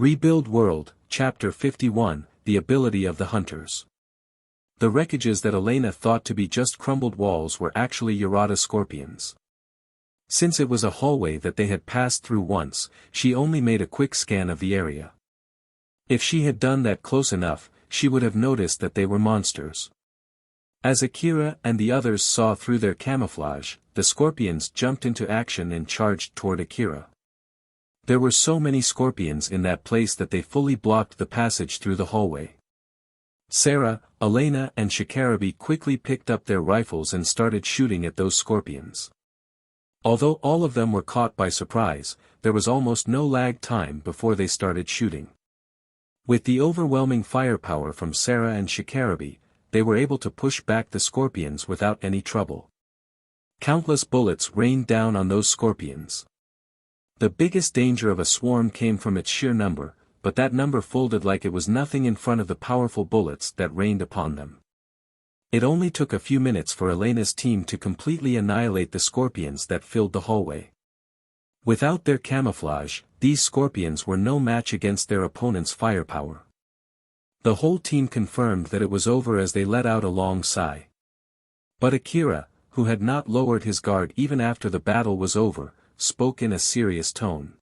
Rebuild World, Chapter 51, The Ability of the Hunters. The wreckages that Elena thought to be just crumbled walls were actually Urata scorpions. Since it was a hallway that they had passed through once, she only made a quick scan of the area. If she had done that close enough, she would have noticed that they were monsters. As Akira and the others saw through their camouflage, the scorpions jumped into action and charged toward Akira. There were so many scorpions in that place that they fully blocked the passage through the hallway. Sarah, Elena and Shikarabi quickly picked up their rifles and started shooting at those scorpions. Although all of them were caught by surprise, there was almost no lag time before they started shooting. With the overwhelming firepower from Sarah and Shikarabi, they were able to push back the scorpions without any trouble. Countless bullets rained down on those scorpions. The biggest danger of a swarm came from its sheer number, but that number folded like it was nothing in front of the powerful bullets that rained upon them. It only took a few minutes for Elena's team to completely annihilate the scorpions that filled the hallway. Without their camouflage, these scorpions were no match against their opponent's firepower. The whole team confirmed that it was over as they let out a long sigh. But Akira, who had not lowered his guard even after the battle was over, spoke in a serious tone.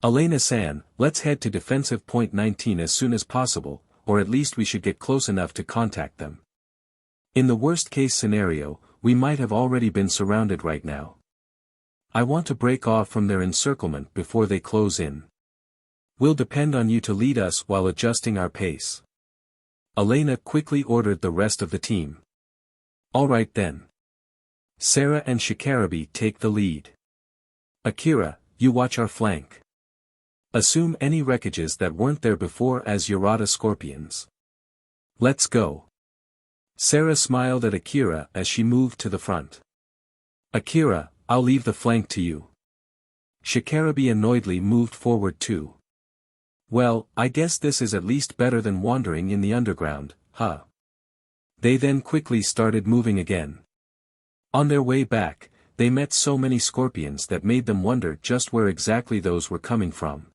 Elena-san, let's head to defensive point 19 as soon as possible, or at least we should get close enough to contact them. In the worst-case scenario, we might have already been surrounded right now. I want to break off from their encirclement before they close in. We'll depend on you to lead us while adjusting our pace. Elena quickly ordered the rest of the team. All right then. Sarah and Shikarabi take the lead. Akira, you watch our flank. Assume any wreckages that weren't there before as Urata scorpions. Let's go. Sarah smiled at Akira as she moved to the front. Akira, I'll leave the flank to you. Shikarabi annoyedly moved forward too. Well, I guess this is at least better than wandering in the underground, huh? They then quickly started moving again. On their way back, they met so many scorpions that made them wonder just where exactly those were coming from.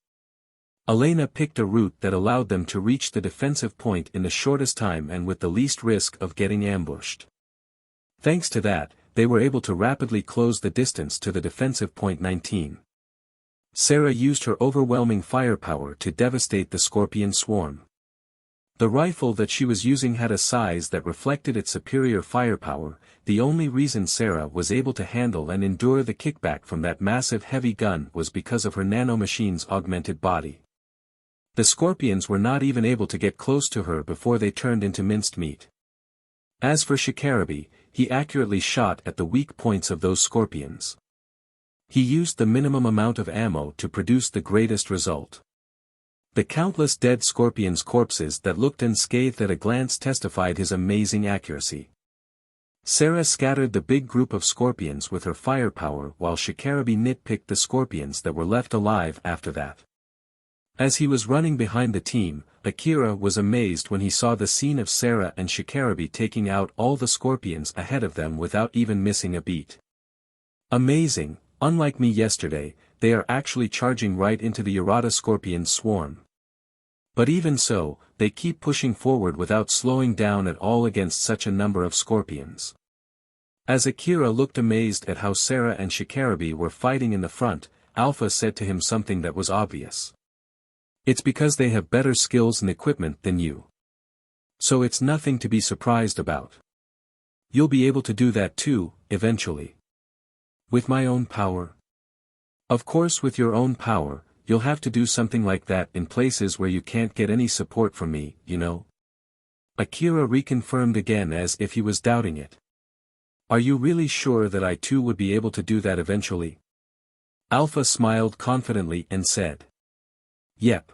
Elena picked a route that allowed them to reach the defensive point in the shortest time and with the least risk of getting ambushed. Thanks to that, they were able to rapidly close the distance to the defensive point 19. Sarah used her overwhelming firepower to devastate the scorpion swarm. The rifle that she was using had a size that reflected its superior firepower. The only reason Sarah was able to handle and endure the kickback from that massive heavy gun was because of her nanomachine's augmented body. The scorpions were not even able to get close to her before they turned into minced meat. As for Shikarabi, he accurately shot at the weak points of those scorpions. He used the minimum amount of ammo to produce the greatest result. The countless dead scorpions' corpses that looked unscathed at a glance testified his amazing accuracy. Sarah scattered the big group of scorpions with her firepower while Shikarabi nitpicked the scorpions that were left alive after that. As he was running behind the team, Akira was amazed when he saw the scene of Sarah and Shikarabi taking out all the scorpions ahead of them without even missing a beat. Amazing, unlike me yesterday, they are actually charging right into the Urata scorpion swarm. But even so, they keep pushing forward without slowing down at all against such a number of scorpions. As Akira looked amazed at how Sarah and Shikarabi were fighting in the front, Alpha said to him something that was obvious. It's because they have better skills and equipment than you. So it's nothing to be surprised about. You'll be able to do that too, eventually. With my own power? Of course, with your own power, you'll have to do something like that in places where you can't get any support from me, you know? Akira reconfirmed again as if he was doubting it. Are you really sure that I too would be able to do that eventually? Alpha smiled confidently and said. Yep.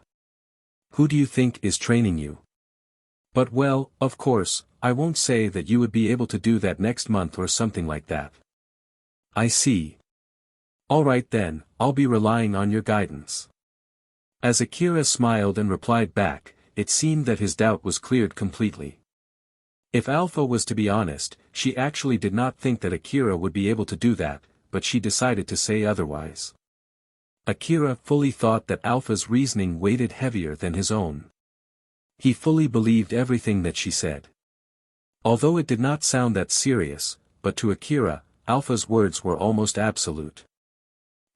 Who do you think is training you? But well, of course, I won't say that you would be able to do that next month or something like that. I see. Alright then, I'll be relying on your guidance. As Akira smiled and replied back, it seemed that his doubt was cleared completely. If Alpha was to be honest, she actually did not think that Akira would be able to do that, but she decided to say otherwise. Akira fully thought that Alpha's reasoning weighted heavier than his own. He fully believed everything that she said. Although it did not sound that serious, but to Akira, Alpha's words were almost absolute.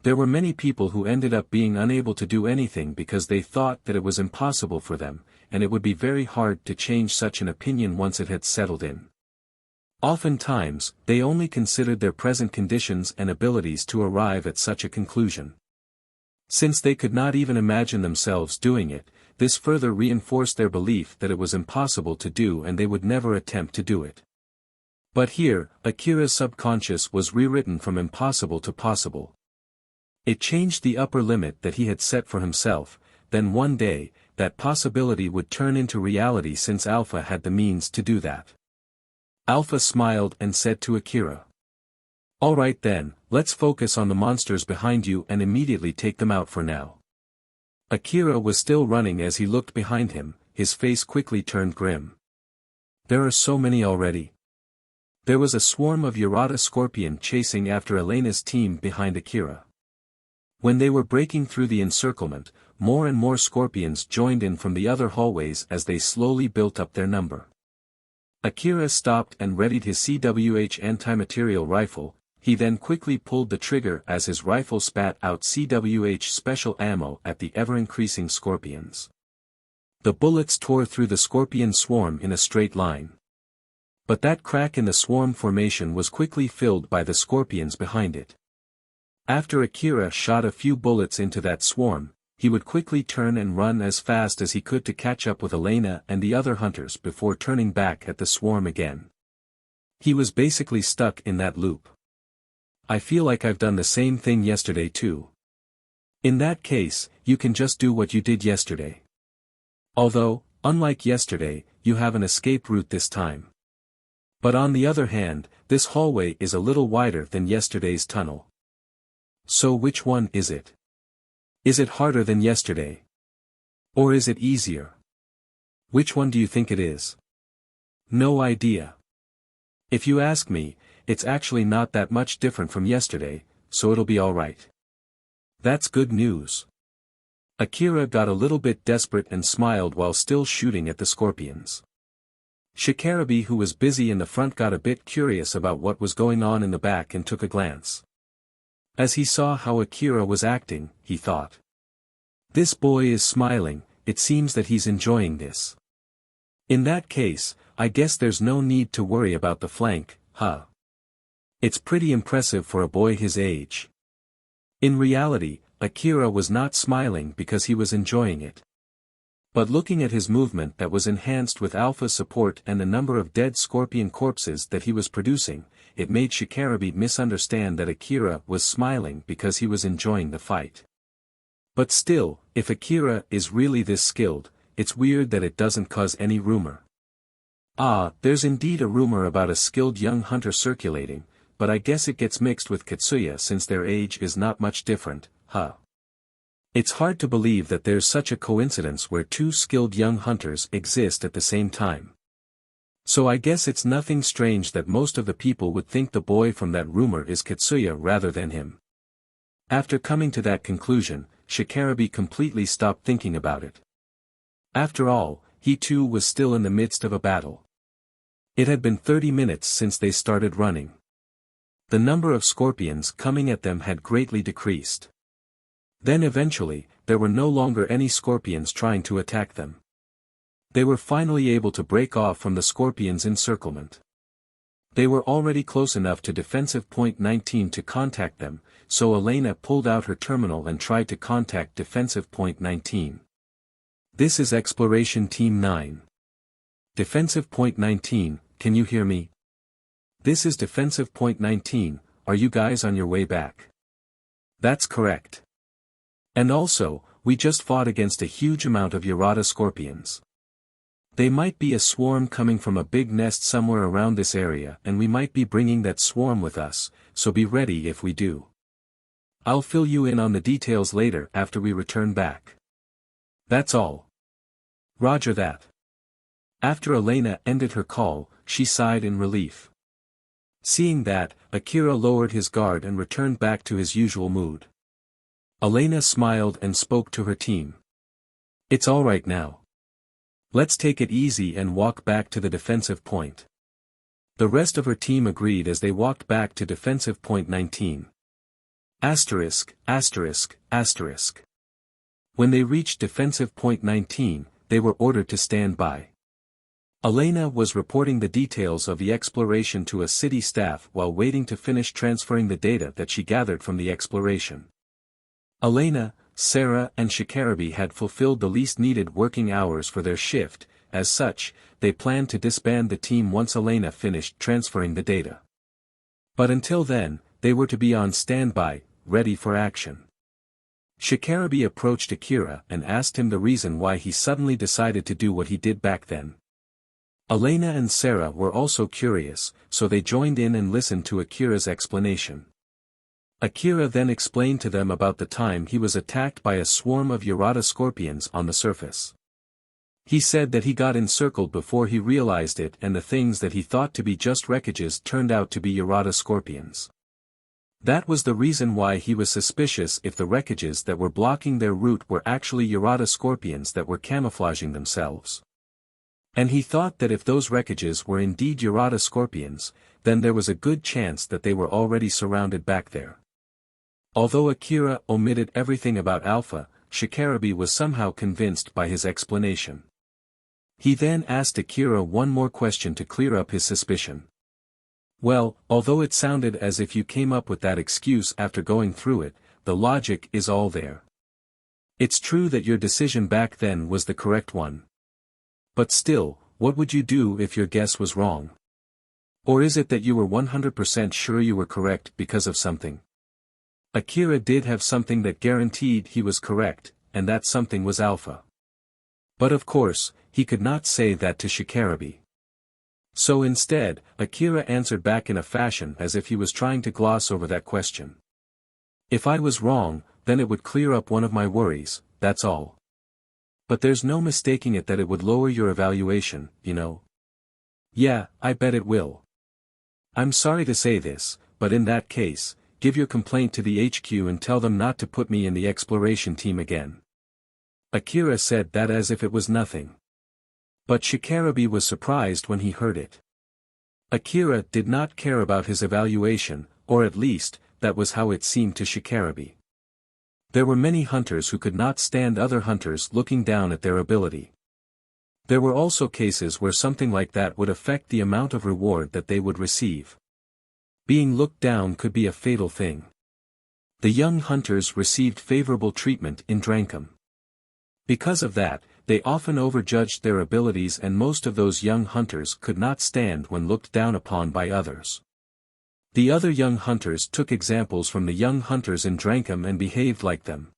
There were many people who ended up being unable to do anything because they thought that it was impossible for them, and it would be very hard to change such an opinion once it had settled in. Oftentimes, they only considered their present conditions and abilities to arrive at such a conclusion. Since they could not even imagine themselves doing it, this further reinforced their belief that it was impossible to do and they would never attempt to do it. But here, Akira's subconscious was rewritten from impossible to possible. It changed the upper limit that he had set for himself, then one day, that possibility would turn into reality since Alpha had the means to do that. Alpha smiled and said to Akira. "Alright then, let's focus on the monsters behind you and immediately take them out for now." Akira was still running as he looked behind him, his face quickly turned grim. There are so many already. There was a swarm of Yurata scorpion chasing after Elena's team behind Akira. When they were breaking through the encirclement, more and more scorpions joined in from the other hallways as they slowly built up their number. Akira stopped and readied his CWH anti-material rifle. He then quickly pulled the trigger as his rifle spat out CWH special ammo at the ever-increasing scorpions. The bullets tore through the scorpion swarm in a straight line. But that crack in the swarm formation was quickly filled by the scorpions behind it. After Akira shot a few bullets into that swarm, he would quickly turn and run as fast as he could to catch up with Elena and the other hunters before turning back at the swarm again. He was basically stuck in that loop. I feel like I've done the same thing yesterday too. In that case, you can just do what you did yesterday. Although, unlike yesterday, you have an escape route this time. But on the other hand, this hallway is a little wider than yesterday's tunnel. So which one is it? Is it harder than yesterday? Or is it easier? Which one do you think it is? No idea. If you ask me, it's actually not that much different from yesterday, so it'll be alright. That's good news. Akira got a little bit desperate and smiled while still shooting at the scorpions. Shikarabe, who was busy in the front, got a bit curious about what was going on in the back and took a glance. As he saw how Akira was acting, he thought. This boy is smiling, it seems that he's enjoying this. In that case, I guess there's no need to worry about the flank, huh? It's pretty impressive for a boy his age. In reality, Akira was not smiling because he was enjoying it. But looking at his movement that was enhanced with Alpha's support and the number of dead scorpion corpses that he was producing, it made Shikarabe misunderstand that Akira was smiling because he was enjoying the fight. But still, if Akira is really this skilled, it's weird that it doesn't cause any rumor. Ah, there's indeed a rumor about a skilled young hunter circulating, but I guess it gets mixed with Katsuya since their age is not much different, huh? It's hard to believe that there's such a coincidence where two skilled young hunters exist at the same time. So I guess it's nothing strange that most of the people would think the boy from that rumor is Katsuya rather than him. After coming to that conclusion, Shikarabe completely stopped thinking about it. After all, he too was still in the midst of a battle. It had been 30 minutes since they started running. The number of scorpions coming at them had greatly decreased. Then eventually, there were no longer any scorpions trying to attack them. They were finally able to break off from the scorpions' encirclement. They were already close enough to defensive point 19 to contact them, so Elena pulled out her terminal and tried to contact defensive point 19. This is Exploration Team 9. Defensive point 19, can you hear me? This is defensive point 19, are you guys on your way back? That's correct. And also, we just fought against a huge amount of Yurata scorpions. They might be a swarm coming from a big nest somewhere around this area and we might be bringing that swarm with us, so be ready if we do. I'll fill you in on the details later after we return back. That's all. Roger that. After Elena ended her call, she sighed in relief. Seeing that, Akira lowered his guard and returned back to his usual mood. Elena smiled and spoke to her team. It's all right now. Let's take it easy and walk back to the defensive point. The rest of her team agreed as they walked back to defensive point 19. Asterisk, asterisk, asterisk. When they reached defensive point 19, they were ordered to stand by. Elena was reporting the details of the exploration to a city staff while waiting to finish transferring the data that she gathered from the exploration. Elena, Sarah and Shikarabi had fulfilled the least needed working hours for their shift. As such, they planned to disband the team once Elena finished transferring the data. But until then, they were to be on standby, ready for action. Shikarabi approached Akira and asked him the reason why he suddenly decided to do what he did back then. Elena and Sarah were also curious, so they joined in and listened to Akira's explanation. Akira then explained to them about the time he was attacked by a swarm of Yarada scorpions on the surface. He said that he got encircled before he realized it, and the things that he thought to be just wreckages turned out to be Yarada scorpions. That was the reason why he was suspicious if the wreckages that were blocking their route were actually Yarada scorpions that were camouflaging themselves. And he thought that if those wreckages were indeed Yarada scorpions, then there was a good chance that they were already surrounded back there. Although Akira omitted everything about Alpha, Shikarabi was somehow convinced by his explanation. He then asked Akira one more question to clear up his suspicion. Well, although it sounded as if you came up with that excuse after going through it, the logic is all there. It's true that your decision back then was the correct one. But still, what would you do if your guess was wrong? Or is it that you were 100% sure you were correct because of something? Akira did have something that guaranteed he was correct, and that something was Alpha. But of course, he could not say that to Shikarabi. So instead, Akira answered back in a fashion as if he was trying to gloss over that question. If I was wrong, then it would clear up one of my worries, that's all. But there's no mistaking it that it would lower your evaluation, you know. Yeah, I bet it will. I'm sorry to say this, but in that case, give your complaint to the HQ and tell them not to put me in the exploration team again. Akira said that as if it was nothing. But Shikarabi was surprised when he heard it. Akira did not care about his evaluation, or at least, that was how it seemed to Shikarabi. There were many hunters who could not stand other hunters looking down at their ability. There were also cases where something like that would affect the amount of reward that they would receive. Being looked down could be a fatal thing. The young hunters received favorable treatment in Drankum. Because of that, they often overjudged their abilities, and most of those young hunters could not stand when looked down upon by others. The other young hunters took examples from the young hunters in Drankum and behaved like them.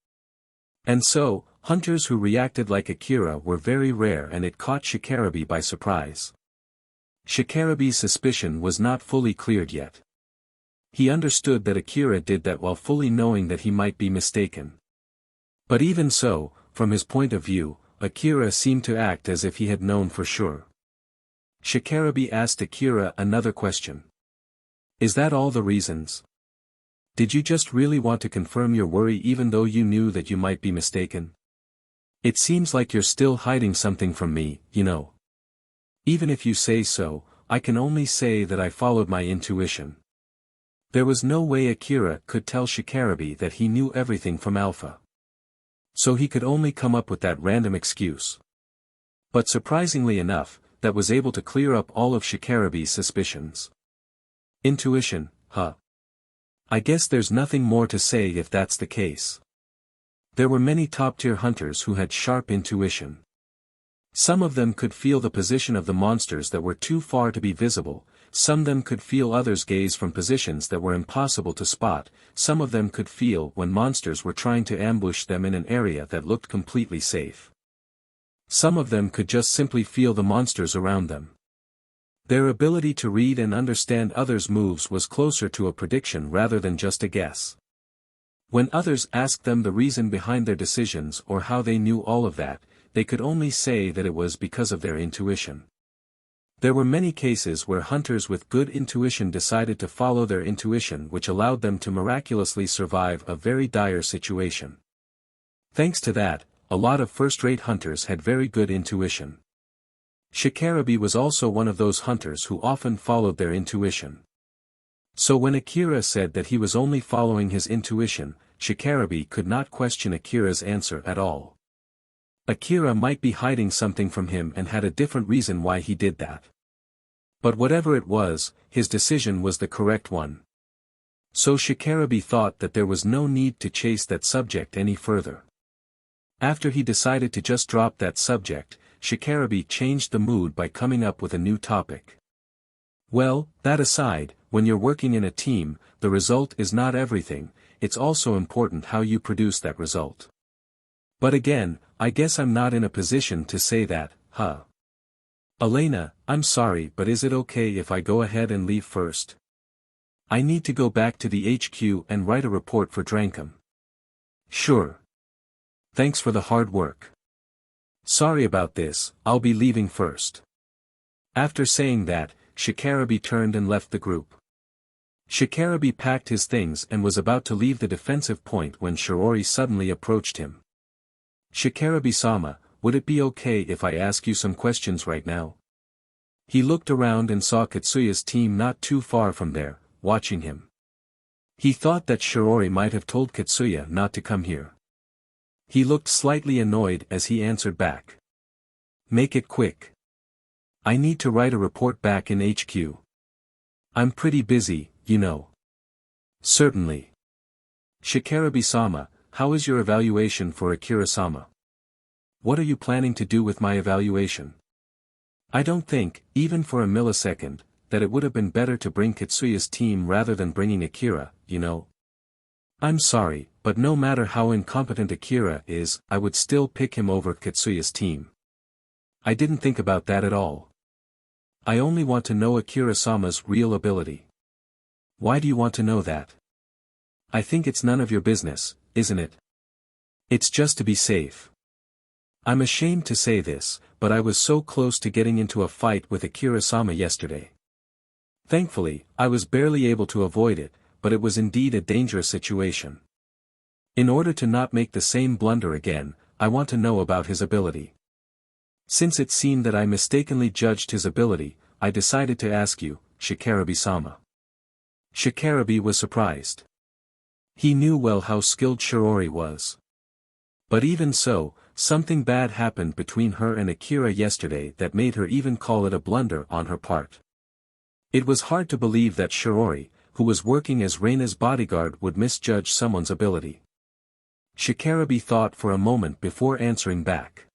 And so, hunters who reacted like Akira were very rare, and it caught Shikarabi by surprise. Shikarabi's suspicion was not fully cleared yet. He understood that Akira did that while fully knowing that he might be mistaken. But even so, from his point of view, Akira seemed to act as if he had known for sure. Shikarabi asked Akira another question. Is that all the reasons? Did you just really want to confirm your worry even though you knew that you might be mistaken? It seems like you're still hiding something from me, you know. Even if you say so, I can only say that I followed my intuition. There was no way Akira could tell Shikarabi that he knew everything from Alpha. So he could only come up with that random excuse. But surprisingly enough, that was able to clear up all of Shikarabi's suspicions. Intuition, huh? I guess there's nothing more to say if that's the case. There were many top-tier hunters who had sharp intuition. Some of them could feel the position of the monsters that were too far to be visible, some of them could feel others' gaze from positions that were impossible to spot, some of them could feel when monsters were trying to ambush them in an area that looked completely safe. Some of them could just simply feel the monsters around them. Their ability to read and understand others' moves was closer to a prediction rather than just a guess. When others asked them the reason behind their decisions or how they knew all of that, they could only say that it was because of their intuition. There were many cases where hunters with good intuition decided to follow their intuition, which allowed them to miraculously survive a very dire situation. Thanks to that, a lot of first-rate hunters had very good intuition. Shikarabe was also one of those hunters who often followed their intuition. So when Akira said that he was only following his intuition, Shikarabe could not question Akira's answer at all. Akira might be hiding something from him and had a different reason why he did that. But whatever it was, his decision was the correct one. So Shikarabe thought that there was no need to chase that subject any further. After he decided to just drop that subject, Shikarabe changed the mood by coming up with a new topic. Well, that aside, when you're working in a team, the result is not everything, it's also important how you produce that result. But again, I guess I'm not in a position to say that, huh? Elena, I'm sorry, but is it okay if I go ahead and leave first? I need to go back to the HQ and write a report for Drankum. Sure. Thanks for the hard work. Sorry about this, I'll be leaving first. After saying that, Shikarabe turned and left the group. Shikarabe packed his things and was about to leave the defensive point when Shiori suddenly approached him. Shikarabe-sama, would it be okay if I ask you some questions right now? He looked around and saw Katsuya's team not too far from there, watching him. He thought that Shiori might have told Katsuya not to come here. He looked slightly annoyed as he answered back. Make it quick. I need to write a report back in HQ. I'm pretty busy, you know. Certainly. Shikarabe-sama, how is your evaluation for Akira-sama? What are you planning to do with my evaluation? I don't think, even for a millisecond, that it would have been better to bring Katsuya's team rather than bringing Akira, you know. I'm sorry, but no matter how incompetent Akira is, I would still pick him over Katsuya's team. I didn't think about that at all. I only want to know Akira-sama's real ability. Why do you want to know that? I think it's none of your business, isn't it? It's just to be safe. I'm ashamed to say this, but I was so close to getting into a fight with Akira-sama yesterday. Thankfully, I was barely able to avoid it, but it was indeed a dangerous situation. In order to not make the same blunder again, I want to know about his ability. Since it seemed that I mistakenly judged his ability, I decided to ask you, Shikarabe-sama. Shikarabe was surprised. He knew well how skilled Shiori was. But even so, something bad happened between her and Akira yesterday that made her even call it a blunder on her part. It was hard to believe that Shiori, who was working as Reina's bodyguard, would misjudge someone's ability. Shikarabe thought for a moment before answering back.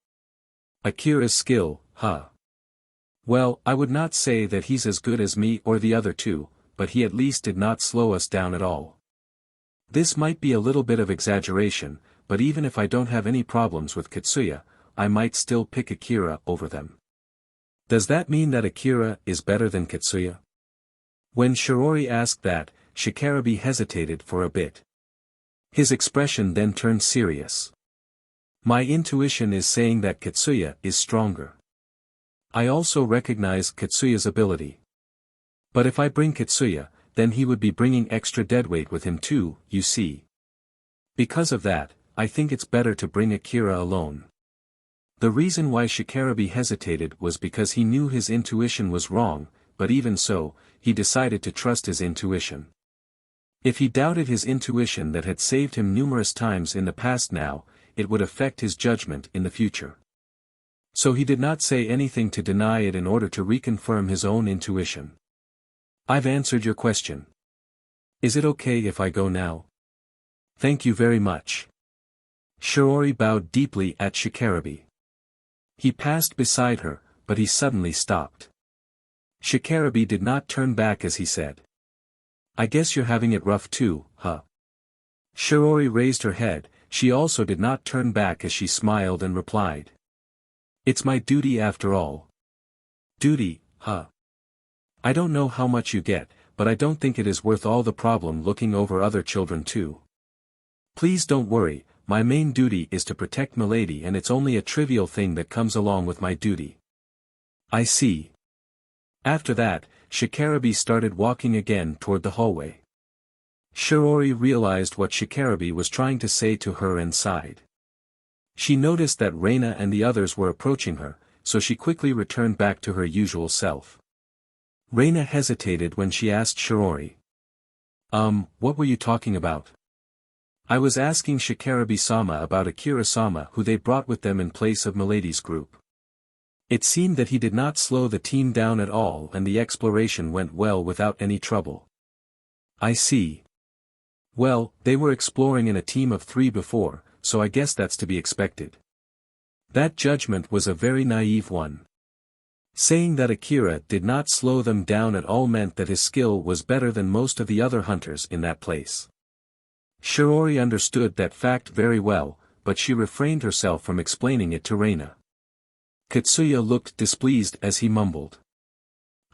Akira's skill, huh? Well, I would not say that he's as good as me or the other two, but he at least did not slow us down at all. This might be a little bit of exaggeration, but even if I don't have any problems with Katsuya, I might still pick Akira over them. Does that mean that Akira is better than Katsuya? When Shiori asked that, Shikarabe hesitated for a bit. His expression then turned serious. My intuition is saying that Katsuya is stronger. I also recognize Katsuya's ability. But if I bring Katsuya, then he would be bringing extra deadweight with him too, you see. Because of that, I think it's better to bring Akira alone. The reason why Shikarabe hesitated was because he knew his intuition was wrong, but even so, he decided to trust his intuition. If he doubted his intuition that had saved him numerous times in the past now, it would affect his judgment in the future. So he did not say anything to deny it in order to reconfirm his own intuition. I've answered your question. Is it okay if I go now? Thank you very much. Shiori bowed deeply at Shikarabe. He passed beside her, but he suddenly stopped. Shikarabe did not turn back as he said. I guess you're having it rough too, huh? Shiori raised her head, she also did not turn back as she smiled and replied. It's my duty after all. Duty, huh? I don't know how much you get, but I don't think it is worth all the problem looking over other children too. Please don't worry, my main duty is to protect Milady and it's only a trivial thing that comes along with my duty. I see. After that, Shikarabe started walking again toward the hallway. Shiori realized what Shikarabe was trying to say to her and sighed. She noticed that Reina and the others were approaching her, so she quickly returned back to her usual self. Reina hesitated when she asked Shiori. What were you talking about? I was asking Shikarabe-sama about Akira-sama who they brought with them in place of Milady's group. It seemed that he did not slow the team down at all and the exploration went well without any trouble. I see. Well, they were exploring in a team of 3 before, so I guess that's to be expected. That judgment was a very naive one. Saying that Akira did not slow them down at all meant that his skill was better than most of the other hunters in that place. Shiori understood that fact very well, but she refrained herself from explaining it to Reina. Katsuya looked displeased as he mumbled.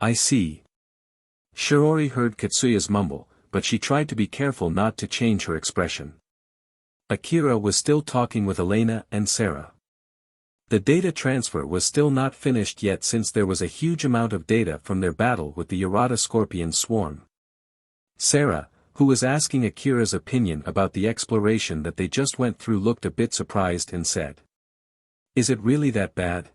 I see. Shiori heard Katsuya's mumble, but she tried to be careful not to change her expression. Akira was still talking with Elena and Sarah. The data transfer was still not finished yet since there was a huge amount of data from their battle with the Yarada Scorpion swarm. Sarah, who was asking Akira's opinion about the exploration that they just went through, looked a bit surprised and said. Is it really that bad?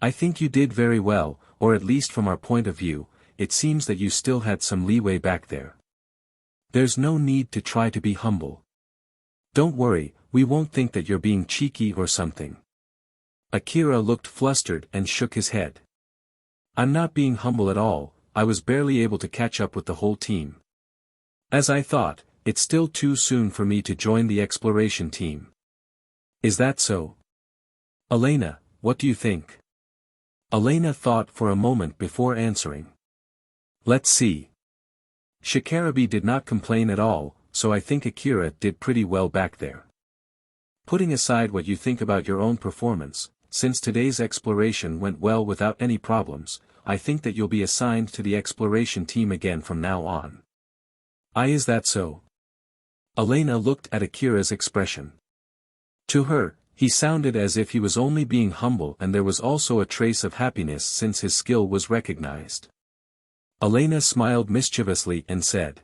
I think you did very well, or at least from our point of view, it seems that you still had some leeway back there. There's no need to try to be humble. Don't worry, we won't think that you're being cheeky or something. Akira looked flustered and shook his head. I'm not being humble at all, I was barely able to catch up with the whole team. As I thought, it's still too soon for me to join the exploration team. Is that so? Elena, what do you think? Elena thought for a moment before answering. Let's see. Shikarabe did not complain at all, so I think Akira did pretty well back there. Putting aside what you think about your own performance, since today's exploration went well without any problems, I think that you'll be assigned to the exploration team again from now on. Is that so? Elena looked at Akira's expression. To her, he sounded as if he was only being humble, and there was also a trace of happiness since his skill was recognized. Elena smiled mischievously and said.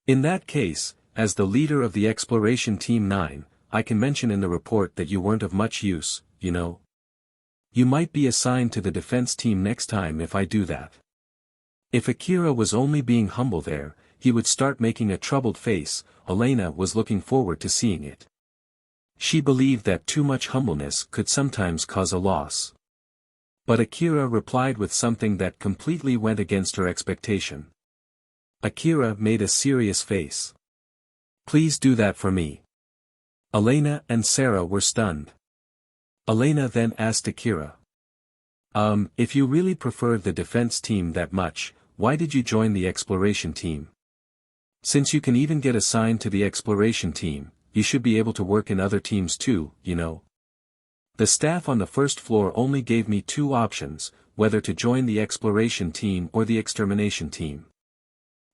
In that case, as the leader of the Exploration Team 9, I can mention in the report that you weren't of much use, you know. You might be assigned to the defense team next time if I do that. If Akira was only being humble there, he would start making a troubled face. Elena was looking forward to seeing it. She believed that too much humbleness could sometimes cause a loss. But Akira replied with something that completely went against her expectation. Akira made a serious face. Please do that for me. Elena and Sarah were stunned. Elena then asked Akira. If you really prefer the defense team that much, why did you join the exploration team? Since you can even get assigned to the exploration team, you should be able to work in other teams too, you know. The staff on the first floor only gave me 2 options, whether to join the exploration team or the extermination team.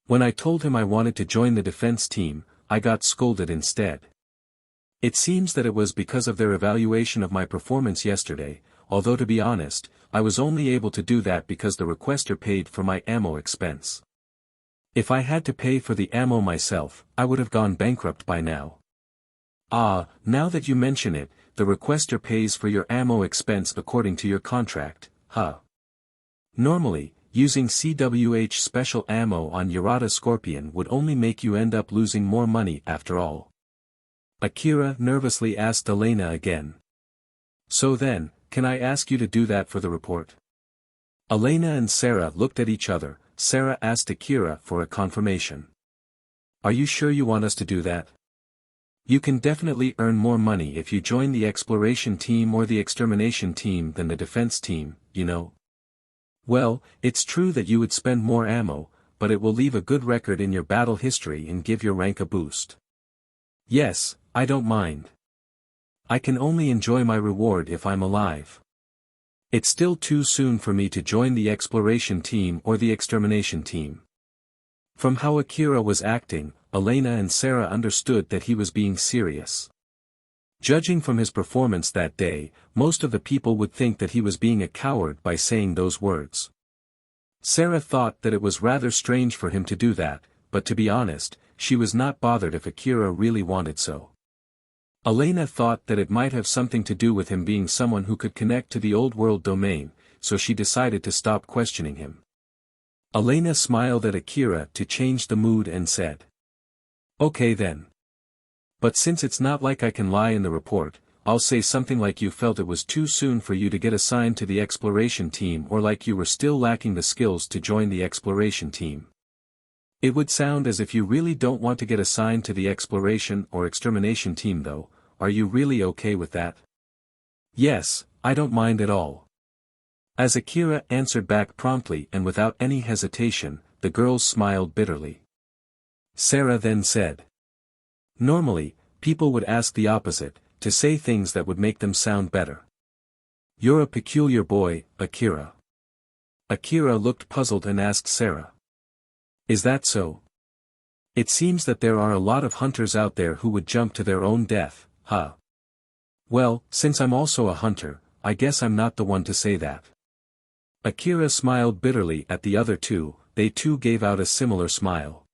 When I told him I wanted to join the defense team, I got scolded instead. It seems that it was because of their evaluation of my performance yesterday, although to be honest, I was only able to do that because the requester paid for my ammo expense. If I had to pay for the ammo myself, I would have gone bankrupt by now. Now that you mention it, the requester pays for your ammo expense according to your contract, huh? Normally, using CWH special ammo on Yarada Scorpion would only make you end up losing more money after all. Akira nervously asked Elena again. So then, can I ask you to do that for the report? Elena and Sarah looked at each other. Sarah asked Akira for a confirmation. Are you sure you want us to do that? You can definitely earn more money if you join the exploration team or the extermination team than the defense team, you know. Well, it's true that you would spend more ammo, but it will leave a good record in your battle history and give your rank a boost. Yes, I don't mind. I can only enjoy my reward if I'm alive. It's still too soon for me to join the exploration team or the extermination team. From how Akira was acting, Elena and Sarah understood that he was being serious. Judging from his performance that day, most of the people would think that he was being a coward by saying those words. Sarah thought that it was rather strange for him to do that, but to be honest, she was not bothered if Akira really wanted so. Elena thought that it might have something to do with him being someone who could connect to the old world domain, so she decided to stop questioning him. Elena smiled at Akira to change the mood and said, "Okay then. But since it's not like I can lie in the report, I'll say something like you felt it was too soon for you to get assigned to the exploration team or like you were still lacking the skills to join the exploration team. It would sound as if you really don't want to get assigned to the exploration or extermination team though. Are you really okay with that?" "Yes, I don't mind at all." As Akira answered back promptly and without any hesitation, the girls smiled bitterly. Sarah then said, "Normally, people would ask the opposite, to say things that would make them sound better. You're a peculiar boy, Akira." Akira looked puzzled and asked Sarah, "Is that so? It seems that there are a lot of hunters out there who would jump to their own death, huh? Well, since I'm also a hunter, I guess I'm not the one to say that." Akira smiled bitterly at the other two, they too gave out a similar smile.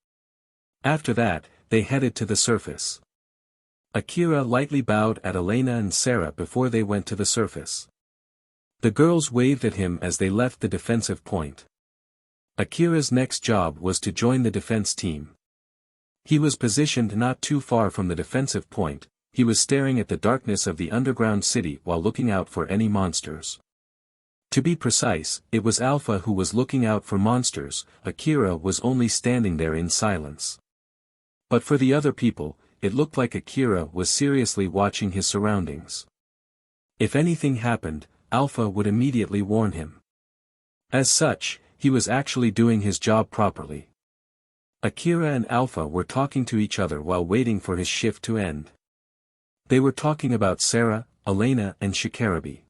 After that, they headed to the surface. Akira lightly bowed at Elena and Sarah before they went to the surface. The girls waved at him as they left the defensive point. Akira's next job was to join the defense team. He was positioned not too far from the defensive point, he was staring at the darkness of the underground city while looking out for any monsters. To be precise, it was Alpha who was looking out for monsters, Akira was only standing there in silence. But for the other people, it looked like Akira was seriously watching his surroundings. If anything happened, Alpha would immediately warn him. As such, he was actually doing his job properly. Akira and Alpha were talking to each other while waiting for his shift to end. They were talking about Sarah, Elena and Shikarabe.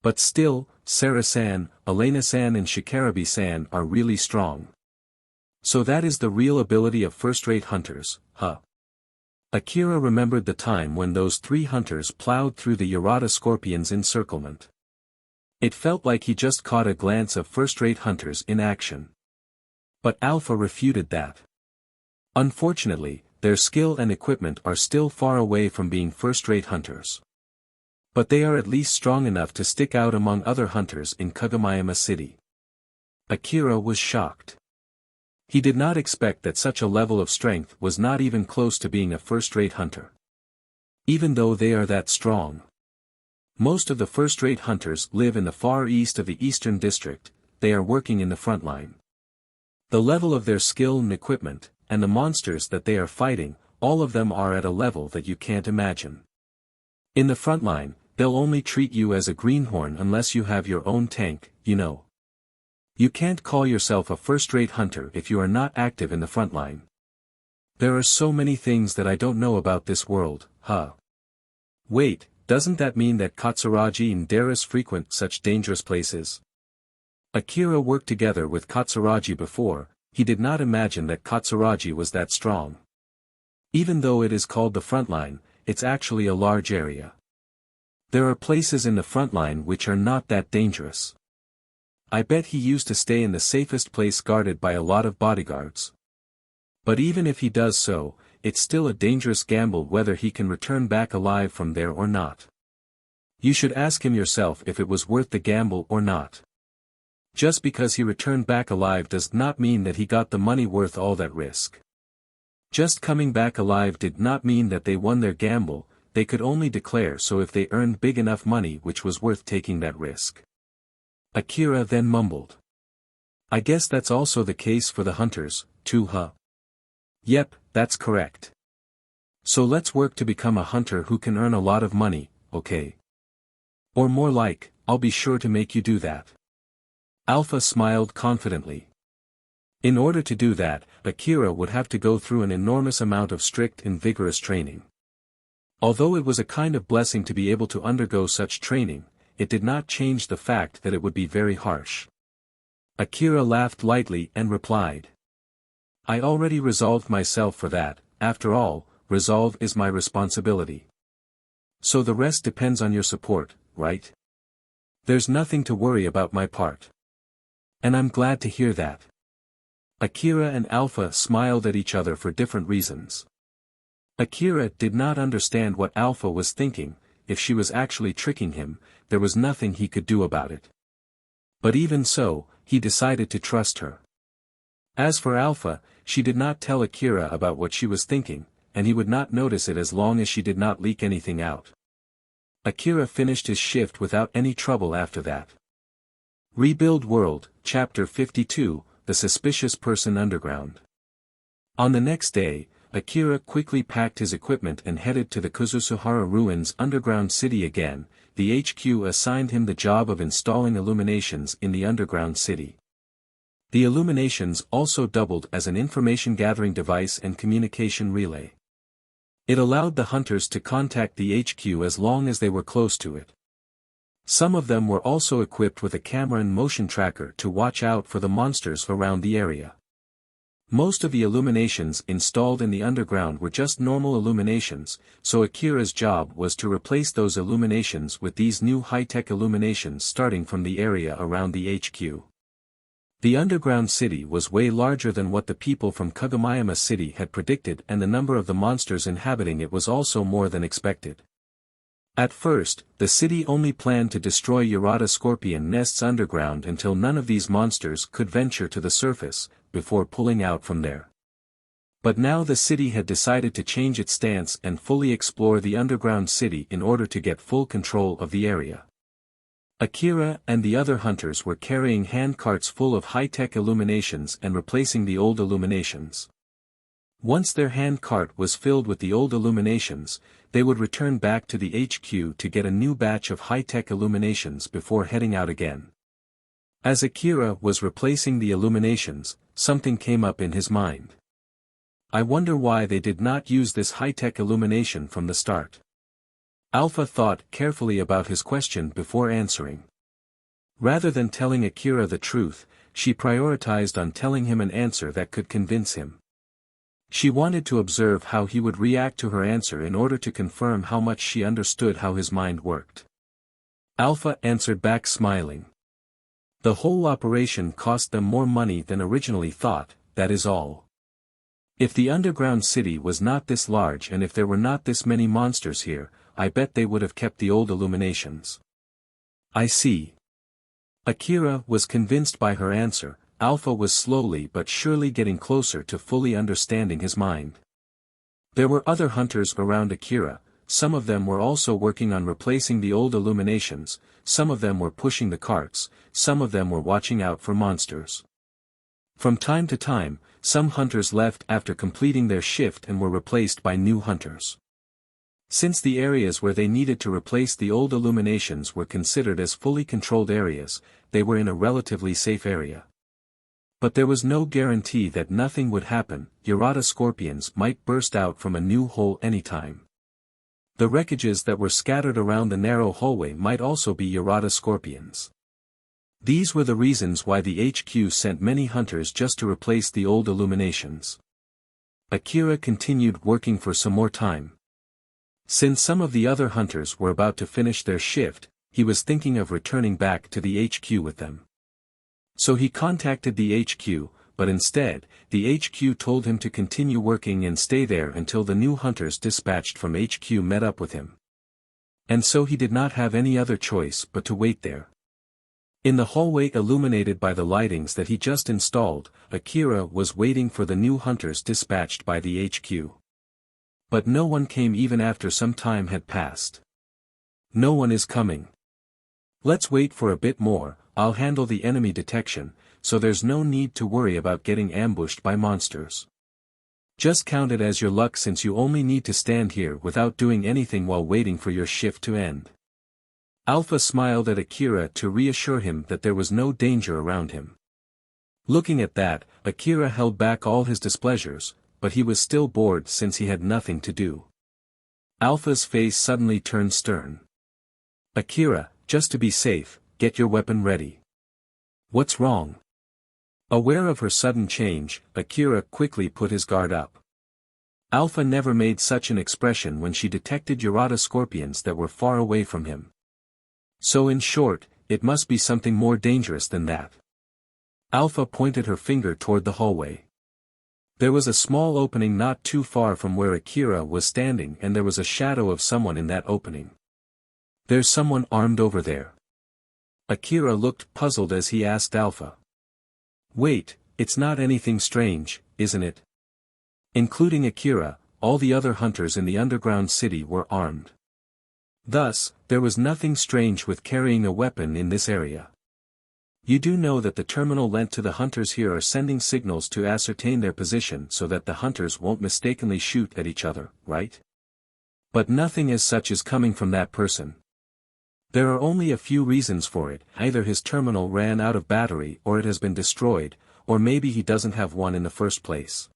But still, Sarah-san, Elena-san and Shikarabe-san are really strong. So that is the real ability of first-rate hunters, huh? Akira remembered the time when those three hunters plowed through the Yarada scorpion's encirclement. It felt like he just caught a glance of first-rate hunters in action. But Alpha refuted that. Unfortunately, their skill and equipment are still far away from being first-rate hunters. But they are at least strong enough to stick out among other hunters in Kagomayama City. Akira was shocked. He did not expect that such a level of strength was not even close to being a first-rate hunter. Even though they are that strong. Most of the first-rate hunters live in the far east of the Eastern District, they are working in the front line. The level of their skill and equipment, and the monsters that they are fighting, all of them are at a level that you can't imagine. In the front line, they'll only treat you as a greenhorn unless you have your own tank, you know. You can't call yourself a first-rate hunter if you are not active in the front line. There are so many things that I don't know about this world, huh? Wait, doesn't that mean that Katsuragi and Darius frequent such dangerous places? Akira worked together with Katsuragi before, he did not imagine that Katsuragi was that strong. Even though it is called the front line, it's actually a large area. There are places in the front line which are not that dangerous. I bet he used to stay in the safest place guarded by a lot of bodyguards. But even if he does so, it's still a dangerous gamble whether he can return back alive from there or not. You should ask him yourself if it was worth the gamble or not. Just because he returned back alive does not mean that he got the money worth all that risk. Just coming back alive did not mean that they won their gamble, they could only declare so if they earned big enough money which was worth taking that risk. Akira then mumbled. I guess that's also the case for the hunters, too, huh? Yep, that's correct. So let's work to become a hunter who can earn a lot of money, okay? Or more like, I'll be sure to make you do that. Alpha smiled confidently. In order to do that, Akira would have to go through an enormous amount of strict and vigorous training. Although it was a kind of blessing to be able to undergo such training, it did not change the fact that it would be very harsh. Akira laughed lightly and replied. I already resolved myself for that, after all, resolve is my responsibility. So the rest depends on your support, right? There's nothing to worry about my part. And I'm glad to hear that. Akira and Alpha smiled at each other for different reasons. Akira did not understand what Alpha was thinking. If she was actually tricking him, there was nothing he could do about it. But even so, he decided to trust her. As for Alpha, she did not tell Akira about what she was thinking, and he would not notice it as long as she did not leak anything out. Akira finished his shift without any trouble after that. Rebuild World, Chapter 52, The Suspicious Person Underground. On the next day, Akira quickly packed his equipment and headed to the Kuzusuhara Ruins underground city again. The HQ assigned him the job of installing illuminations in the underground city. The illuminations also doubled as an information-gathering device and communication relay. It allowed the hunters to contact the HQ as long as they were close to it. Some of them were also equipped with a camera and motion tracker to watch out for the monsters around the area. Most of the illuminations installed in the underground were just normal illuminations, so Akira's job was to replace those illuminations with these new high-tech illuminations starting from the area around the HQ. The underground city was way larger than what the people from Kagomayama City had predicted, and the number of the monsters inhabiting it was also more than expected. At first, the city only planned to destroy Yarada scorpion nests underground until none of these monsters could venture to the surface, before pulling out from there. But now the city had decided to change its stance and fully explore the underground city in order to get full control of the area. Akira and the other hunters were carrying handcarts full of high-tech illuminations and replacing the old illuminations. Once their handcart was filled with the old illuminations, they would return back to the HQ to get a new batch of high-tech illuminations before heading out again. As Akira was replacing the illuminations, something came up in his mind. I wonder why they did not use this high-tech illumination from the start. Alpha thought carefully about his question before answering. Rather than telling Akira the truth, she prioritized on telling him an answer that could convince him. She wanted to observe how he would react to her answer in order to confirm how much she understood how his mind worked. Alpha answered back smiling. The whole operation cost them more money than originally thought, that is all. If the underground city was not this large and if there were not this many monsters here, I bet they would have kept the old illuminations. I see. Akira was convinced by her answer. Alpha was slowly but surely getting closer to fully understanding his mind. There were other hunters around Akira. Some of them were also working on replacing the old illuminations, some of them were pushing the carts, some of them were watching out for monsters. From time to time, some hunters left after completing their shift and were replaced by new hunters. Since the areas where they needed to replace the old illuminations were considered as fully controlled areas, they were in a relatively safe area. But there was no guarantee that nothing would happen. Yarada scorpions might burst out from a new hole anytime. The wreckages that were scattered around the narrow hallway might also be Yarada scorpions. These were the reasons why the HQ sent many hunters just to replace the old illuminations. Akira continued working for some more time. Since some of the other hunters were about to finish their shift, he was thinking of returning back to the HQ with them. So he contacted the HQ, but instead, the HQ told him to continue working and stay there until the new hunters dispatched from HQ met up with him. And so he did not have any other choice but to wait there. In the hallway illuminated by the lightings that he just installed, Akira was waiting for the new hunters dispatched by the HQ. But no one came even after some time had passed. No one is coming. Let's wait for a bit more. I'll handle the enemy detection, so there's no need to worry about getting ambushed by monsters. Just count it as your luck since you only need to stand here without doing anything while waiting for your shift to end. Alpha smiled at Akira to reassure him that there was no danger around him. Looking at that, Akira held back all his displeasures, but he was still bored since he had nothing to do. Alpha's face suddenly turned stern. Akira, just to be safe, get your weapon ready. What's wrong? Aware of her sudden change, Akira quickly put his guard up. Alpha never made such an expression when she detected Yarada scorpions that were far away from him. So in short, it must be something more dangerous than that. Alpha pointed her finger toward the hallway. There was a small opening not too far from where Akira was standing, and there was a shadow of someone in that opening. There's someone armed over there. Akira looked puzzled as he asked Alpha. Wait, it's not anything strange, isn't it? Including Akira, all the other hunters in the underground city were armed. Thus, there was nothing strange with carrying a weapon in this area. You do know that the terminal lent to the hunters here are sending signals to ascertain their position so that the hunters won't mistakenly shoot at each other, right? But nothing as such is coming from that person. There are only a few reasons for it: either his terminal ran out of battery or it has been destroyed, or maybe he doesn't have one in the first place.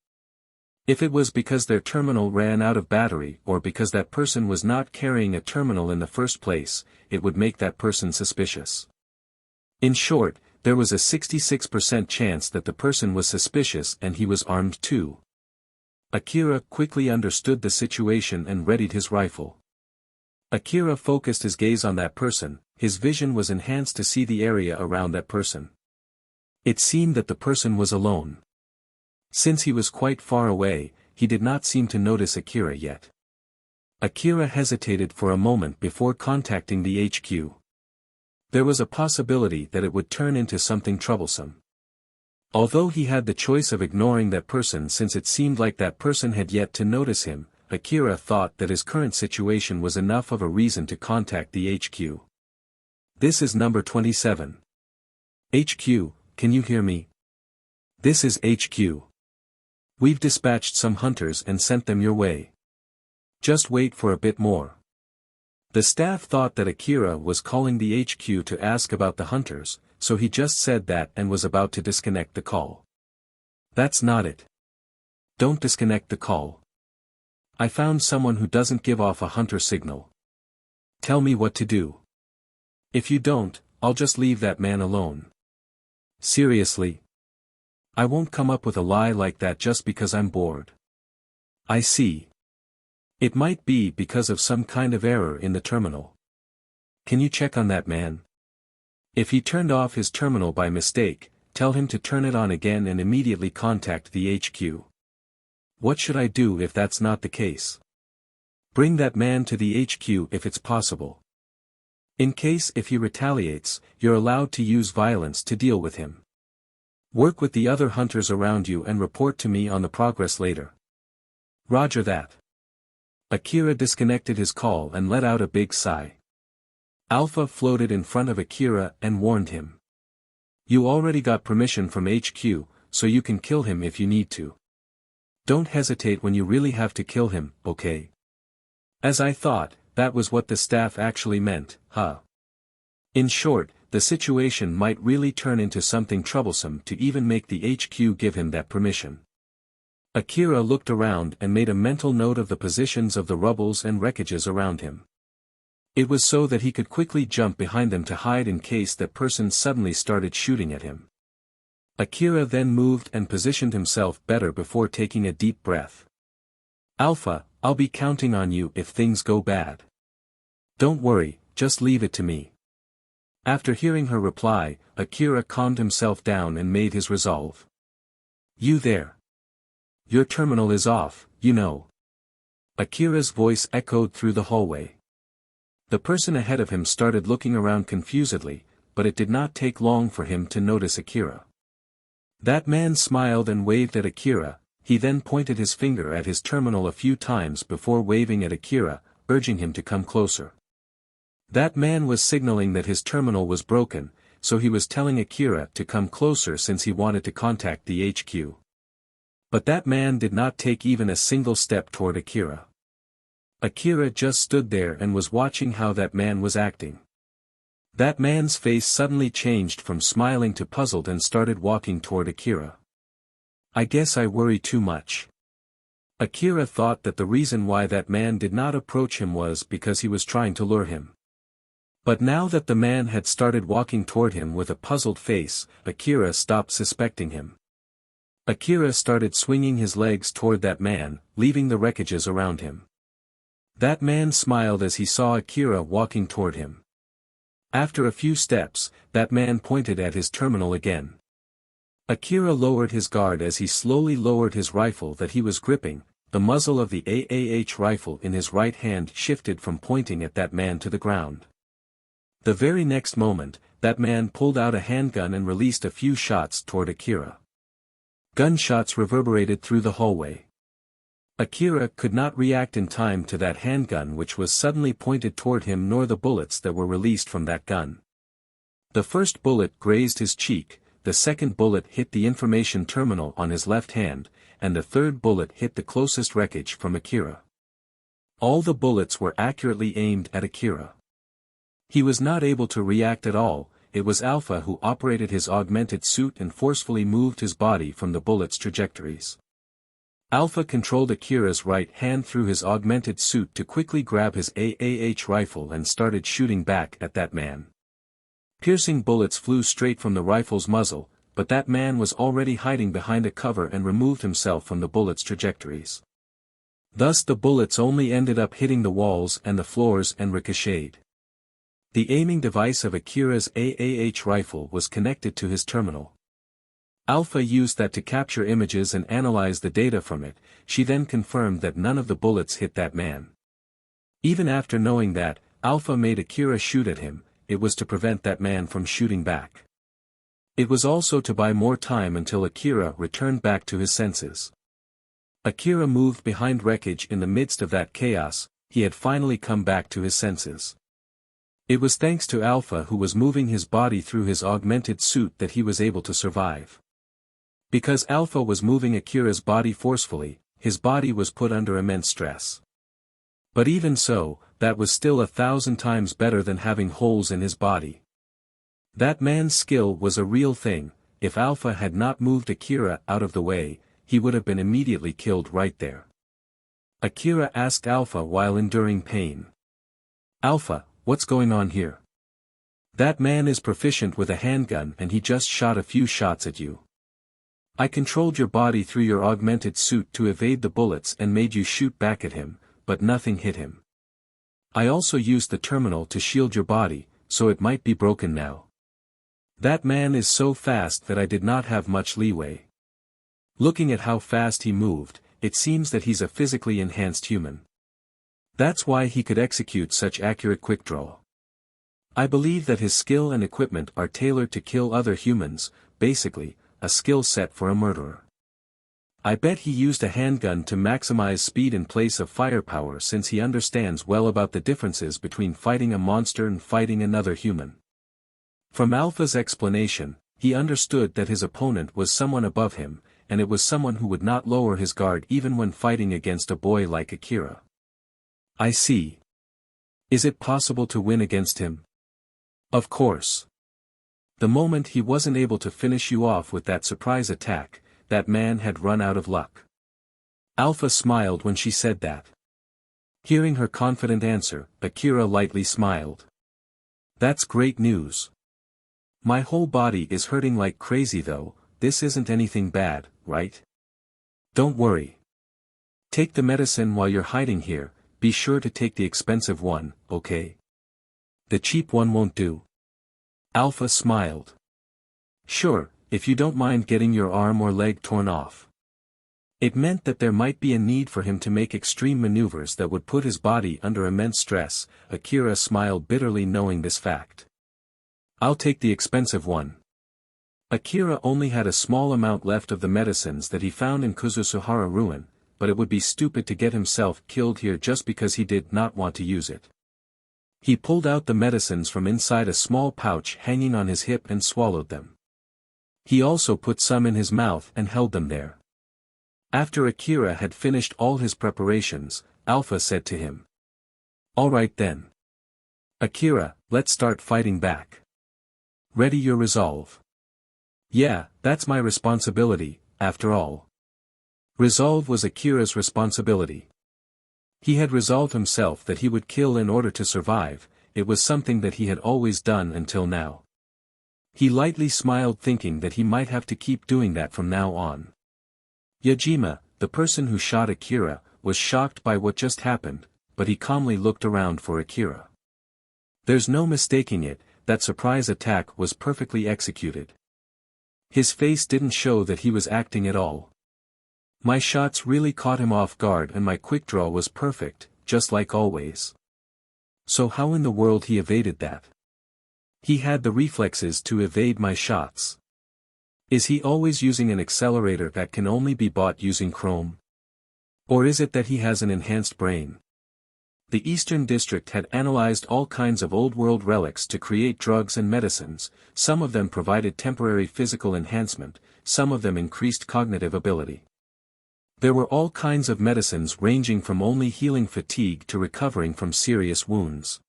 If it was because their terminal ran out of battery or because that person was not carrying a terminal in the first place, it would make that person suspicious. In short, there was a 66% chance that the person was suspicious and he was armed too. Akira quickly understood the situation and readied his rifle. Akira focused his gaze on that person. His vision was enhanced to see the area around that person. It seemed that the person was alone. Since he was quite far away, he did not seem to notice Akira yet. Akira hesitated for a moment before contacting the HQ. There was a possibility that it would turn into something troublesome. Although he had the choice of ignoring that person since it seemed like that person had yet to notice him, Akira thought that his current situation was enough of a reason to contact the HQ. This is number 27. HQ, can you hear me? This is HQ. We've dispatched some hunters and sent them your way. Just wait for a bit more. The staff thought that Akira was calling the HQ to ask about the hunters, so he just said that and was about to disconnect the call. That's not it. Don't disconnect the call. I found someone who doesn't give off a hunter signal. Tell me what to do. If you don't, I'll just leave that man alone. Seriously? I won't come up with a lie like that just because I'm bored. I see. It might be because of some kind of error in the terminal. Can you check on that man? If he turned off his terminal by mistake, tell him to turn it on again and immediately contact the HQ. What should I do if that's not the case? Bring that man to the HQ if it's possible. In case if he retaliates, you're allowed to use violence to deal with him. Work with the other hunters around you and report to me on the progress later. Roger that. Akira disconnected his call and let out a big sigh. Alpha floated in front of Akira and warned him. You already got permission from HQ, so you can kill him if you need to. Don't hesitate when you really have to kill him, okay? As I thought, that was what the staff actually meant, huh? In short, the situation might really turn into something troublesome to even make the HQ give him that permission. Akira looked around and made a mental note of the positions of the rubbles and wreckages around him. It was so that he could quickly jump behind them to hide in case that person suddenly started shooting at him. Akira then moved and positioned himself better before taking a deep breath. Alpha, I'll be counting on you if things go bad. Don't worry, just leave it to me. After hearing her reply, Akira calmed himself down and made his resolve. You there. Your terminal is off, you know. Akira's voice echoed through the hallway. The person ahead of him started looking around confusedly, but it did not take long for him to notice Akira. That man smiled and waved at Akira. He then pointed his finger at his terminal a few times before waving at Akira, urging him to come closer. That man was signaling that his terminal was broken, so he was telling Akira to come closer since he wanted to contact the HQ. But that man did not take even a single step toward Akira. Akira just stood there and was watching how that man was acting. That man's face suddenly changed from smiling to puzzled and started walking toward Akira. I guess I worry too much. Akira thought that the reason why that man did not approach him was because he was trying to lure him. But now that the man had started walking toward him with a puzzled face, Akira stopped suspecting him. Akira started swinging his legs toward that man, leaving the wreckages around him. That man smiled as he saw Akira walking toward him. After a few steps, that man pointed at his terminal again. Akira lowered his guard as he slowly lowered his rifle that he was gripping. The muzzle of the AAH rifle in his right hand shifted from pointing at that man to the ground. The very next moment, that man pulled out a handgun and released a few shots toward Akira. Gunshots reverberated through the hallway. Akira could not react in time to that handgun which was suddenly pointed toward him nor the bullets that were released from that gun. The first bullet grazed his cheek, the second bullet hit the information terminal on his left hand, and the third bullet hit the closest wreckage from Akira. All the bullets were accurately aimed at Akira. He was not able to react at all. It was Alpha who operated his augmented suit and forcefully moved his body from the bullets' trajectories. Alpha controlled Akira's right hand through his augmented suit to quickly grab his AAH rifle and started shooting back at that man. Piercing bullets flew straight from the rifle's muzzle, but that man was already hiding behind a cover and removed himself from the bullets' trajectories. Thus the bullets only ended up hitting the walls and the floors and ricocheted. The aiming device of Akira's AAH rifle was connected to his terminal. Alpha used that to capture images and analyze the data from it. She then confirmed that none of the bullets hit that man. Even after knowing that, Alpha made Akira shoot at him. It was to prevent that man from shooting back. It was also to buy more time until Akira returned back to his senses. Akira moved behind wreckage in the midst of that chaos. He had finally come back to his senses. It was thanks to Alpha who was moving his body through his augmented suit that he was able to survive. Because Alpha was moving Akira's body forcefully, his body was put under immense stress. But even so, that was still 1,000 times better than having holes in his body. That man's skill was a real thing. If Alpha had not moved Akira out of the way, he would have been immediately killed right there. Akira asked Alpha while enduring pain. "Alpha, what's going on here? That man is proficient with a handgun and he just shot a few shots at you. I controlled your body through your augmented suit to evade the bullets and made you shoot back at him, but nothing hit him. I also used the terminal to shield your body, so it might be broken now. That man is so fast that I did not have much leeway. Looking at how fast he moved, it seems that he's a physically enhanced human. That's why he could execute such accurate quick-draw. I believe that his skill and equipment are tailored to kill other humans, basically, a skill set for a murderer. I bet he used a handgun to maximize speed in place of firepower since he understands well about the differences between fighting a monster and fighting another human." From Alpha's explanation, he understood that his opponent was someone above him, and it was someone who would not lower his guard even when fighting against a boy like Akira. "I see. Is it possible to win against him?" "Of course. The moment he wasn't able to finish you off with that surprise attack, that man had run out of luck." Alpha smiled when she said that. Hearing her confident answer, Akira lightly smiled. "That's great news. My whole body is hurting like crazy though. This isn't anything bad, right? Don't worry. Take the medicine while you're hiding here. Be sure to take the expensive one, okay? The cheap one won't do." Alpha smiled. "Sure, if you don't mind getting your arm or leg torn off." It meant that there might be a need for him to make extreme maneuvers that would put his body under immense stress. Akira smiled bitterly knowing this fact. "I'll take the expensive one." Akira only had a small amount left of the medicines that he found in Kuzusuhara ruin, but it would be stupid to get himself killed here just because he did not want to use it. He pulled out the medicines from inside a small pouch hanging on his hip and swallowed them. He also put some in his mouth and held them there. After Akira had finished all his preparations, Alpha said to him. "All right then. Akira, let's start fighting back. Ready your resolve." "Yeah, that's my responsibility, after all." Resolve was Akira's responsibility. He had resolved himself that he would kill in order to survive. It was something that he had always done until now. He lightly smiled thinking that he might have to keep doing that from now on. Yajima, the person who shot Akira, was shocked by what just happened, but he calmly looked around for Akira. There's no mistaking it, that surprise attack was perfectly executed. His face didn't show that he was acting at all. My shots really caught him off guard and my quick draw was perfect, just like always. So how in the world he evaded that? He had the reflexes to evade my shots. Is he always using an accelerator that can only be bought using chrome? Or is it that he has an enhanced brain? The Eastern District had analyzed all kinds of old-world relics to create drugs and medicines, some of them provided temporary physical enhancement, some of them increased cognitive ability. There were all kinds of medicines ranging from only healing fatigue to recovering from serious wounds.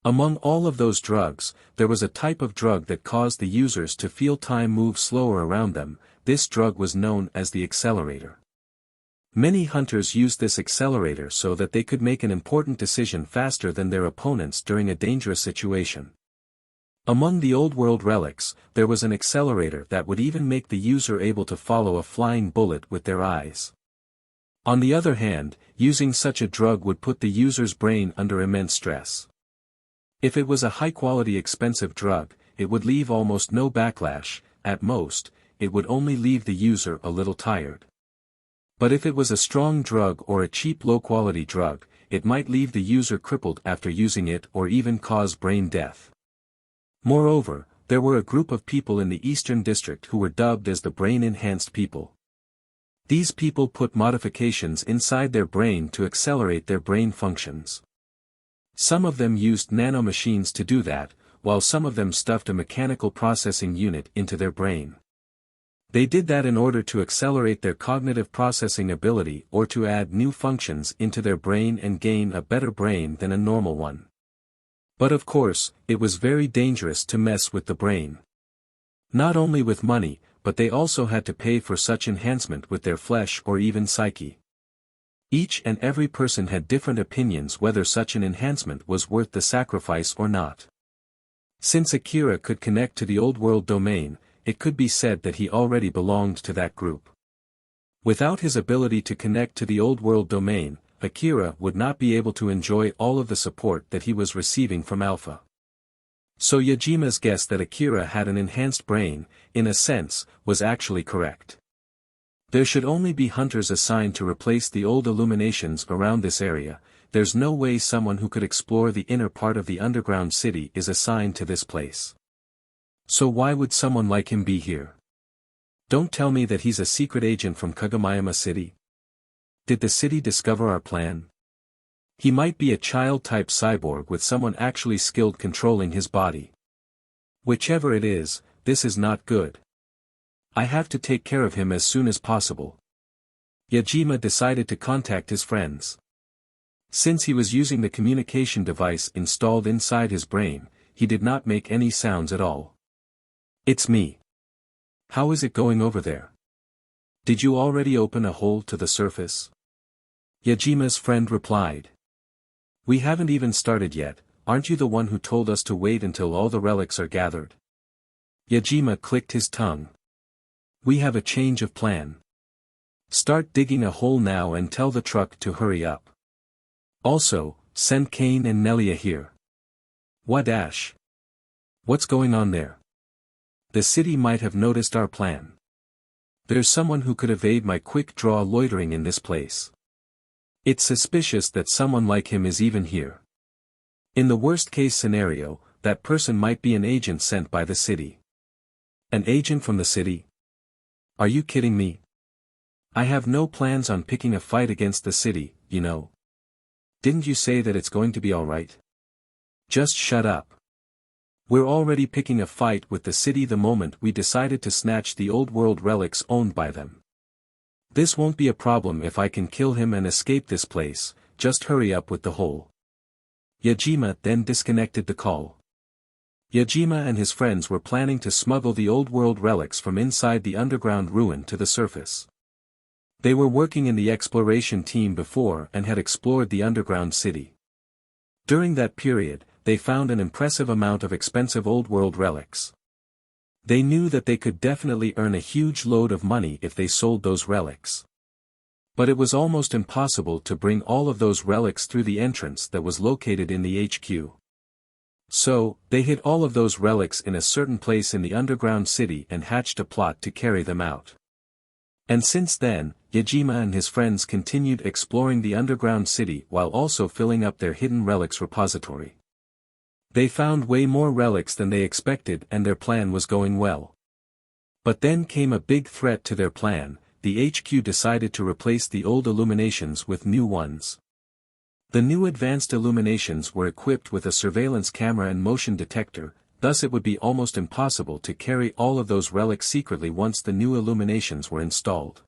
Among all of those drugs, there was a type of drug that caused the users to feel time move slower around them. This drug was known as the accelerator. Many hunters used this accelerator so that they could make an important decision faster than their opponents during a dangerous situation. Among the old-world relics, there was an accelerator that would even make the user able to follow a flying bullet with their eyes. On the other hand, using such a drug would put the user's brain under immense stress. If it was a high-quality expensive drug, it would leave almost no backlash. At most, it would only leave the user a little tired. But if it was a strong drug or a cheap low-quality drug, it might leave the user crippled after using it or even cause brain death. Moreover, there were a group of people in the Eastern District who were dubbed as the brain-enhanced people. These people put modifications inside their brain to accelerate their brain functions. Some of them used nanomachines to do that, while some of them stuffed a mechanical processing unit into their brain. They did that in order to accelerate their cognitive processing ability or to add new functions into their brain and gain a better brain than a normal one. But of course, it was very dangerous to mess with the brain. Not only with money, but they also had to pay for such enhancement with their flesh or even psyche. Each and every person had different opinions whether such an enhancement was worth the sacrifice or not. Since Akira could connect to the old-world domain, it could be said that he already belonged to that group. Without his ability to connect to the old-world domain, Akira would not be able to enjoy all of the support that he was receiving from Alpha. So Yajima's guess that Akira had an enhanced brain, in a sense, was actually correct. There should only be hunters assigned to replace the old illuminations around this area. There's no way someone who could explore the inner part of the underground city is assigned to this place. So why would someone like him be here? Don't tell me that he's a secret agent from Kagomayama City. Did the city discover our plan? He might be a child-type cyborg with someone actually skilled controlling his body. Whichever it is, this is not good. I have to take care of him as soon as possible. Yajima decided to contact his friends. Since he was using the communication device installed inside his brain, he did not make any sounds at all. It's me. How is it going over there? Did you already open a hole to the surface? Yajima's friend replied. We haven't even started yet. Aren't you the one who told us to wait until all the relics are gathered? Yajima clicked his tongue. We have a change of plan. Start digging a hole now and tell the truck to hurry up. Also, send Kane and Nelia here. Wadash. What's going on there? The city might have noticed our plan. There's someone who could evade my quick draw loitering in this place. It's suspicious that someone like him is even here. In the worst-case scenario, that person might be an agent sent by the city. An agent from the city? Are you kidding me? I have no plans on picking a fight against the city, you know. Didn't you say that it's going to be alright? Just shut up. We're already picking a fight with the city the moment we decided to snatch the old-world relics owned by them. This won't be a problem if I can kill him and escape this place. Just hurry up with the hole. Yajima then disconnected the call. Yajima and his friends were planning to smuggle the old-world relics from inside the underground ruin to the surface. They were working in the exploration team before and had explored the underground city. During that period, they found an impressive amount of expensive old-world relics. They knew that they could definitely earn a huge load of money if they sold those relics. But it was almost impossible to bring all of those relics through the entrance that was located in the HQ. So, they hid all of those relics in a certain place in the underground city and hatched a plot to carry them out. And since then, Yajima and his friends continued exploring the underground city while also filling up their hidden relics repository. They found way more relics than they expected and their plan was going well. But then came a big threat to their plan. The HQ decided to replace the old illuminations with new ones. The new advanced illuminations were equipped with a surveillance camera and motion detector, thus it would be almost impossible to carry all of those relics secretly once the new illuminations were installed.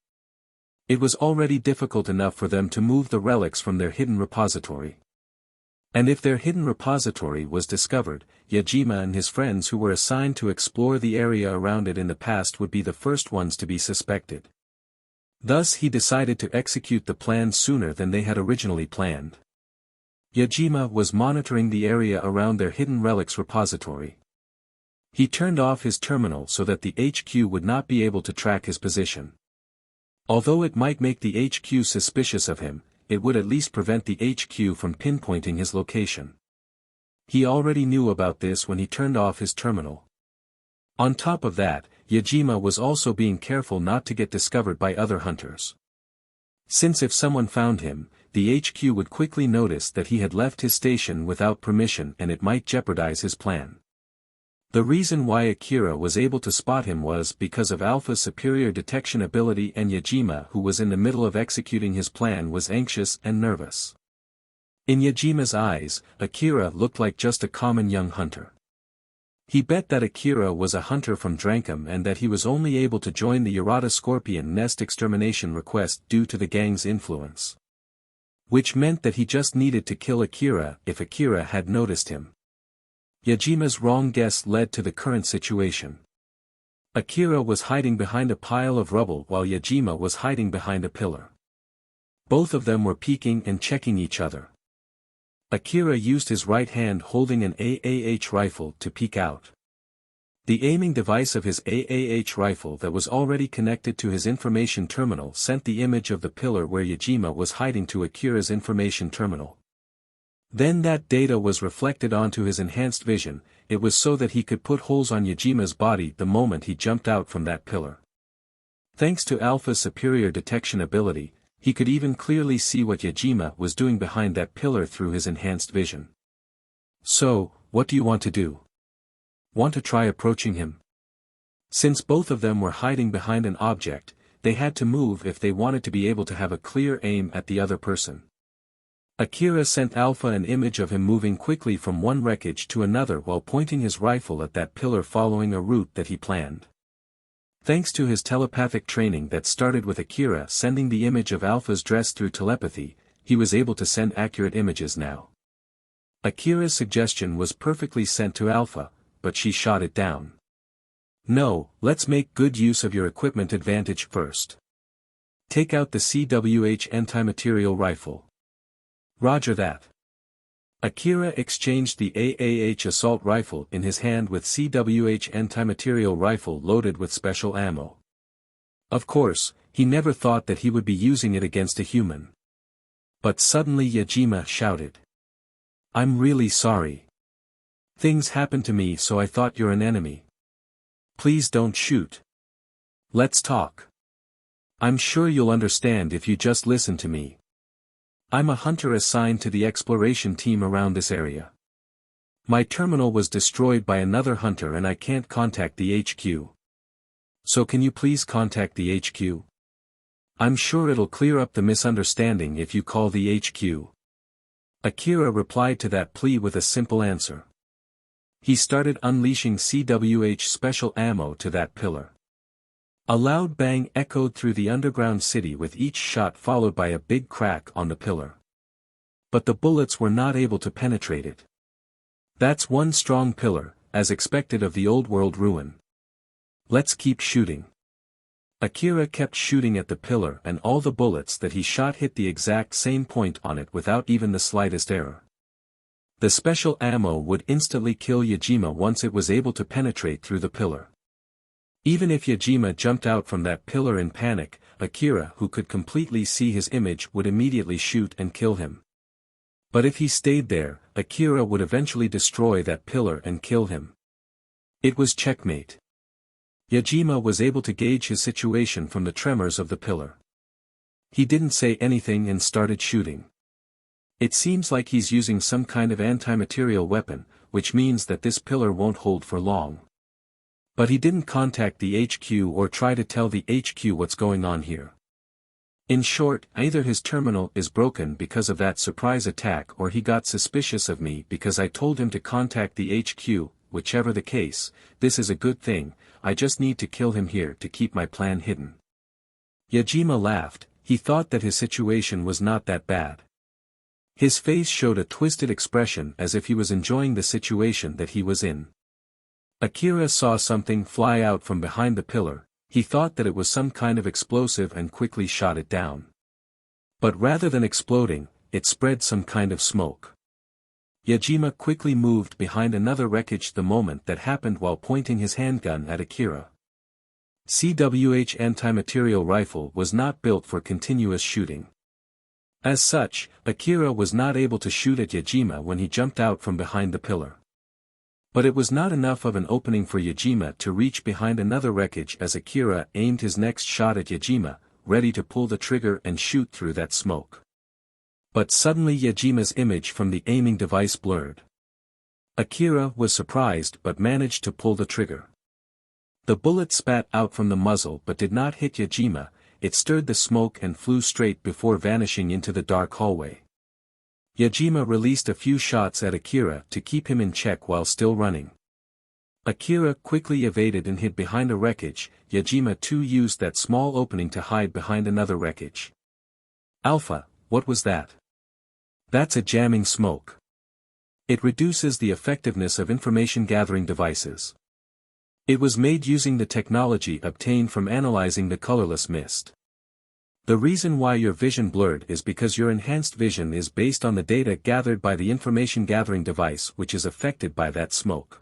It was already difficult enough for them to move the relics from their hidden repository. And if their hidden repository was discovered, Yajima and his friends who were assigned to explore the area around it in the past would be the first ones to be suspected. Thus he decided to execute the plan sooner than they had originally planned. Yajima was monitoring the area around their hidden relics repository. He turned off his terminal so that the HQ would not be able to track his position. Although it might make the HQ suspicious of him, it would at least prevent the HQ from pinpointing his location. He already knew about this when he turned off his terminal. On top of that, Yajima was also being careful not to get discovered by other hunters. Since if someone found him, the HQ would quickly notice that he had left his station without permission and it might jeopardize his plan. The reason why Akira was able to spot him was because of Alpha's superior detection ability, and Yajima, who was in the middle of executing his plan, was anxious and nervous. In Yajima's eyes, Akira looked like just a common young hunter. He bet that Akira was a hunter from Drankum and that he was only able to join the Yurata Scorpion Nest extermination request due to the gang's influence. Which meant that he just needed to kill Akira if Akira had noticed him. Yajima's wrong guess led to the current situation. Akira was hiding behind a pile of rubble while Yajima was hiding behind a pillar. Both of them were peeking and checking each other. Akira used his right hand holding an AAH rifle to peek out. The aiming device of his AAH rifle that was already connected to his information terminal sent the image of the pillar where Yajima was hiding to Akira's information terminal. Then that data was reflected onto his enhanced vision. It was so that he could put holes on Yajima's body the moment he jumped out from that pillar. Thanks to Alpha's superior detection ability, he could even clearly see what Yajima was doing behind that pillar through his enhanced vision. So, what do you want to do? Want to try approaching him? Since both of them were hiding behind an object, they had to move if they wanted to be able to have a clear aim at the other person. Akira sent Alpha an image of him moving quickly from one wreckage to another while pointing his rifle at that pillar, following a route that he planned. Thanks to his telepathic training that started with Akira sending the image of Alpha's dress through telepathy, he was able to send accurate images now. Akira's suggestion was perfectly sent to Alpha, but she shot it down. No, let's make good use of your equipment advantage first. Take out the CWH anti-material rifle. Roger that. Akira exchanged the AAH assault rifle in his hand with CWH anti-material rifle loaded with special ammo. Of course, he never thought that he would be using it against a human. But suddenly Yajima shouted. I'm really sorry. Things happened to me, so I thought you're an enemy. Please don't shoot. Let's talk. I'm sure you'll understand if you just listen to me. I'm a hunter assigned to the exploration team around this area. My terminal was destroyed by another hunter and I can't contact the HQ. So can you please contact the HQ? I'm sure it'll clear up the misunderstanding if you call the HQ. Akira replied to that plea with a simple answer. He started unleashing CWH special ammo to that pillar. A loud bang echoed through the underground city with each shot followed by a big crack on the pillar. But the bullets were not able to penetrate it. That's one strong pillar, as expected of the old world ruin. Let's keep shooting. Akira kept shooting at the pillar and all the bullets that he shot hit the exact same point on it without even the slightest error. The special ammo would instantly kill Yajima once it was able to penetrate through the pillar. Even if Yajima jumped out from that pillar in panic, Akira, who could completely see his image, would immediately shoot and kill him. But if he stayed there, Akira would eventually destroy that pillar and kill him. It was checkmate. Yajima was able to gauge his situation from the tremors of the pillar. He didn't say anything and started shooting. It seems like he's using some kind of anti-material weapon, which means that this pillar won't hold for long. But he didn't contact the HQ or try to tell the HQ what's going on here. In short, either his terminal is broken because of that surprise attack or he got suspicious of me because I told him to contact the HQ, whichever the case, this is a good thing, I just need to kill him here to keep my plan hidden. Yajima laughed, he thought that his situation was not that bad. His face showed a twisted expression as if he was enjoying the situation that he was in. Akira saw something fly out from behind the pillar, he thought that it was some kind of explosive and quickly shot it down. But rather than exploding, it spread some kind of smoke. Yajima quickly moved behind another wreckage the moment that happened while pointing his handgun at Akira. CWH anti-material rifle was not built for continuous shooting. As such, Akira was not able to shoot at Yajima when he jumped out from behind the pillar. But it was not enough of an opening for Yajima to reach behind another wreckage as Akira aimed his next shot at Yajima, ready to pull the trigger and shoot through that smoke. But suddenly Yajima's image from the aiming device blurred. Akira was surprised but managed to pull the trigger. The bullet spat out from the muzzle but did not hit Yajima, it stirred the smoke and flew straight before vanishing into the dark hallway. Yajima released a few shots at Akira to keep him in check while still running. Akira quickly evaded and hid behind a wreckage, Yajima too used that small opening to hide behind another wreckage. Alpha, what was that? That's a jamming smoke. It reduces the effectiveness of information-gathering devices. It was made using the technology obtained from analyzing the colorless mist. The reason why your vision blurred is because your enhanced vision is based on the data gathered by the information-gathering device which is affected by that smoke.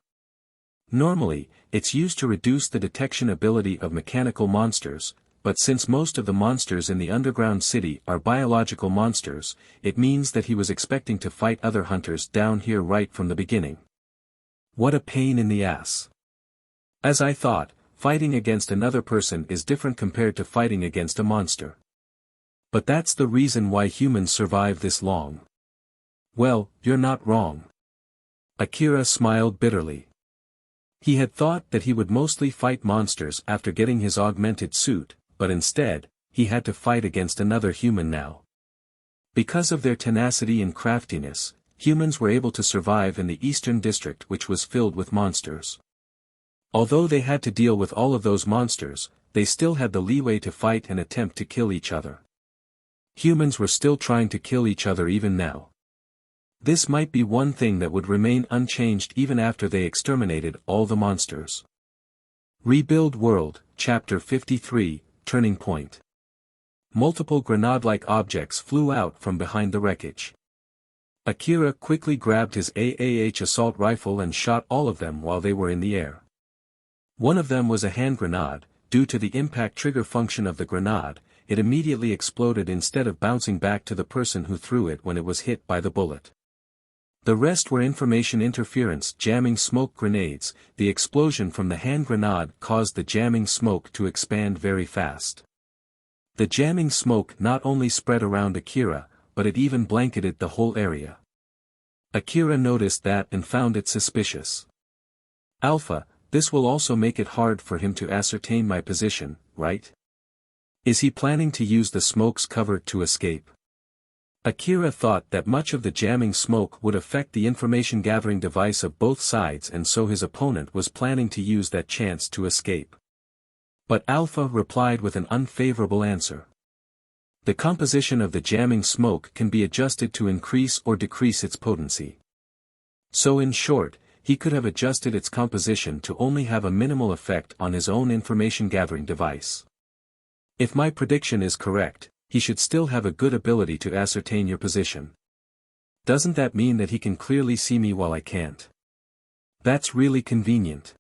Normally, it's used to reduce the detection ability of mechanical monsters, but since most of the monsters in the underground city are biological monsters, it means that he was expecting to fight other hunters down here right from the beginning. What a pain in the ass. As I thought, fighting against another person is different compared to fighting against a monster. But that's the reason why humans survive this long. Well, you're not wrong. Akira smiled bitterly. He had thought that he would mostly fight monsters after getting his augmented suit, but instead, he had to fight against another human now. Because of their tenacity and craftiness, humans were able to survive in the Eastern District which was filled with monsters. Although they had to deal with all of those monsters, they still had the leeway to fight and attempt to kill each other. Humans were still trying to kill each other even now. This might be one thing that would remain unchanged even after they exterminated all the monsters. Rebuild World, Chapter 53, Turning Point. Multiple grenade-like objects flew out from behind the wreckage. Akira quickly grabbed his AAH assault rifle and shot all of them while they were in the air. One of them was a hand grenade. Due to the impact trigger function of the grenade, it immediately exploded instead of bouncing back to the person who threw it when it was hit by the bullet. The rest were information interference jamming smoke grenades. The explosion from the hand grenade caused the jamming smoke to expand very fast. The jamming smoke not only spread around Akira, but it even blanketed the whole area. Akira noticed that and found it suspicious. Alpha, this will also make it hard for him to ascertain my position, right? Is he planning to use the smoke's cover to escape? Akira thought that much of the jamming smoke would affect the information-gathering device of both sides and so his opponent was planning to use that chance to escape. But Alpha replied with an unfavorable answer. The composition of the jamming smoke can be adjusted to increase or decrease its potency. So in short, he could have adjusted its composition to only have a minimal effect on his own information-gathering device. If my prediction is correct, he should still have a good ability to ascertain your position. Doesn't that mean that he can clearly see me while I can't? That's really convenient.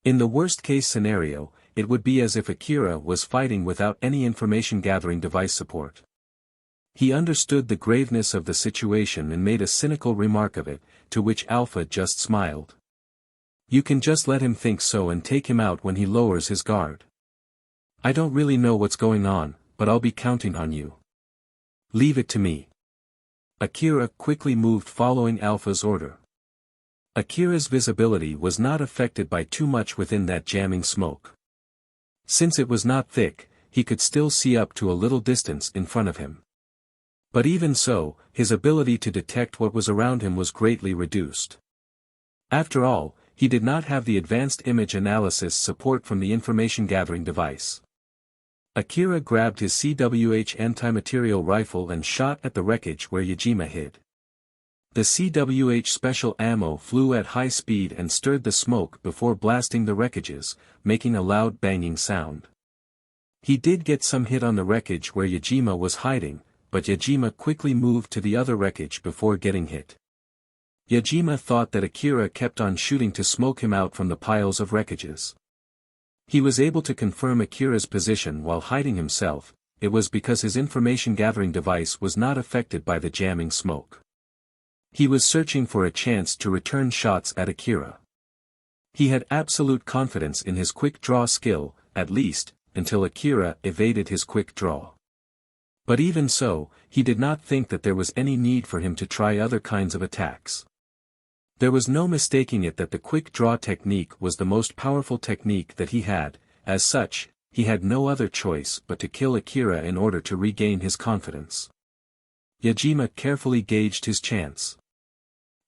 In the worst-case scenario, it would be as if Akira was fighting without any information-gathering device support. He understood the graveness of the situation and made a cynical remark of it, to which Alpha just smiled. You can just let him think so and take him out when he lowers his guard. I don't really know what's going on, but I'll be counting on you. Leave it to me. Akira quickly moved following Alpha's order. Akira's visibility was not affected by too much within that jamming smoke. Since it was not thick, he could still see up to a little distance in front of him. But even so, his ability to detect what was around him was greatly reduced. After all, he did not have the advanced image analysis support from the information-gathering device. Akira grabbed his CWH anti-material rifle and shot at the wreckage where Yajima hid. The CWH special ammo flew at high speed and stirred the smoke before blasting the wreckages, making a loud banging sound. He did get some hit on the wreckage where Yajima was hiding, but Yajima quickly moved to the other wreckage before getting hit. Yajima thought that Akira kept on shooting to smoke him out from the piles of wreckages. He was able to confirm Akira's position while hiding himself. It was because his information-gathering device was not affected by the jamming smoke. He was searching for a chance to return shots at Akira. He had absolute confidence in his quick draw skill, at least, until Akira evaded his quick draw. But even so, he did not think that there was any need for him to try other kinds of attacks. There was no mistaking it that the quick draw technique was the most powerful technique that he had. As such, he had no other choice but to kill Akira in order to regain his confidence. Yajima carefully gauged his chance.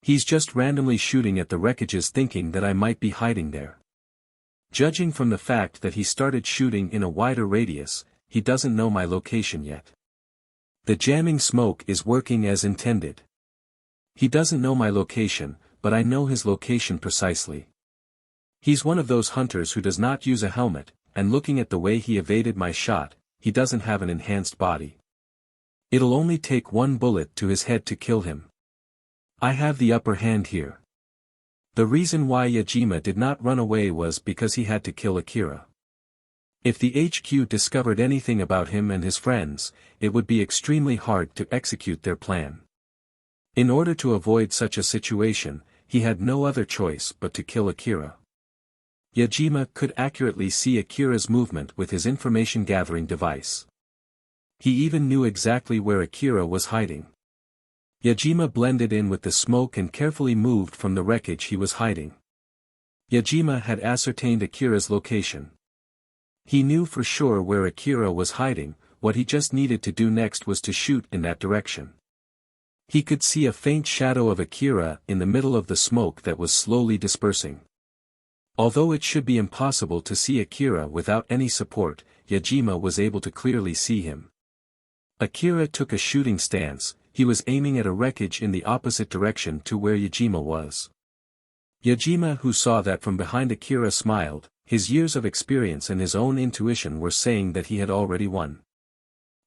He's just randomly shooting at the wreckages thinking that I might be hiding there. Judging from the fact that he started shooting in a wider radius, he doesn't know my location yet. The jamming smoke is working as intended. He doesn't know my location, but I know his location precisely. He's one of those hunters who does not use a helmet, and looking at the way he evaded my shot, he doesn't have an enhanced body. It'll only take one bullet to his head to kill him. I have the upper hand here. The reason why Yajima did not run away was because he had to kill Akira. If the HQ discovered anything about him and his friends, it would be extremely hard to execute their plan. In order to avoid such a situation, he had no other choice but to kill Akira. Yajima could accurately see Akira's movement with his information-gathering device. He even knew exactly where Akira was hiding. Yajima blended in with the smoke and carefully moved from the wreckage he was hiding. Yajima had ascertained Akira's location. He knew for sure where Akira was hiding. What he just needed to do next was to shoot in that direction. He could see a faint shadow of Akira in the middle of the smoke that was slowly dispersing. Although it should be impossible to see Akira without any support, Yajima was able to clearly see him. Akira took a shooting stance. He was aiming at a wreckage in the opposite direction to where Yajima was. Yajima, who saw that from behind Akira, smiled. His years of experience and his own intuition were saying that he had already won.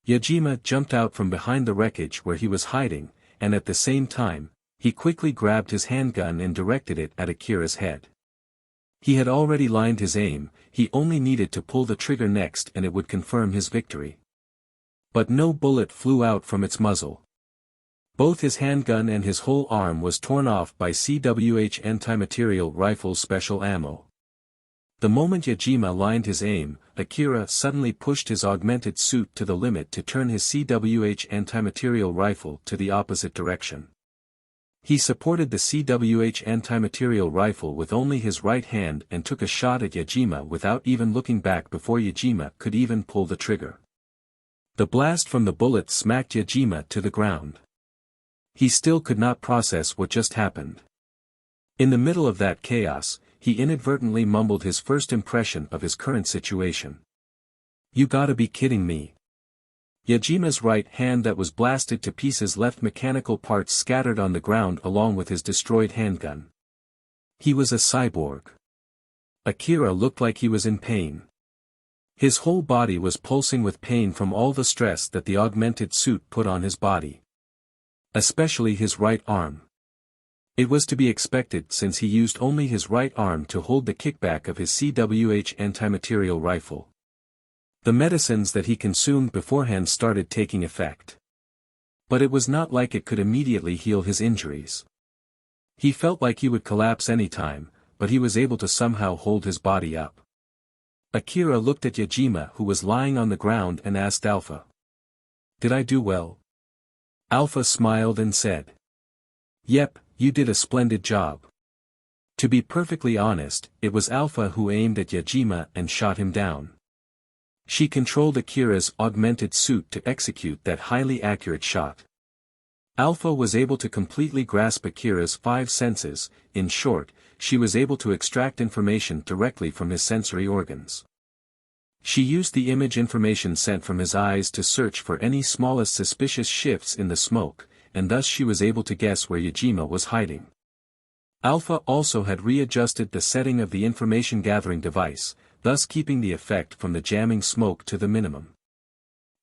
Yajima jumped out from behind the wreckage where he was hiding, and at the same time, he quickly grabbed his handgun and directed it at Akira's head. He had already lined his aim, he only needed to pull the trigger next and it would confirm his victory. But no bullet flew out from its muzzle. Both his handgun and his whole arm was torn off by CWH anti-material rifle's special ammo. The moment Yajima lined his aim, Akira suddenly pushed his augmented suit to the limit to turn his CWH anti-material rifle to the opposite direction. He supported the CWH anti-material rifle with only his right hand and took a shot at Yajima without even looking back before Yajima could even pull the trigger. The blast from the bullet smacked Yajima to the ground. He still could not process what just happened. In the middle of that chaos, he inadvertently mumbled his first impression of his current situation. You gotta be kidding me. Yajima's right hand that was blasted to pieces left mechanical parts scattered on the ground along with his destroyed handgun. He was a cyborg. Akira looked like he was in pain. His whole body was pulsing with pain from all the stress that the augmented suit put on his body. Especially his right arm. It was to be expected since he used only his right arm to hold the kickback of his CWH anti-material rifle. The medicines that he consumed beforehand started taking effect. But it was not like it could immediately heal his injuries. He felt like he would collapse any time, but he was able to somehow hold his body up. Akira looked at Yajima, who was lying on the ground, and asked Alpha. "Did I do well?" Alpha smiled and said. "Yep, you did a splendid job." To be perfectly honest, it was Alpha who aimed at Yajima and shot him down. She controlled Akira's augmented suit to execute that highly accurate shot. Alpha was able to completely grasp Akira's 5 senses. In short, she was able to extract information directly from his sensory organs. She used the image information sent from his eyes to search for any smallest suspicious shifts in the smoke, and thus she was able to guess where Yajima was hiding. Alpha also had readjusted the setting of the information-gathering device, thus keeping the effect from the jamming smoke to the minimum.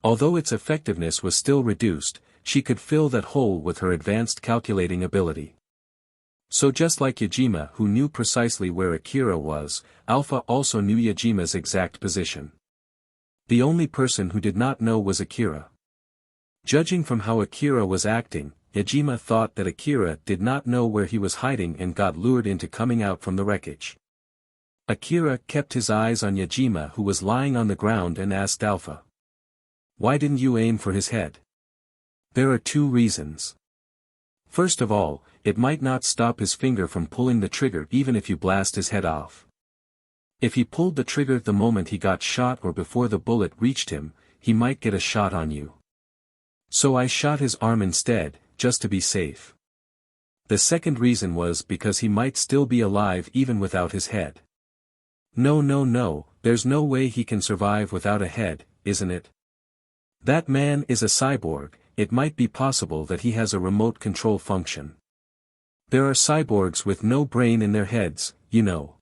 Although its effectiveness was still reduced, she could fill that hole with her advanced calculating ability. So just like Yajima, who knew precisely where Akira was, Alpha also knew Yajima's exact position. The only person who did not know was Akira. Judging from how Akira was acting, Yajima thought that Akira did not know where he was hiding and got lured into coming out from the wreckage. Akira kept his eyes on Yajima, who was lying on the ground, and asked Alpha. "Why didn't you aim for his head?" "There are 2 reasons. First of all, it might not stop his finger from pulling the trigger even if you blast his head off. If he pulled the trigger the moment he got shot or before the bullet reached him, he might get a shot on you. So I shot his arm instead, just to be safe. The second reason was because he might still be alive even without his head." No, there's no way he can survive without a head, isn't it? That man is a cyborg. It might be possible that he has a remote control function. There are cyborgs with no brain in their heads, you know.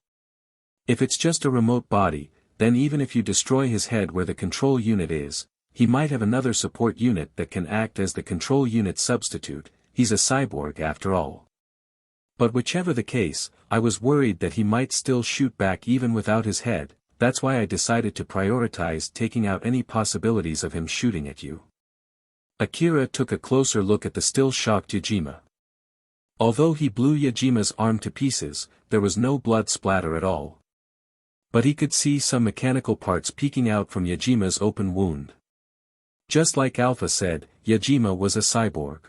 If it's just a remote body, then even if you destroy his head where the control unit is, he might have another support unit that can act as the control unit substitute. He's a cyborg after all. But whichever the case, I was worried that he might still shoot back even without his head. That's why I decided to prioritize taking out any possibilities of him shooting at you. Akira took a closer look at the still shocked Yajima. Although he blew Yajima's arm to pieces, there was no blood splatter at all. But he could see some mechanical parts peeking out from Yajima's open wound. Just like Alpha said, Yajima was a cyborg.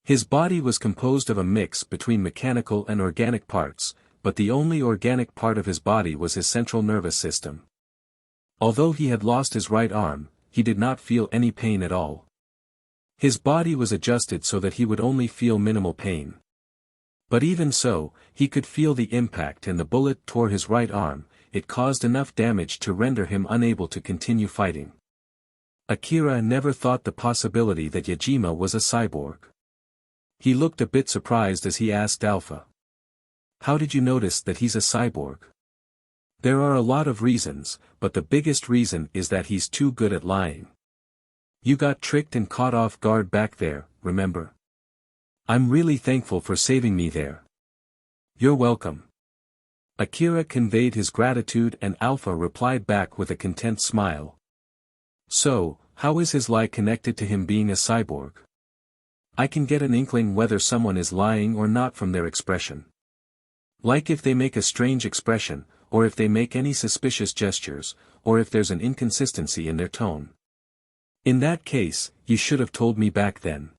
His body was composed of a mix between mechanical and organic parts, but the only organic part of his body was his central nervous system. Although he had lost his right arm, he did not feel any pain at all. His body was adjusted so that he would only feel minimal pain. But even so, he could feel the impact, and the bullet tore his right arm. It caused enough damage to render him unable to continue fighting. Akira never thought the possibility that Yajima was a cyborg. He looked a bit surprised as he asked Alpha. "How did you notice that he's a cyborg?" "There are a lot of reasons, but the biggest reason is that he's too good at lying. You got tricked and caught off guard back there, remember? I'm really thankful for saving me there." "You're welcome." Akira conveyed his gratitude, and Alpha replied back with a content smile. "So, how is his lie connected to him being a cyborg?" "I can get an inkling whether someone is lying or not from their expression. Like if they make a strange expression, or if they make any suspicious gestures, or if there's an inconsistency in their tone. In that case, you should have told me back then.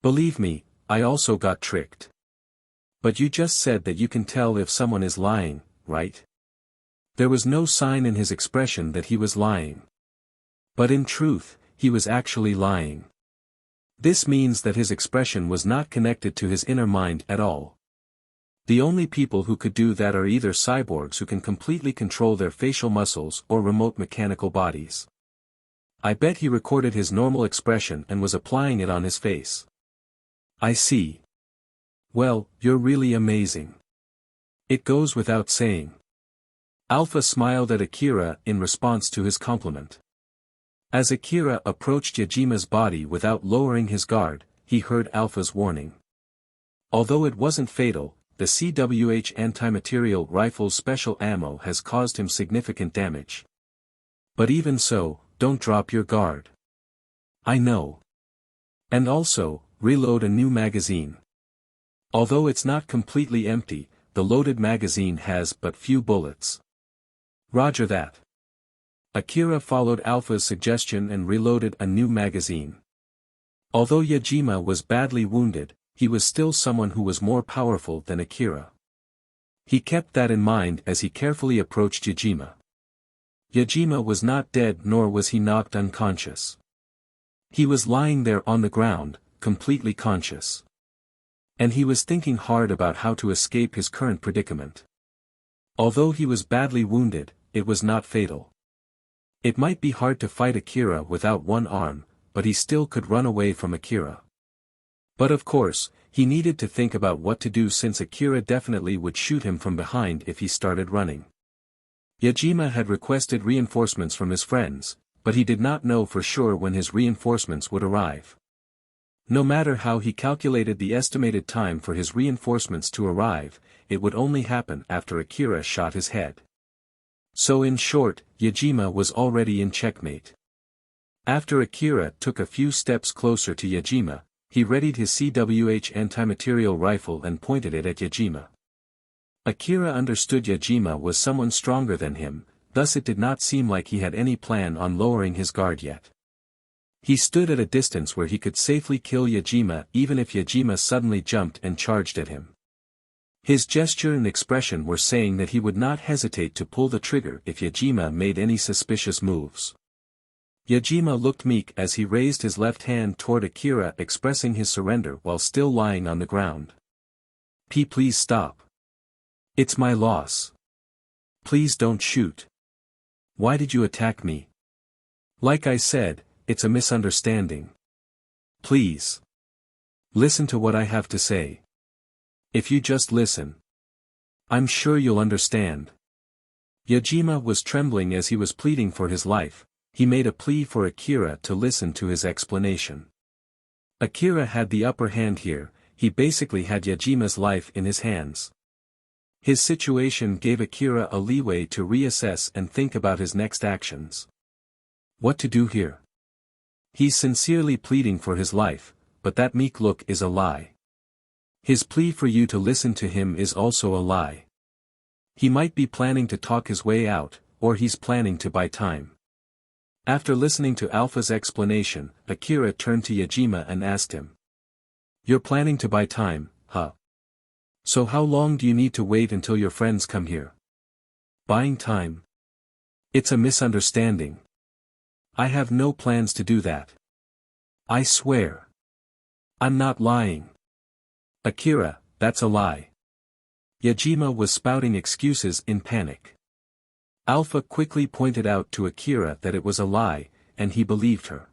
Believe me, I also got tricked." "But you just said that you can tell if someone is lying, right?" There was no sign in his expression that he was lying. But in truth, he was actually lying. This means that his expression was not connected to his inner mind at all. The only people who could do that are either cyborgs who can completely control their facial muscles or remote mechanical bodies. I bet he recorded his normal expression and was applying it on his face. "I see. Well, you're really amazing. It goes without saying." Alpha smiled at Akira in response to his compliment. As Akira approached Yajima's body without lowering his guard, he heard Alpha's warning. Although it wasn't fatal, the CWH anti-material rifle's special ammo has caused him significant damage. But even so, don't drop your guard. I know. And also, reload a new magazine. Although it's not completely empty, the loaded magazine has but few bullets. Roger that. Akira followed Alpha's suggestion and reloaded a new magazine. Although Yajima was badly wounded, he was still someone who was more powerful than Akira. He kept that in mind as he carefully approached Yajima. Yajima was not dead nor was he knocked unconscious. He was lying there on the ground, completely conscious. And he was thinking hard about how to escape his current predicament. Although he was badly wounded, it was not fatal. It might be hard to fight Akira without one arm, but he still could run away from Akira. But of course, he needed to think about what to do since Akira definitely would shoot him from behind if he started running. Yajima had requested reinforcements from his friends, but he did not know for sure when his reinforcements would arrive. No matter how he calculated the estimated time for his reinforcements to arrive, it would only happen after Akira shot his head. So in short, Yajima was already in checkmate. After Akira took a few steps closer to Yajima, he readied his CWH anti-material rifle and pointed it at Yajima. Akira understood Yajima was someone stronger than him, thus it did not seem like he had any plan on lowering his guard yet. He stood at a distance where he could safely kill Yajima even if Yajima suddenly jumped and charged at him. His gesture and expression were saying that he would not hesitate to pull the trigger if Yajima made any suspicious moves. Yajima looked meek as he raised his left hand toward Akira, expressing his surrender while still lying on the ground. Please stop. It's my loss. Please don't shoot. Why did you attack me? Like I said, it's a misunderstanding. Please. Listen to what I have to say. If you just listen, I'm sure you'll understand. Yajima was trembling as he was pleading for his life. He made a plea for Akira to listen to his explanation. Akira had the upper hand here, he basically had Yajima's life in his hands. His situation gave Akira a leeway to reassess and think about his next actions. What to do here? He's sincerely pleading for his life, but that meek look is a lie. His plea for you to listen to him is also a lie. He might be planning to talk his way out, or he's planning to buy time. After listening to Alpha's explanation, Akira turned to Yajima and asked him. You're planning to buy time, huh? So how long do you need to wait until your friends come here? Buying time? It's a misunderstanding. I have no plans to do that. I swear. I'm not lying. Akira, that's a lie. Yajima was spouting excuses in panic. Alpha quickly pointed out to Akira that it was a lie, and he believed her.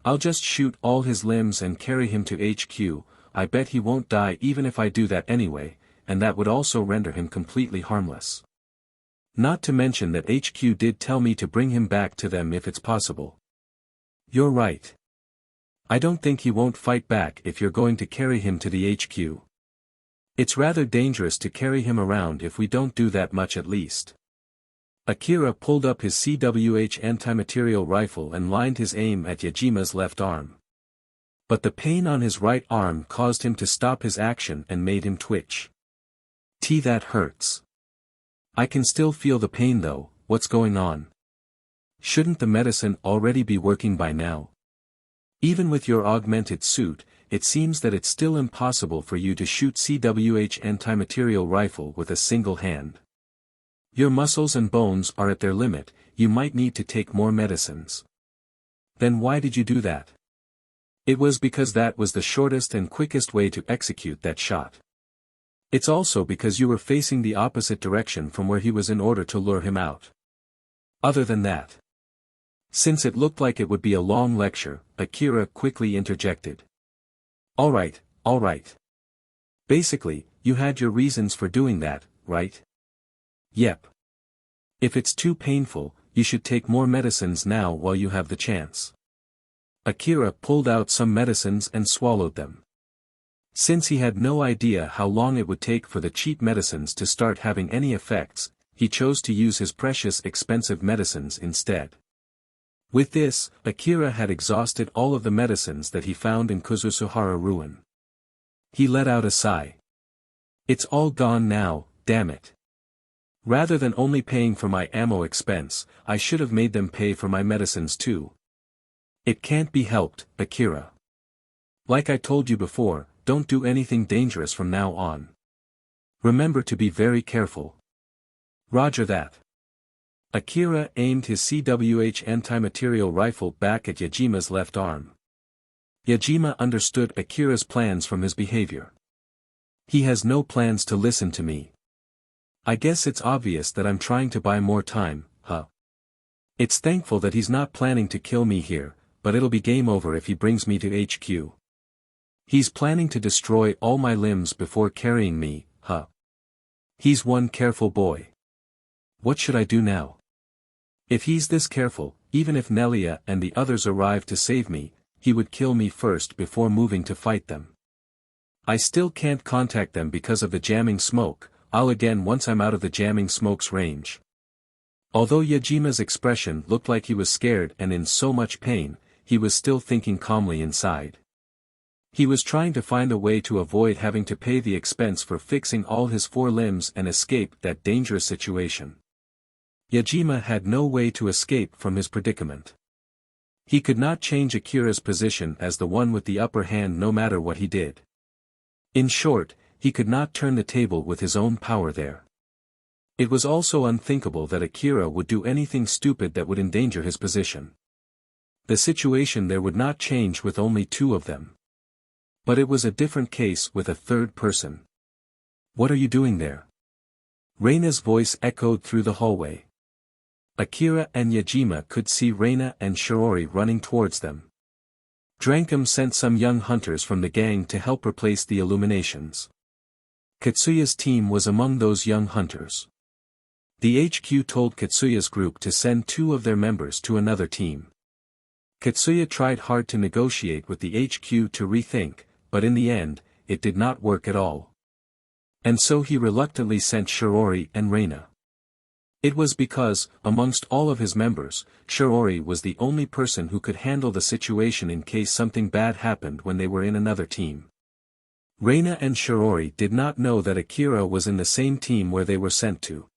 I'll just shoot all his limbs and carry him to HQ, I bet he won't die even if I do that anyway, and that would also render him completely harmless. Not to mention that HQ did tell me to bring him back to them if it's possible. You're right. I don't think he won't fight back if you're going to carry him to the HQ. It's rather dangerous to carry him around if we don't do that much at least. Akira pulled up his CWH anti-material rifle and lined his aim at Yajima's left arm. But the pain on his right arm caused him to stop his action and made him twitch. That hurts. I can still feel the pain though, what's going on? Shouldn't the medicine already be working by now? Even with your augmented suit, it seems that it's still impossible for you to shoot CWH anti-material rifle with a single hand. Your muscles and bones are at their limit, you might need to take more medicines. Then why did you do that? It was because that was the shortest and quickest way to execute that shot. It's also because you were facing the opposite direction from where he was in order to lure him out. Other than that. Since it looked like it would be a long lecture, Akira quickly interjected. Alright. Basically, you had your reasons for doing that, right? Yep. If it's too painful, you should take more medicines now while you have the chance. Akira pulled out some medicines and swallowed them. Since he had no idea how long it would take for the cheap medicines to start having any effects, he chose to use his precious expensive medicines instead. With this, Akira had exhausted all of the medicines that he found in Kuzusuhara ruin. He let out a sigh. It's all gone now, damn it. Rather than only paying for my ammo expense, I should have made them pay for my medicines too. It can't be helped, Akira. Like I told you before, don't do anything dangerous from now on. Remember to be very careful. Roger that. Akira aimed his CWH anti-material rifle back at Yajima's left arm. Yajima understood Akira's plans from his behavior. He has no plans to listen to me. I guess it's obvious that I'm trying to buy more time, huh? It's thankful that he's not planning to kill me here, but it'll be game over if he brings me to HQ. He's planning to destroy all my limbs before carrying me, huh? He's one careful boy. What should I do now? If he's this careful, even if Nelia and the others arrive to save me, he would kill me first before moving to fight them. I still can't contact them because of the jamming smoke. I'll again once I'm out of the jamming smoke's range. Although Yajima's expression looked like he was scared and in so much pain, he was still thinking calmly inside. He was trying to find a way to avoid having to pay the expense for fixing all his 4 limbs and escape that dangerous situation. Yajima had no way to escape from his predicament. He could not change Akira's position as the one with the upper hand no matter what he did. In short, he could not turn the table with his own power there. It was also unthinkable that Akira would do anything stupid that would endanger his position. The situation there would not change with only 2 of them. But it was a different case with a third person. What are you doing there? Reina's voice echoed through the hallway. Akira and Yajima could see Reina and Shiori running towards them. Drankum sent some young hunters from the gang to help replace the illuminations. Katsuya's team was among those young hunters. The HQ told Katsuya's group to send 2 of their members to another team. Katsuya tried hard to negotiate with the HQ to rethink, but in the end, it did not work at all. And so he reluctantly sent Shiori and Reina. It was because, amongst all of his members, Shiori was the only person who could handle the situation in case something bad happened when they were in another team. Reina and Shiori did not know that Akira was in the same team where they were sent to.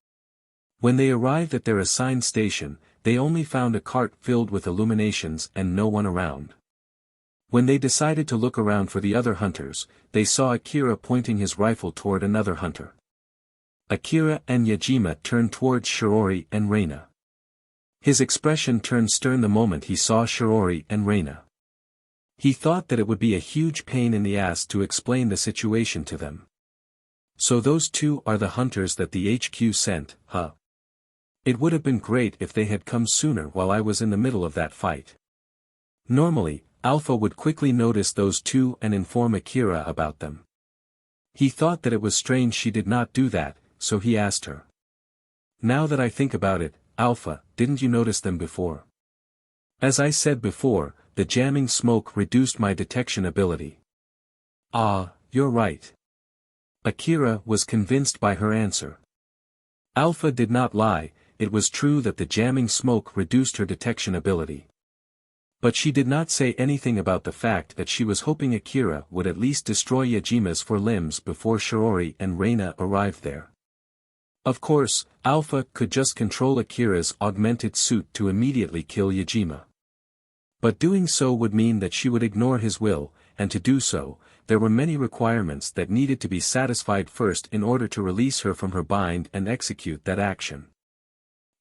When they arrived at their assigned station, they only found a cart filled with illuminations and no one around. When they decided to look around for the other hunters, they saw Akira pointing his rifle toward another hunter. Akira and Yajima turned towards Shiori and Reina. His expression turned stern the moment he saw Shiori and Reina. He thought that it would be a huge pain in the ass to explain the situation to them. So those 2 are the hunters that the HQ sent, huh? It would have been great if they had come sooner while I was in the middle of that fight. Normally, Alpha would quickly notice those 2 and inform Akira about them. He thought that it was strange she did not do that, so he asked her. Now that I think about it, Alpha, didn't you notice them before? As I said before, the jamming smoke reduced my detection ability. Ah, you're right. Akira was convinced by her answer. Alpha did not lie, it was true that the jamming smoke reduced her detection ability. But she did not say anything about the fact that she was hoping Akira would at least destroy Yajima's 4 limbs before Shiori and Reina arrived there. Of course, Alpha could just control Akira's augmented suit to immediately kill Yajima. But doing so would mean that she would ignore his will, and to do so, there were many requirements that needed to be satisfied first in order to release her from her bind and execute that action.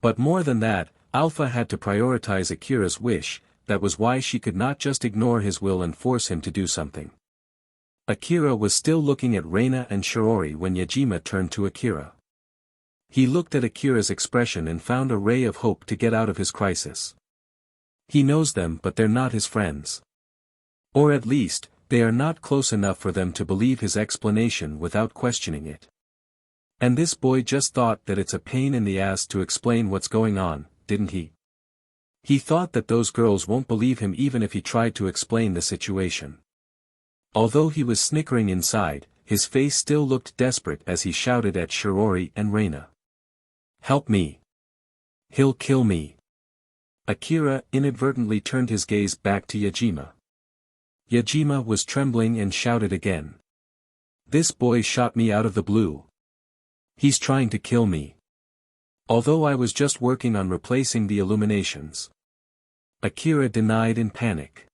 But more than that, Alpha had to prioritize Akira's wish. That was why she could not just ignore his will and force him to do something. Akira was still looking at Reina and Shiori when Yajima turned to Akira. He looked at Akira's expression and found a ray of hope to get out of his crisis. He knows them but they're not his friends. Or at least, they are not close enough for them to believe his explanation without questioning it. And this boy just thought that it's a pain in the ass to explain what's going on, didn't he? He thought that those girls won't believe him even if he tried to explain the situation. Although he was snickering inside, his face still looked desperate as he shouted at Shiori and Reina. Help me. He'll kill me. Akira inadvertently turned his gaze back to Yajima. Yajima was trembling and shouted again. This boy shot me out of the blue. He's trying to kill me. Although I was just working on replacing the illuminations. Akira denied in panic.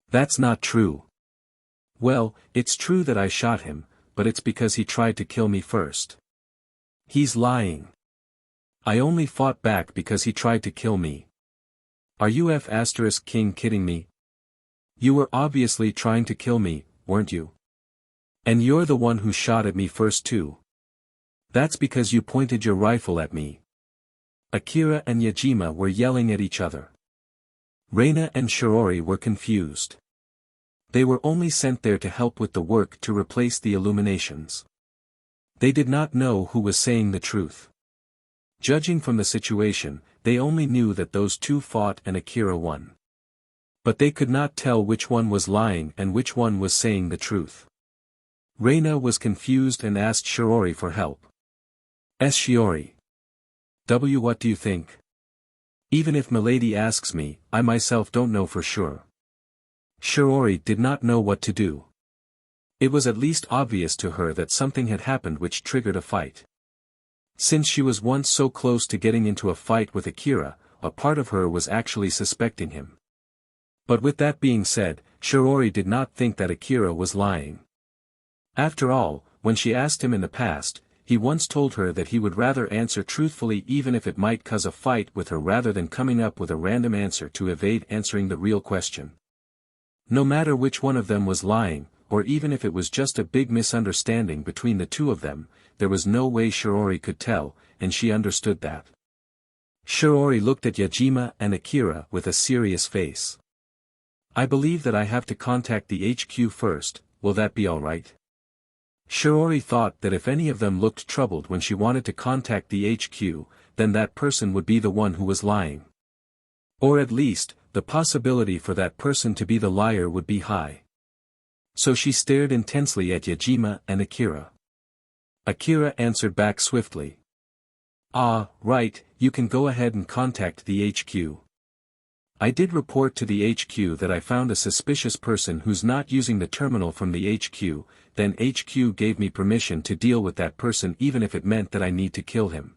That's not true. Well, it's true that I shot him, but it's because he tried to kill me first. He's lying. I only fought back because he tried to kill me. Are you King kidding me? You were obviously trying to kill me, weren't you? And you're the one who shot at me first too. That's because you pointed your rifle at me. Akira and Yajima were yelling at each other. Reina and Shirori were confused. They were only sent there to help with the work to replace the illuminations. They did not know who was saying the truth. Judging from the situation, they only knew that those two fought and Akira won. But they could not tell which one was lying and which one was saying the truth. Reina was confused and asked Shirori for help. Shiori. What do you think? Even if Milady asks me, I myself don't know for sure. Shirori did not know what to do. It was at least obvious to her that something had happened which triggered a fight. Since she was once so close to getting into a fight with Akira, a part of her was actually suspecting him. But with that being said, Shirori did not think that Akira was lying. After all, when she asked him in the past, he once told her that he would rather answer truthfully even if it might cause a fight with her rather than coming up with a random answer to evade answering the real question. No matter which one of them was lying, or even if it was just a big misunderstanding between the two of them, there was no way Shirori could tell, and she understood that. Shirori looked at Yajima and Akira with a serious face. I believe that I have to contact the HQ first, will that be alright? Shirori thought that if any of them looked troubled when she wanted to contact the HQ, then that person would be the one who was lying. Or at least, the possibility for that person to be the liar would be high. So she stared intensely at Yajima and Akira. Akira answered back swiftly. Ah, right, you can go ahead and contact the HQ. I did report to the HQ that I found a suspicious person who's not using the terminal from the HQ, then HQ gave me permission to deal with that person even if it meant that I need to kill him.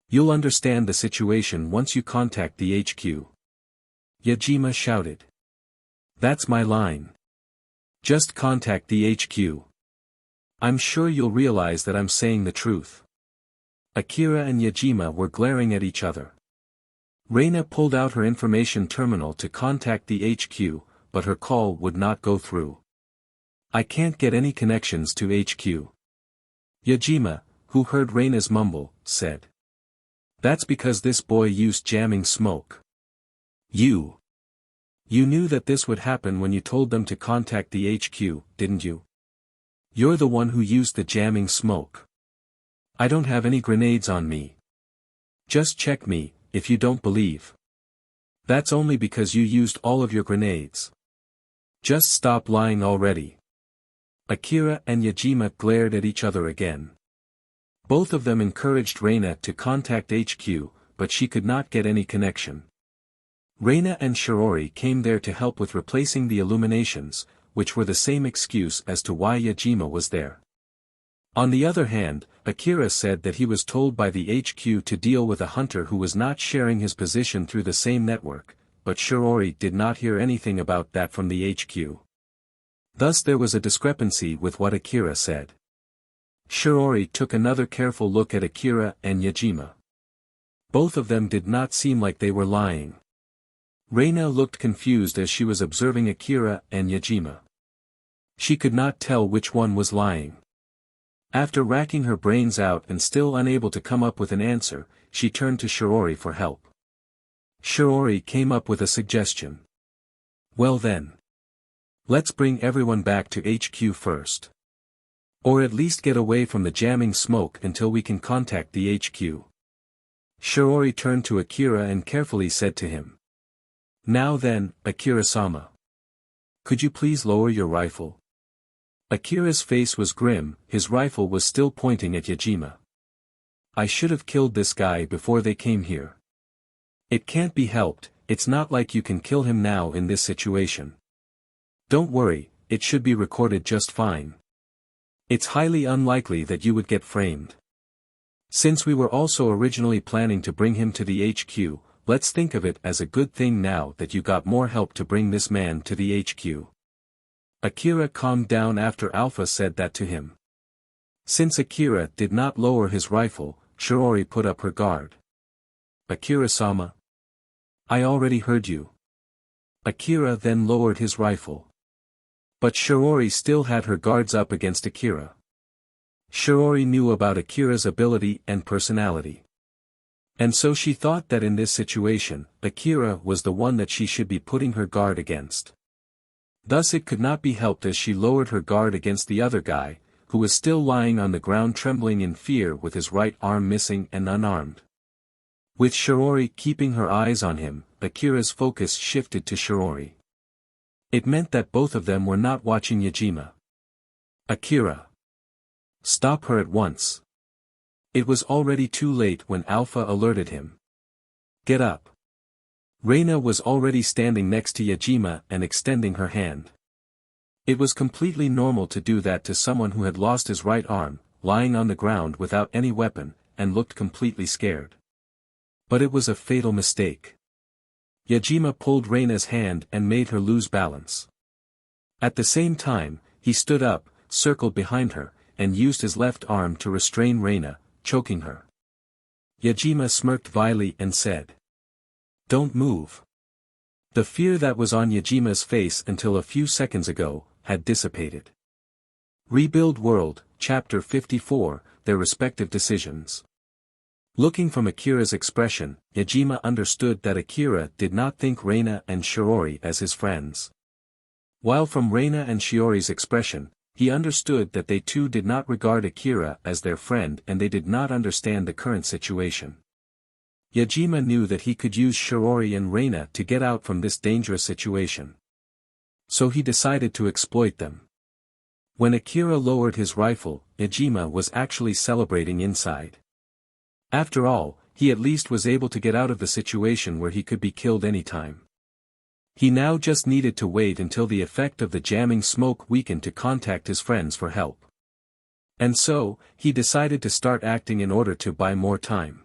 You'll understand the situation once you contact the HQ. Yajima shouted. That's my line. Just contact the HQ. I'm sure you'll realize that I'm saying the truth. Akira and Yajima were glaring at each other. Reina pulled out her information terminal to contact the HQ, but her call would not go through. I can't get any connections to HQ. Yajima, who heard Reina's mumble, said. That's because this boy used jamming smoke. You knew that this would happen when you told them to contact the HQ, didn't you? You're the one who used the jamming smoke. I don't have any grenades on me. Just check me, if you don't believe. That's only because you used all of your grenades. Just stop lying already. Akira and Yajima glared at each other again. Both of them encouraged Reina to contact HQ, but she could not get any connection. Reina and Shirori came there to help with replacing the illuminations, which were the same excuse as to why Yajima was there. On the other hand, Akira said that he was told by the HQ to deal with a hunter who was not sharing his position through the same network, but Shirori did not hear anything about that from the HQ. Thus there was a discrepancy with what Akira said. Shirori took another careful look at Akira and Yajima. Both of them did not seem like they were lying. Reina looked confused as she was observing Akira and Yajima. She could not tell which one was lying. After racking her brains out and still unable to come up with an answer, she turned to Shirori for help. Shirori came up with a suggestion. Well then. Let's bring everyone back to HQ first. Or at least get away from the jamming smoke until we can contact the HQ. Shirori turned to Akira and carefully said to him. Now then, Akira-sama. Could you please lower your rifle? Akira's face was grim, his rifle was still pointing at Yajima. I should have killed this guy before they came here. It can't be helped, it's not like you can kill him now in this situation. Don't worry, it should be recorded just fine. It's highly unlikely that you would get framed. Since we were also originally planning to bring him to the HQ, let's think of it as a good thing now that you got more help to bring this man to the HQ. Akira calmed down after Alpha said that to him. Since Akira did not lower his rifle, Shiori put up her guard. Akira-sama? I already heard you. Akira then lowered his rifle. But Shiori still had her guards up against Akira. Shiori knew about Akira's ability and personality. And so she thought that in this situation, Akira was the one that she should be putting her guard against. Thus it could not be helped as she lowered her guard against the other guy, who was still lying on the ground trembling in fear with his right arm missing and unarmed. With Shiori keeping her eyes on him, Akira's focus shifted to Shiori. It meant that both of them were not watching Yajima. Akira. Stop her at once. It was already too late when Alpha alerted him. Get up. Reina was already standing next to Yajima and extending her hand. It was completely normal to do that to someone who had lost his right arm, lying on the ground without any weapon, and looked completely scared. But it was a fatal mistake. Yajima pulled Reina's hand and made her lose balance. At the same time, he stood up, circled behind her, and used his left arm to restrain Reina, choking her. Yajima smirked vilely and said, "Don't move." The fear that was on Yajima's face until a few seconds ago, had dissipated. Rebuild World, Chapter 54, Their Respective Decisions. Looking from Akira's expression, Yajima understood that Akira did not think Reina and Shiori as his friends. While from Reina and Shiori's expression, he understood that they too did not regard Akira as their friend and they did not understand the current situation. Yajima knew that he could use Shiori and Reina to get out from this dangerous situation. So he decided to exploit them. When Akira lowered his rifle, Yajima was actually celebrating inside. After all, he at least was able to get out of the situation where he could be killed anytime. He now just needed to wait until the effect of the jamming smoke weakened to contact his friends for help. And so, he decided to start acting in order to buy more time.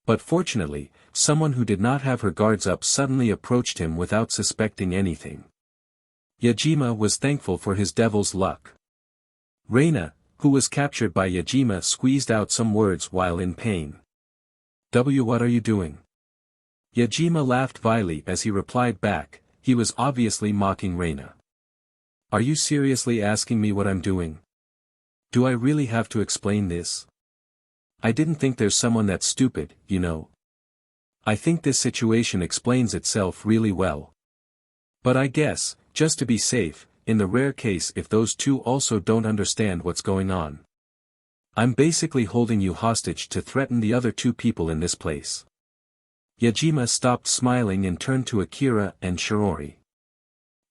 But fortunately, someone who did not have her guards up suddenly approached him without suspecting anything. Yajima was thankful for his devil's luck. Reina, who was captured by Yajima, squeezed out some words while in pain. What are you doing? Yajima laughed vilely as he replied back, he was obviously mocking Reina. Are you seriously asking me what I'm doing? Do I really have to explain this? I didn't think there's someone that stupid, you know. I think this situation explains itself really well. But I guess, just to be safe, in the rare case if those two also don't understand what's going on, I'm basically holding you hostage to threaten the other two people in this place. Yajima stopped smiling and turned to Akira and Shiori.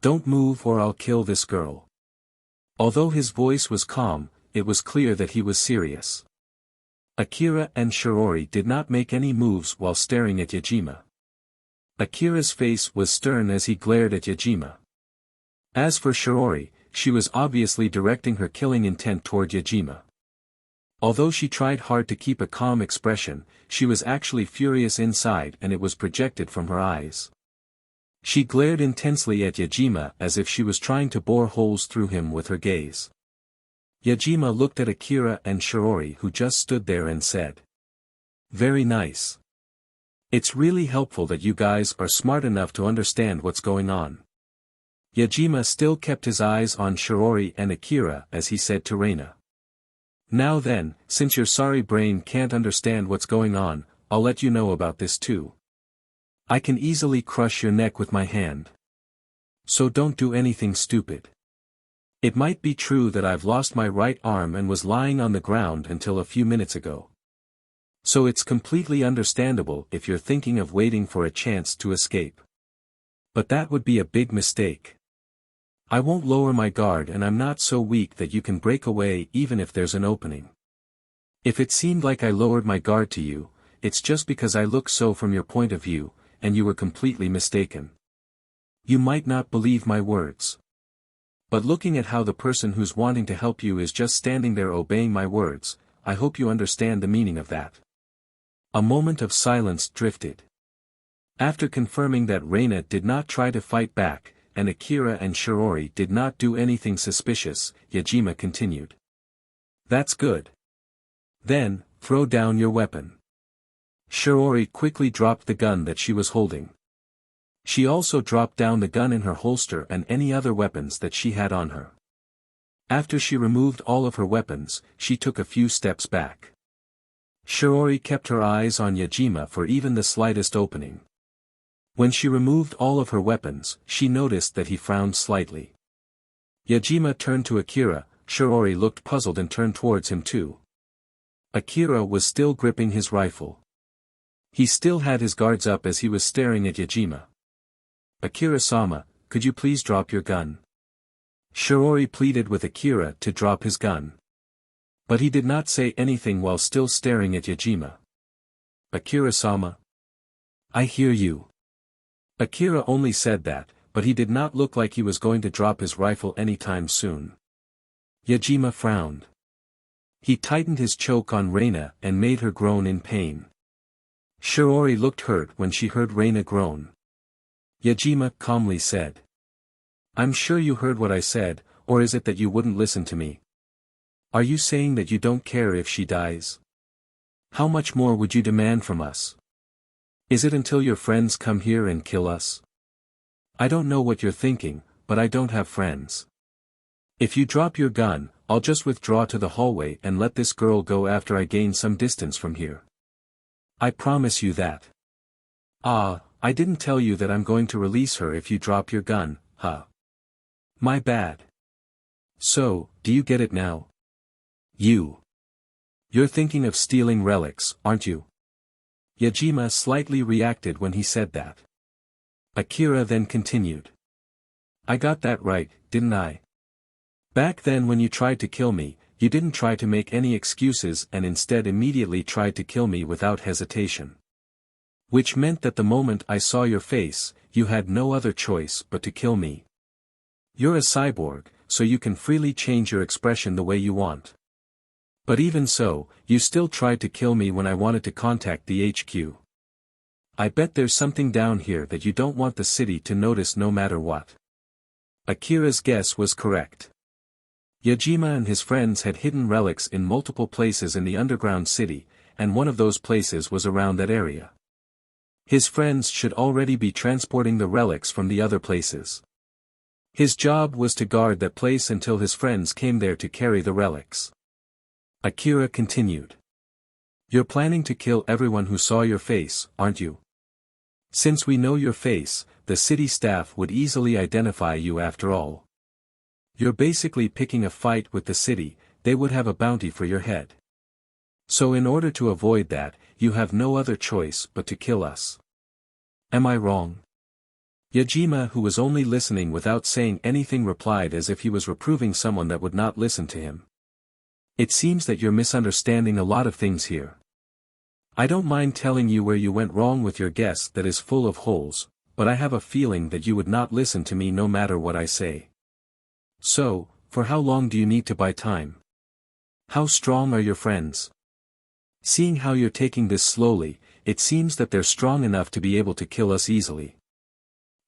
Don't move or I'll kill this girl. Although his voice was calm, it was clear that he was serious. Akira and Shiori did not make any moves while staring at Yajima. Akira's face was stern as he glared at Yajima. As for Shiori, she was obviously directing her killing intent toward Yajima. Although she tried hard to keep a calm expression, she was actually furious inside and it was projected from her eyes. She glared intensely at Yajima as if she was trying to bore holes through him with her gaze. Yajima looked at Akira and Shiori who just stood there and said, "Very nice. It's really helpful that you guys are smart enough to understand what's going on." Yajima still kept his eyes on Shiori and Akira as he said to Reina. Now then, since your sorry brain can't understand what's going on, I'll let you know about this too. I can easily crush your neck with my hand. So don't do anything stupid. It might be true that I've lost my right arm and was lying on the ground until a few minutes ago. So it's completely understandable if you're thinking of waiting for a chance to escape. But that would be a big mistake. I won't lower my guard and I'm not so weak that you can break away even if there's an opening. If it seemed like I lowered my guard to you, it's just because I look so from your point of view, and you were completely mistaken. You might not believe my words. But looking at how the person who's wanting to help you is just standing there obeying my words, I hope you understand the meaning of that. A moment of silence drifted. After confirming that Reina did not try to fight back, and Akira and Shiori did not do anything suspicious, Yajima continued. That's good. Then, throw down your weapon. Shiori quickly dropped the gun that she was holding. She also dropped down the gun in her holster and any other weapons that she had on her. After she removed all of her weapons, she took a few steps back. Shiori kept her eyes on Yajima for even the slightest opening. When she removed all of her weapons, she noticed that he frowned slightly. Yajima turned to Akira, Shiori looked puzzled and turned towards him too. Akira was still gripping his rifle. He still had his guards up as he was staring at Yajima. Akira-sama, could you please drop your gun? Shiori pleaded with Akira to drop his gun. But he did not say anything while still staring at Yajima. Akira-sama. I hear you. Akira only said that, but he did not look like he was going to drop his rifle anytime soon. Yajima frowned. He tightened his choke on Reina and made her groan in pain. Shiori looked hurt when she heard Reina groan. Yajima calmly said. I'm sure you heard what I said, or is it that you wouldn't listen to me? Are you saying that you don't care if she dies? How much more would you demand from us? Is it until your friends come here and kill us? I don't know what you're thinking, but I don't have friends. If you drop your gun, I'll just withdraw to the hallway and let this girl go after I gain some distance from here. I promise you that. I didn't tell you that I'm going to release her if you drop your gun, huh? My bad. So, do you get it now? You're thinking of stealing relics, aren't you? Yajima slightly reacted when he said that. Akira then continued. I got that right, didn't I? Back then when you tried to kill me, you didn't try to make any excuses and instead immediately tried to kill me without hesitation. Which meant that the moment I saw your face, you had no other choice but to kill me. You're a cyborg, so you can freely change your expression the way you want. But even so, you still tried to kill me when I wanted to contact the HQ. I bet there's something down here that you don't want the city to notice no matter what. Akira's guess was correct. Yajima and his friends had hidden relics in multiple places in the underground city, and one of those places was around that area. His friends should already be transporting the relics from the other places. His job was to guard that place until his friends came there to carry the relics. Akira continued. You're planning to kill everyone who saw your face, aren't you? Since we know your face, the city staff would easily identify you after all. You're basically picking a fight with the city, they would have a bounty for your head. So in order to avoid that, you have no other choice but to kill us. Am I wrong? Yajima, who was only listening without saying anything, replied as if he was reproving someone that would not listen to him. It seems that you're misunderstanding a lot of things here. I don't mind telling you where you went wrong with your guess that is full of holes, but I have a feeling that you would not listen to me no matter what I say. So, for how long do you need to buy time? How strong are your friends? Seeing how you're taking this slowly, it seems that they're strong enough to be able to kill us easily.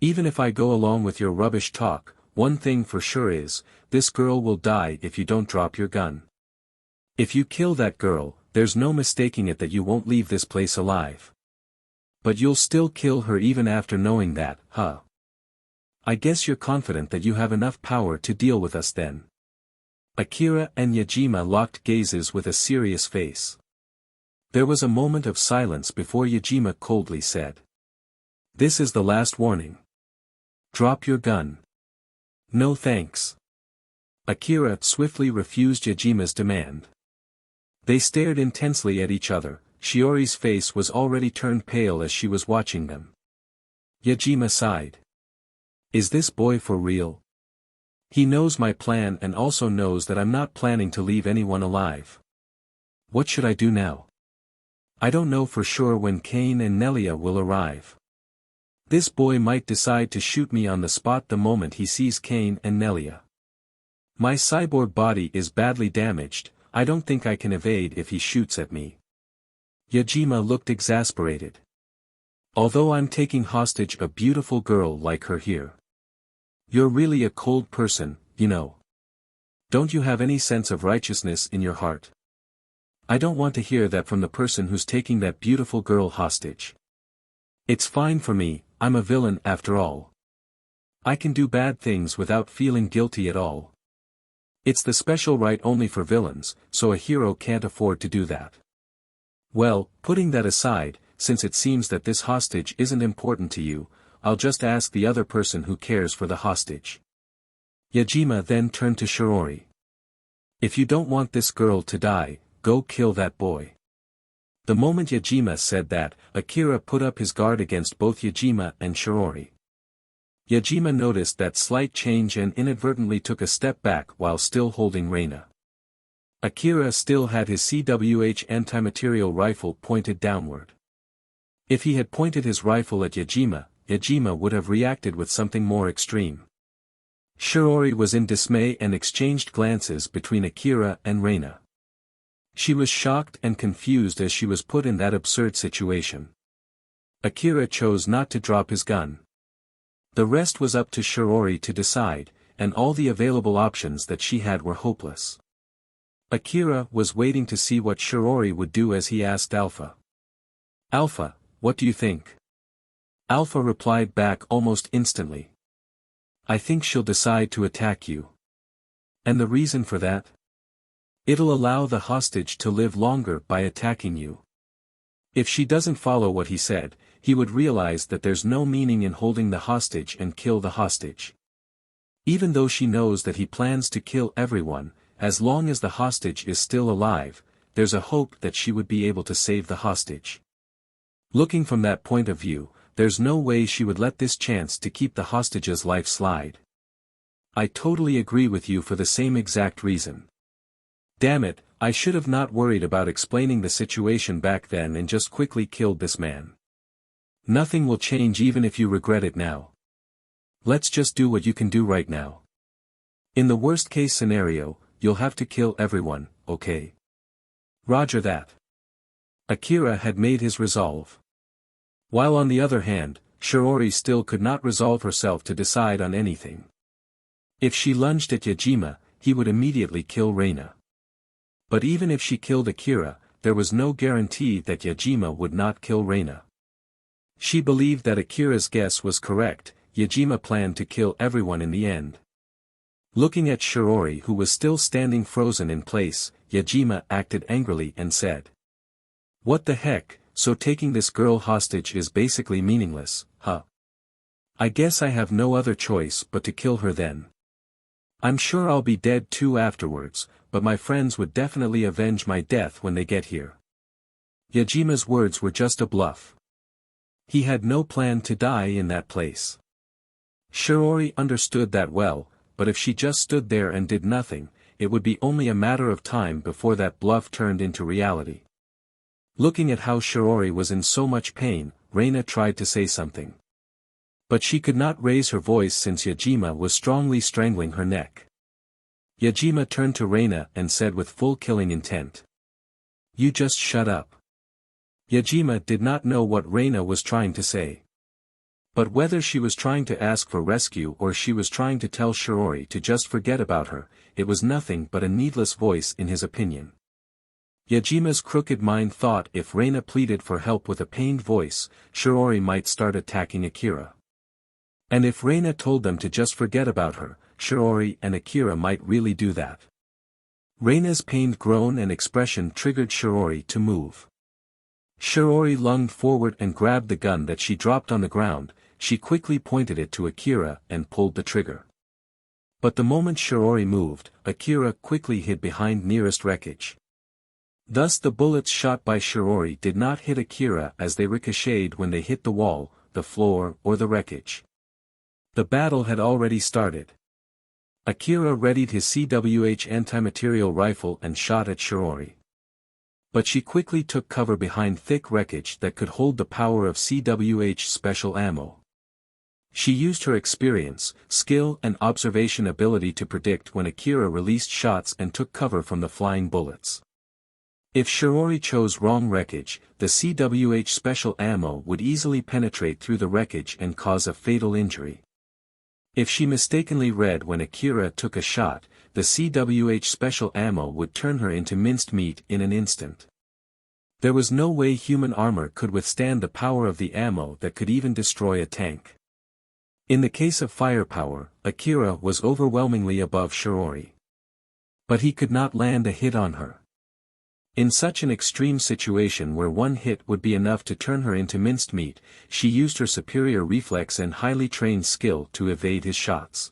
Even if I go along with your rubbish talk, one thing for sure is, this girl will die if you don't drop your gun. If you kill that girl, there's no mistaking it that you won't leave this place alive. But you'll still kill her even after knowing that, huh? I guess you're confident that you have enough power to deal with us then. Akira and Yajima locked gazes with a serious face. There was a moment of silence before Yajima coldly said. This is the last warning. Drop your gun. No thanks. Akira swiftly refused Yajima's demand. They stared intensely at each other. Shiori's face was already turned pale as she was watching them. Yajima sighed. Is this boy for real? He knows my plan and also knows that I'm not planning to leave anyone alive. What should I do now? I don't know for sure when Kane and Nelia will arrive. This boy might decide to shoot me on the spot the moment he sees Kane and Nelia. My cyborg body is badly damaged, I don't think I can evade if he shoots at me. Yajima looked exasperated. Although I'm taking hostage a beautiful girl like her here. You're really a cold person, you know. Don't you have any sense of righteousness in your heart? I don't want to hear that from the person who's taking that beautiful girl hostage. It's fine for me, I'm a villain after all. I can do bad things without feeling guilty at all. It's the special right only for villains, so a hero can't afford to do that. Well, putting that aside, since it seems that this hostage isn't important to you, I'll just ask the other person who cares for the hostage. Yajima then turned to Shirori. If you don't want this girl to die, go kill that boy. The moment Yajima said that, Akira put up his guard against both Yajima and Shirori. Yajima noticed that slight change and inadvertently took a step back while still holding Reina. Akira still had his CWH anti-material rifle pointed downward. If he had pointed his rifle at Yajima, Yajima would have reacted with something more extreme. Shirori was in dismay and exchanged glances between Akira and Reina. She was shocked and confused as she was put in that absurd situation. Akira chose not to drop his gun. The rest was up to Shirori to decide, and all the available options that she had were hopeless. Akira was waiting to see what Shirori would do as he asked Alpha. Alpha, what do you think? Alpha replied back almost instantly. I think she'll decide to attack you. And the reason for that? It'll allow the hostage to live longer by attacking you. If she doesn't follow what he said, he would realize that there's no meaning in holding the hostage and kill the hostage. Even though she knows that he plans to kill everyone, as long as the hostage is still alive, there's a hope that she would be able to save the hostage. Looking from that point of view, there's no way she would let this chance to keep the hostage's life slide. I totally agree with you for the same exact reason. Damn it, I should have not worried about explaining the situation back then and just quickly killed this man. Nothing will change even if you regret it now. Let's just do what you can do right now. In the worst case scenario, you'll have to kill everyone, okay? Roger that. Akira had made his resolve. While on the other hand, Shirori still could not resolve herself to decide on anything. If she lunged at Yajima, he would immediately kill Reina. But even if she killed Akira, there was no guarantee that Yajima would not kill Reina. She believed that Akira's guess was correct, Yajima planned to kill everyone in the end. Looking at Shirori who was still standing frozen in place, Yajima acted angrily and said. What the heck, so taking this girl hostage is basically meaningless, huh? I guess I have no other choice but to kill her then. I'm sure I'll be dead too afterwards, but my friends would definitely avenge my death when they get here. Yajima's words were just a bluff. He had no plan to die in that place. Shirori understood that well, but if she just stood there and did nothing, it would be only a matter of time before that bluff turned into reality. Looking at how Shirori was in so much pain, Reina tried to say something. But she could not raise her voice since Yajima was strongly strangling her neck. Yajima turned to Reina and said with full killing intent. You just shut up. Yajima did not know what Reina was trying to say. But whether she was trying to ask for rescue or she was trying to tell Shirori to just forget about her, it was nothing but a needless voice in his opinion. Yajima's crooked mind thought if Reina pleaded for help with a pained voice, Shirori might start attacking Akira. And if Reina told them to just forget about her, Shirori and Akira might really do that. Reina's pained groan and expression triggered Shirori to move. Shirori lunged forward and grabbed the gun that she dropped on the ground, she quickly pointed it to Akira and pulled the trigger. But the moment Shirori moved, Akira quickly hid behind nearest wreckage. Thus the bullets shot by Shirori did not hit Akira as they ricocheted when they hit the wall, the floor, or the wreckage. The battle had already started. Akira readied his CWH anti-material rifle and shot at Shirori. But she quickly took cover behind thick wreckage that could hold the power of CWH special ammo. She used her experience, skill and observation ability to predict when Akira released shots and took cover from the flying bullets. If Shirori chose wrong wreckage, the CWH special ammo would easily penetrate through the wreckage and cause a fatal injury. If she mistakenly read when Akira took a shot, the CWH special ammo would turn her into minced meat in an instant. There was no way human armor could withstand the power of the ammo that could even destroy a tank. In the case of firepower, Akira was overwhelmingly above Shirori. But he could not land a hit on her. In such an extreme situation where one hit would be enough to turn her into minced meat, she used her superior reflex and highly trained skill to evade his shots.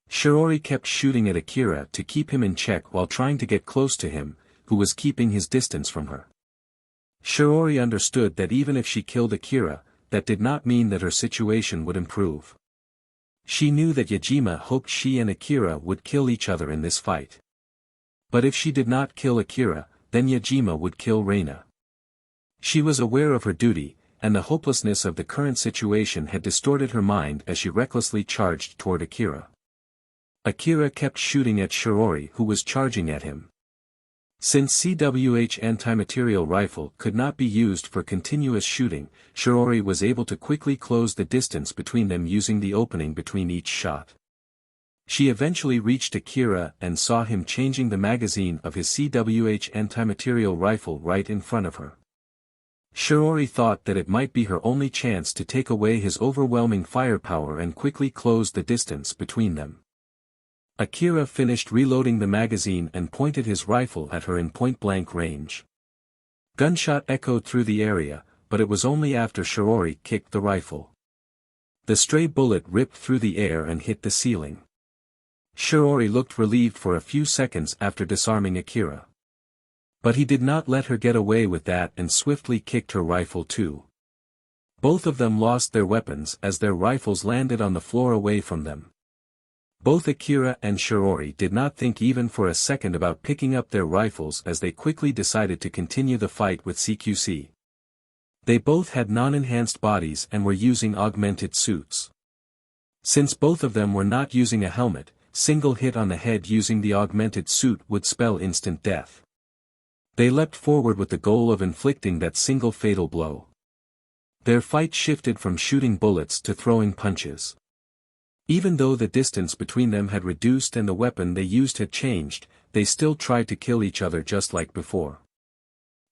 Shirori kept shooting at Akira to keep him in check while trying to get close to him, who was keeping his distance from her. Shirori understood that even if she killed Akira, that did not mean that her situation would improve. She knew that Yajima hoped she and Akira would kill each other in this fight. But if she did not kill Akira, then Yajima would kill Reina. She was aware of her duty, and the hopelessness of the current situation had distorted her mind as she recklessly charged toward Akira. Akira kept shooting at Shirori, who was charging at him. Since CWH anti-material rifle could not be used for continuous shooting, Shirori was able to quickly close the distance between them using the opening between each shot. She eventually reached Akira and saw him changing the magazine of his CWH anti-material rifle right in front of her. Shirori thought that it might be her only chance to take away his overwhelming firepower and quickly close the distance between them. Akira finished reloading the magazine and pointed his rifle at her in point-blank range. Gunshot echoed through the area, but it was only after Shirori kicked the rifle. The stray bullet ripped through the air and hit the ceiling. Shirori looked relieved for a few seconds after disarming Akira. But he did not let her get away with that and swiftly kicked her rifle too. Both of them lost their weapons as their rifles landed on the floor away from them. Both Akira and Shirori did not think even for a second about picking up their rifles as they quickly decided to continue the fight with CQC. They both had non-enhanced bodies and were using augmented suits. Since both of them were not using a helmet, single hit on the head using the augmented suit would spell instant death. They leapt forward with the goal of inflicting that single fatal blow. Their fight shifted from shooting bullets to throwing punches. Even though the distance between them had reduced and the weapon they used had changed, they still tried to kill each other just like before.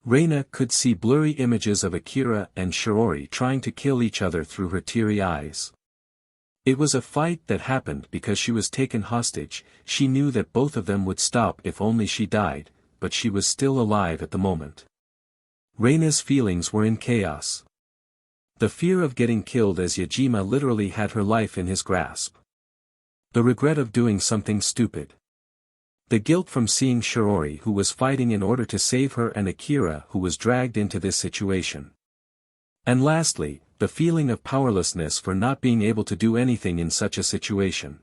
Reina could see blurry images of Akira and Shirori trying to kill each other through her teary eyes. It was a fight that happened because she was taken hostage. She knew that both of them would stop if only she died, but she was still alive at the moment. Reina's feelings were in chaos. The fear of getting killed as Yajima literally had her life in his grasp. The regret of doing something stupid. The guilt from seeing Shirori who was fighting in order to save her and Akira who was dragged into this situation. And lastly, the feeling of powerlessness for not being able to do anything in such a situation.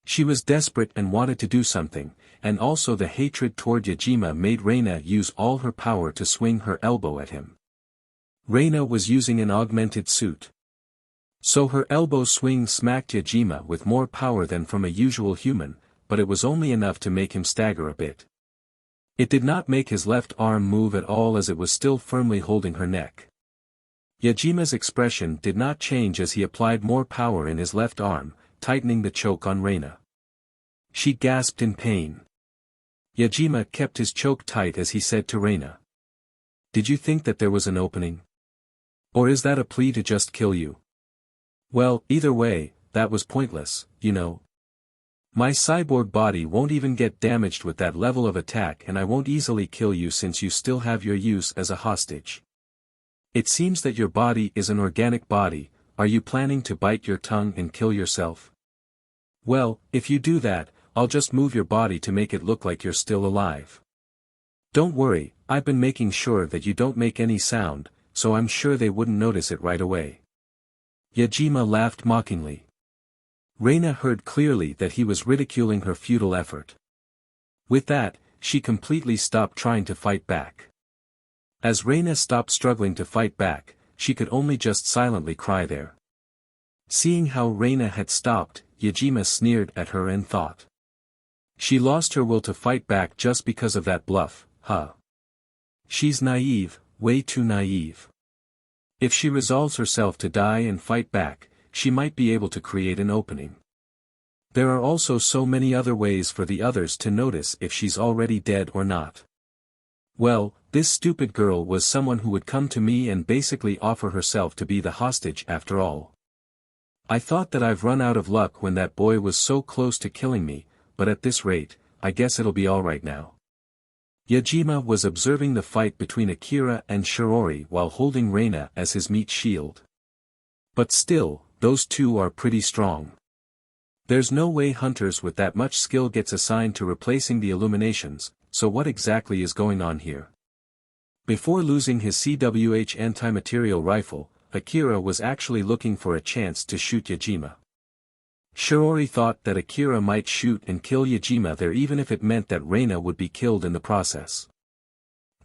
She was desperate and wanted to do something, and also the hatred toward Yajima made Reina use all her power to swing her elbow at him. Reina was using an augmented suit. So her elbow swing smacked Yajima with more power than from a usual human, but it was only enough to make him stagger a bit. It did not make his left arm move at all as it was still firmly holding her neck. Yajima's expression did not change as he applied more power in his left arm, tightening the choke on Reina. She gasped in pain. Yajima kept his choke tight as he said to Reina. "Did you think that there was an opening? Or is that a plea to just kill you? Well, either way, that was pointless, you know. My cyborg body won't even get damaged with that level of attack and I won't easily kill you since you still have your use as a hostage. It seems that your body is an organic body. Are you planning to bite your tongue and kill yourself? Well, if you do that, I'll just move your body to make it look like you're still alive. Don't worry, I've been making sure that you don't make any sound, so I'm sure they wouldn't notice it right away." Yajima laughed mockingly. Reina heard clearly that he was ridiculing her futile effort. With that, she completely stopped trying to fight back. As Reina stopped struggling to fight back, she could only just silently cry there. Seeing how Reina had stopped, Yajima sneered at her and thought. She lost her will to fight back just because of that bluff, huh? She's naive, way too naive. If she resolves herself to die and fight back, she might be able to create an opening. There are also so many other ways for the others to notice if she's already dead or not. Well, this stupid girl was someone who would come to me and basically offer herself to be the hostage after all. I thought that I've run out of luck when that boy was so close to killing me, but at this rate, I guess it'll be alright now. Yajima was observing the fight between Akira and Shiori while holding Reina as his meat shield. But still, those two are pretty strong. There's no way hunters with that much skill gets assigned to replacing the illuminations, so what exactly is going on here? Before losing his CWH anti-material rifle, Akira was actually looking for a chance to shoot Yajima. Shiori thought that Akira might shoot and kill Yajima there even if it meant that Reina would be killed in the process.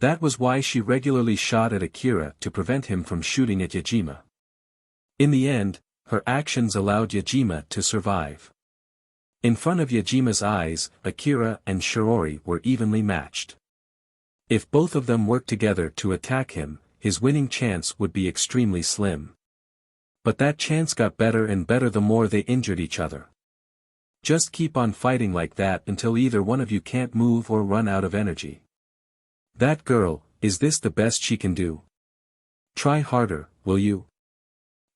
That was why she regularly shot at Akira to prevent him from shooting at Yajima. In the end, her actions allowed Yajima to survive. In front of Yajima's eyes, Akira and Shiori were evenly matched. If both of them worked together to attack him, his winning chance would be extremely slim. But that chance got better and better the more they injured each other. Just keep on fighting like that until either one of you can't move or run out of energy. That girl, is this the best she can do? Try harder, will you?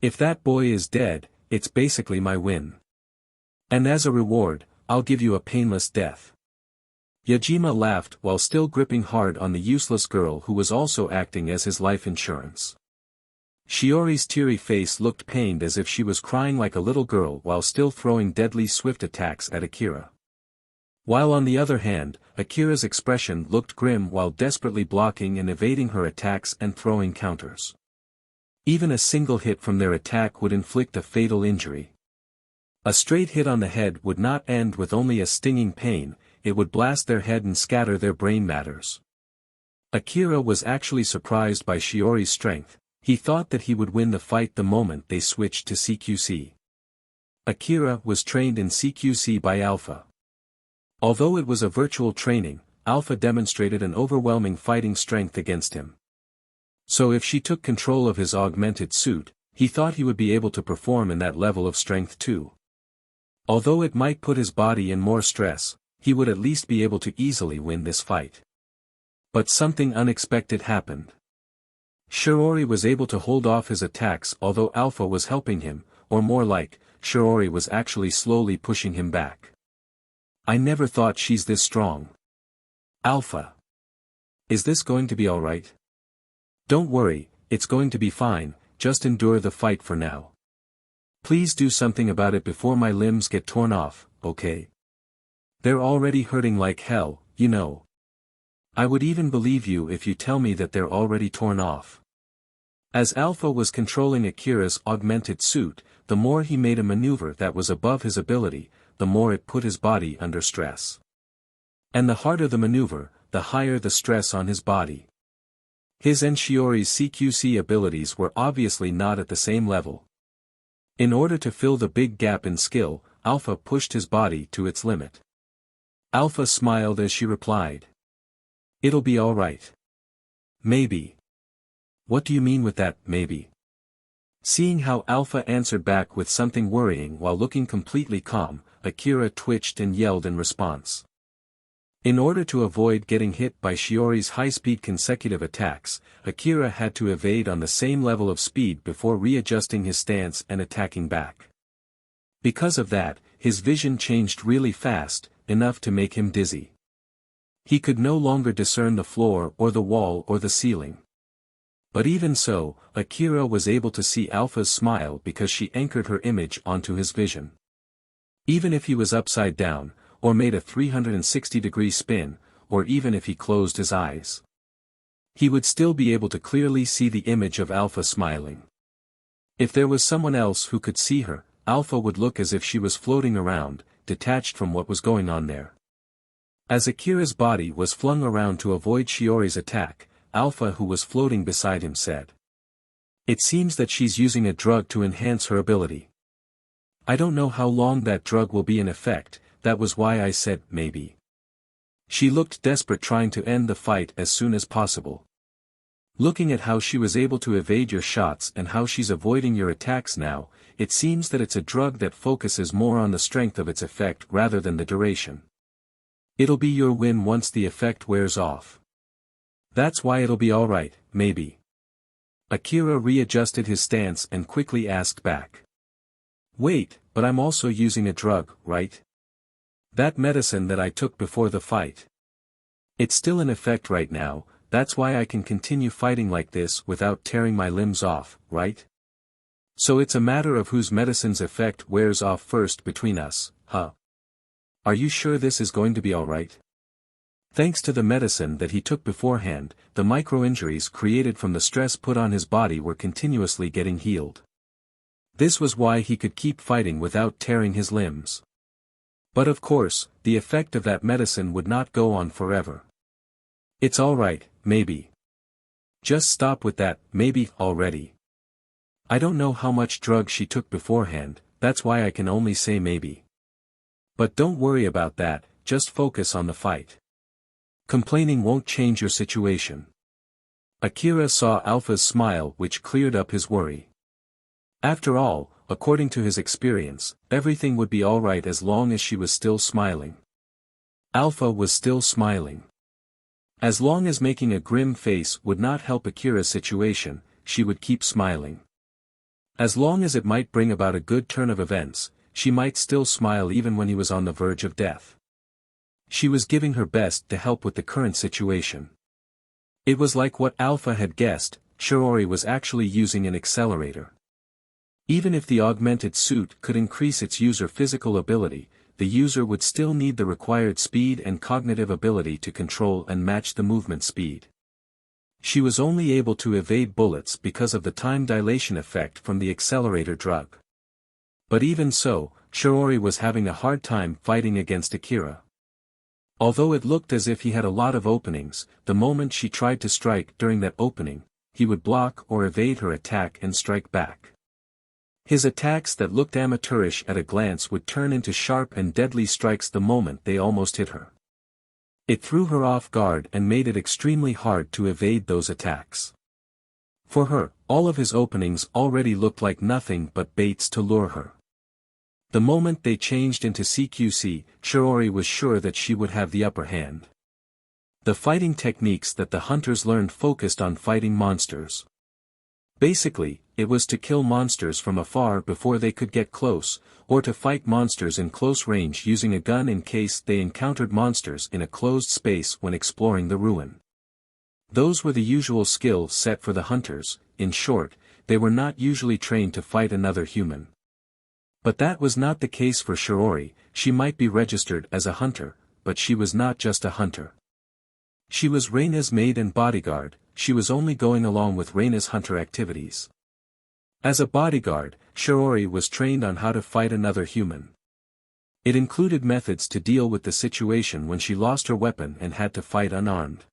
If that boy is dead, it's basically my win. And as a reward, I'll give you a painless death. Yajima laughed while still gripping hard on the useless girl who was also acting as his life insurance. Shiori's teary face looked pained as if she was crying like a little girl while still throwing deadly swift attacks at Akira. While on the other hand, Akira's expression looked grim while desperately blocking and evading her attacks and throwing counters. Even a single hit from their attack would inflict a fatal injury. A straight hit on the head would not end with only a stinging pain, it would blast their head and scatter their brain matters. Akira was actually surprised by Shiori's strength. He thought that he would win the fight the moment they switched to CQC. Akira was trained in CQC by Alpha. Although it was a virtual training, Alpha demonstrated an overwhelming fighting strength against him. So if she took control of his augmented suit, he thought he would be able to perform in that level of strength too. Although it might put his body in more stress, he would at least be able to easily win this fight. But something unexpected happened. Shiori was able to hold off his attacks although Alpha was helping him, or more like, Shiori was actually slowly pushing him back. I never thought she's this strong. Alpha. Is this going to be alright? Don't worry, it's going to be fine, just endure the fight for now. Please do something about it before my limbs get torn off, okay? They're already hurting like hell, you know. I would even believe you if you tell me that they're already torn off. As Alpha was controlling Akira's augmented suit, the more he made a maneuver that was above his ability, the more it put his body under stress. And the harder the maneuver, the higher the stress on his body. His and Shiori's CQC abilities were obviously not at the same level. In order to fill the big gap in skill, Alpha pushed his body to its limit. Alpha smiled as she replied. It'll be alright. Maybe. What do you mean with that, maybe? Seeing how Alpha answered back with something worrying while looking completely calm, Akira twitched and yelled in response. In order to avoid getting hit by Shiori's high-speed consecutive attacks, Akira had to evade on the same level of speed before readjusting his stance and attacking back. Because of that, his vision changed really fast, enough to make him dizzy. He could no longer discern the floor or the wall or the ceiling. But even so, Akira was able to see Alpha's smile because she anchored her image onto his vision. Even if he was upside down, or made a 360-degree spin, or even if he closed his eyes, he would still be able to clearly see the image of Alpha smiling. If there was someone else who could see her, Alpha would look as if she was floating around, detached from what was going on there. As Akira's body was flung around to avoid Shiori's attack, Alpha, who was floating beside him, said, "It seems that she's using a drug to enhance her ability. I don't know how long that drug will be in effect, that was why I said, maybe." She looked desperate, trying to end the fight as soon as possible. "Looking at how she was able to evade your shots and how she's avoiding your attacks now, it seems that it's a drug that focuses more on the strength of its effect rather than the duration. It'll be your win once the effect wears off. That's why it'll be alright, maybe." Akira readjusted his stance and quickly asked back, "Wait, but I'm also using a drug, right? That medicine that I took before the fight. It's still in effect right now, that's why I can continue fighting like this without tearing my limbs off, right? So it's a matter of whose medicine's effect wears off first between us, huh? Are you sure this is going to be alright?" Thanks to the medicine that he took beforehand, the micro-injuries created from the stress put on his body were continuously getting healed. This was why he could keep fighting without tearing his limbs. But of course, the effect of that medicine would not go on forever. "It's alright, maybe. Just stop with that, maybe, already. I don't know how much drug she took beforehand, that's why I can only say maybe. But don't worry about that, just focus on the fight. Complaining won't change your situation." Akira saw Alpha's smile, which cleared up his worry. After all, according to his experience, everything would be alright as long as she was still smiling. Alpha was still smiling. As long as making a grim face would not help Akira's situation, she would keep smiling. As long as it might bring about a good turn of events, she might still smile even when he was on the verge of death. She was giving her best to help with the current situation. It was like what Alpha had guessed, Shiori was actually using an accelerator. Even if the augmented suit could increase its user physical ability, the user would still need the required speed and cognitive ability to control and match the movement speed. She was only able to evade bullets because of the time dilation effect from the accelerator drug. But even so, Shiori was having a hard time fighting against Akira. Although it looked as if he had a lot of openings, the moment she tried to strike during that opening, he would block or evade her attack and strike back. His attacks that looked amateurish at a glance would turn into sharp and deadly strikes the moment they almost hit her. It threw her off guard and made it extremely hard to evade those attacks. For her, all of his openings already looked like nothing but baits to lure her. The moment they changed into CQC, Shiori was sure that she would have the upper hand. The fighting techniques that the hunters learned focused on fighting monsters. Basically, it was to kill monsters from afar before they could get close, or to fight monsters in close range using a gun in case they encountered monsters in a closed space when exploring the ruin. Those were the usual skill set for the hunters. In short, they were not usually trained to fight another human. But that was not the case for Shiori. She might be registered as a hunter, but she was not just a hunter. She was Reina's maid and bodyguard. She was only going along with Reina's hunter activities. As a bodyguard, Shiori was trained on how to fight another human. It included methods to deal with the situation when she lost her weapon and had to fight unarmed.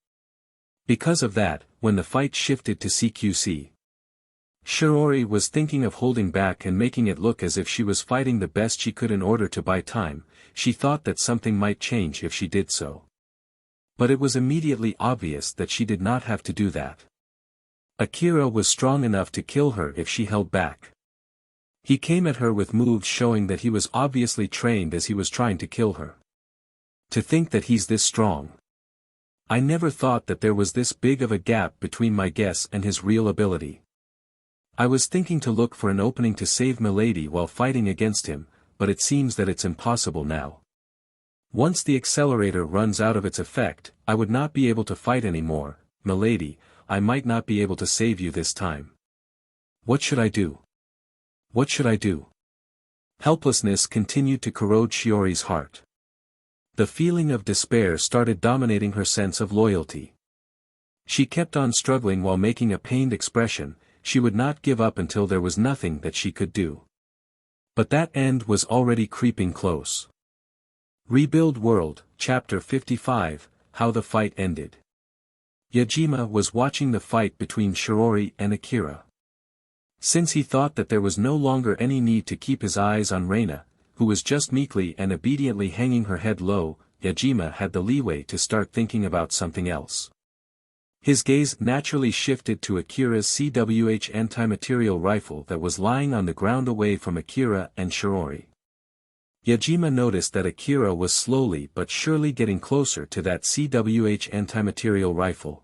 Because of that, when the fight shifted to CQC, Shiori was thinking of holding back and making it look as if she was fighting the best she could in order to buy time. She thought that something might change if she did so. But it was immediately obvious that she did not have to do that. Akira was strong enough to kill her if she held back. He came at her with moves showing that he was obviously trained as he was trying to kill her. To think that he's this strong. I never thought that there was this big of a gap between my guess and his real ability. I was thinking to look for an opening to save Milady while fighting against him, but it seems that it's impossible now. Once the accelerator runs out of its effect, I would not be able to fight anymore. Milady, I might not be able to save you this time. What should I do? What should I do? Helplessness continued to corrode Shiori's heart. The feeling of despair started dominating her sense of loyalty. She kept on struggling while making a pained expression. She would not give up until there was nothing that she could do. But that end was already creeping close. Rebuild World, Chapter 55, How the Fight Ended. Yajima was watching the fight between Shirori and Akira. Since he thought that there was no longer any need to keep his eyes on Reina, who was just meekly and obediently hanging her head low, Yajima had the leeway to start thinking about something else. His gaze naturally shifted to Akira's CWH anti-material rifle that was lying on the ground away from Akira and Shirori. Yajima noticed that Akira was slowly but surely getting closer to that CWH anti-material rifle.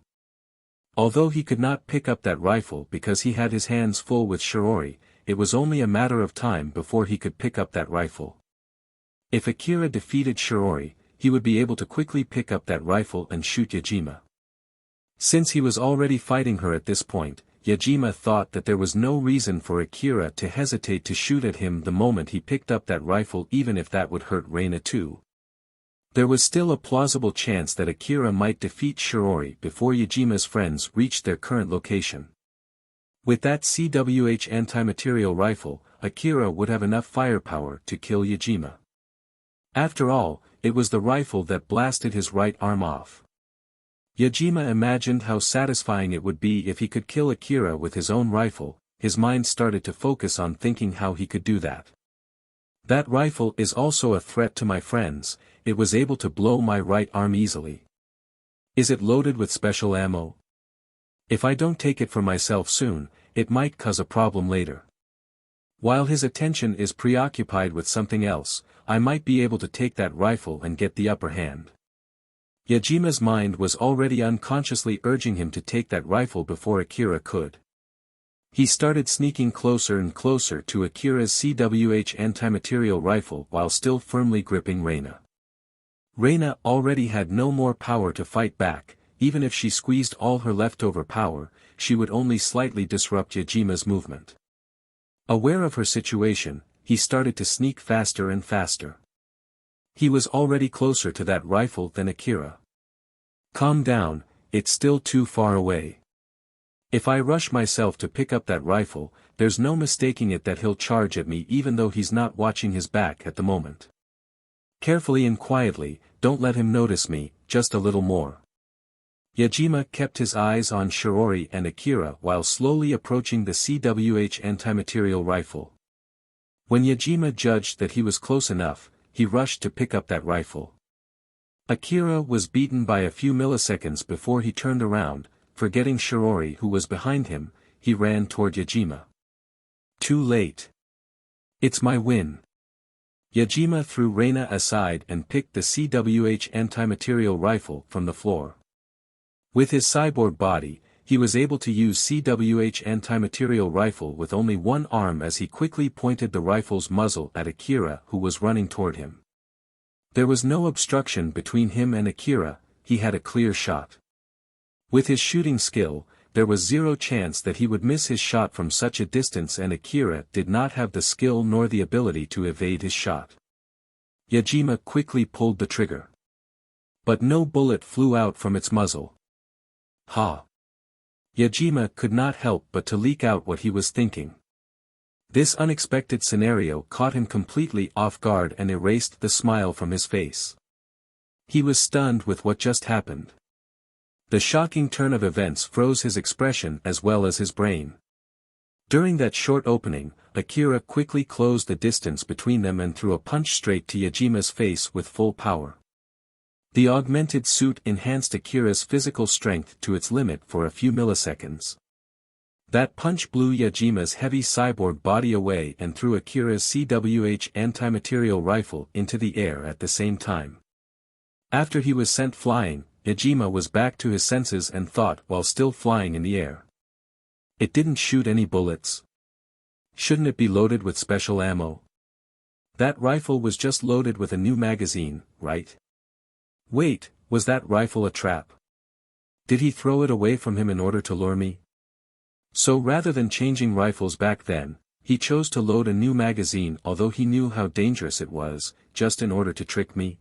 Although he could not pick up that rifle because he had his hands full with Shirori, it was only a matter of time before he could pick up that rifle. If Akira defeated Shirori, he would be able to quickly pick up that rifle and shoot Yajima. Since he was already fighting her at this point, Yajima thought that there was no reason for Akira to hesitate to shoot at him the moment he picked up that rifle, even if that would hurt Reina too. There was still a plausible chance that Akira might defeat Shirori before Yajima's friends reached their current location. With that CWH anti-material rifle, Akira would have enough firepower to kill Yajima. After all, it was the rifle that blasted his right arm off. Yajima imagined how satisfying it would be if he could kill Akira with his own rifle. His mind started to focus on thinking how he could do that. That rifle is also a threat to my friends, it was able to blow my right arm easily. Is it loaded with special ammo? If I don't take it for myself soon, it might cause a problem later. While his attention is preoccupied with something else, I might be able to take that rifle and get the upper hand. Yajima's mind was already unconsciously urging him to take that rifle before Akira could. He started sneaking closer and closer to Akira's CWH anti-material rifle while still firmly gripping Reina. Reina already had no more power to fight back. Even if she squeezed all her leftover power, she would only slightly disrupt Yajima's movement. Aware of her situation, he started to sneak faster and faster. He was already closer to that rifle than Akira. Calm down, it's still too far away. If I rush myself to pick up that rifle, there's no mistaking it that he'll charge at me even though he's not watching his back at the moment. Carefully and quietly, don't let him notice me, just a little more. Yajima kept his eyes on Shirori and Akira while slowly approaching the CWH anti-material rifle. When Yajima judged that he was close enough, he rushed to pick up that rifle. Akira was beaten by a few milliseconds before he turned around, forgetting Shirori who was behind him, he ran toward Yajima. Too late. It's my win. Yajima threw Reina aside and picked the CWH anti-material rifle from the floor. With his cyborg body, he was able to use CWH anti-material rifle with only one arm as he quickly pointed the rifle's muzzle at Akira who was running toward him. There was no obstruction between him and Akira, he had a clear shot. With his shooting skill, there was zero chance that he would miss his shot from such a distance, and Akira did not have the skill nor the ability to evade his shot. Yajima quickly pulled the trigger. But no bullet flew out from its muzzle. Ha! Yajima could not help but to leak out what he was thinking. This unexpected scenario caught him completely off guard and erased the smile from his face. He was stunned with what just happened. The shocking turn of events froze his expression as well as his brain. During that short opening, Akira quickly closed the distance between them and threw a punch straight to Yajima's face with full power. The augmented suit enhanced Akira's physical strength to its limit for a few milliseconds. That punch blew Yajima's heavy cyborg body away and threw Akira's CWH anti-material rifle into the air at the same time. After he was sent flying, Yajima was back to his senses and thought while still flying in the air. It didn't shoot any bullets. Shouldn't it be loaded with special ammo? That rifle was just loaded with a new magazine, right? Wait, was that rifle a trap? Did he throw it away from him in order to lure me? So rather than changing rifles back then, he chose to load a new magazine although he knew how dangerous it was, just in order to trick me.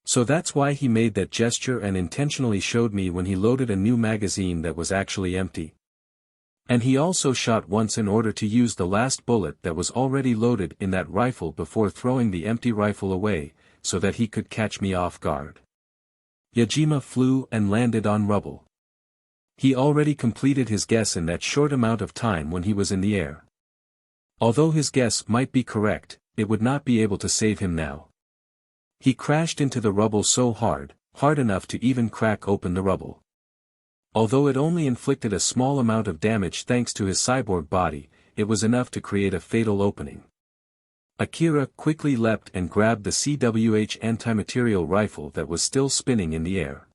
So that's why he made that gesture and intentionally showed me when he loaded a new magazine that was actually empty. And he also shot once in order to use the last bullet that was already loaded in that rifle before throwing the empty rifle away, so that he could catch me off guard. Yajima flew and landed on rubble. He already completed his guess in that short amount of time when he was in the air. Although his guess might be correct, it would not be able to save him now. He crashed into the rubble so hard enough to even crack open the rubble. Although it only inflicted a small amount of damage thanks to his cyborg body, it was enough to create a fatal opening. Akira quickly leapt and grabbed the CWH anti-material rifle that was still spinning in the air.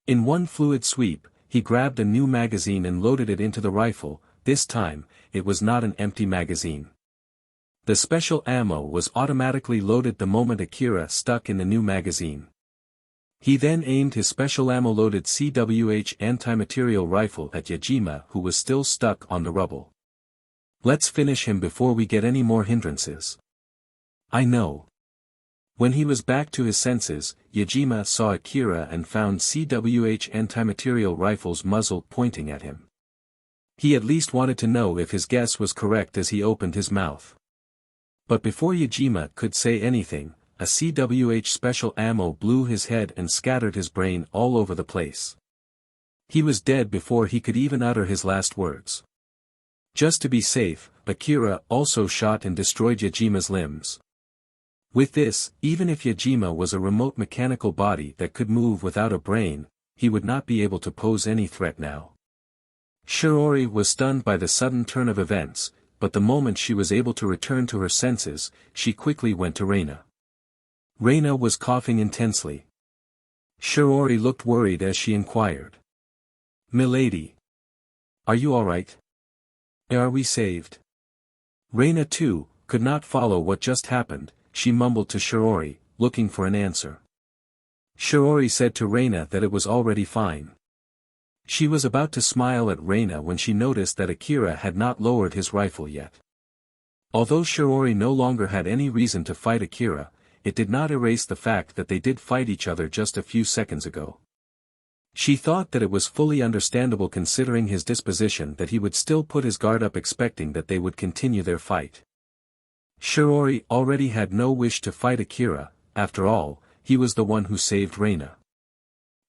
In one fluid sweep, he grabbed a new magazine and loaded it into the rifle. This time, it was not an empty magazine. The special ammo was automatically loaded the moment Akira stuck in the new magazine. He then aimed his special ammo-loaded CWH anti-material rifle at Yajima, who was still stuck on the rubble. Let's finish him before we get any more hindrances. I know. When he was back to his senses, Yajima saw Akira and found CWH anti-material rifle's muzzle pointing at him. He at least wanted to know if his guess was correct as he opened his mouth. But before Yajima could say anything, a CWH special ammo blew his head and scattered his brain all over the place. He was dead before he could even utter his last words. Just to be safe, Akira also shot and destroyed Yajima's limbs. With this, even if Yajima was a remote mechanical body that could move without a brain, he would not be able to pose any threat now. Shiori was stunned by the sudden turn of events, but the moment she was able to return to her senses, she quickly went to Reina. Reina was coughing intensely. Shiori looked worried as she inquired. "Milady. Are you alright? Are we saved?" Reina too, could not follow what just happened. She mumbled to Shiori, looking for an answer. Shiori said to Reina that it was already fine. She was about to smile at Reina when she noticed that Akira had not lowered his rifle yet. Although Shiori no longer had any reason to fight Akira, it did not erase the fact that they did fight each other just a few seconds ago. She thought that it was fully understandable considering his disposition that he would still put his guard up expecting that they would continue their fight. Shiori already had no wish to fight Akira. After all, he was the one who saved Reina.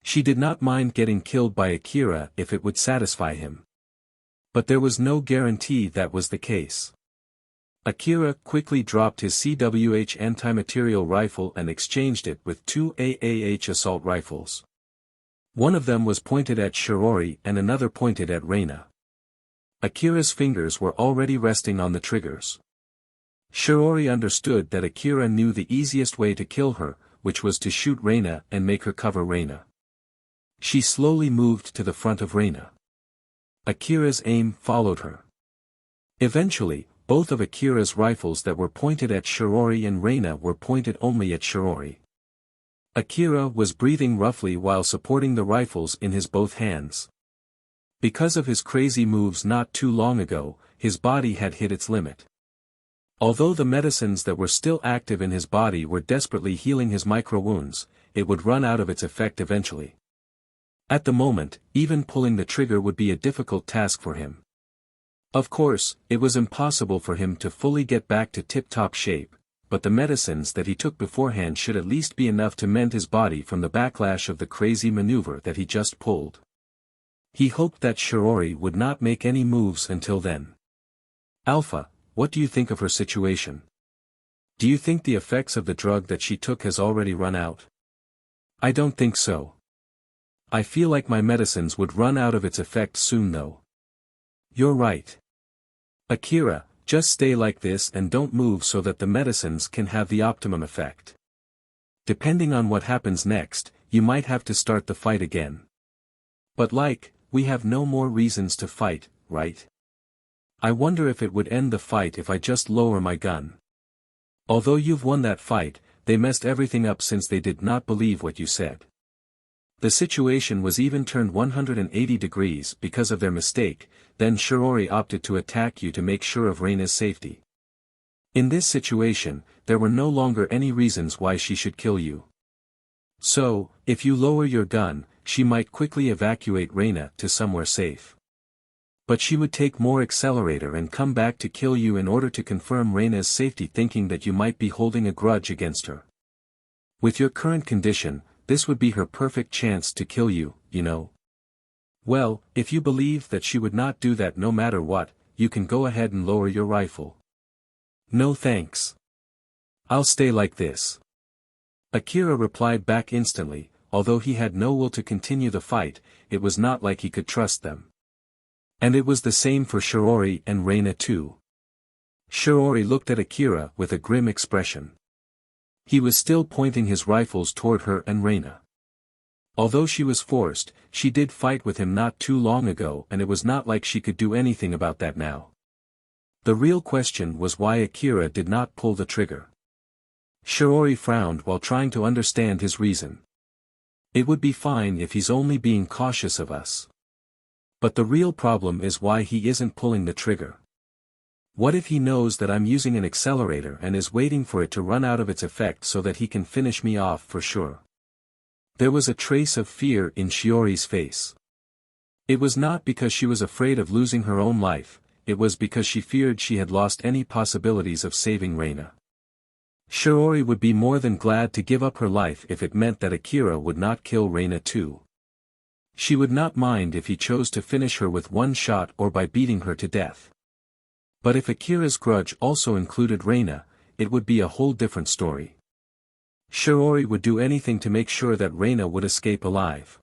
She did not mind getting killed by Akira if it would satisfy him. But there was no guarantee that was the case. Akira quickly dropped his CWH anti-material rifle and exchanged it with two AAH assault rifles. One of them was pointed at Shiori and another pointed at Reina. Akira's fingers were already resting on the triggers. Shiori understood that Akira knew the easiest way to kill her, which was to shoot Reina and make her cover Reina. She slowly moved to the front of Reina. Akira's aim followed her. Eventually, both of Akira's rifles that were pointed at Shiori and Reina were pointed only at Shiori. Akira was breathing roughly while supporting the rifles in his both hands. Because of his crazy moves not too long ago, his body had hit its limit. Although the medicines that were still active in his body were desperately healing his micro-wounds, it would run out of its effect eventually. At the moment, even pulling the trigger would be a difficult task for him. Of course, it was impossible for him to fully get back to tip-top shape, but the medicines that he took beforehand should at least be enough to mend his body from the backlash of the crazy maneuver that he just pulled. He hoped that Shiori would not make any moves until then. "Alpha, what do you think of her situation? Do you think the effects of the drug that she took has already run out?" "I don't think so. I feel like my medicines would run out of its effect soon though." "You're right. Akira, just stay like this and don't move so that the medicines can have the optimum effect. Depending on what happens next, you might have to start the fight again. But we have no more reasons to fight, right? I wonder if it would end the fight if I just lower my gun. Although you've won that fight, they messed everything up since they did not believe what you said. The situation was even turned 180 degrees because of their mistake, then Shiori opted to attack you to make sure of Reina's safety. In this situation, there were no longer any reasons why she should kill you. So, if you lower your gun, she might quickly evacuate Reina to somewhere safe. But she would take more accelerator and come back to kill you in order to confirm Reina's safety, thinking that you might be holding a grudge against her. With your current condition, this would be her perfect chance to kill you, you know. Well, if you believe that she would not do that no matter what, you can go ahead and lower your rifle. No thanks. I'll stay like this. Akira replied back instantly. Although he had no will to continue the fight, it was not like he could trust them. And it was the same for Shiori and Reina too. Shiori looked at Akira with a grim expression. He was still pointing his rifles toward her and Reina. Although she was forced, she did fight with him not too long ago, and it was not like she could do anything about that now. The real question was why Akira did not pull the trigger. Shiori frowned while trying to understand his reason. It would be fine if he's only being cautious of us. But the real problem is why he isn't pulling the trigger. What if he knows that I'm using an accelerator and is waiting for it to run out of its effect so that he can finish me off for sure? There was a trace of fear in Shiori's face. It was not because she was afraid of losing her own life, it was because she feared she had lost any possibilities of saving Reina. Shiori would be more than glad to give up her life if it meant that Akira would not kill Reina too. She would not mind if he chose to finish her with one shot or by beating her to death. But if Akira's grudge also included Reina, it would be a whole different story. Shiori would do anything to make sure that Reina would escape alive.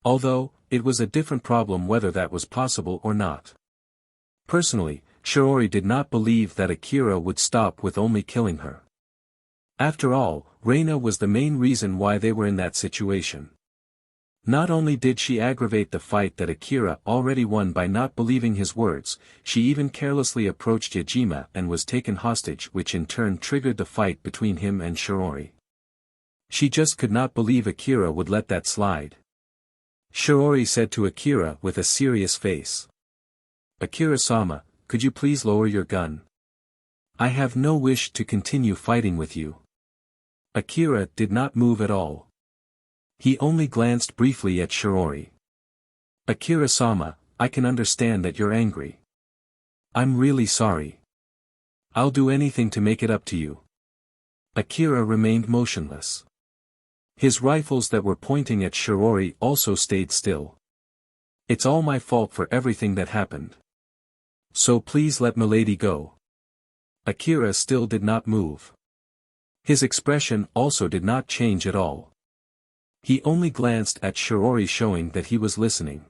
Although, it was a different problem whether that was possible or not. Personally, Shiori did not believe that Akira would stop with only killing her. After all, Reina was the main reason why they were in that situation. Not only did she aggravate the fight that Akira already won by not believing his words, she even carelessly approached Yajima and was taken hostage, which in turn triggered the fight between him and Shiori. She just could not believe Akira would let that slide. Shiori said to Akira with a serious face. "Akira-sama, could you please lower your gun? I have no wish to continue fighting with you." Akira did not move at all. He only glanced briefly at Shiori. "Akira-sama, I can understand that you're angry. I'm really sorry. I'll do anything to make it up to you." Akira remained motionless. His rifles that were pointing at Shiori also stayed still. "It's all my fault for everything that happened. So please let Milady go." Akira still did not move. His expression also did not change at all. He only glanced at Shiori, showing that he was listening.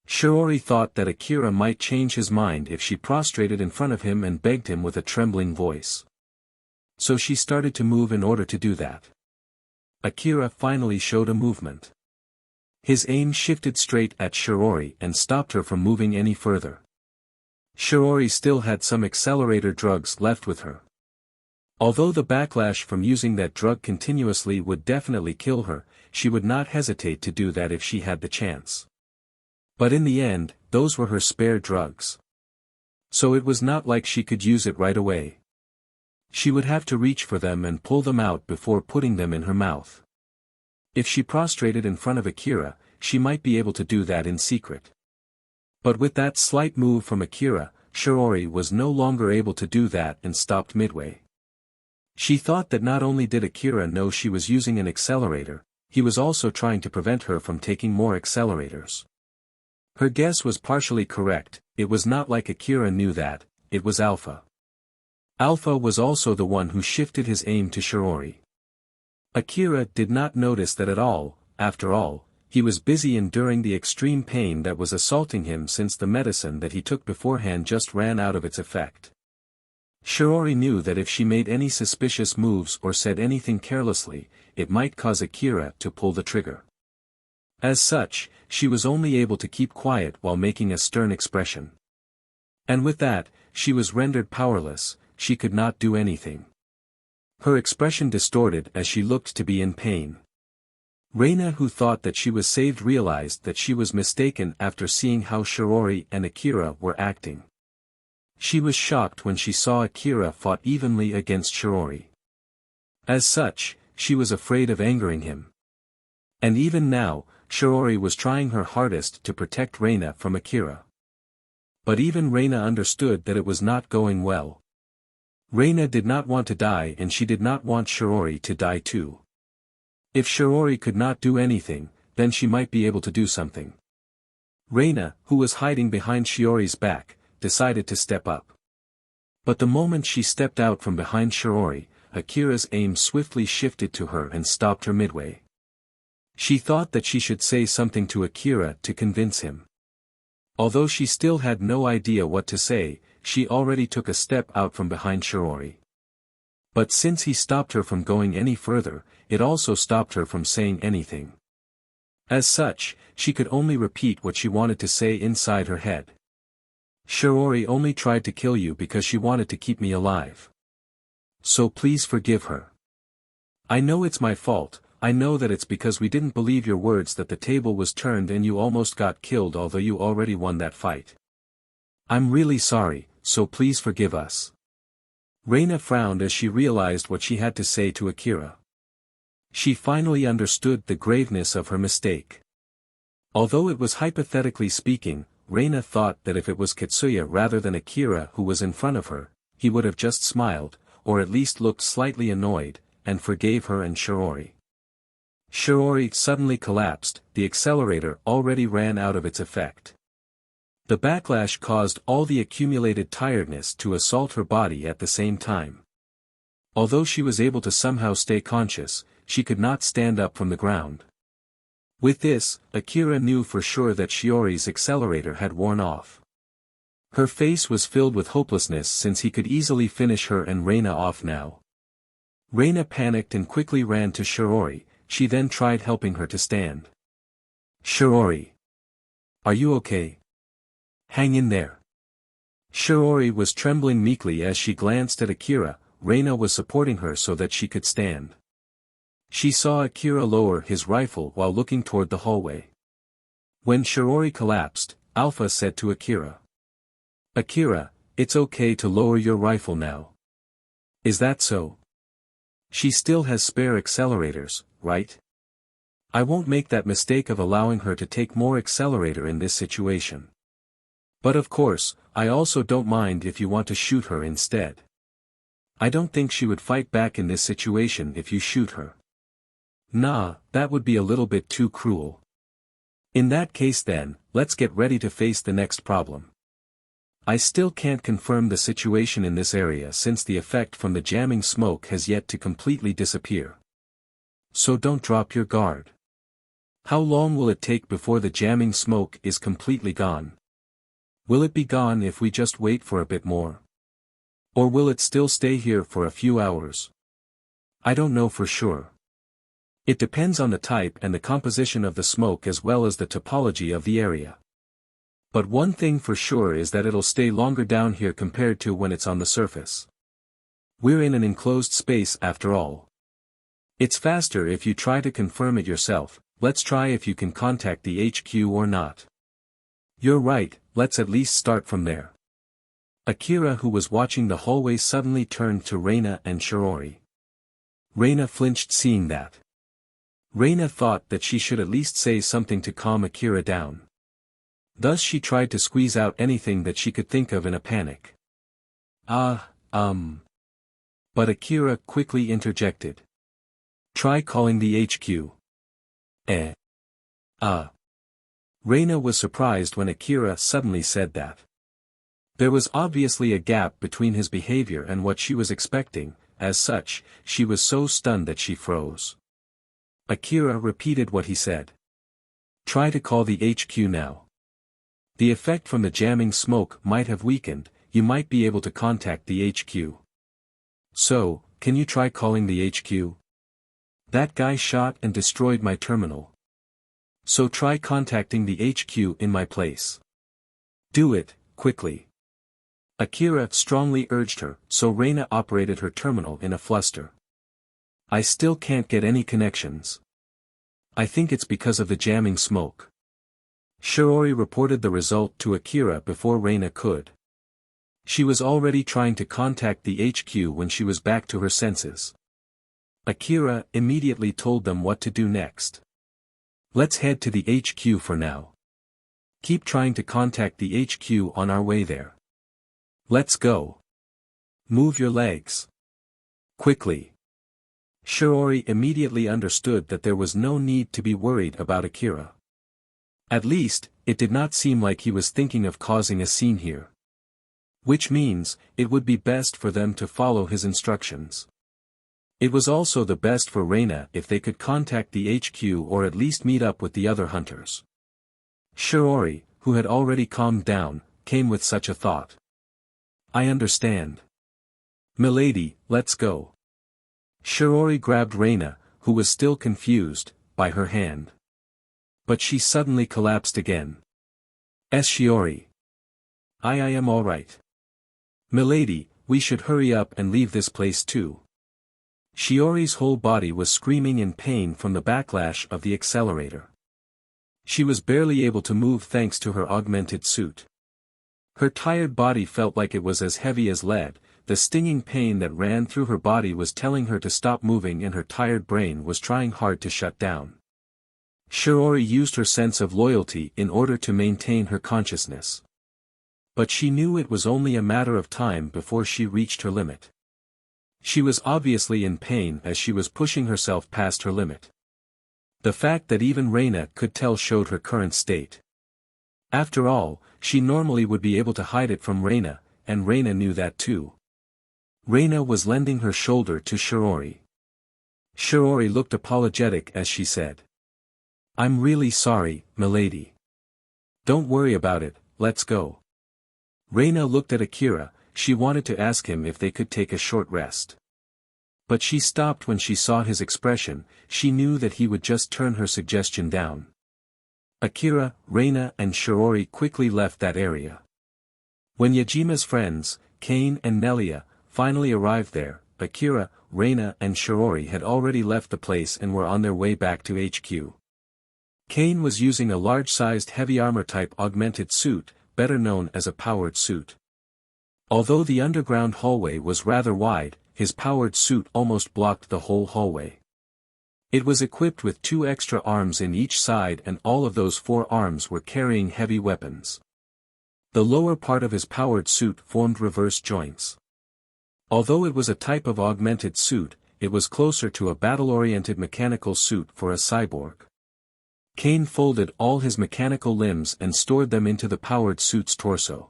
Shiori thought that Akira might change his mind if she prostrated in front of him and begged him with a trembling voice. So she started to move in order to do that. Akira finally showed a movement. His aim shifted straight at Shiori and stopped her from moving any further. Shiori still had some accelerator drugs left with her. Although the backlash from using that drug continuously would definitely kill her, she would not hesitate to do that if she had the chance. But in the end, those were her spare drugs. So it was not like she could use it right away. She would have to reach for them and pull them out before putting them in her mouth. If she prostrated in front of Akira, she might be able to do that in secret. But with that slight move from Akira, Shiori was no longer able to do that and stopped midway. She thought that not only did Akira know she was using an accelerator, he was also trying to prevent her from taking more accelerators. Her guess was partially correct. It was not like Akira knew that, it was Alpha. Alpha was also the one who shifted his aim to Shiori. Akira did not notice that at all. After all, he was busy enduring the extreme pain that was assaulting him since the medicine that he took beforehand just ran out of its effect. Shiori knew that if she made any suspicious moves or said anything carelessly, it might cause Akira to pull the trigger. As such, she was only able to keep quiet while making a stern expression. And with that, she was rendered powerless. She could not do anything. Her expression distorted as she looked to be in pain. Reina, who thought that she was saved, realized that she was mistaken after seeing how Shiori and Akira were acting. She was shocked when she saw Akira fought evenly against Shiori. As such, she was afraid of angering him. And even now, Shiori was trying her hardest to protect Reina from Akira. But even Reina understood that it was not going well. Reina did not want to die and she did not want Shiori to die too. If Shiori could not do anything, then she might be able to do something. Reina, who was hiding behind Shiori's back, decided to step up. But the moment she stepped out from behind Shiori, Akira's aim swiftly shifted to her and stopped her midway. She thought that she should say something to Akira to convince him. Although she still had no idea what to say, she already took a step out from behind Shiori. But since he stopped her from going any further, it also stopped her from saying anything. As such, she could only repeat what she wanted to say inside her head. Shiori only tried to kill you because she wanted to keep me alive. So please forgive her. I know it's my fault, I know that it's because we didn't believe your words that the table was turned and you almost got killed although you already won that fight. I'm really sorry, so please forgive us. Reina frowned as she realized what she had to say to Akira. She finally understood the graveness of her mistake. Although it was hypothetically speaking, Reina thought that if it was Katsuya rather than Akira who was in front of her, he would have just smiled, or at least looked slightly annoyed, and forgave her and Shiori. Shiori suddenly collapsed, the accelerator already ran out of its effect. The backlash caused all the accumulated tiredness to assault her body at the same time. Although she was able to somehow stay conscious, she could not stand up from the ground. With this, Akira knew for sure that Shiori's accelerator had worn off. Her face was filled with hopelessness since he could easily finish her and Reina off now. Reina panicked and quickly ran to Shiori, she then tried helping her to stand. Shiori. Are you okay? Hang in there. Shiori was trembling meekly as she glanced at Akira, Reina was supporting her so that she could stand. She saw Akira lower his rifle while looking toward the hallway. When Shiori collapsed, Alpha said to Akira. Akira, it's okay to lower your rifle now. Is that so? She still has spare accelerators, right? I won't make that mistake of allowing her to take more accelerator in this situation. But of course, I also don't mind if you want to shoot her instead. I don't think she would fight back in this situation if you shoot her. Nah, that would be a little bit too cruel. In that case then, let's get ready to face the next problem. I still can't confirm the situation in this area since the effect from the jamming smoke has yet to completely disappear. So don't drop your guard. How long will it take before the jamming smoke is completely gone? Will it be gone if we just wait for a bit more? Or will it still stay here for a few hours? I don't know for sure. It depends on the type and the composition of the smoke as well as the topology of the area. But one thing for sure is that it'll stay longer down here compared to when it's on the surface. We're in an enclosed space after all. It's faster if you try to confirm it yourself, let's try if you can contact the HQ or not. You're right, let's at least start from there. Akira who was watching the hallway suddenly turned to Reina and Shiori. Reina flinched seeing that. Reina thought that she should at least say something to calm Akira down. Thus she tried to squeeze out anything that she could think of in a panic. But Akira quickly interjected. Try calling the HQ. Reina was surprised when Akira suddenly said that. There was obviously a gap between his behavior and what she was expecting, as such, she was so stunned that she froze. Akira repeated what he said. Try to call the HQ now. The effect from the jamming smoke might have weakened, you might be able to contact the HQ. So, can you try calling the HQ? That guy shot and destroyed my terminal. So try contacting the HQ in my place. Do it, quickly. Akira strongly urged her, so Reina operated her terminal in a fluster. I still can't get any connections. I think it's because of the jamming smoke. Shiori reported the result to Akira before Reina could. She was already trying to contact the HQ when she was back to her senses. Akira immediately told them what to do next. Let's head to the HQ for now. Keep trying to contact the HQ on our way there. Let's go. Move your legs. Quickly. Shiori immediately understood that there was no need to be worried about Akira. At least, it did not seem like he was thinking of causing a scene here. Which means, it would be best for them to follow his instructions. It was also the best for Reina if they could contact the HQ or at least meet up with the other hunters. Shiori, who had already calmed down, came with such a thought. I understand. Milady, let's go. Shiori grabbed Reina, who was still confused, by her hand. But she suddenly collapsed again. Shiori. I am alright. Milady, we should hurry up and leave this place too. Shiori's whole body was screaming in pain from the backlash of the accelerator. She was barely able to move thanks to her augmented suit. Her tired body felt like it was as heavy as lead, the stinging pain that ran through her body was telling her to stop moving and her tired brain was trying hard to shut down. Shiori used her sense of loyalty in order to maintain her consciousness. But she knew it was only a matter of time before she reached her limit. She was obviously in pain as she was pushing herself past her limit. The fact that even Reina could tell showed her current state. After all, she normally would be able to hide it from Reina, and Reina knew that too. Reina was lending her shoulder to Shiori. Shiori looked apologetic as she said. I'm really sorry, milady. Don't worry about it, let's go. Reina looked at Akira, she wanted to ask him if they could take a short rest. But she stopped when she saw his expression, she knew that he would just turn her suggestion down. Akira, Reina and Shiori quickly left that area. When Yajima's friends, Kane and Nelia, finally arrived there, Akira, Reina and Shiori had already left the place and were on their way back to HQ. Kane was using a large-sized heavy armor-type augmented suit, better known as a powered suit. Although the underground hallway was rather wide, his powered suit almost blocked the whole hallway. It was equipped with 2 extra arms in each side and all of those 4 arms were carrying heavy weapons. The lower part of his powered suit formed reverse joints. Although it was a type of augmented suit, it was closer to a battle-oriented mechanical suit for a cyborg. Kane folded all his mechanical limbs and stored them into the powered suit's torso.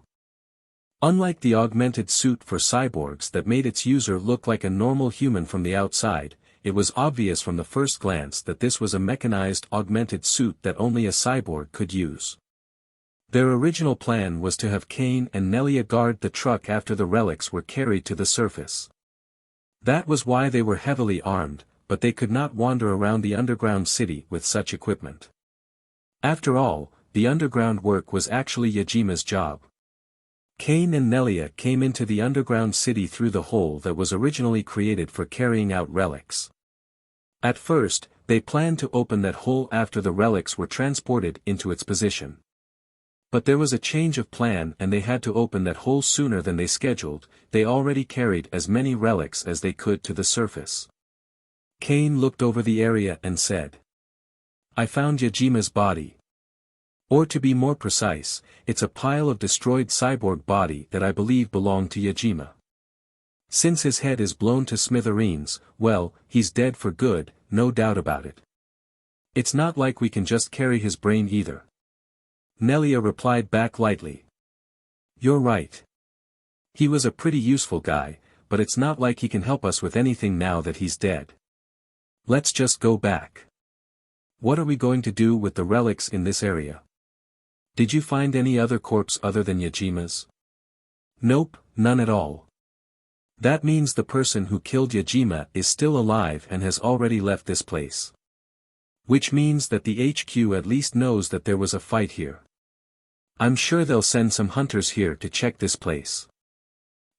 Unlike the augmented suit for cyborgs that made its user look like a normal human from the outside, it was obvious from the first glance that this was a mechanized augmented suit that only a cyborg could use. Their original plan was to have Kane and Nelia guard the truck after the relics were carried to the surface. That was why they were heavily armed, but they could not wander around the underground city with such equipment. After all, the underground work was actually Yajima's job. Kane and Nelia came into the underground city through the hole that was originally created for carrying out relics. At first, they planned to open that hole after the relics were transported into its position. But there was a change of plan and they had to open that hole sooner than they scheduled, they already carried as many relics as they could to the surface. Kane looked over the area and said. I found Yajima's body. Or to be more precise, it's a pile of destroyed cyborg body that I believe belonged to Yajima. Since his head is blown to smithereens, well, he's dead for good, no doubt about it. It's not like we can just carry his brain either. Nelia replied back lightly. You're right. He was a pretty useful guy, but it's not like he can help us with anything now that he's dead. Let's just go back. What are we going to do with the relics in this area? Did you find any other corpse other than Yajima's? Nope, none at all. That means the person who killed Yajima is still alive and has already left this place. Which means that the HQ at least knows that there was a fight here. I'm sure they'll send some hunters here to check this place.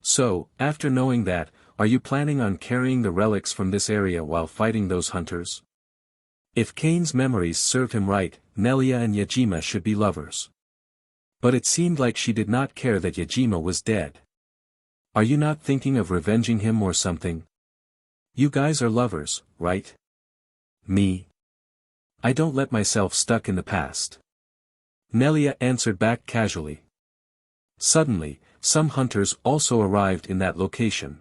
So, after knowing that, are you planning on carrying the relics from this area while fighting those hunters? If Kane's memories served him right, Nelia and Yajima should be lovers. But it seemed like she did not care that Yajima was dead. Are you not thinking of revenging him or something? You guys are lovers, right? Me? I don't let myself stuck in the past. Nelia answered back casually. Suddenly, some hunters also arrived in that location.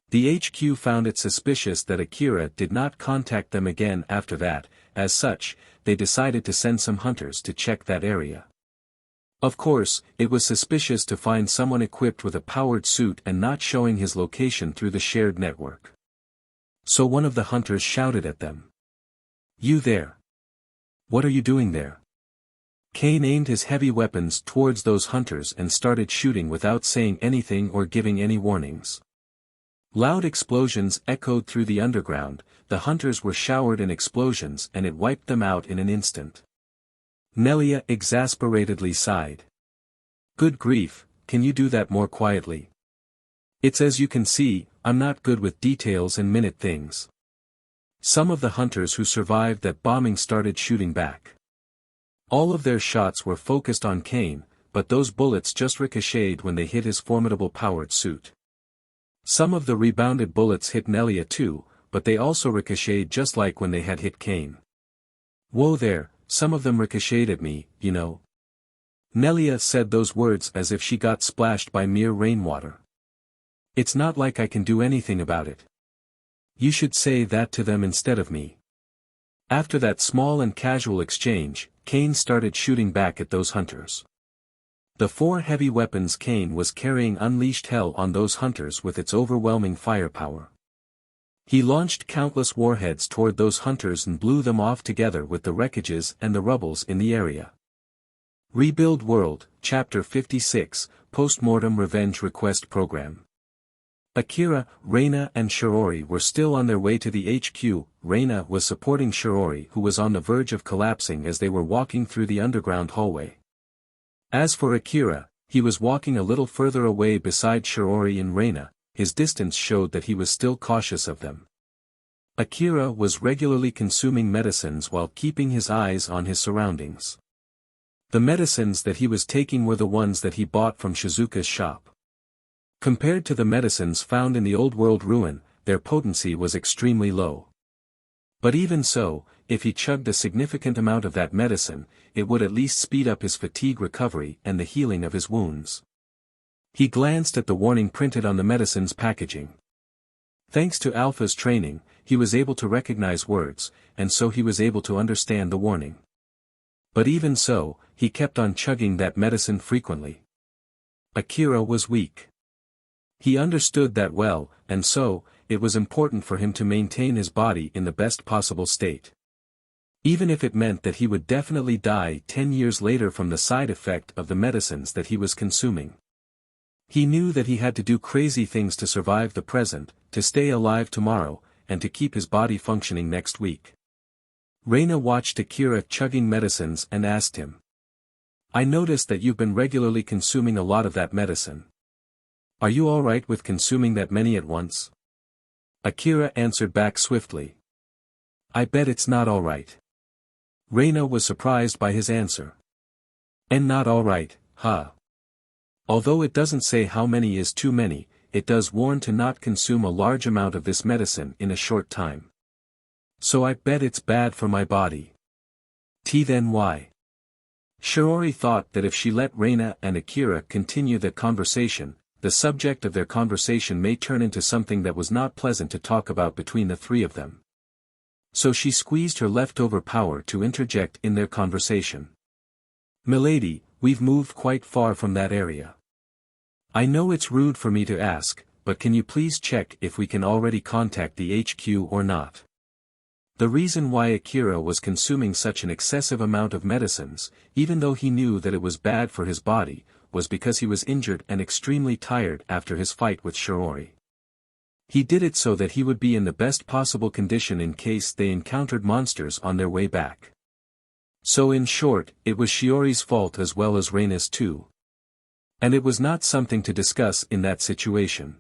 The HQ found it suspicious that Akira did not contact them again after that. As such, they decided to send some hunters to check that area. Of course, it was suspicious to find someone equipped with a powered suit and not showing his location through the shared network. So one of the hunters shouted at them. "You there! What are you doing there?" Kane aimed his heavy weapons towards those hunters and started shooting without saying anything or giving any warnings. Loud explosions echoed through the underground, the hunters were showered in explosions and it wiped them out in an instant. Nelia exasperatedly sighed. "Good grief, can you do that more quietly? It's as you can see, I'm not good with details and minute things." Some of the hunters who survived that bombing started shooting back. All of their shots were focused on Kane, but those bullets just ricocheted when they hit his formidable powered suit. Some of the rebounded bullets hit Nelia too, but they also ricocheted just like when they had hit Kane. "Whoa there, some of them ricocheted at me, you know." Nelia said those words as if she got splashed by mere rainwater. "It's not like I can do anything about it. You should say that to them instead of me." After that small and casual exchange, Kane started shooting back at those hunters. The 4 heavy weapons Kane was carrying unleashed hell on those hunters with its overwhelming firepower. He launched countless warheads toward those hunters and blew them off together with the wreckages and the rubbles in the area. Rebuild World, Chapter 56, Postmortem Revenge Request Program. Akira, Reina and Shiori were still on their way to the HQ. Reina was supporting Shiori who was on the verge of collapsing as they were walking through the underground hallway. As for Akira, he was walking a little further away beside Shiori and Reina. His distance showed that he was still cautious of them. Akira was regularly consuming medicines while keeping his eyes on his surroundings. The medicines that he was taking were the ones that he bought from Shizuka's shop. Compared to the medicines found in the Old World ruin, their potency was extremely low. But even so, if he chugged a significant amount of that medicine, it would at least speed up his fatigue recovery and the healing of his wounds. He glanced at the warning printed on the medicine's packaging. Thanks to Alpha's training, he was able to recognize words, and so he was able to understand the warning. But even so, he kept on chugging that medicine frequently. Akira was weak. He understood that well, and so, it was important for him to maintain his body in the best possible state. Even if it meant that he would definitely die 10 years later from the side effect of the medicines that he was consuming. He knew that he had to do crazy things to survive the present, to stay alive tomorrow, and to keep his body functioning next week. Reina watched Akira chugging medicines and asked him. "I noticed that you've been regularly consuming a lot of that medicine. Are you alright with consuming that many at once?" Akira answered back swiftly. "I bet it's not alright." Reina was surprised by his answer. "And not alright, huh? Although it doesn't say how many is too many, it does warn to not consume a large amount of this medicine in a short time. So I bet it's bad for my body." Then why? Shiori thought that if she let Reina and Akira continue their conversation, the subject of their conversation may turn into something that was not pleasant to talk about between the three of them. So she squeezed her leftover power to interject in their conversation. "Milady, we've moved quite far from that area. I know it's rude for me to ask, but can you please check if we can already contact the HQ or not?" The reason why Akira was consuming such an excessive amount of medicines, even though he knew that it was bad for his body, was because he was injured and extremely tired after his fight with Shiori. He did it so that he would be in the best possible condition in case they encountered monsters on their way back. So in short, it was Shiori's fault as well as Reina's too. And it was not something to discuss in that situation.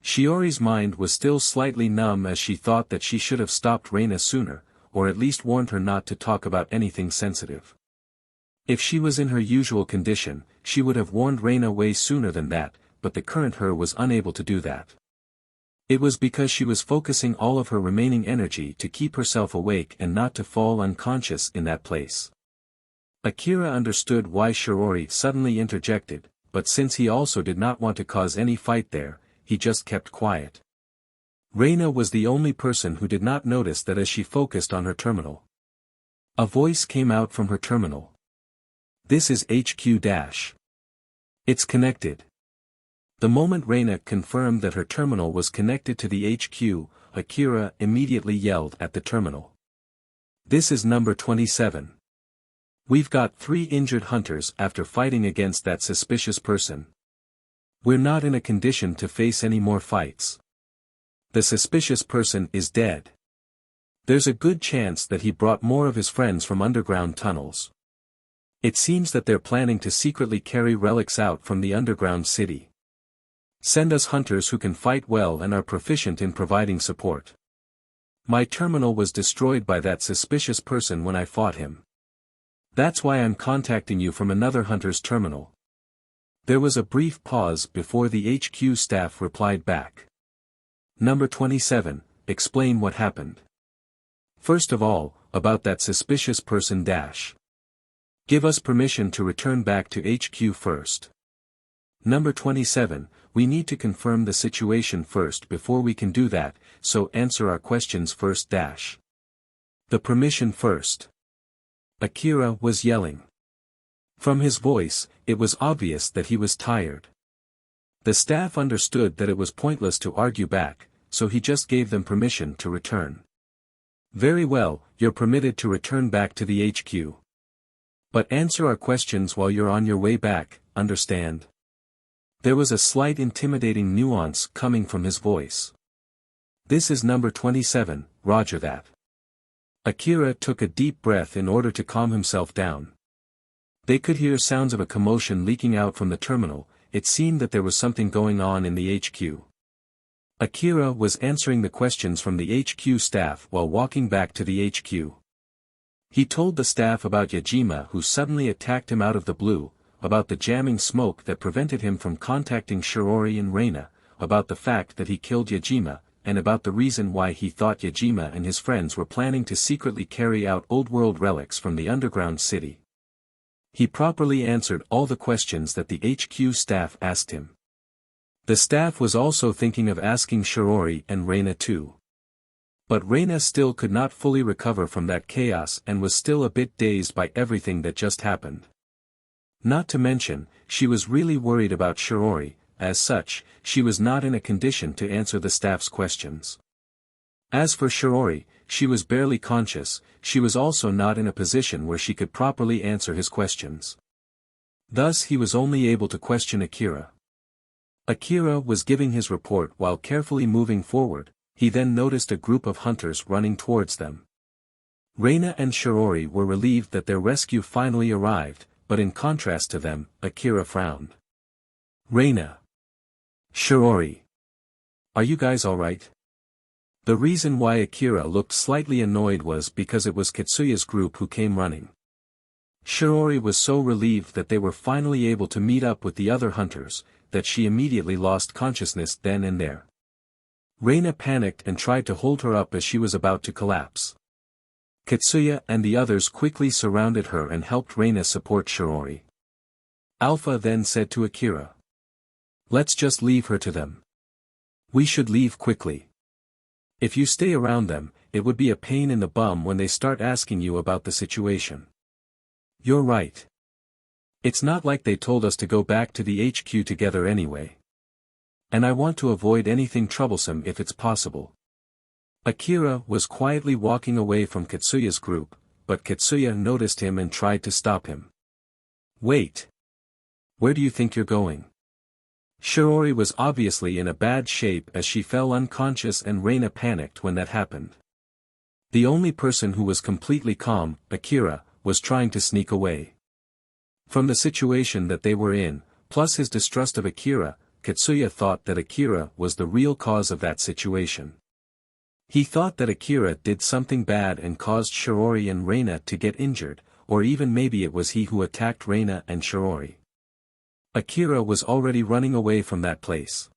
Shiori's mind was still slightly numb as she thought that she should have stopped Reina sooner, or at least warned her not to talk about anything sensitive. If she was in her usual condition, she would have warned Reina way sooner than that, but the current her was unable to do that. It was because she was focusing all of her remaining energy to keep herself awake and not to fall unconscious in that place. Akira understood why Shiori suddenly interjected, but since he also did not want to cause any fight there, he just kept quiet. Reina was the only person who did not notice that as she focused on her terminal. A voice came out from her terminal. "This is HQ-. It's connected." The moment Reina confirmed that her terminal was connected to the HQ, Akira immediately yelled at the terminal. "This is number 27. We've got 3 injured hunters after fighting against that suspicious person. We're not in a condition to face any more fights. The suspicious person is dead. There's a good chance that he brought more of his friends from underground tunnels. It seems that they're planning to secretly carry relics out from the underground city. Send us hunters who can fight well and are proficient in providing support. My terminal was destroyed by that suspicious person when I fought him. That's why I'm contacting you from another hunter's terminal." There was a brief pause before the HQ staff replied back. "Number 27, explain what happened. First of all, about that suspicious person - Give us permission to return back to HQ first. Number 27, we need to confirm the situation first before we can do that, so answer our questions first - The permission first." Akira was yelling. From his voice, it was obvious that he was tired. The staff understood that it was pointless to argue back, so he just gave them permission to return. "Very well, you're permitted to return back to the HQ. But answer our questions while you're on your way back, understand?" There was a slight intimidating nuance coming from his voice. "This is number 27, roger that." Akira took a deep breath in order to calm himself down. They could hear sounds of a commotion leaking out from the terminal. It seemed that there was something going on in the HQ. Akira was answering the questions from the HQ staff while walking back to the HQ. He told the staff about Yajima who suddenly attacked him out of the blue, about the jamming smoke that prevented him from contacting Shirori and Reina, about the fact that he killed Yajima, and about the reason why he thought Yajima and his friends were planning to secretly carry out old-world relics from the underground city. He properly answered all the questions that the HQ staff asked him. The staff was also thinking of asking Shirori and Reina too. But Reina still could not fully recover from that chaos and was still a bit dazed by everything that just happened. Not to mention, she was really worried about Shirori. As such, she was not in a condition to answer the staff's questions. As for Shirori, she was barely conscious. She was also not in a position where she could properly answer his questions. Thus he was only able to question Akira. Akira was giving his report while carefully moving forward. He then noticed a group of hunters running towards them. Reina and Shirori were relieved that their rescue finally arrived, but in contrast to them, Akira frowned. "Reina. Shirori. Are you guys alright?" The reason why Akira looked slightly annoyed was because it was Kitsuya's group who came running. Shirori was so relieved that they were finally able to meet up with the other hunters, that she immediately lost consciousness then and there. Reina panicked and tried to hold her up as she was about to collapse. Kitsuya and the others quickly surrounded her and helped Reina support Shirori. Alpha then said to Akira, "Let's just leave her to them. We should leave quickly. If you stay around them, it would be a pain in the bum when they start asking you about the situation." "You're right. It's not like they told us to go back to the HQ together anyway. And I want to avoid anything troublesome if it's possible." Akira was quietly walking away from Kitsuya's group, but Kitsuya noticed him and tried to stop him. "Wait. Where do you think you're going?" Shirori was obviously in a bad shape as she fell unconscious and Reina panicked when that happened. The only person who was completely calm, Akira, was trying to sneak away. From the situation that they were in, plus his distrust of Akira, Kitsuya thought that Akira was the real cause of that situation. He thought that Akira did something bad and caused Shirori and Reina to get injured, or even maybe it was he who attacked Reina and Shirori. Akira was already running away from that place.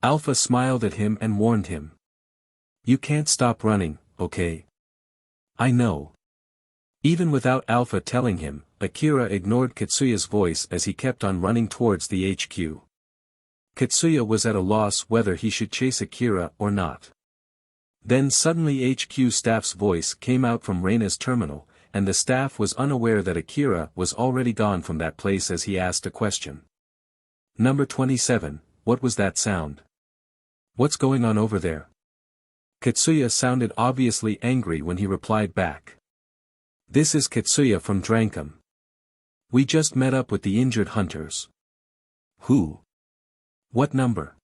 Alpha smiled at him and warned him. "You can't stop running, okay?" "I know." Even without Alpha telling him, Akira ignored Katsuya's voice as he kept on running towards the HQ. Katsuya was at a loss whether he should chase Akira or not. Then suddenly HQ staff's voice came out from Reina's terminal, and the staff was unaware that Akira was already gone from that place as he asked a question. Number 27, what was that sound? What's going on over there? Katsuya sounded obviously angry when he replied back. This is Katsuya from Drankum. We just met up with the injured hunters. Who? What number?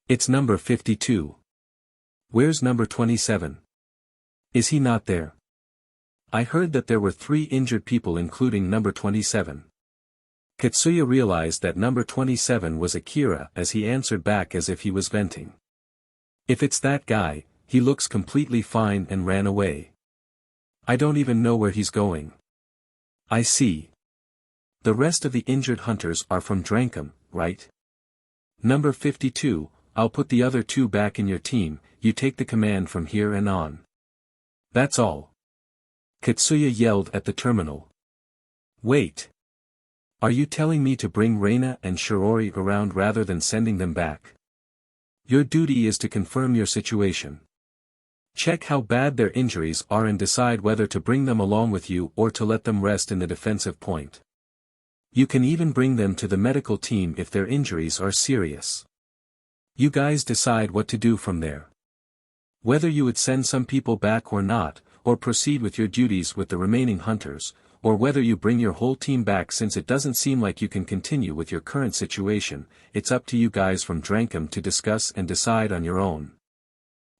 It's number 52. Where's number 27? Is he not there? I heard that there were 3 injured people including number 27. Katsuya realized that number 27 was Akira as he answered back as if he was venting. If it's that guy, he looks completely fine and ran away. I don't even know where he's going. I see. The rest of the injured hunters are from Drankum, right? Number 52, I'll put the other 2 back in your team, you take the command from here and on. That's all. Katsuya yelled at the terminal. Wait. Are you telling me to bring Reina and Shirori around rather than sending them back? Your duty is to confirm your situation. Check how bad their injuries are and decide whether to bring them along with you or to let them rest in the defensive point. You can even bring them to the medical team if their injuries are serious. You guys decide what to do from there. Whether you would send some people back or not, or proceed with your duties with the remaining hunters, or whether you bring your whole team back since it doesn't seem like you can continue with your current situation, it's up to you guys from Drankum to discuss and decide on your own.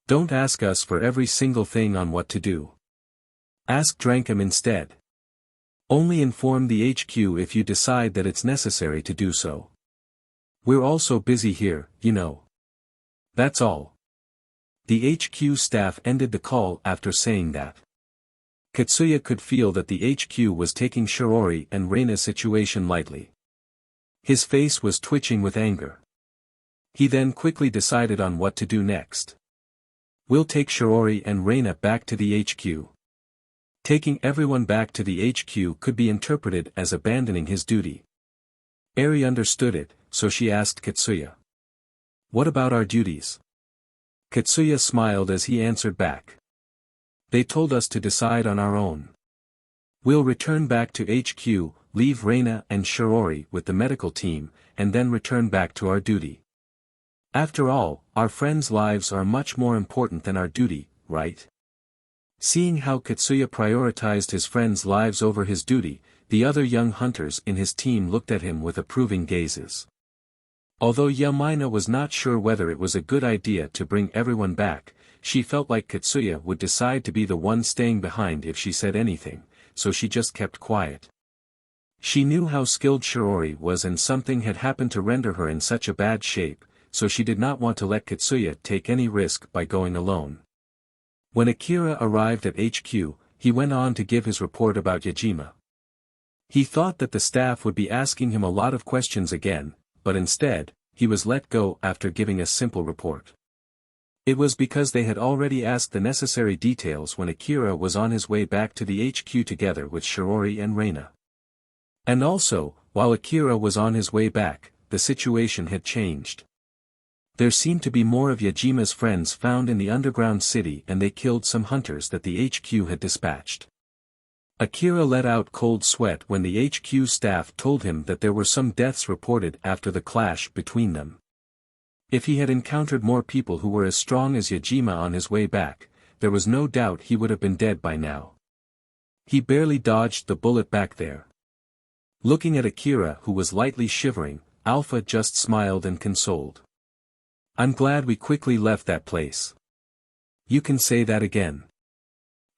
Don't ask us for every single thing on what to do. Ask Drankum instead. Only inform the HQ if you decide that it's necessary to do so. We're all so busy here, you know. That's all. The HQ staff ended the call after saying that. Katsuya could feel that the HQ was taking Shirori and Reina's situation lightly. His face was twitching with anger. He then quickly decided on what to do next. We'll take Shirori and Reina back to the HQ. Taking everyone back to the HQ could be interpreted as abandoning his duty. Eri understood it, so she asked Katsuya. What about our duties? Katsuya smiled as he answered back. They told us to decide on our own. We'll return back to HQ, leave Reina and Shirori with the medical team, and then return back to our duty. After all, our friends' lives are much more important than our duty, right? Seeing how Katsuya prioritized his friends' lives over his duty, the other young hunters in his team looked at him with approving gazes. Although Yamaina was not sure whether it was a good idea to bring everyone back, she felt like Katsuya would decide to be the one staying behind if she said anything, so she just kept quiet. She knew how skilled Shirori was and something had happened to render her in such a bad shape, so she did not want to let Katsuya take any risk by going alone. When Akira arrived at HQ, he went on to give his report about Yajima. He thought that the staff would be asking him a lot of questions again, but instead, he was let go after giving a simple report. It was because they had already asked the necessary details when Akira was on his way back to the HQ together with Shirori and Reina. And also, while Akira was on his way back, the situation had changed. There seemed to be more of Yajima's friends found in the underground city and they killed some hunters that the HQ had dispatched. Akira let out cold sweat when the HQ staff told him that there were some deaths reported after the clash between them. If he had encountered more people who were as strong as Yajima on his way back, there was no doubt he would have been dead by now. He barely dodged the bullet back there. Looking at Akira who was lightly shivering, Alpha just smiled and consoled. I'm glad we quickly left that place. You can say that again.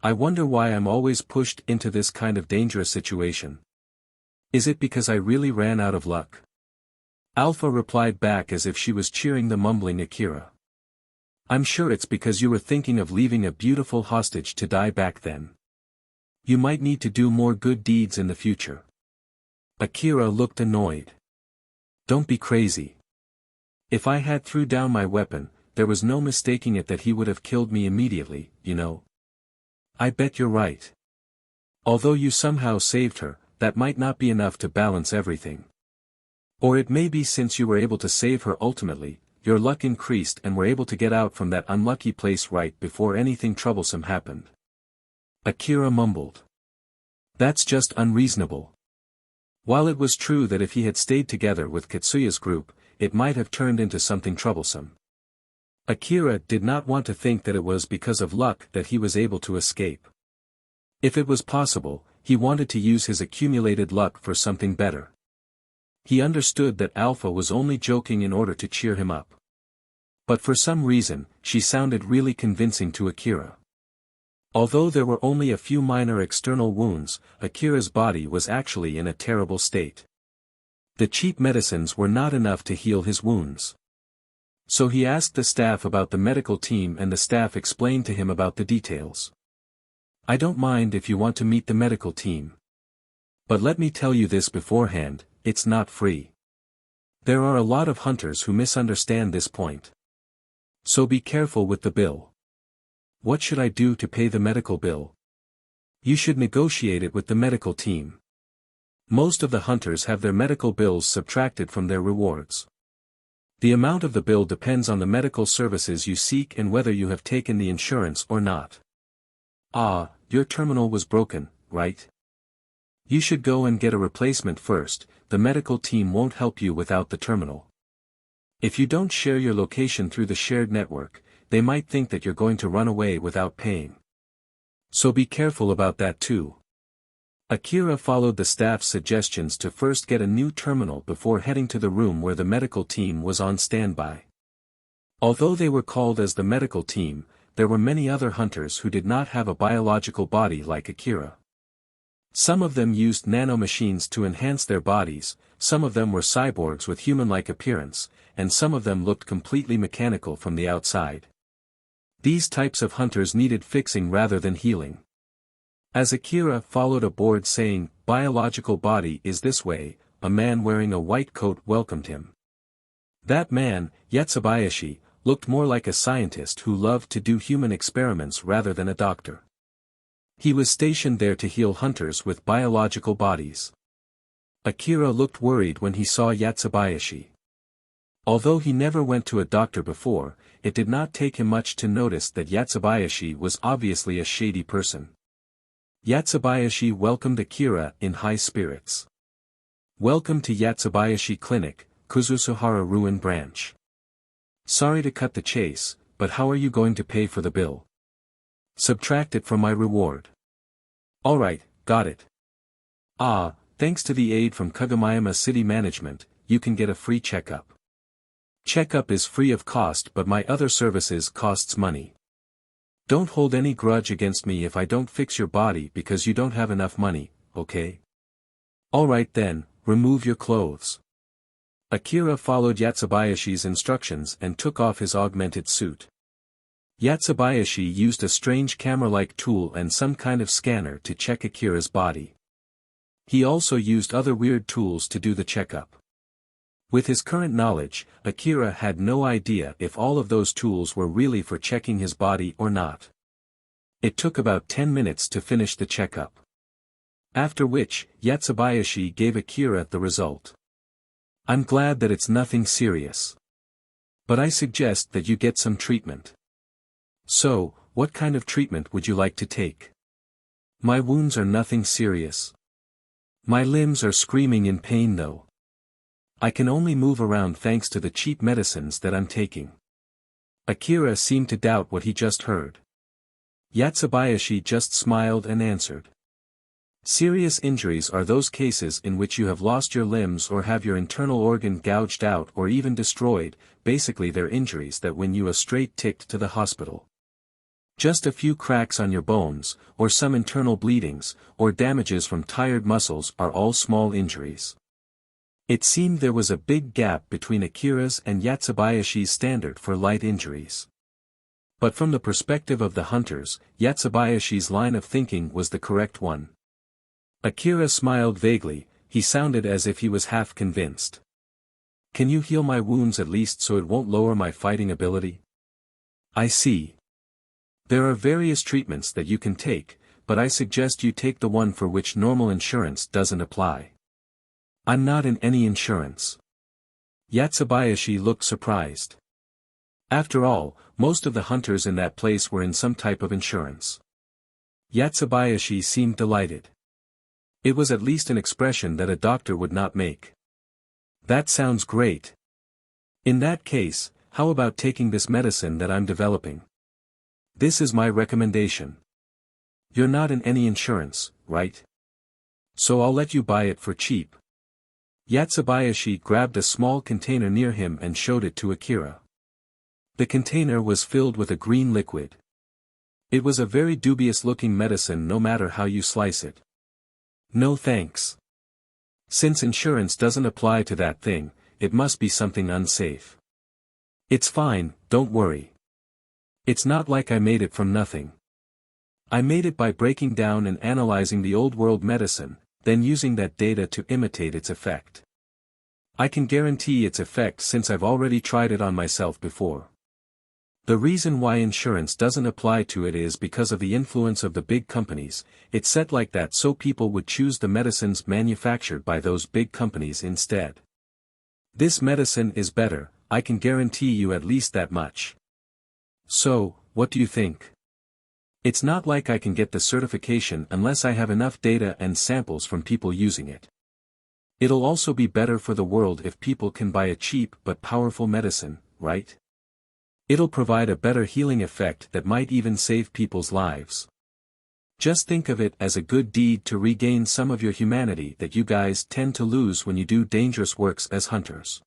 I wonder why I'm always pushed into this kind of dangerous situation. Is it because I really ran out of luck? Alpha replied back as if she was cheering the mumbling Akira. I'm sure it's because you were thinking of leaving a beautiful hostage to die back then. You might need to do more good deeds in the future. Akira looked annoyed. Don't be crazy. If I had threw down my weapon, there was no mistaking it that he would have killed me immediately, you know. I bet you're right. Although you somehow saved her, that might not be enough to balance everything. Or it may be since you were able to save her ultimately, your luck increased and were able to get out from that unlucky place right before anything troublesome happened. Akira mumbled. That's just unreasonable. While it was true that if he had stayed together with Katsuya's group, it might have turned into something troublesome. Akira did not want to think that it was because of luck that he was able to escape. If it was possible, he wanted to use his accumulated luck for something better. He understood that Alpha was only joking in order to cheer him up. But for some reason, she sounded really convincing to Akira. Although there were only a few minor external wounds, Akira's body was actually in a terrible state. The cheap medicines were not enough to heal his wounds. So he asked the staff about the medical team and the staff explained to him about the details. I don't mind if you want to meet the medical team. But let me tell you this beforehand, it's not free. There are a lot of hunters who misunderstand this point. So be careful with the bill. What should I do to pay the medical bill? You should negotiate it with the medical team. Most of the hunters have their medical bills subtracted from their rewards. The amount of the bill depends on the medical services you seek and whether you have taken the insurance or not. Ah, your terminal was broken, right? You should go and get a replacement first, the medical team won't help you without the terminal. If you don't share your location through the shared network, they might think that you're going to run away without paying. So be careful about that too. Akira followed the staff's suggestions to first get a new terminal before heading to the room where the medical team was on standby. Although they were called as the medical team, there were many other hunters who did not have a biological body like Akira. Some of them used nanomachines to enhance their bodies, some of them were cyborgs with human-like appearance, and some of them looked completely mechanical from the outside. These types of hunters needed fixing rather than healing. As Akira followed a board saying, "Biological body is this way," a man wearing a white coat welcomed him. That man, Yatsubayashi, looked more like a scientist who loved to do human experiments rather than a doctor. He was stationed there to heal hunters with biological bodies. Akira looked worried when he saw Yatsubayashi. Although he never went to a doctor before, it did not take him much to notice that Yatsubayashi was obviously a shady person. Yatsubayashi welcomed Akira in high spirits. Welcome to Yatsubayashi Clinic, Kuzusuhara Ruin Branch. Sorry to cut the chase, but how are you going to pay for the bill? Subtract it from my reward. Alright, got it. Ah, thanks to the aid from Kagamayama City Management, you can get a free checkup. Checkup is free of cost but my other services costs money. Don't hold any grudge against me if I don't fix your body because you don't have enough money, okay? Alright then, remove your clothes. Akira followed Yatsubayashi's instructions and took off his augmented suit. Yatsubayashi used a strange camera-like tool and some kind of scanner to check Akira's body. He also used other weird tools to do the checkup. With his current knowledge, Akira had no idea if all of those tools were really for checking his body or not. It took about 10 minutes to finish the checkup. After which, Yatsubayashi gave Akira the result. I'm glad that it's nothing serious. But I suggest that you get some treatment. So, what kind of treatment would you like to take? My wounds are nothing serious. My limbs are screaming in pain though. I can only move around thanks to the cheap medicines that I'm taking. Akira seemed to doubt what he just heard. Yatsubayashi just smiled and answered. Serious injuries are those cases in which you have lost your limbs or have your internal organ gouged out or even destroyed, basically they're injuries that win you a straight ticket to the hospital. Just a few cracks on your bones, or some internal bleedings, or damages from tired muscles are all small injuries. It seemed there was a big gap between Akira's and Yatsubayashi's standard for light injuries. But from the perspective of the hunters, Yatsubayashi's line of thinking was the correct one. Akira smiled vaguely, he sounded as if he was half convinced. Can you heal my wounds at least so it won't lower my fighting ability? I see. There are various treatments that you can take, but I suggest you take the one for which normal insurance doesn't apply. I'm not in any insurance. Yatsubayashi looked surprised. After all, most of the hunters in that place were in some type of insurance. Yatsubayashi seemed delighted. It was at least an expression that a doctor would not make. That sounds great. In that case, how about taking this medicine that I'm developing? This is my recommendation. You're not in any insurance, right? So I'll let you buy it for cheap. Yatsubayashi grabbed a small container near him and showed it to Akira. The container was filled with a green liquid. It was a very dubious-looking medicine no matter how you slice it. No thanks. Since insurance doesn't apply to that thing, it must be something unsafe. It's fine, don't worry. It's not like I made it from nothing. I made it by breaking down and analyzing the old world medicine, then using that data to imitate its effect. I can guarantee its effect since I've already tried it on myself before. The reason why insurance doesn't apply to it is because of the influence of the big companies. It's set like that so people would choose the medicines manufactured by those big companies instead. This medicine is better, I can guarantee you at least that much. So, what do you think? It's not like I can get the certification unless I have enough data and samples from people using it. It'll also be better for the world if people can buy a cheap but powerful medicine, right? It'll provide a better healing effect that might even save people's lives. Just think of it as a good deed to regain some of your humanity that you guys tend to lose when you do dangerous works as hunters.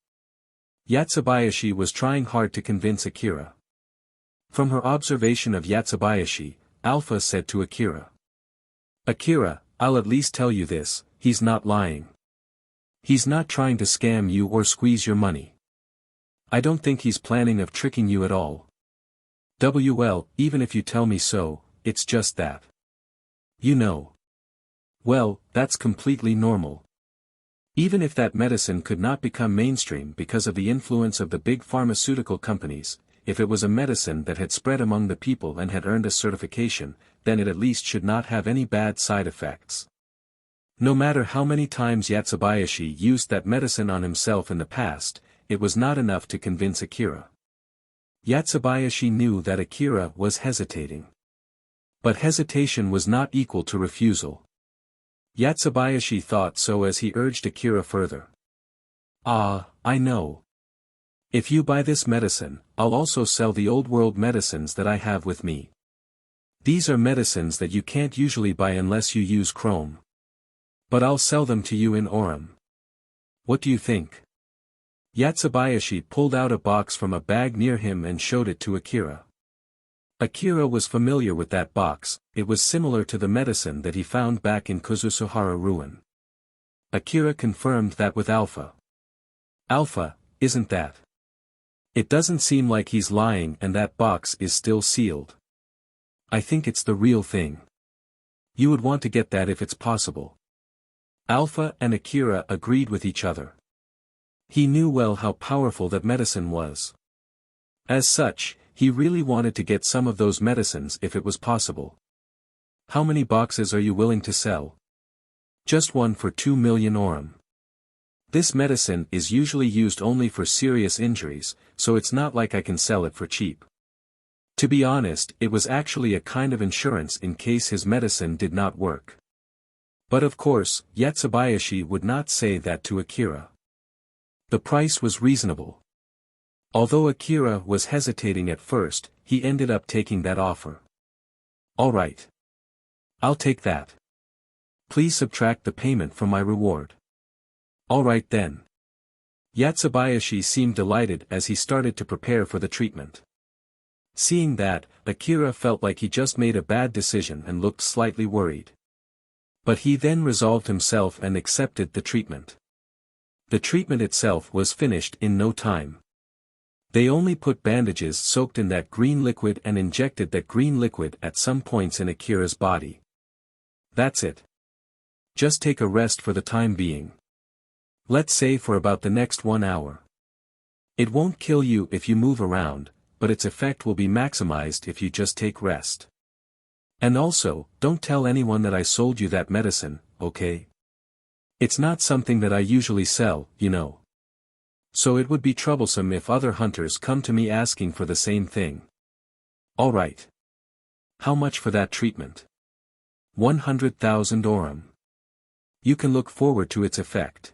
Yatsubayashi was trying hard to convince Akira. From her observation of Yatsubayashi, Alpha said to Akira. Akira, I'll at least tell you this, he's not lying. He's not trying to scam you or squeeze your money. I don't think he's planning of tricking you at all. Well, even if you tell me so, it's just that. You know. Well, that's completely normal. Even if that medicine could not become mainstream because of the influence of the big pharmaceutical companies, if it was a medicine that had spread among the people and had earned a certification, then it at least should not have any bad side effects. No matter how many times Yatsubayashi used that medicine on himself in the past, it was not enough to convince Akira. Yatsubayashi knew that Akira was hesitating. But hesitation was not equal to refusal. Yatsubayashi thought so as he urged Akira further. I know. If you buy this medicine, I'll also sell the old world medicines that I have with me. These are medicines that you can't usually buy unless you use Chrome. But I'll sell them to you in Orem. What do you think? Yatsubayashi pulled out a box from a bag near him and showed it to Akira. Akira was familiar with that box, it was similar to the medicine that he found back in Kuzusuhara ruin. Akira confirmed that with Alpha. Alpha, isn't that? It doesn't seem like he's lying and that box is still sealed. I think it's the real thing. You would want to get that if it's possible. Alpha and Akira agreed with each other. He knew well how powerful that medicine was. As such, he really wanted to get some of those medicines if it was possible. How many boxes are you willing to sell? Just one for 2 million Orem. This medicine is usually used only for serious injuries, so it's not like I can sell it for cheap. To be honest, it was actually a kind of insurance in case his medicine did not work. But of course, Yatsubayashi would not say that to Akira. The price was reasonable. Although Akira was hesitating at first, he ended up taking that offer. All right. I'll take that. Please subtract the payment from my reward. All right then. Yatsubayashi seemed delighted as he started to prepare for the treatment. Seeing that, Akira felt like he just made a bad decision and looked slightly worried. But he then resolved himself and accepted the treatment. The treatment itself was finished in no time. They only put bandages soaked in that green liquid and injected that green liquid at some points in Akira's body. That's it. Just take a rest for the time being. Let's say for about the next 1 hour. It won't kill you if you move around, but its effect will be maximized if you just take rest. And also, don't tell anyone that I sold you that medicine, okay? It's not something that I usually sell, you know. So it would be troublesome if other hunters come to me asking for the same thing. Alright. How much for that treatment? 100,000 orum. You can look forward to its effect.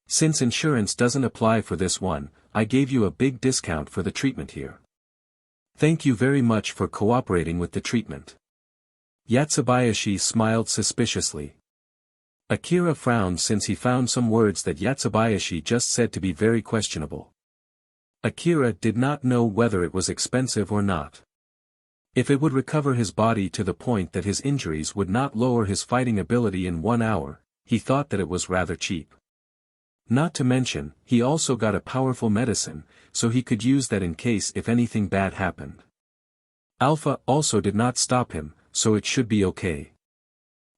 Since insurance doesn't apply for this one, I gave you a big discount for the treatment here. Thank you very much for cooperating with the treatment. Yatsubayashi smiled suspiciously. Akira frowned since he found some words that Yatsubayashi just said to be very questionable. Akira did not know whether it was expensive or not. If it would recover his body to the point that his injuries would not lower his fighting ability in 1 hour, he thought that it was rather cheap. Not to mention, he also got a powerful medicine, so he could use that in case if anything bad happened. Alpha also did not stop him, so it should be okay.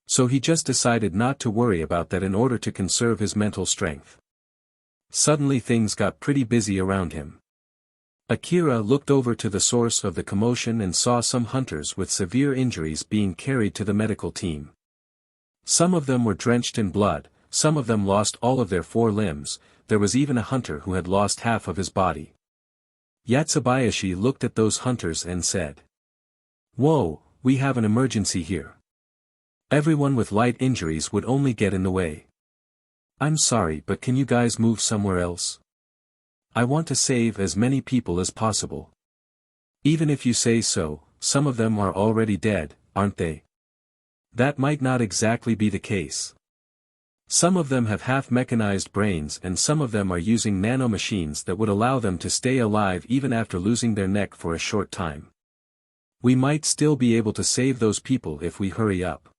So he just decided not to worry about that in order to conserve his mental strength. Suddenly things got pretty busy around him. Akira looked over to the source of the commotion and saw some hunters with severe injuries being carried to the medical team. Some of them were drenched in blood, some of them lost all of their 4 limbs, there was even a hunter who had lost half of his body. Yatsubayashi looked at those hunters and said, "Whoa, we have an emergency here. Everyone with light injuries would only get in the way. I'm sorry, but can you guys move somewhere else? I want to save as many people as possible. Even if you say so, some of them are already dead, aren't they? That might not exactly be the case. Some of them have half-mechanized brains and some of them are using nanomachines that would allow them to stay alive even after losing their neck for a short time. We might still be able to save those people if we hurry up.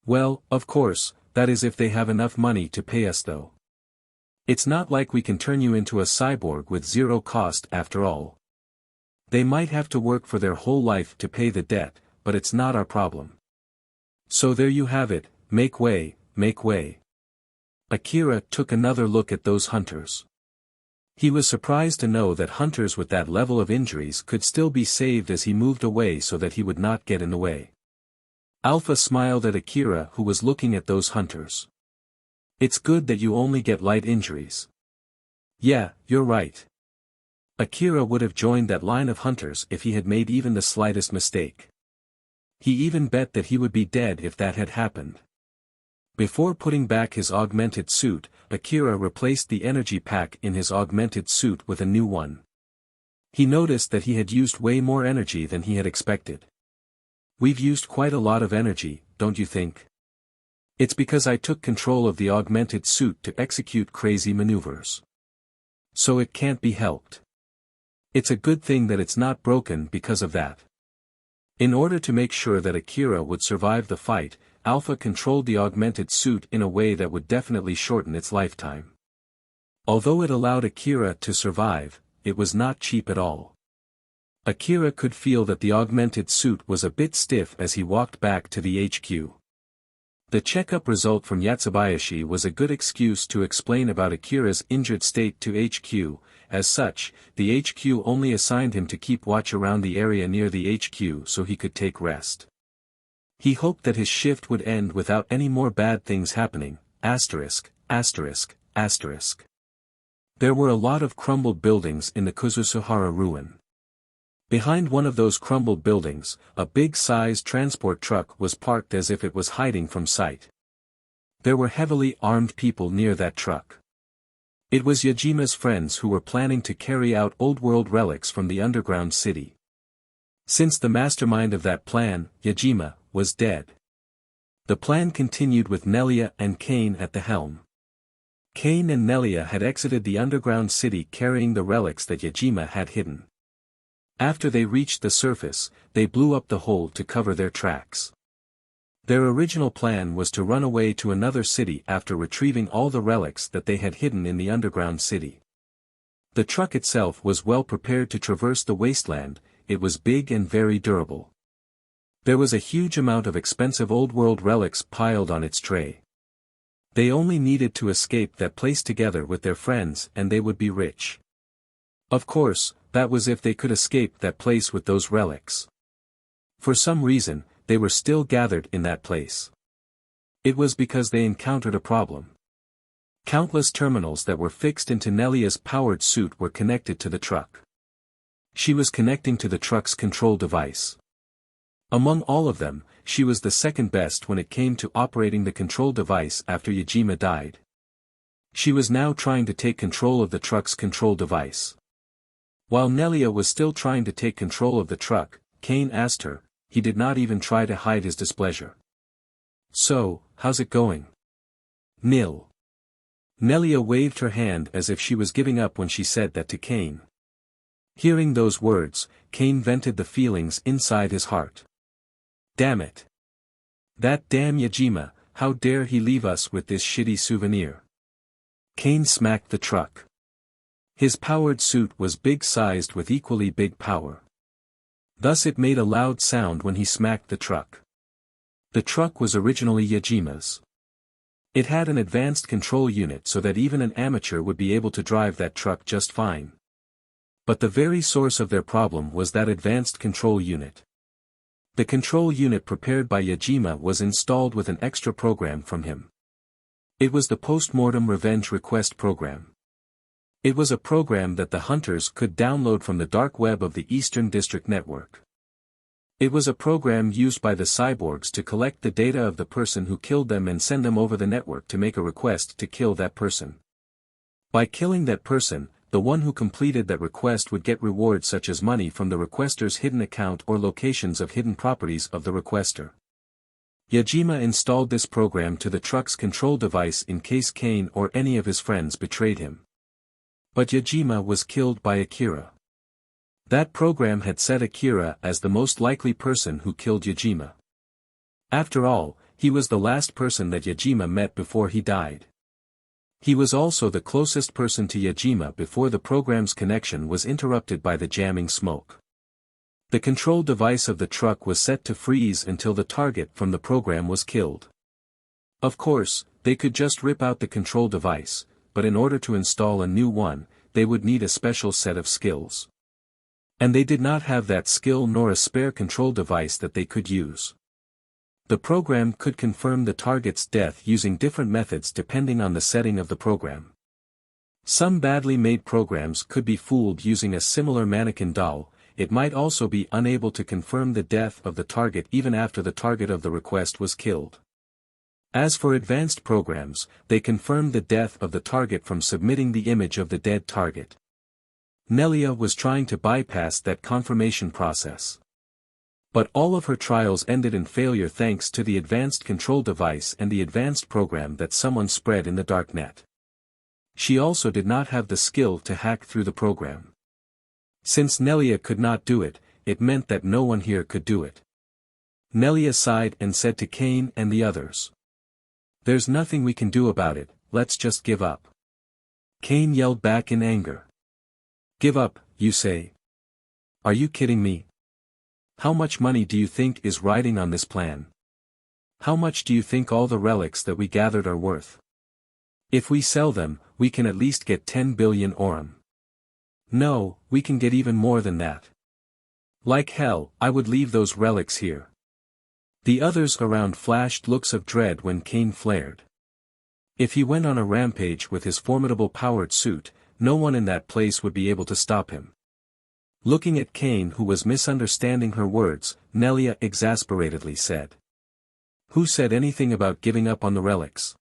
Well, of course, that is if they have enough money to pay us though. It's not like we can turn you into a cyborg with zero cost after all. They might have to work for their whole life to pay the debt, but it's not our problem. So there you have it, make way, make way." Akira took another look at those hunters. He was surprised to know that hunters with that level of injuries could still be saved as he moved away so that he would not get in the way. Alpha smiled at Akira who was looking at those hunters. "It's good that you only get light injuries." "Yeah, you're right." Akira would have joined that line of hunters if he had made even the slightest mistake. He even bet that he would be dead if that had happened. Before putting back his augmented suit, Akira replaced the energy pack in his augmented suit with a new one. He noticed that he had used way more energy than he had expected. "We've used quite a lot of energy, don't you think? It's because I took control of the augmented suit to execute crazy maneuvers. So it can't be helped. It's a good thing that it's not broken because of that." In order to make sure that Akira would survive the fight, Alpha controlled the augmented suit in a way that would definitely shorten its lifetime. Although it allowed Akira to survive, it was not cheap at all. Akira could feel that the augmented suit was a bit stiff as he walked back to the HQ. The checkup result from Yatsubayashi was a good excuse to explain about Akira's injured state to HQ. As such, the HQ only assigned him to keep watch around the area near the HQ so he could take rest. He hoped that his shift would end without any more bad things happening. ****. There were a lot of crumbled buildings in the Kuzusuhara ruin. Behind one of those crumbled buildings, a big-sized transport truck was parked as if it was hiding from sight. There were heavily armed people near that truck. It was Yajima's friends who were planning to carry out old-world relics from the underground city. Since the mastermind of that plan, Yajima, was dead. The plan continued with Nelia and Kane at the helm. Kane and Nelia had exited the underground city carrying the relics that Yajima had hidden. After they reached the surface, they blew up the hole to cover their tracks. Their original plan was to run away to another city after retrieving all the relics that they had hidden in the underground city. The truck itself was well prepared to traverse the wasteland, it was big and very durable. There was a huge amount of expensive old-world relics piled on its tray. They only needed to escape that place together with their friends and they would be rich. Of course, that was if they could escape that place with those relics. For some reason, they were still gathered in that place. It was because they encountered a problem. Countless terminals that were fixed into Nelia's powered suit were connected to the truck. She was connecting to the truck's control device. Among all of them, she was the second best when it came to operating the control device after Yajima died. She was now trying to take control of the truck's control device. While Nelia was still trying to take control of the truck, Kane asked her. He did not even try to hide his displeasure. "So, how's it going?" "Nil." Nelia waved her hand as if she was giving up when she said that to Kane. Hearing those words, Kane vented the feelings inside his heart. Damn it. That damn Yajima, how dare he leave us with this shitty souvenir. Kane smacked the truck. His powered suit was big-sized with equally big power. Thus it made a loud sound when he smacked the truck. The truck was originally Yajima's. It had an advanced control unit so that even an amateur would be able to drive that truck just fine. But the very source of their problem was that advanced control unit. The control unit prepared by Yajima was installed with an extra program from him. It was the Postmortem Revenge Request program. It was a program that the hunters could download from the dark web of the Eastern District Network. It was a program used by the cyborgs to collect the data of the person who killed them and send them over the network to make a request to kill that person. By killing that person, the one who completed that request would get rewards such as money from the requester's hidden account or locations of hidden properties of the requester. Yajima installed this program to the truck's control device in case Kane or any of his friends betrayed him. But Yajima was killed by Akira. That program had set Akira as the most likely person who killed Yajima. After all, he was the last person that Yajima met before he died. He was also the closest person to Yajima before the program's connection was interrupted by the jamming smoke. The control device of the truck was set to freeze until the target from the program was killed. Of course, they could just rip out the control device, but in order to install a new one, they would need a special set of skills. And they did not have that skill nor a spare control device that they could use. The program could confirm the target's death using different methods depending on the setting of the program. Some badly made programs could be fooled using a similar mannequin doll. It might also be unable to confirm the death of the target even after the target of the request was killed. As for advanced programs, they confirmed the death of the target from submitting the image of the dead target. Nelia was trying to bypass that confirmation process. But all of her trials ended in failure thanks to the advanced control device and the advanced program that someone spread in the darknet. She also did not have the skill to hack through the program. Since Nelia could not do it, it meant that no one here could do it. Nelia sighed and said to Kane and the others. "There's nothing we can do about it, let's just give up." Kane yelled back in anger. "Give up, you say? Are you kidding me? How much money do you think is riding on this plan? How much do you think all the relics that we gathered are worth? If we sell them, we can at least get 10 billion orum. No, we can get even more than that. Like hell, I would leave those relics here." The others around flashed looks of dread when Kane flared. If he went on a rampage with his formidable powered suit, no one in that place would be able to stop him. Looking at Kane who was misunderstanding her words, Nelia exasperatedly said. "Who said anything about giving up on the relics?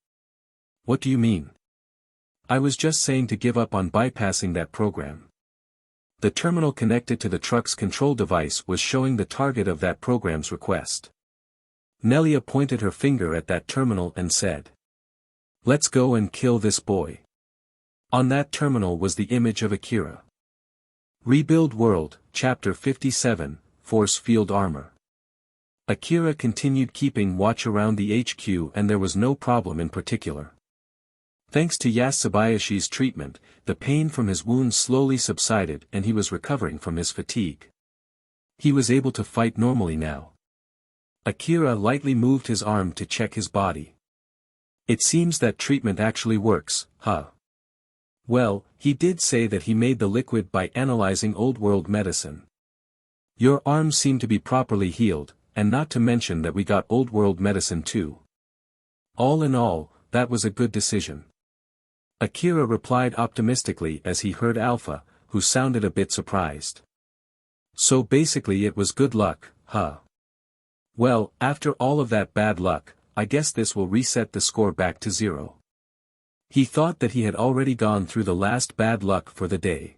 What do you mean?" "I was just saying to give up on bypassing that program." The terminal connected to the truck's control device was showing the target of that program's request. Nelia pointed her finger at that terminal and said. "Let's go and kill this boy." On that terminal was the image of Akira. Rebuild World, Chapter 57, Force Field Armor. Akira continued keeping watch around the HQ and there was no problem in particular. Thanks to Yasubayashi's treatment, the pain from his wounds slowly subsided and he was recovering from his fatigue. He was able to fight normally now. Akira lightly moved his arm to check his body. "It seems that treatment actually works, huh?" "Well, he did say that he made the liquid by analyzing old world medicine. Your arms seem to be properly healed, and not to mention that we got old-world medicine too. All in all, that was a good decision. Akira replied optimistically as he heard Alpha, who sounded a bit surprised. So basically it was good luck, huh? Well, after all of that bad luck, I guess this will reset the score back to 0. He thought that he had already gone through the last bad luck for the day.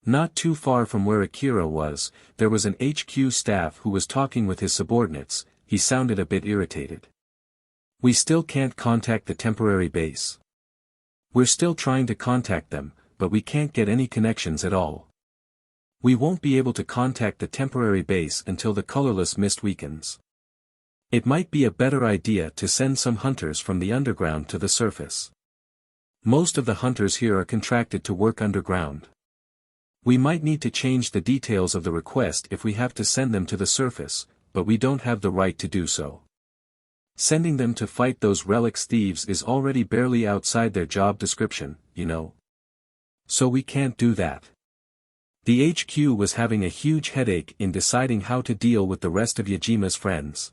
Not too far from where Akira was, there was an HQ staff who was talking with his subordinates. He sounded a bit irritated. We still can't contact the temporary base. We're still trying to contact them, but we can't get any connections at all. We won't be able to contact the temporary base until the colorless mist weakens. It might be a better idea to send some hunters from the underground to the surface. Most of the hunters here are contracted to work underground. We might need to change the details of the request if we have to send them to the surface, but we don't have the right to do so. Sending them to fight those relics thieves is already barely outside their job description, you know. So we can't do that. The HQ was having a huge headache in deciding how to deal with the rest of Yajima's friends.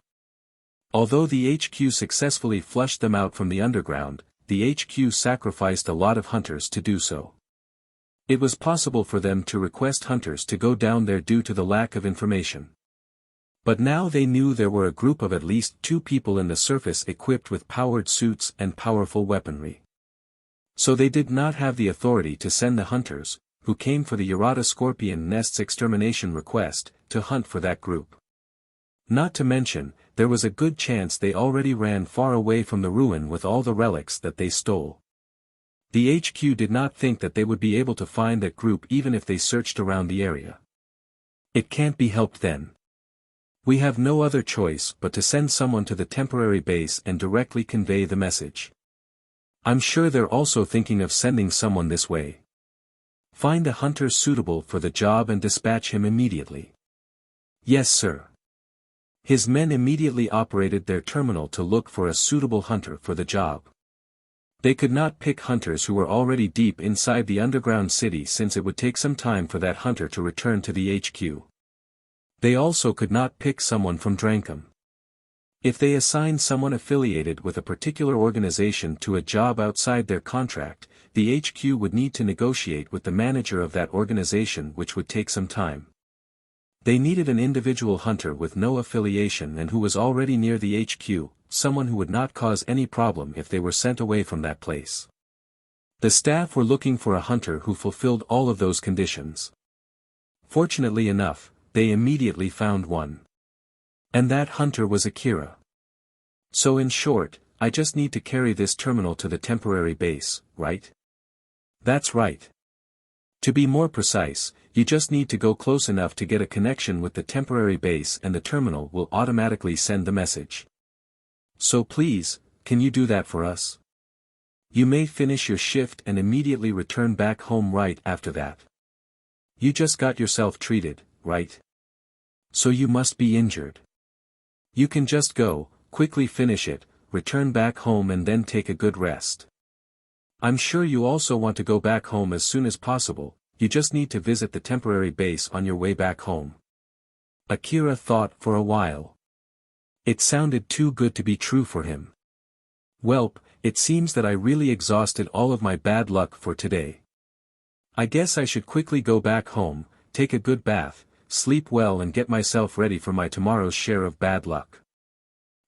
Although the HQ successfully flushed them out from the underground, the HQ sacrificed a lot of hunters to do so. It was possible for them to request hunters to go down there due to the lack of information. But now they knew there were a group of at least 2 people in the surface equipped with powered suits and powerful weaponry. So they did not have the authority to send the hunters, who came for the Yarada Scorpion Nest's extermination request, to hunt for that group. Not to mention, there was a good chance they already ran far away from the ruin with all the relics that they stole. The HQ did not think that they would be able to find that group even if they searched around the area. It can't be helped then. We have no other choice but to send someone to the temporary base and directly convey the message. I'm sure they're also thinking of sending someone this way. Find a hunter suitable for the job and dispatch him immediately. Yes, sir. His men immediately operated their terminal to look for a suitable hunter for the job. They could not pick hunters who were already deep inside the underground city since it would take some time for that hunter to return to the HQ. They also could not pick someone from Drankum. If they assigned someone affiliated with a particular organization to a job outside their contract, the HQ would need to negotiate with the manager of that organization, which would take some time. They needed an individual hunter with no affiliation and who was already near the HQ, someone who would not cause any problem if they were sent away from that place. The staff were looking for a hunter who fulfilled all of those conditions. Fortunately enough, they immediately found one. And that hunter was Akira. So in short, I just need to carry this terminal to the temporary base, right? That's right. To be more precise, you just need to go close enough to get a connection with the temporary base and the terminal will automatically send the message. So please, can you do that for us? You may finish your shift and immediately return back home right after that. You just got yourself treated, right? So you must be injured. You can just go, quickly finish it, return back home and then take a good rest. I'm sure you also want to go back home as soon as possible, you just need to visit the temporary base on your way back home. Akira thought for a while. It sounded too good to be true for him. Welp, it seems that I really exhausted all of my bad luck for today. I guess I should quickly go back home, take a good bath, sleep well and get myself ready for my tomorrow's share of bad luck.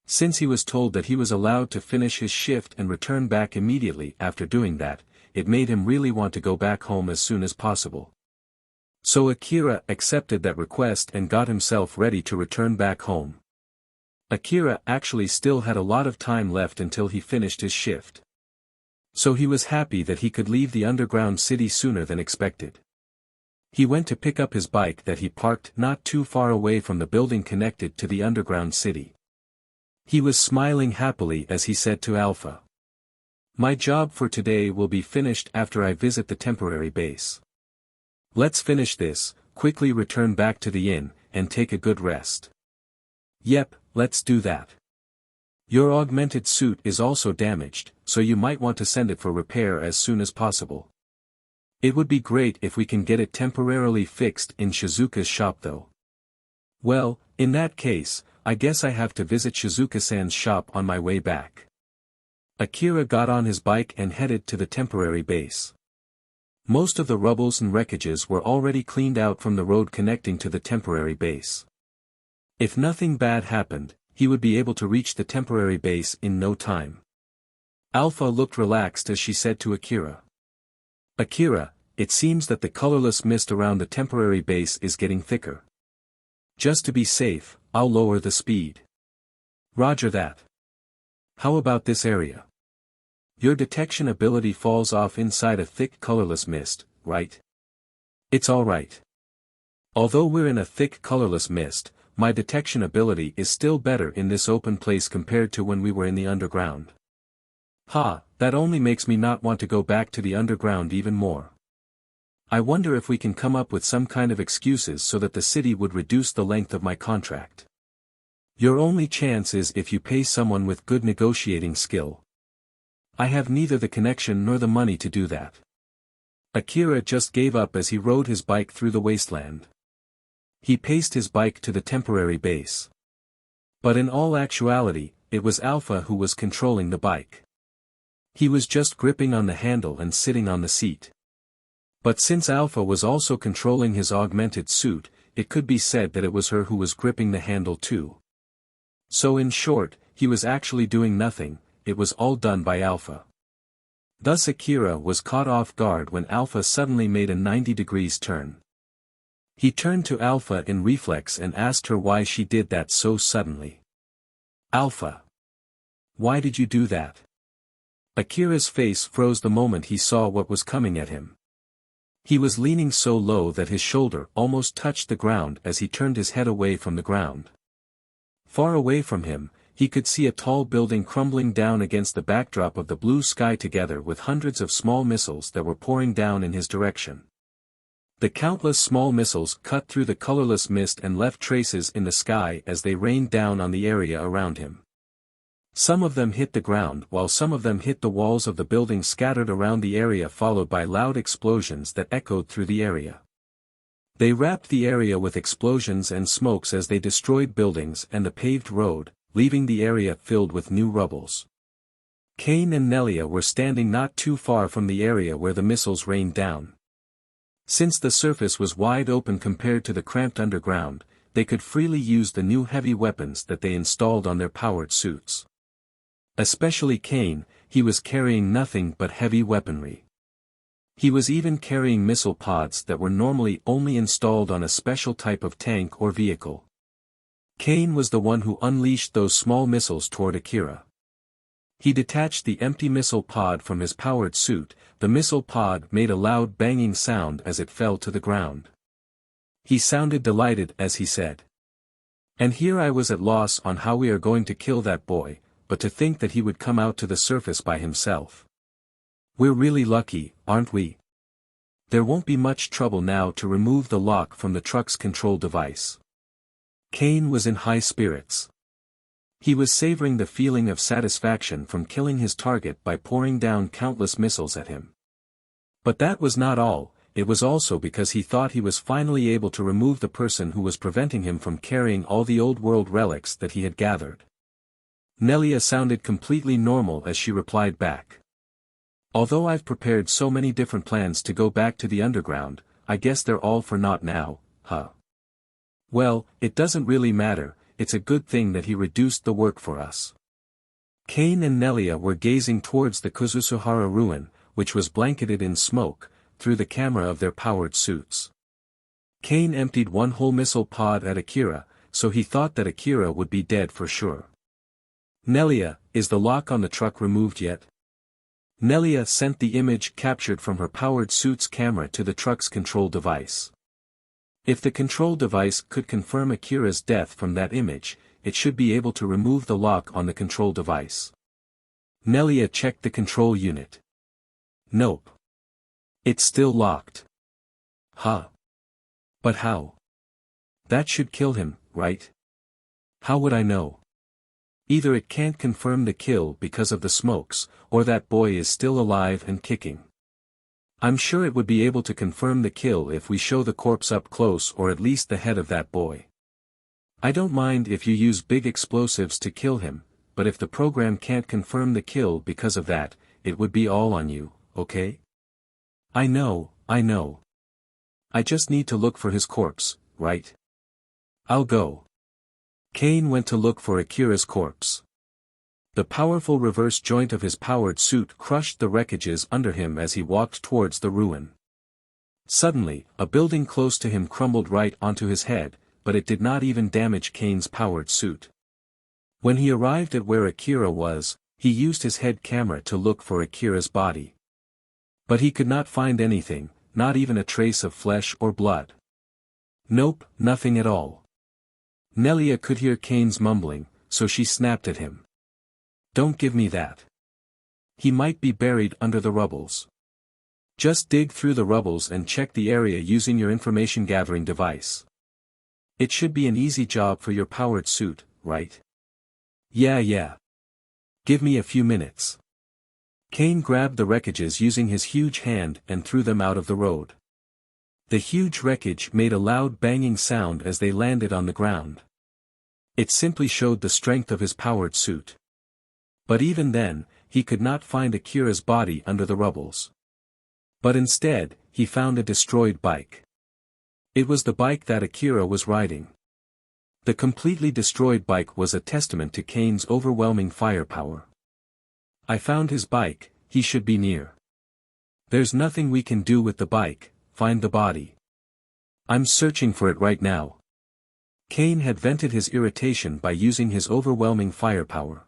Since he was told that he was allowed to finish his shift and return back immediately after doing that, it made him really want to go back home as soon as possible. So Akira accepted that request and got himself ready to return back home. Akira actually still had a lot of time left until he finished his shift. So he was happy that he could leave the underground city sooner than expected. He went to pick up his bike that he parked not too far away from the building connected to the underground city. He was smiling happily as he said to Alpha. My job for today will be finished after I visit the temporary base. Let's finish this, quickly return back to the inn, and take a good rest. Yep, let's do that. Your augmented suit is also damaged, so you might want to send it for repair as soon as possible. It would be great if we can get it temporarily fixed in Shizuka's shop though. Well, in that case, I guess I have to visit Shizuka-san's shop on my way back. Akira got on his bike and headed to the temporary base. Most of the rubbles and wreckages were already cleaned out from the road connecting to the temporary base. If nothing bad happened, he would be able to reach the temporary base in no time. Alpha looked relaxed as she said to Akira. Akira, it seems that the colorless mist around the temporary base is getting thicker. Just to be safe, I'll lower the speed. Roger that. How about this area? Your detection ability falls off inside a thick colorless mist, right? It's alright. Although we're in a thick colorless mist, my detection ability is still better in this open place compared to when we were in the underground. Ha, that only makes me not want to go back to the underground even more. I wonder if we can come up with some kind of excuses so that the city would reduce the length of my contract. Your only chance is if you pay someone with good negotiating skill. I have neither the connection nor the money to do that. Akira just gave up as he rode his bike through the wasteland. He paced his bike to the temporary base. But in all actuality, it was Alpha who was controlling the bike. He was just gripping on the handle and sitting on the seat. But since Alpha was also controlling his augmented suit, it could be said that it was her who was gripping the handle too. So in short, he was actually doing nothing, it was all done by Alpha. Thus Akira was caught off guard when Alpha suddenly made a 90 degrees turn. He turned to Alpha in reflex and asked her why she did that so suddenly. Alpha. Why did you do that? Akira's face froze the moment he saw what was coming at him. He was leaning so low that his shoulder almost touched the ground as he turned his head away from the ground. Far away from him, he could see a tall building crumbling down against the backdrop of the blue sky together with hundreds of small missiles that were pouring down in his direction. The countless small missiles cut through the colorless mist and left traces in the sky as they rained down on the area around him. Some of them hit the ground while some of them hit the walls of the building scattered around the area, followed by loud explosions that echoed through the area. They wrapped the area with explosions and smokes as they destroyed buildings and the paved road, leaving the area filled with new rubbles. Kane and Nelia were standing not too far from the area where the missiles rained down. Since the surface was wide open compared to the cramped underground, they could freely use the new heavy weapons that they installed on their powered suits. Especially Kane, he was carrying nothing but heavy weaponry. He was even carrying missile pods that were normally only installed on a special type of tank or vehicle. Kane was the one who unleashed those small missiles toward Akira. He detached the empty missile pod from his powered suit. The missile pod made a loud banging sound as it fell to the ground. He sounded delighted as he said. And here I was at loss on how we are going to kill that boy, but to think that he would come out to the surface by himself. We're really lucky, aren't we? There won't be much trouble now to remove the lock from the truck's control device. Kane was in high spirits. He was savoring the feeling of satisfaction from killing his target by pouring down countless missiles at him. But that was not all, it was also because he thought he was finally able to remove the person who was preventing him from carrying all the old world relics that he had gathered. Nelia sounded completely normal as she replied back. Although I've prepared so many different plans to go back to the underground, I guess they're all for naught now, huh? Well, it doesn't really matter, it's a good thing that he reduced the work for us. Kane and Nelia were gazing towards the Kuzusuhara ruin, which was blanketed in smoke, through the camera of their powered suits. Kane emptied one whole missile pod at Akira, so he thought that Akira would be dead for sure. Nelia, is the lock on the truck removed yet? Nelia sent the image captured from her powered suit's camera to the truck's control device. If the control device could confirm Akira's death from that image, it should be able to remove the lock on the control device. Nelia checked the control unit. Nope. It's still locked. Huh. But how? That should kill him, right? How would I know? Either it can't confirm the kill because of the smokes, or that boy is still alive and kicking. I'm sure it would be able to confirm the kill if we show the corpse up close or at least the head of that boy. I don't mind if you use big explosives to kill him, but if the program can't confirm the kill because of that, it would be all on you, okay? I know, I know. I just need to look for his corpse, right? I'll go. Kane went to look for Akira's corpse. The powerful reverse joint of his powered suit crushed the wreckages under him as he walked towards the ruin. Suddenly, a building close to him crumbled right onto his head, but it did not even damage Kane's powered suit. When he arrived at where Akira was, he used his head camera to look for Akira's body. But he could not find anything, not even a trace of flesh or blood. Nope, nothing at all. Nelia could hear Kane's mumbling, so she snapped at him. Don't give me that. He might be buried under the rubbles. Just dig through the rubbles and check the area using your information gathering device. It should be an easy job for your powered suit, right? Yeah. Give me a few minutes. Kane grabbed the wreckages using his huge hand and threw them out of the road. The huge wreckage made a loud banging sound as they landed on the ground. It simply showed the strength of his powered suit. But even then, he could not find Akira's body under the rubbles. But instead, he found a destroyed bike. It was the bike that Akira was riding. The completely destroyed bike was a testament to Kane's overwhelming firepower. I found his bike, he should be near. There's nothing we can do with the bike, find the body. I'm searching for it right now. Kane had vented his irritation by using his overwhelming firepower.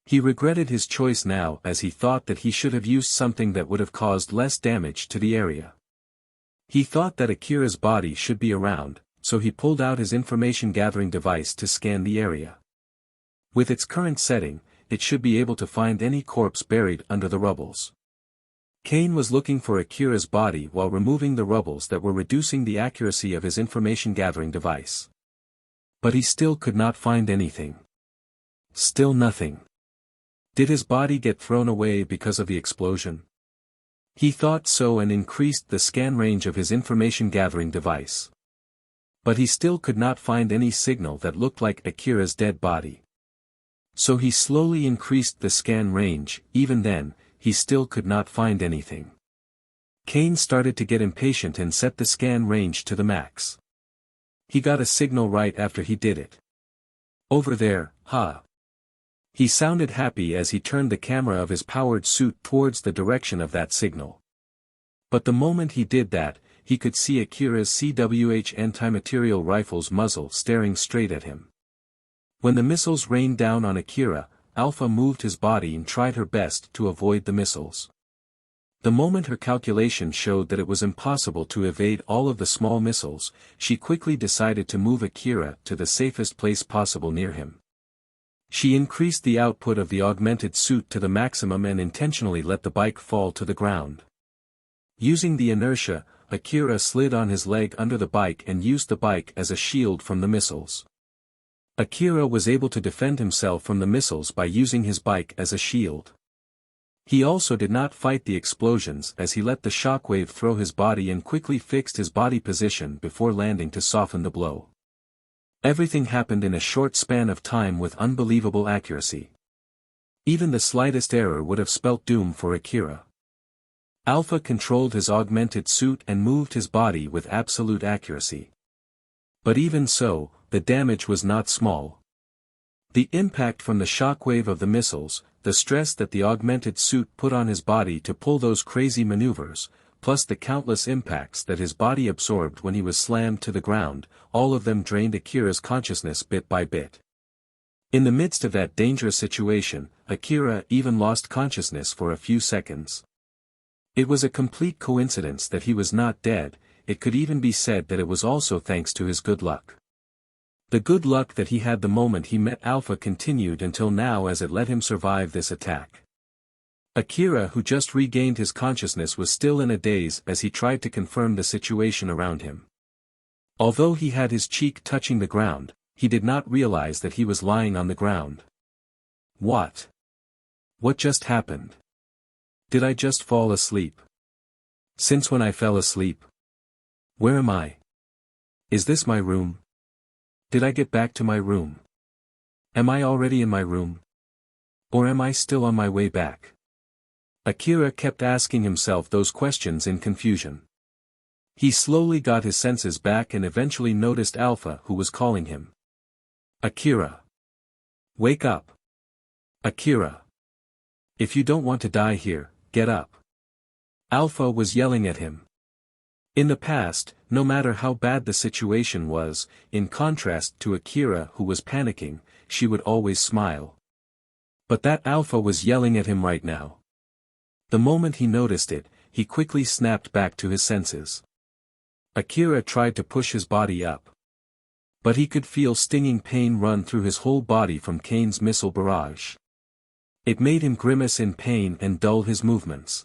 He regretted his choice now as he thought that he should have used something that would have caused less damage to the area. He thought that Akira's body should be around, so he pulled out his information gathering device to scan the area. With its current setting, it should be able to find any corpse buried under the rubbles. Kane was looking for Akira's body while removing the rubbles that were reducing the accuracy of his information gathering device. But he still could not find anything. Still nothing. Did his body get thrown away because of the explosion? He thought so and increased the scan range of his information gathering device. But he still could not find any signal that looked like Akira's dead body. So he slowly increased the scan range. Even then, he still could not find anything. Kane started to get impatient and set the scan range to the max. He got a signal right after he did it. Over there, huh? He sounded happy as he turned the camera of his powered suit towards the direction of that signal. But the moment he did that, he could see Akira's CWH anti-material rifle's muzzle staring straight at him. When the missiles rained down on Akira, Alpha moved his body and tried her best to avoid the missiles. The moment her calculation showed that it was impossible to evade all of the small missiles, she quickly decided to move Akira to the safest place possible near him. She increased the output of the augmented suit to the maximum and intentionally let the bike fall to the ground. Using the inertia, Akira slid on his leg under the bike and used the bike as a shield from the missiles. Akira was able to defend himself from the missiles by using his bike as a shield. He also did not fight the explosions as he let the shockwave throw his body and quickly fixed his body position before landing to soften the blow. Everything happened in a short span of time with unbelievable accuracy. Even the slightest error would have spelt doom for Akira. Alpha controlled his augmented suit and moved his body with absolute accuracy. But even so, the damage was not small. The impact from the shockwave of the missiles, the stress that the augmented suit put on his body to pull those crazy maneuvers, plus the countless impacts that his body absorbed when he was slammed to the ground, all of them drained Akira's consciousness bit by bit. In the midst of that dangerous situation, Akira even lost consciousness for a few seconds. It was a complete coincidence that he was not dead. It could even be said that it was also thanks to his good luck. The good luck that he had the moment he met Alpha continued until now as it let him survive this attack. Akira, who just regained his consciousness, was still in a daze as he tried to confirm the situation around him. Although he had his cheek touching the ground, he did not realize that he was lying on the ground. What? What just happened? Did I just fall asleep? Since when I fell asleep? Where am I? Is this my room? Did I get back to my room? Am I already in my room? Or am I still on my way back? Akira kept asking himself those questions in confusion. He slowly got his senses back and eventually noticed Alpha, who was calling him. Akira! Wake up! Akira! If you don't want to die here, get up! Alpha was yelling at him. In the past, no matter how bad the situation was, in contrast to Akira who was panicking, she would always smile. But that Alpha was yelling at him right now. The moment he noticed it, he quickly snapped back to his senses. Akira tried to push his body up. But he could feel stinging pain run through his whole body from Kane's missile barrage. It made him grimace in pain and dull his movements.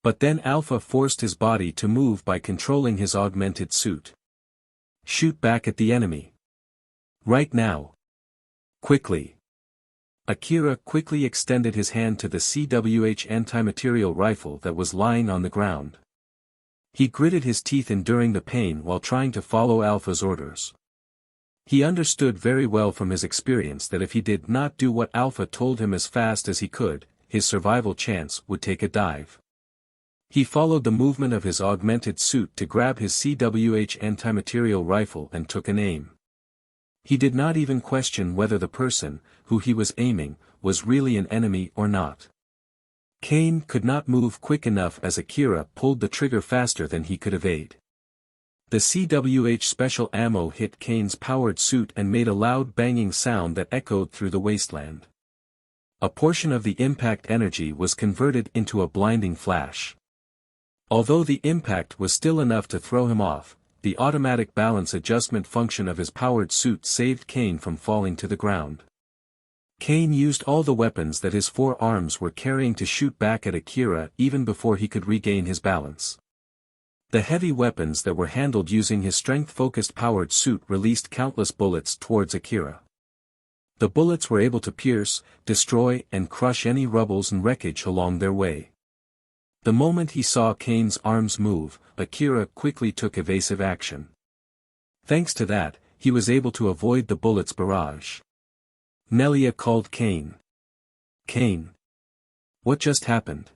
But then Alpha forced his body to move by controlling his augmented suit. Shoot back at the enemy. Right now. Quickly. Akira quickly extended his hand to the CWH anti-material rifle that was lying on the ground. He gritted his teeth enduring the pain while trying to follow Alpha's orders. He understood very well from his experience that if he did not do what Alpha told him as fast as he could, his survival chance would take a dive. He followed the movement of his augmented suit to grab his CWH anti-material rifle and took an aim. He did not even question whether the person, who he was aiming, was really an enemy or not. Kane could not move quick enough as Akira pulled the trigger faster than he could evade. The CWH special ammo hit Kane's powered suit and made a loud banging sound that echoed through the wasteland. A portion of the impact energy was converted into a blinding flash. Although the impact was still enough to throw him off, the automatic balance adjustment function of his powered suit saved Kane from falling to the ground. Kane used all the weapons that his 4 arms were carrying to shoot back at Akira even before he could regain his balance. The heavy weapons that were handled using his strength-focused powered suit released countless bullets towards Akira. The bullets were able to pierce, destroy and crush any rubbles and wreckage along their way. The moment he saw Kane's arms move, Akira quickly took evasive action. Thanks to that, he was able to avoid the bullets' barrage. Nelia called Kane. Kane. What just happened?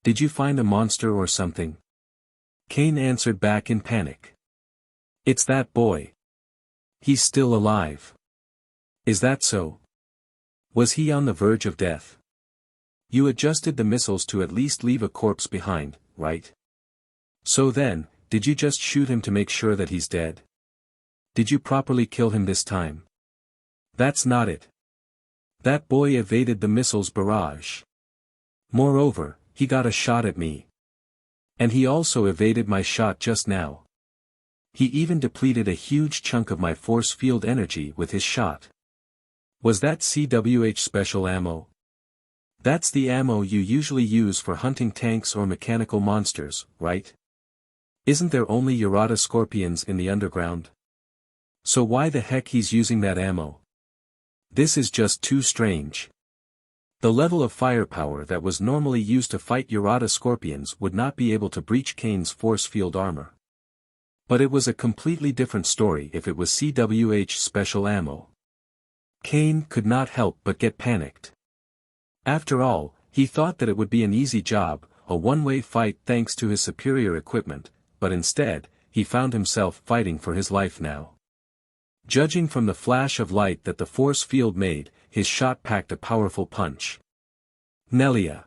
Did you find a monster or something? Kane answered back in panic. It's that boy. He's still alive. Is that so? Was he on the verge of death? You adjusted the missiles to at least leave a corpse behind, right? So then, did you just shoot him to make sure that he's dead? Did you properly kill him this time? That's not it. That boy evaded the missile's barrage. Moreover, he got a shot at me. And he also evaded my shot just now. He even depleted a huge chunk of my force field energy with his shot. Was that CWH special ammo? That's the ammo you usually use for hunting tanks or mechanical monsters, right? Isn't there only Yurata scorpions in the underground? So why the heck he's using that ammo? This is just too strange. The level of firepower that was normally used to fight Yurata scorpions would not be able to breach Kane's force field armor. But it was a completely different story if it was CWH special ammo. Kane could not help but get panicked. After all, he thought that it would be an easy job, a one-way fight thanks to his superior equipment, but instead, he found himself fighting for his life now. Judging from the flash of light that the force field made, his shot packed a powerful punch. Nelia.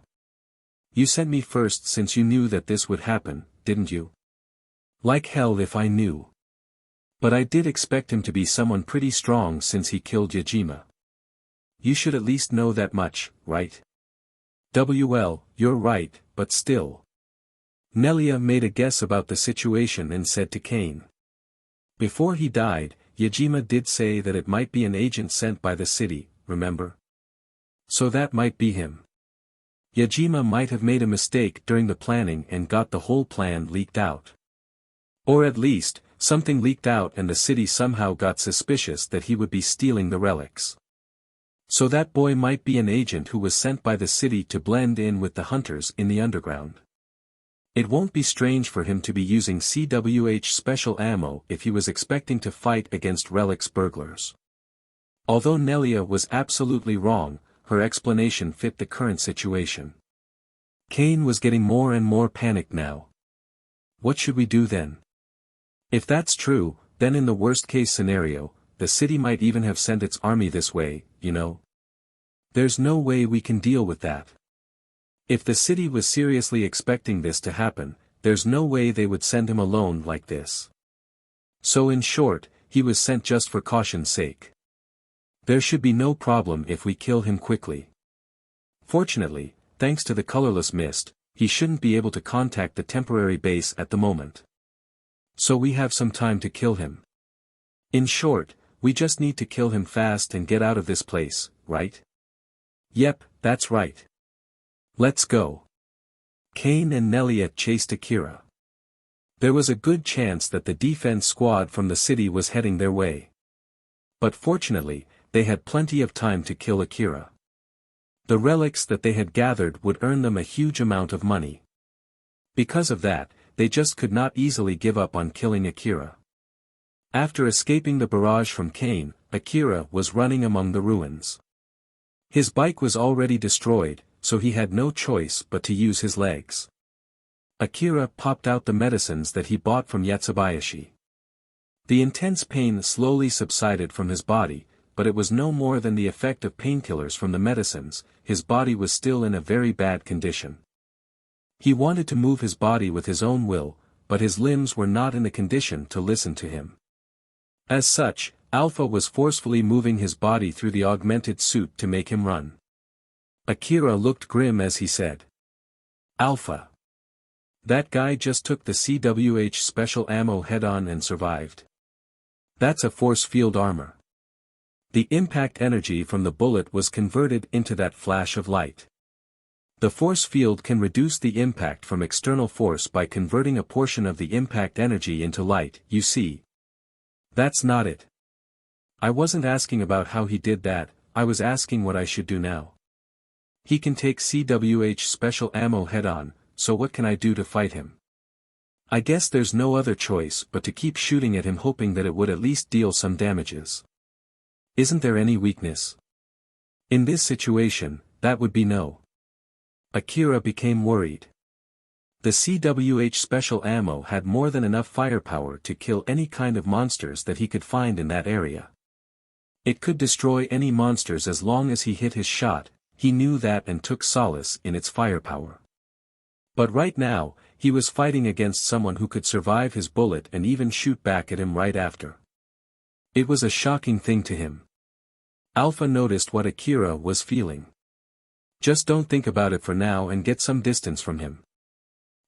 You sent me first since you knew that this would happen, didn't you? Like hell if I knew. But I did expect him to be someone pretty strong since he killed Yajima. You should at least know that much, right? Well, you're right, but still. Nelia made a guess about the situation and said to Kane. Before he died, Yajima did say that it might be an agent sent by the city, remember? So that might be him. Yajima might have made a mistake during the planning and got the whole plan leaked out. Or at least, something leaked out and the city somehow got suspicious that he would be stealing the relics. So that boy might be an agent who was sent by the city to blend in with the hunters in the underground. It won't be strange for him to be using CWH special ammo if he was expecting to fight against Relic's burglars. Although Nelia was absolutely wrong, her explanation fit the current situation. Kane was getting more and more panicked now. What should we do then? If that's true, then in the worst-case scenario, the city might even have sent its army this way, you know? There's no way we can deal with that. If the city was seriously expecting this to happen, there's no way they would send him alone like this. So in short, he was sent just for caution's sake. There should be no problem if we kill him quickly. Fortunately, thanks to the colorless mist, he shouldn't be able to contact the temporary base at the moment. So we have some time to kill him. In short, we just need to kill him fast and get out of this place, right? Yep, that's right. Let's go. Kane and Nelia chased Akira. There was a good chance that the defense squad from the city was heading their way. But fortunately, they had plenty of time to kill Akira. The relics that they had gathered would earn them a huge amount of money. Because of that, they just could not easily give up on killing Akira. After escaping the barrage from Kane, Akira was running among the ruins. His bike was already destroyed, so he had no choice but to use his legs. Akira popped out the medicines that he bought from Yatsubayashi. The intense pain slowly subsided from his body, but it was no more than the effect of painkillers from the medicines. His body was still in a very bad condition. He wanted to move his body with his own will, but his limbs were not in a condition to listen to him. As such, Alpha was forcefully moving his body through the augmented suit to make him run. Akira looked grim as he said, "Alpha. That guy just took the CWH special ammo head-on and survived. That's a force field armor. The impact energy from the bullet was converted into that flash of light. The force field can reduce the impact from external force by converting a portion of the impact energy into light, you see. That's not it. I wasn't asking about how he did that, I was asking what I should do now. He can take CWH special ammo head-on, so what can I do to fight him? I guess there's no other choice but to keep shooting at him hoping that it would at least deal some damages. Isn't there any weakness? In this situation, that would be no." Akira became worried. The CWH special ammo had more than enough firepower to kill any kind of monsters that he could find in that area. It could destroy any monsters as long as he hit his shot, he knew that and took solace in its firepower. But right now, he was fighting against someone who could survive his bullet and even shoot back at him right after. It was a shocking thing to him. Alpha noticed what Akira was feeling. Just don't think about it for now and get some distance from him.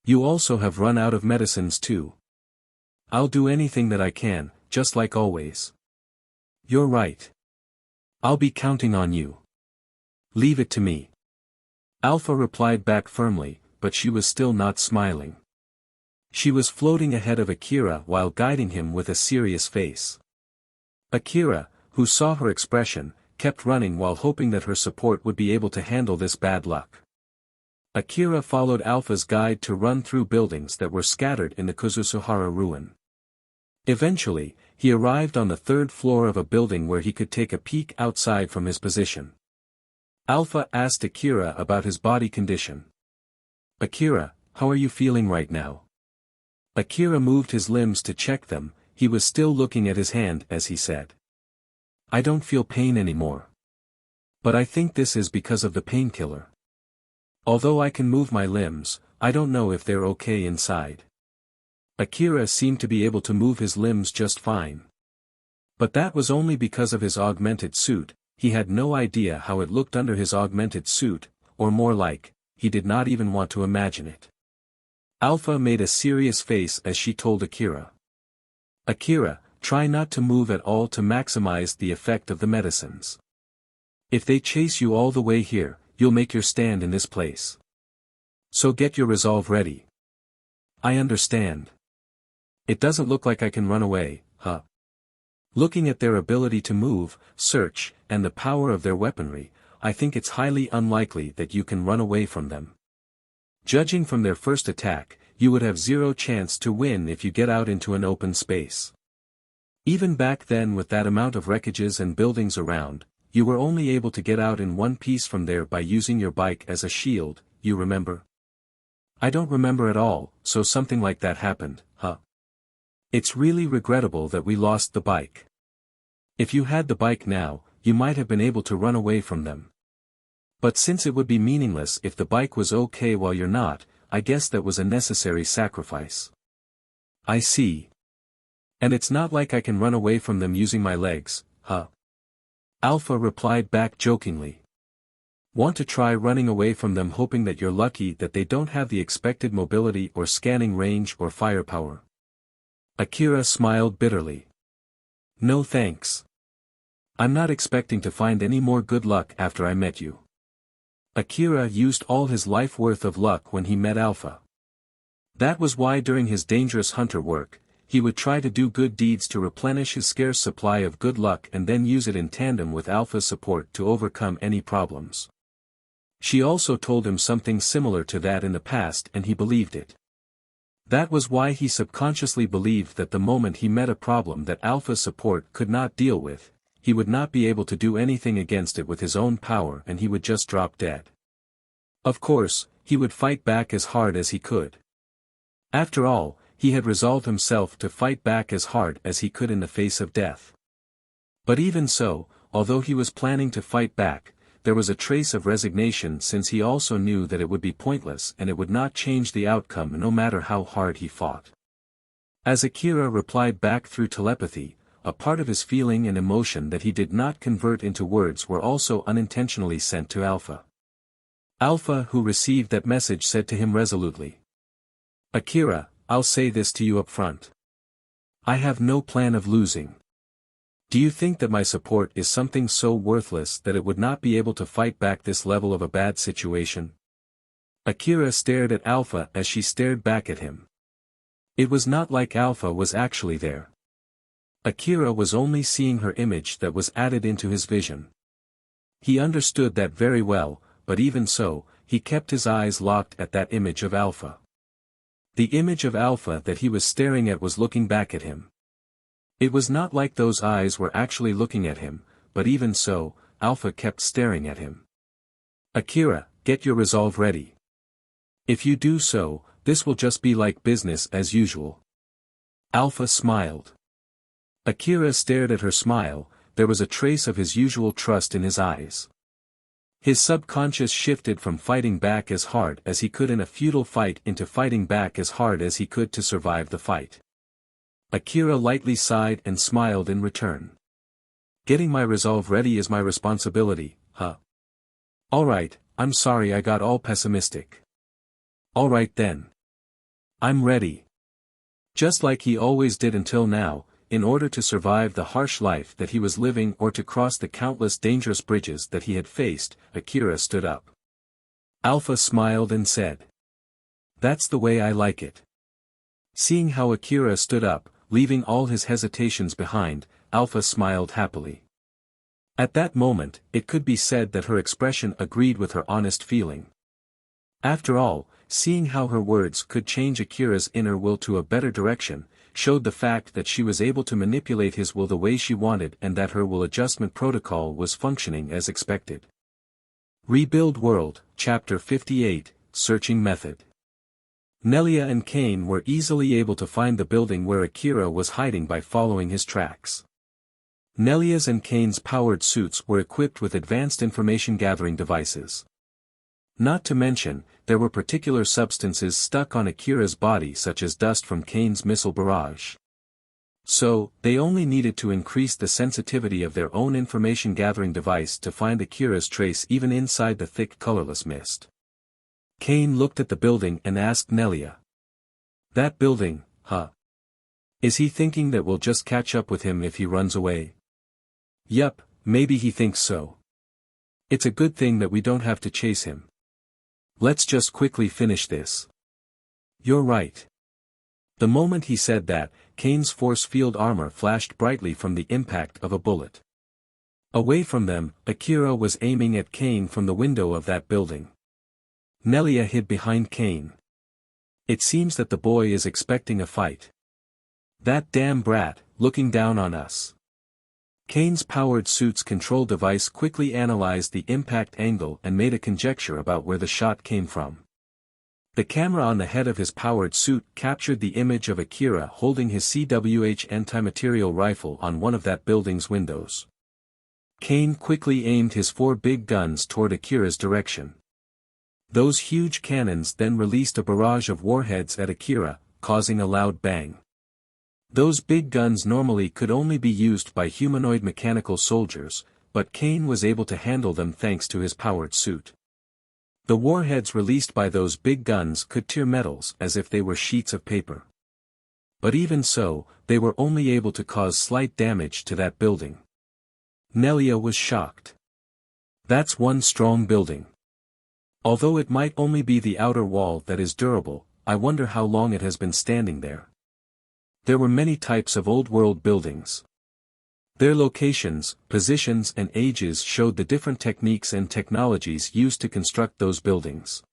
You also have run out of medicines too. I'll do anything that I can, just like always. You're right. I'll be counting on you. Leave it to me. Alpha replied back firmly, but she was still not smiling. She was floating ahead of Akira while guiding him with a serious face. Akira, who saw her expression, kept running while hoping that her support would be able to handle this bad luck. Akira followed Alpha's guide to run through buildings that were scattered in the Kuzusuhara ruin. Eventually, he arrived on the third floor of a building where he could take a peek outside from his position. Alpha asked Akira about his body condition. "Akira, how are you feeling right now?" Akira moved his limbs to check them, he was still looking at his hand as he said. "I don't feel pain anymore. But I think this is because of the painkiller. Although I can move my limbs, I don't know if they're okay inside." Akira seemed to be able to move his limbs just fine. But that was only because of his augmented suit, he had no idea how it looked under his augmented suit, or more like, he did not even want to imagine it. Alpha made a serious face as she told Akira. "Akira, try not to move at all to maximize the effect of the medicines. If they chase you all the way here, you'll make your stand in this place. So get your resolve ready." "I understand. It doesn't look like I can run away, huh? Looking at their ability to move, search, and the power of their weaponry, I think it's highly unlikely that you can run away from them. Judging from their first attack, you would have zero chance to win if you get out into an open space. Even back then with that amount of wreckages and buildings around, you were only able to get out in one piece from there by using your bike as a shield, you remember? I don't remember at all, so something like that happened, huh? It's really regrettable that we lost the bike. If you had the bike now, you might have been able to run away from them. But since it would be meaningless if the bike was okay while you're not, I guess that was a necessary sacrifice. I see. And it's not like I can run away from them using my legs, huh? Alpha replied back jokingly. Want to try running away from them hoping that you're lucky that they don't have the expected mobility or scanning range or firepower? Akira smiled bitterly. No thanks. I'm not expecting to find any more good luck after I met you. Akira used all his life worth of luck when he met Alpha. That was why during his dangerous hunter work, he would try to do good deeds to replenish his scarce supply of good luck and then use it in tandem with Alpha's support to overcome any problems. She also told him something similar to that in the past and he believed it. That was why he subconsciously believed that the moment he met a problem that Alpha's support could not deal with, he would not be able to do anything against it with his own power and he would just drop dead. Of course, he would fight back as hard as he could. After all, he had resolved himself to fight back as hard as he could in the face of death. But even so, although he was planning to fight back, there was a trace of resignation since he also knew that it would be pointless and it would not change the outcome no matter how hard he fought. As Akira replied back through telepathy, a part of his feeling and emotion that he did not convert into words were also unintentionally sent to Alpha. Alpha, who received that message, said to him resolutely. Akira, I'll say this to you up front. I have no plan of losing. Do you think that my support is something so worthless that it would not be able to fight back this level of a bad situation? Akira stared at Alpha as she stared back at him. It was not like Alpha was actually there. Akira was only seeing her image that was added into his vision. He understood that very well, but even so, he kept his eyes locked at that image of Alpha. The image of Alpha that he was staring at was looking back at him. It was not like those eyes were actually looking at him, but even so, Alpha kept staring at him. Akira, get your resolve ready. If you do so, this will just be like business as usual. Alpha smiled. Akira stared at her smile, there was a trace of his usual trust in his eyes. His subconscious shifted from fighting back as hard as he could in a futile fight into fighting back as hard as he could to survive the fight. Akira lightly sighed and smiled in return. Getting my resolve ready is my responsibility, huh? Alright, I'm sorry I got all pessimistic. Alright then. I'm ready. Just like he always did until now, in order to survive the harsh life that he was living or to cross the countless dangerous bridges that he had faced, Akira stood up. Alpha smiled and said. That's the way I like it. Seeing how Akira stood up, leaving all his hesitations behind, Alpha smiled happily. At that moment, it could be said that her expression agreed with her honest feeling. After all, seeing how her words could change Akira's inner will to a better direction, showed the fact that she was able to manipulate his will the way she wanted and that her will adjustment protocol was functioning as expected. Rebuild World, Chapter 58, Searching Method. Nelia and Kane were easily able to find the building where Akira was hiding by following his tracks. Nelia's and Kane's powered suits were equipped with advanced information-gathering devices. Not to mention, there were particular substances stuck on Akira's body such as dust from Kane's missile barrage. So, they only needed to increase the sensitivity of their own information-gathering device to find Akira's trace even inside the thick colorless mist. Kane looked at the building and asked Nelia. That building, huh? Is he thinking that we'll just catch up with him if he runs away? Yup, maybe he thinks so. It's a good thing that we don't have to chase him. Let's just quickly finish this. You're right. The moment he said that, Kane's force field armor flashed brightly from the impact of a bullet. Away from them, Akira was aiming at Kane from the window of that building. Nelia hid behind Kane. It seems that the boy is expecting a fight. That damn brat, looking down on us. Kane's powered suit's control device quickly analyzed the impact angle and made a conjecture about where the shot came from. The camera on the head of his powered suit captured the image of Akira holding his CWH anti-material rifle on one of that building's windows. Kane quickly aimed his 4 big guns toward Akira's direction. Those huge cannons then released a barrage of warheads at Akira, causing a loud bang. Those big guns normally could only be used by humanoid mechanical soldiers, but Kane was able to handle them thanks to his powered suit. The warheads released by those big guns could tear metals as if they were sheets of paper. But even so, they were only able to cause slight damage to that building. Nelia was shocked. That's one strong building. Although it might only be the outer wall that is durable, I wonder how long it has been standing there. There were many types of old-world buildings. Their locations, positions and ages showed the different techniques and technologies used to construct those buildings.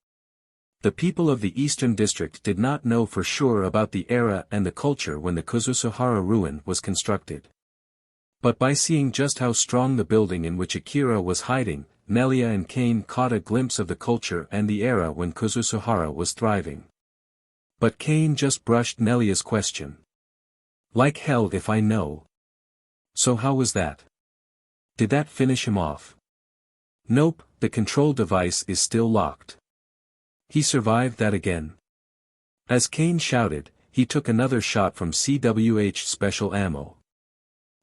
The people of the Eastern District did not know for sure about the era and the culture when the Kuzusuhara ruin was constructed. But by seeing just how strong the building in which Akira was hiding, Nelia and Kane caught a glimpse of the culture and the era when Kuzusuhara was thriving. But Kane just brushed Nelia's question. Like hell if I know. So how was that? Did that finish him off? Nope, the control device is still locked. He survived that again. As Kane shouted, he took another shot from CWH special ammo.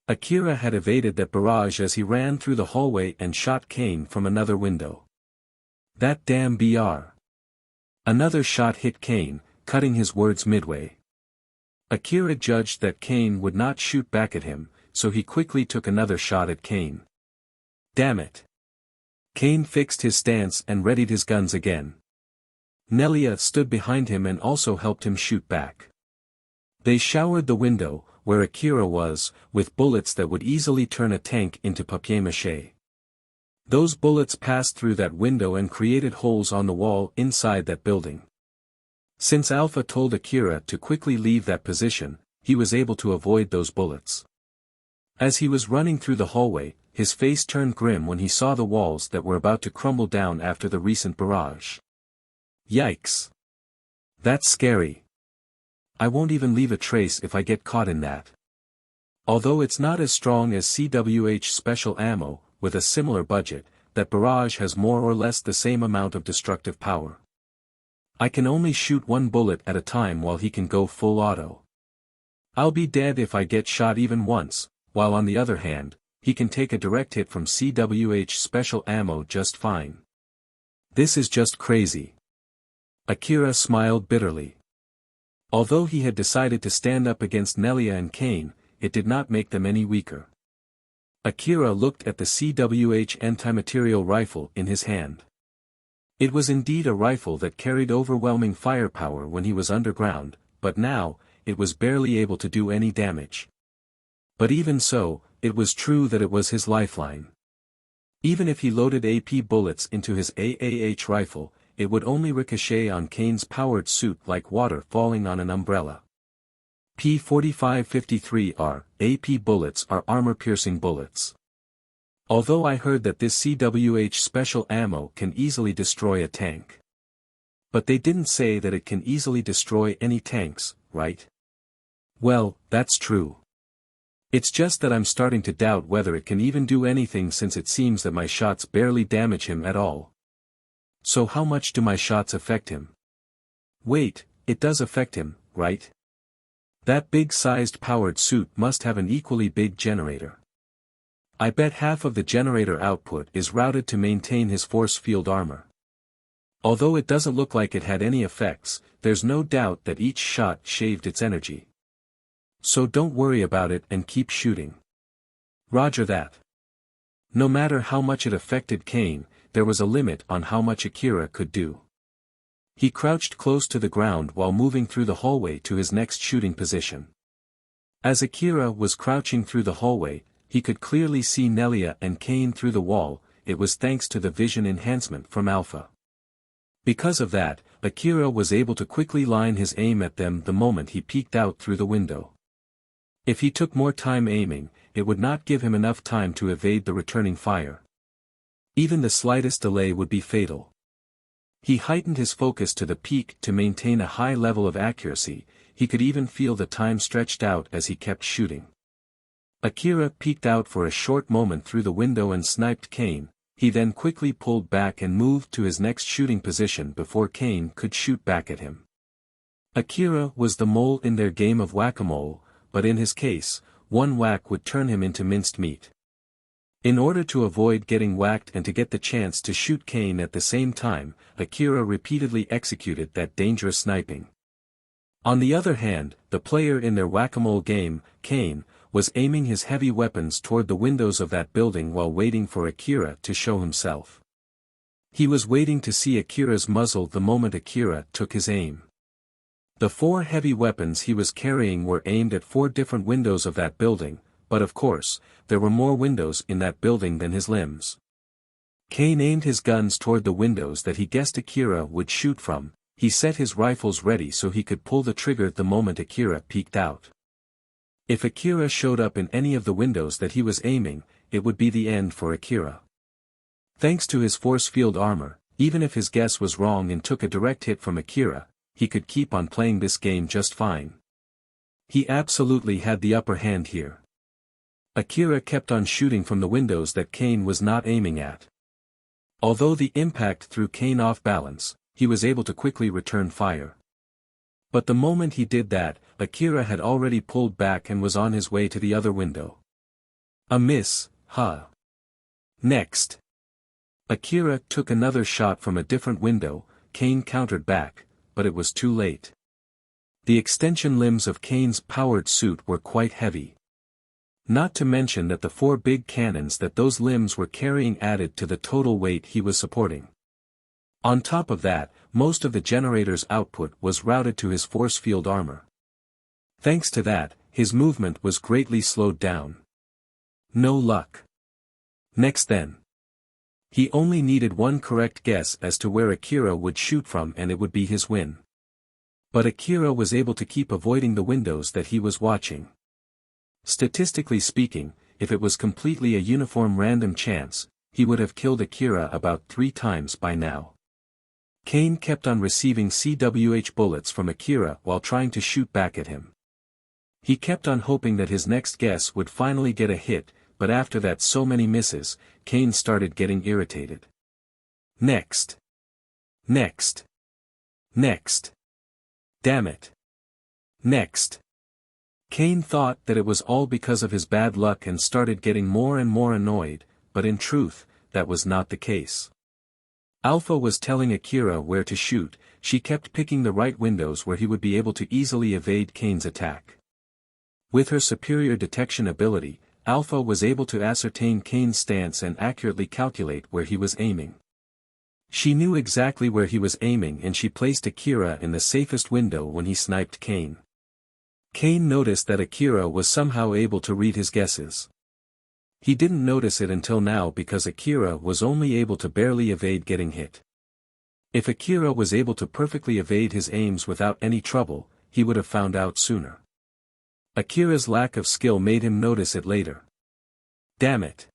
Akira had evaded that barrage as he ran through the hallway and shot Kane from another window. That damn BR. Another shot hit Kane, cutting his words midway. Akira judged that Kane would not shoot back at him, so he quickly took another shot at Kane. Damn it. Kane fixed his stance and readied his guns again. Nelia stood behind him and also helped him shoot back. They showered the window, where Akira was, with bullets that would easily turn a tank into papier-mâché. Those bullets passed through that window and created holes on the wall inside that building. Since Alpha told Akira to quickly leave that position, he was able to avoid those bullets. As he was running through the hallway, his face turned grim when he saw the walls that were about to crumble down after the recent barrage. Yikes. That's scary. I won't even leave a trace if I get caught in that. Although it's not as strong as CWH special ammo, with a similar budget, that barrage has more or less the same amount of destructive power. I can only shoot one bullet at a time while he can go full auto. I'll be dead if I get shot even once, while on the other hand, he can take a direct hit from CWH special ammo just fine. This is just crazy. Akira smiled bitterly. Although he had decided to stand up against Nelia and Kane, it did not make them any weaker. Akira looked at the CWH anti-material rifle in his hand. It was indeed a rifle that carried overwhelming firepower when he was underground, but now, it was barely able to do any damage. But even so, it was true that it was his lifeline. Even if he loaded AP bullets into his AAH rifle, it would only ricochet on Kane's powered suit like water falling on an umbrella. P4553R, AP bullets are armor-piercing bullets. Although I heard that this CWH special ammo can easily destroy a tank. But they didn't say that it can easily destroy any tanks, right? Well, that's true. It's just that I'm starting to doubt whether it can even do anything since it seems that my shots barely damage him at all. So how much do my shots affect him? Wait, it does affect him, right? That big-sized powered suit must have an equally big generator. I bet half of the generator output is routed to maintain his force field armor. Although it doesn't look like it had any effects, there's no doubt that each shot shaved its energy. So don't worry about it and keep shooting. Roger that. No matter how much it affected Kane, there was a limit on how much Akira could do. He crouched close to the ground while moving through the hallway to his next shooting position. As Akira was crouching through the hallway, he could clearly see Nelia and Kane through the wall. It was thanks to the vision enhancement from Alpha. Because of that, Akira was able to quickly line his aim at them the moment he peeked out through the window. If he took more time aiming, it would not give him enough time to evade the returning fire. Even the slightest delay would be fatal. He heightened his focus to the peak to maintain a high level of accuracy. He could even feel the time stretched out as he kept shooting. Akira peeked out for a short moment through the window and sniped Kane. He then quickly pulled back and moved to his next shooting position before Kane could shoot back at him. Akira was the mole in their game of whack-a-mole, but in his case, one whack would turn him into minced meat. In order to avoid getting whacked and to get the chance to shoot Kane at the same time, Akira repeatedly executed that dangerous sniping. On the other hand, the player in their whack-a-mole game, Kane, was aiming his heavy weapons toward the windows of that building while waiting for Akira to show himself. He was waiting to see Akira's muzzle the moment Akira took his aim. The 4 heavy weapons he was carrying were aimed at 4 different windows of that building, but of course, there were more windows in that building than his limbs. Kane aimed his guns toward the windows that he guessed Akira would shoot from. He set his rifles ready so he could pull the trigger the moment Akira peeked out. If Akira showed up in any of the windows that he was aiming, it would be the end for Akira. Thanks to his force field armor, even if his guess was wrong and took a direct hit from Akira, he could keep on playing this game just fine. He absolutely had the upper hand here. Akira kept on shooting from the windows that Kane was not aiming at. Although the impact threw Kane off balance, he was able to quickly return fire. But the moment he did that, Akira had already pulled back and was on his way to the other window. A miss, huh? Next. Akira took another shot from a different window. Kane countered back, but it was too late. The extension limbs of Kane's powered suit were quite heavy. Not to mention that the 4 big cannons that those limbs were carrying added to the total weight he was supporting. On top of that, most of the generator's output was routed to his force field armor. Thanks to that, his movement was greatly slowed down. No luck. Next then. He only needed one correct guess as to where Akira would shoot from and it would be his win. But Akira was able to keep avoiding the windows that he was watching. Statistically speaking, if it was completely a uniform random chance, he would have killed Akira about 3 times by now. Kane kept on receiving CWH bullets from Akira while trying to shoot back at him. He kept on hoping that his next guess would finally get a hit, but after that so many misses, Kane started getting irritated. Next. Next. Next. Damn it. Next. Kane thought that it was all because of his bad luck and started getting more and more annoyed, but in truth, that was not the case. Alpha was telling Akira where to shoot. She kept picking the right windows where he would be able to easily evade Kane's attack. With her superior detection ability, Alpha was able to ascertain Kane's stance and accurately calculate where he was aiming. She knew exactly where he was aiming and she placed Akira in the safest window when he sniped Kane. Kane noticed that Akira was somehow able to read his guesses. He didn't notice it until now because Akira was only able to barely evade getting hit. If Akira was able to perfectly evade his aims without any trouble, he would have found out sooner. Akira's lack of skill made him notice it later. Damn it.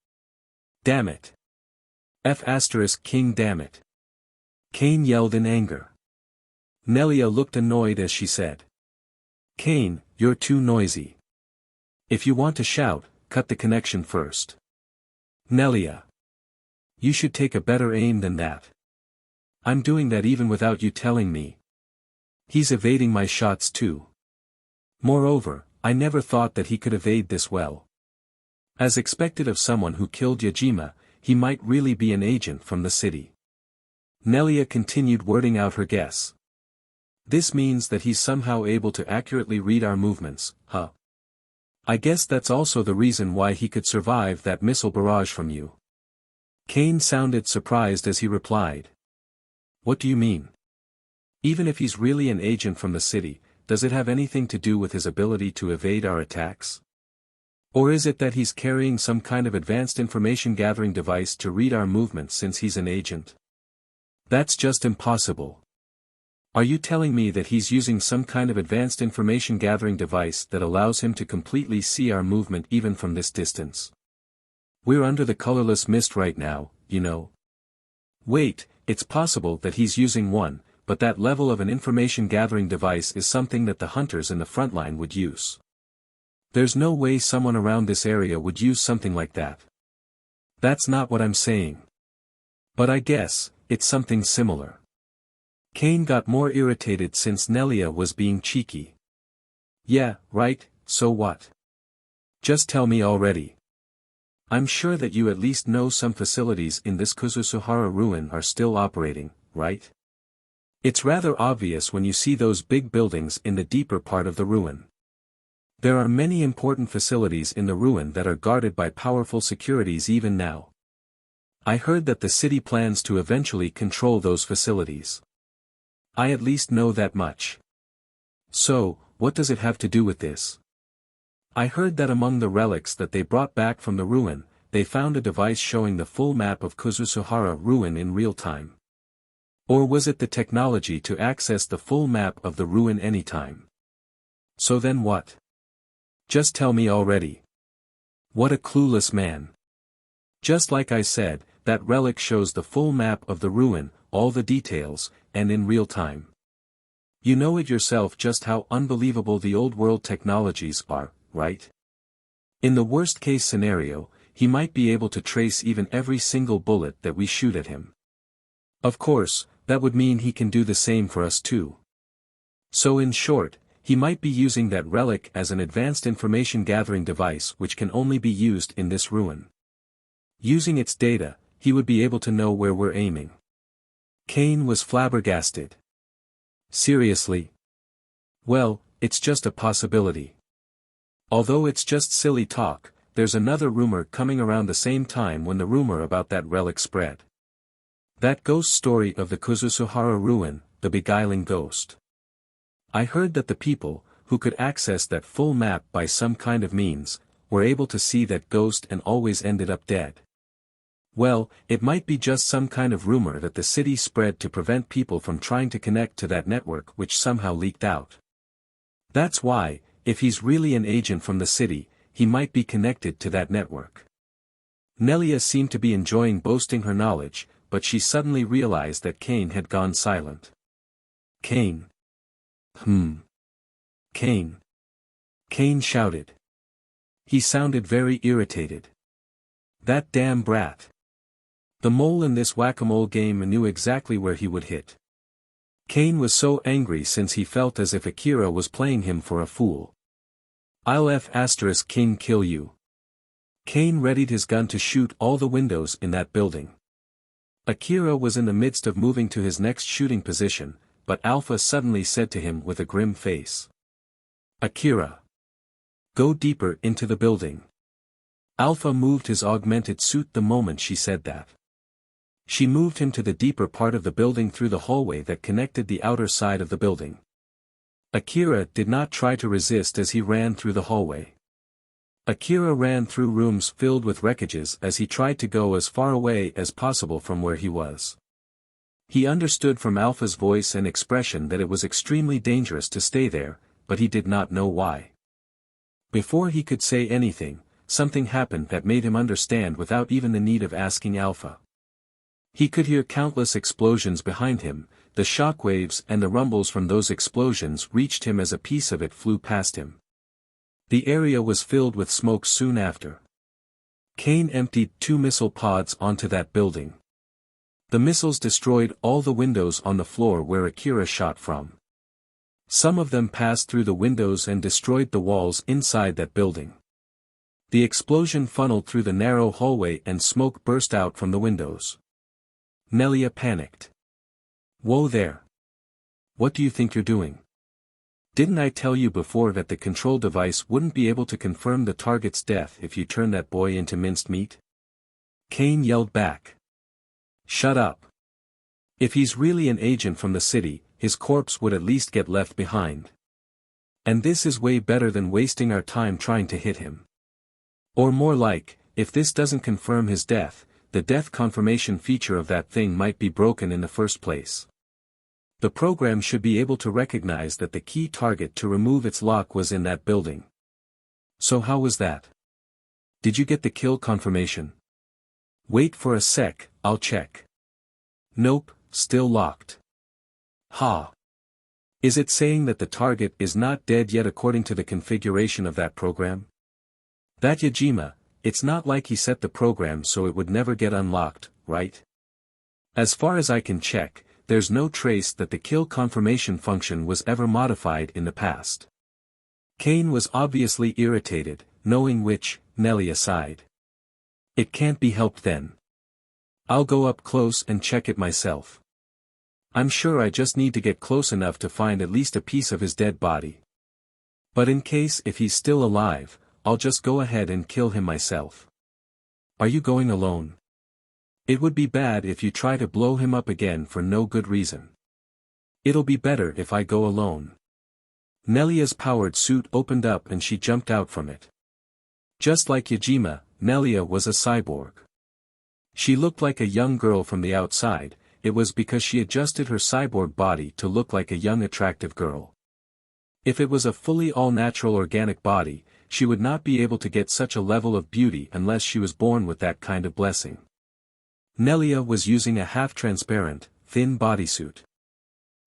Damn it. King damn it. Kane yelled in anger. Nelia looked annoyed as she said. Kane, you're too noisy. If you want to shout, cut the connection first. Nelia. You should take a better aim than that. I'm doing that even without you telling me. He's evading my shots too. Moreover, I never thought that he could evade this well. As expected of someone who killed Yajima, he might really be an agent from the city. Nelia continued wording out her guess. This means that he's somehow able to accurately read our movements, huh? I guess that's also the reason why he could survive that missile barrage from you. Kane sounded surprised as he replied. What do you mean? Even if he's really an agent from the city, does it have anything to do with his ability to evade our attacks? Or is it that he's carrying some kind of advanced information gathering device to read our movements since he's an agent? That's just impossible. Are you telling me that he's using some kind of advanced information gathering device that allows him to completely see our movement even from this distance? We're under the colorless mist right now, you know. Wait, it's possible that he's using one, but that level of an information gathering device is something that the hunters in the front line would use. There's no way someone around this area would use something like that. That's not what I'm saying. But I guess, it's something similar. Kane got more irritated since Nelia was being cheeky. Yeah, right, so what? Just tell me already. I'm sure that you at least know some facilities in this Kuzusuhara ruin are still operating, right? It's rather obvious when you see those big buildings in the deeper part of the ruin. There are many important facilities in the ruin that are guarded by powerful securities even now. I heard that the city plans to eventually control those facilities. I at least know that much. So, what does it have to do with this? I heard that among the relics that they brought back from the ruin, they found a device showing the full map of Kuzusuhara ruin in real time. Or was it the technology to access the full map of the ruin anytime? So then what? Just tell me already. What a clueless man. Just like I said, that relic shows the full map of the ruin, all the details, and in real time. You know it yourself just how unbelievable the old world technologies are, right? In the worst case scenario, he might be able to trace even every single bullet that we shoot at him. Of course, that would mean he can do the same for us too. So in short, he might be using that relic as an advanced information gathering device which can only be used in this ruin. Using its data, he would be able to know where we're aiming. Kane was flabbergasted. Seriously? Well, it's just a possibility. Although it's just silly talk, there's another rumor coming around the same time when the rumor about that relic spread. That ghost story of the Kuzusuhara ruin, the beguiling ghost. I heard that the people, who could access that full map by some kind of means, were able to see that ghost and always ended up dead. Well, it might be just some kind of rumor that the city spread to prevent people from trying to connect to that network which somehow leaked out. That's why, if he's really an agent from the city, he might be connected to that network. Nelia seemed to be enjoying boasting her knowledge, but she suddenly realized that Kane had gone silent. Kane. Kane. Kane shouted. He sounded very irritated. That damn brat. The mole in this whack-a-mole game knew exactly where he would hit. Kane was so angry since he felt as if Akira was playing him for a fool. I'll King kill you. Kane readied his gun to shoot all the windows in that building. Akira was in the midst of moving to his next shooting position, but Alpha suddenly said to him with a grim face. Akira. Go deeper into the building. Alpha moved his augmented suit the moment she said that. She moved him to the deeper part of the building through the hallway that connected the outer side of the building. Akira did not try to resist as he ran through the hallway. Akira ran through rooms filled with wreckages as he tried to go as far away as possible from where he was. He understood from Alpha's voice and expression that it was extremely dangerous to stay there, but he did not know why. Before he could say anything, something happened that made him understand without even the need of asking Alpha. He could hear countless explosions behind him, the shockwaves and the rumbles from those explosions reached him as a piece of it flew past him. The area was filled with smoke soon after. Kane emptied 2 missile pods onto that building. The missiles destroyed all the windows on the floor where Akira shot from. Some of them passed through the windows and destroyed the walls inside that building. The explosion funneled through the narrow hallway and smoke burst out from the windows. Nelia panicked. Whoa there. What do you think you're doing? Didn't I tell you before that the control device wouldn't be able to confirm the target's death if you turn that boy into minced meat? Kane yelled back. Shut up. If he's really an agent from the city, his corpse would at least get left behind. And this is way better than wasting our time trying to hit him. Or more like, if this doesn't confirm his death, the death confirmation feature of that thing might be broken in the first place. The program should be able to recognize that the key target to remove its lock was in that building. So how was that? Did you get the kill confirmation? Wait for a sec, I'll check. Nope, still locked. Ha! Is it saying that the target is not dead yet according to the configuration of that program? That Yajima, it's not like he set the program so it would never get unlocked, right? As far as I can check, there's no trace that the kill confirmation function was ever modified in the past. Kane was obviously irritated, knowing which, Nelly sighed. It can't be helped then. I'll go up close and check it myself. I'm sure I just need to get close enough to find at least a piece of his dead body. But in case if he's still alive, I'll just go ahead and kill him myself. Are you going alone? It would be bad if you try to blow him up again for no good reason. It'll be better if I go alone. Nelia's powered suit opened up and she jumped out from it. Just like Yajima, Nelia was a cyborg. She looked like a young girl from the outside. It was because she adjusted her cyborg body to look like a young attractive girl. If it was a fully all-natural organic body, she would not be able to get such a level of beauty unless she was born with that kind of blessing. Nelia was using a half-transparent, thin bodysuit.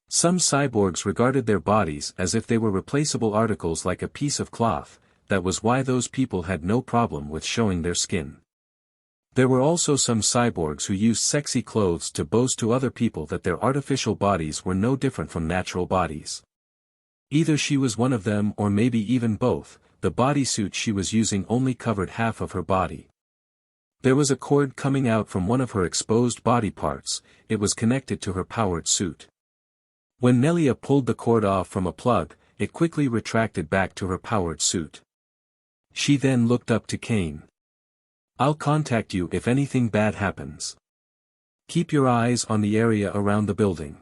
Some cyborgs regarded their bodies as if they were replaceable articles like a piece of cloth. That was why those people had no problem with showing their skin. There were also some cyborgs who used sexy clothes to boast to other people that their artificial bodies were no different from natural bodies. Either she was one of them or maybe even both. The bodysuit she was using only covered half of her body. There was a cord coming out from one of her exposed body parts. It was connected to her powered suit. When Nelia pulled the cord off from a plug, it quickly retracted back to her powered suit. She then looked up to Kane. I'll contact you if anything bad happens. Keep your eyes on the area around the building.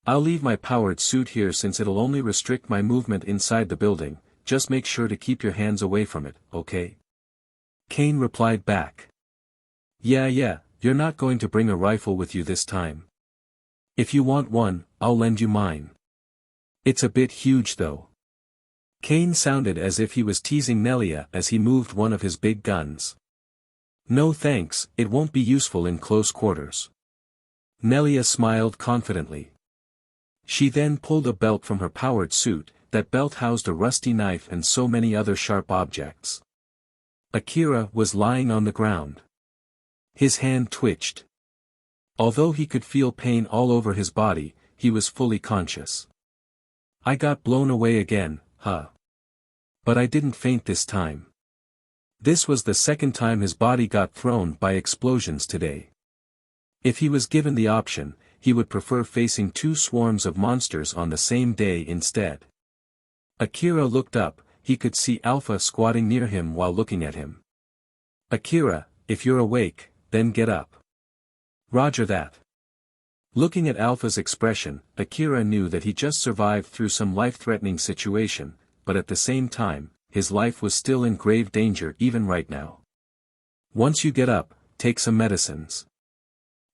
I'll leave my powered suit here since it'll only restrict my movement inside the building. Just make sure to keep your hands away from it, okay? Kane replied back. Yeah, you're not going to bring a rifle with you this time. If you want one, I'll lend you mine. It's a bit huge though. Kane sounded as if he was teasing Nelia as he moved one of his big guns. No thanks, it won't be useful in close quarters. Nelia smiled confidently. She then pulled a belt from her powered suit. That belt housed a rusty knife and so many other sharp objects. Akira was lying on the ground. His hand twitched. Although he could feel pain all over his body, he was fully conscious. I got blown away again, huh? But I didn't faint this time. This was the second time his body got thrown by explosions today. If he was given the option, he would prefer facing two swarms of monsters on the same day instead. Akira looked up. He could see Alpha squatting near him while looking at him. Akira, if you're awake, then get up. Roger that. Looking at Alpha's expression, Akira knew that he just survived through some life-threatening situation, but at the same time, his life was still in grave danger even right now. Once you get up, take some medicines.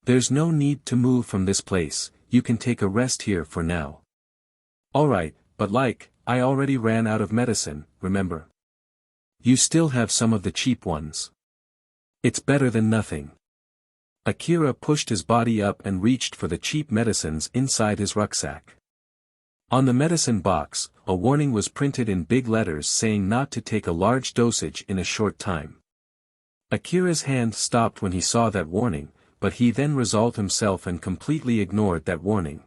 There's no need to move from this place, you can take a rest here for now. Alright, but I already ran out of medicine, remember? You still have some of the cheap ones. It's better than nothing. Akira pushed his body up and reached for the cheap medicines inside his rucksack. On the medicine box, a warning was printed in big letters saying not to take a large dosage in a short time. Akira's hand stopped when he saw that warning, but he then resolved himself and completely ignored that warning.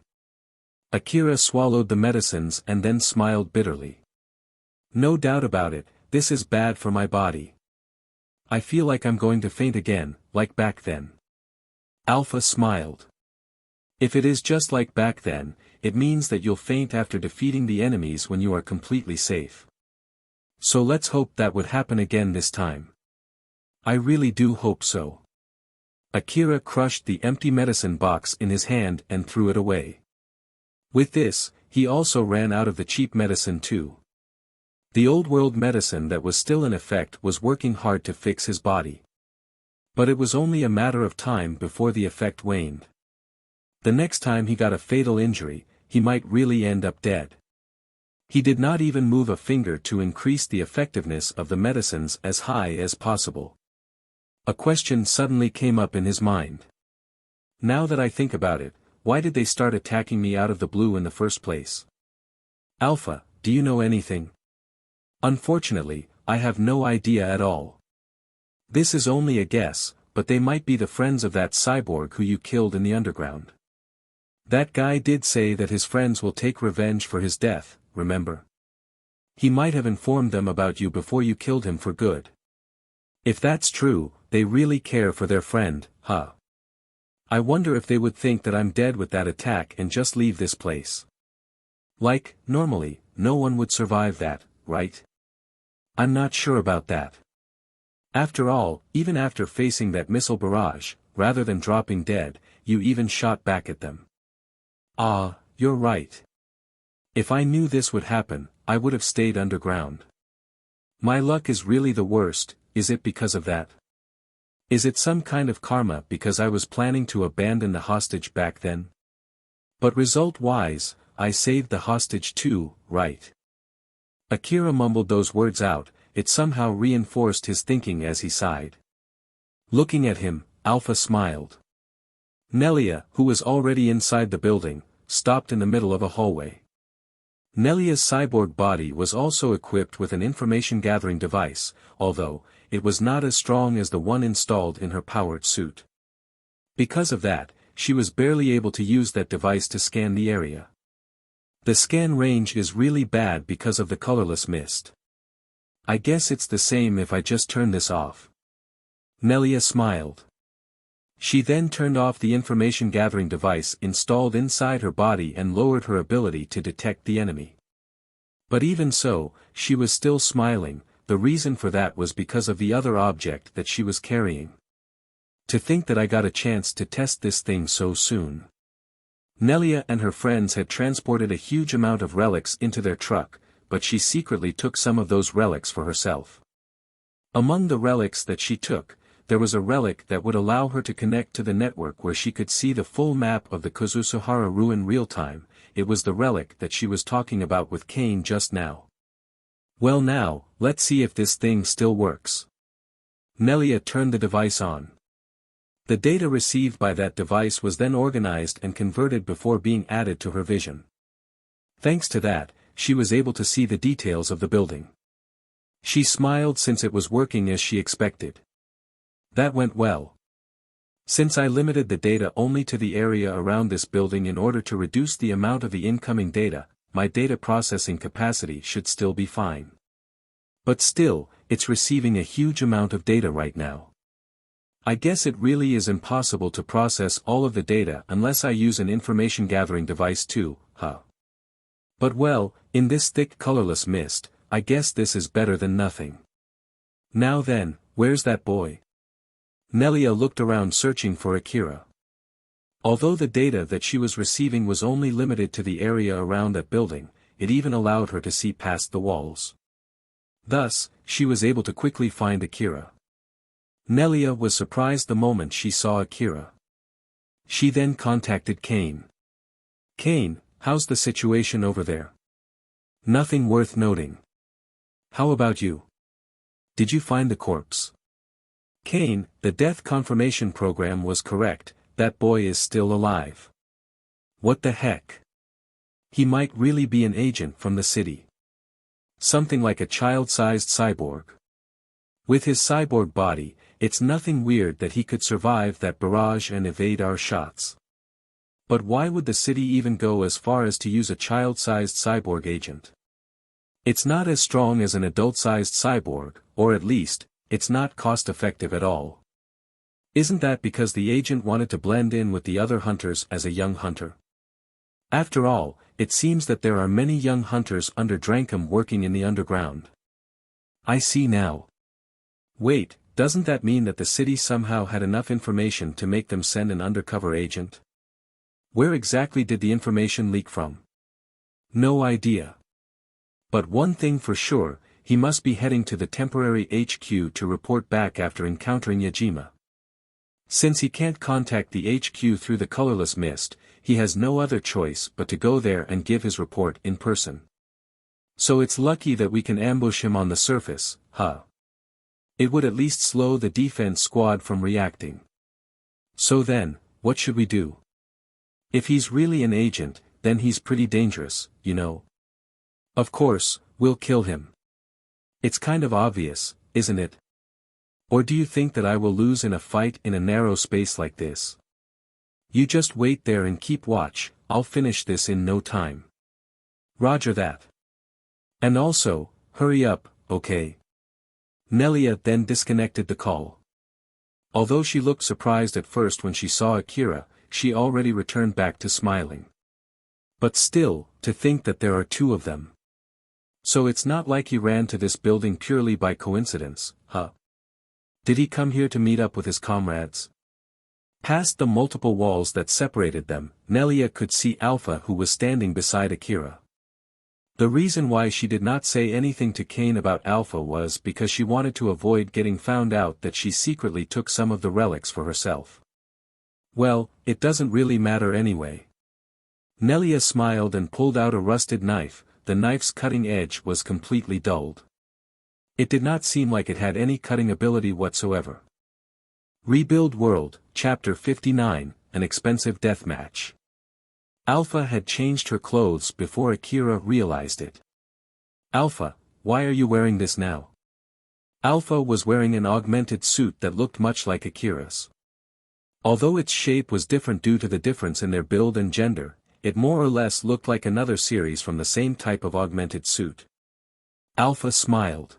Akira swallowed the medicines and then smiled bitterly. No doubt about it, this is bad for my body. I feel like I'm going to faint again, like back then. Alpha smiled. If it is just like back then, it means that you'll faint after defeating the enemies when you are completely safe. So let's hope that would happen again this time. I really do hope so. Akira crushed the empty medicine box in his hand and threw it away. With this, he also ran out of the cheap medicine too. The old world medicine that was still in effect was working hard to fix his body. But it was only a matter of time before the effect waned. The next time he got a fatal injury, he might really end up dead. He did not even move a finger to increase the effectiveness of the medicines as high as possible. A question suddenly came up in his mind. Now that I think about it, why did they start attacking me out of the blue in the first place? Alpha, do you know anything? Unfortunately, I have no idea at all. This is only a guess, but they might be the friends of that cyborg who you killed in the underground. That guy did say that his friends will take revenge for his death, remember? He might have informed them about you before you killed him for good. If that's true, they really care for their friend, huh? I wonder if they would think that I'm dead with that attack and just leave this place. Like, normally, no one would survive that, right? I'm not sure about that. After all, even after facing that missile barrage, rather than dropping dead, you even shot back at them. Ah, you're right. If I knew this would happen, I would have stayed underground. My luck is really the worst. Is it because of that? Is it some kind of karma because I was planning to abandon the hostage back then? But result-wise, I saved the hostage too, right? Akira mumbled those words out. It somehow reinforced his thinking as he sighed. Looking at him, Alpha smiled. Nelia, who was already inside the building, stopped in the middle of a hallway. Nelia's cyborg body was also equipped with an information-gathering device, although, it was not as strong as the one installed in her powered suit. Because of that, she was barely able to use that device to scan the area. The scan range is really bad because of the colorless mist. I guess it's the same if I just turn this off. Nelia smiled. She then turned off the information-gathering device installed inside her body and lowered her ability to detect the enemy. But even so, she was still smiling. The reason for that was because of the other object that she was carrying. To think that I got a chance to test this thing so soon. Nelia and her friends had transported a huge amount of relics into their truck, but she secretly took some of those relics for herself. Among the relics that she took, there was a relic that would allow her to connect to the network where she could see the full map of the Kazusuhara ruin real-time. It was the relic that she was talking about with Kane just now. Well now, let's see if this thing still works. Nelia turned the device on. The data received by that device was then organized and converted before being added to her vision. Thanks to that, she was able to see the details of the building. She smiled since it was working as she expected. That went well. Since I limited the data only to the area around this building in order to reduce the amount of the incoming data, my data processing capacity should still be fine. But still, it's receiving a huge amount of data right now. I guess it really is impossible to process all of the data unless I use an information-gathering device too, huh? But well, in this thick colorless mist, I guess this is better than nothing. Now then, where's that boy? Nelia looked around searching for Akira. Although the data that she was receiving was only limited to the area around that building, it even allowed her to see past the walls. Thus, she was able to quickly find Akira. Nelia was surprised the moment she saw Akira. She then contacted Kane. Kane, how's the situation over there? Nothing worth noting. How about you? Did you find the corpse? Kane, the death confirmation program was correct, that boy is still alive. What the heck? He might really be an agent from the city. Something like a child-sized cyborg. With his cyborg body, it's nothing weird that he could survive that barrage and evade our shots. But why would the city even go as far as to use a child-sized cyborg agent? It's not as strong as an adult-sized cyborg, or at least, it's not cost-effective at all. Isn't that because the agent wanted to blend in with the other hunters as a young hunter? After all, it seems that there are many young hunters under Drankum working in the underground. I see now. Wait, doesn't that mean that the city somehow had enough information to make them send an undercover agent? Where exactly did the information leak from? No idea. But one thing for sure, he must be heading to the temporary HQ to report back after encountering Yajima. Since he can't contact the HQ through the colorless mist, he has no other choice but to go there and give his report in person. So it's lucky that we can ambush him on the surface, huh? It would at least slow the defense squad from reacting. So then, what should we do? If he's really an agent, then he's pretty dangerous, you know. Of course, we'll kill him. It's kind of obvious, isn't it? Or do you think that I will lose in a fight in a narrow space like this? You just wait there and keep watch, I'll finish this in no time. Roger that. And also, hurry up, okay? Nelia then disconnected the call. Although she looked surprised at first when she saw Akira, she already returned back to smiling. But still, to think that there are two of them. So it's not like he ran to this building purely by coincidence, huh? Did he come here to meet up with his comrades? Past the multiple walls that separated them, Nelia could see Alpha, who was standing beside Akira. The reason why she did not say anything to Kane about Alpha was because she wanted to avoid getting found out that she secretly took some of the relics for herself. Well, it doesn't really matter anyway. Nelia smiled and pulled out a rusted knife. The knife's cutting edge was completely dulled. It did not seem like it had any cutting ability whatsoever. Rebuild World, Chapter 59, An Expensive Deathmatch. Alpha had changed her clothes before Akira realized it. Alpha, why are you wearing this now? Alpha was wearing an augmented suit that looked much like Akira's. Although its shape was different due to the difference in their build and gender, it more or less looked like another series from the same type of augmented suit. Alpha smiled.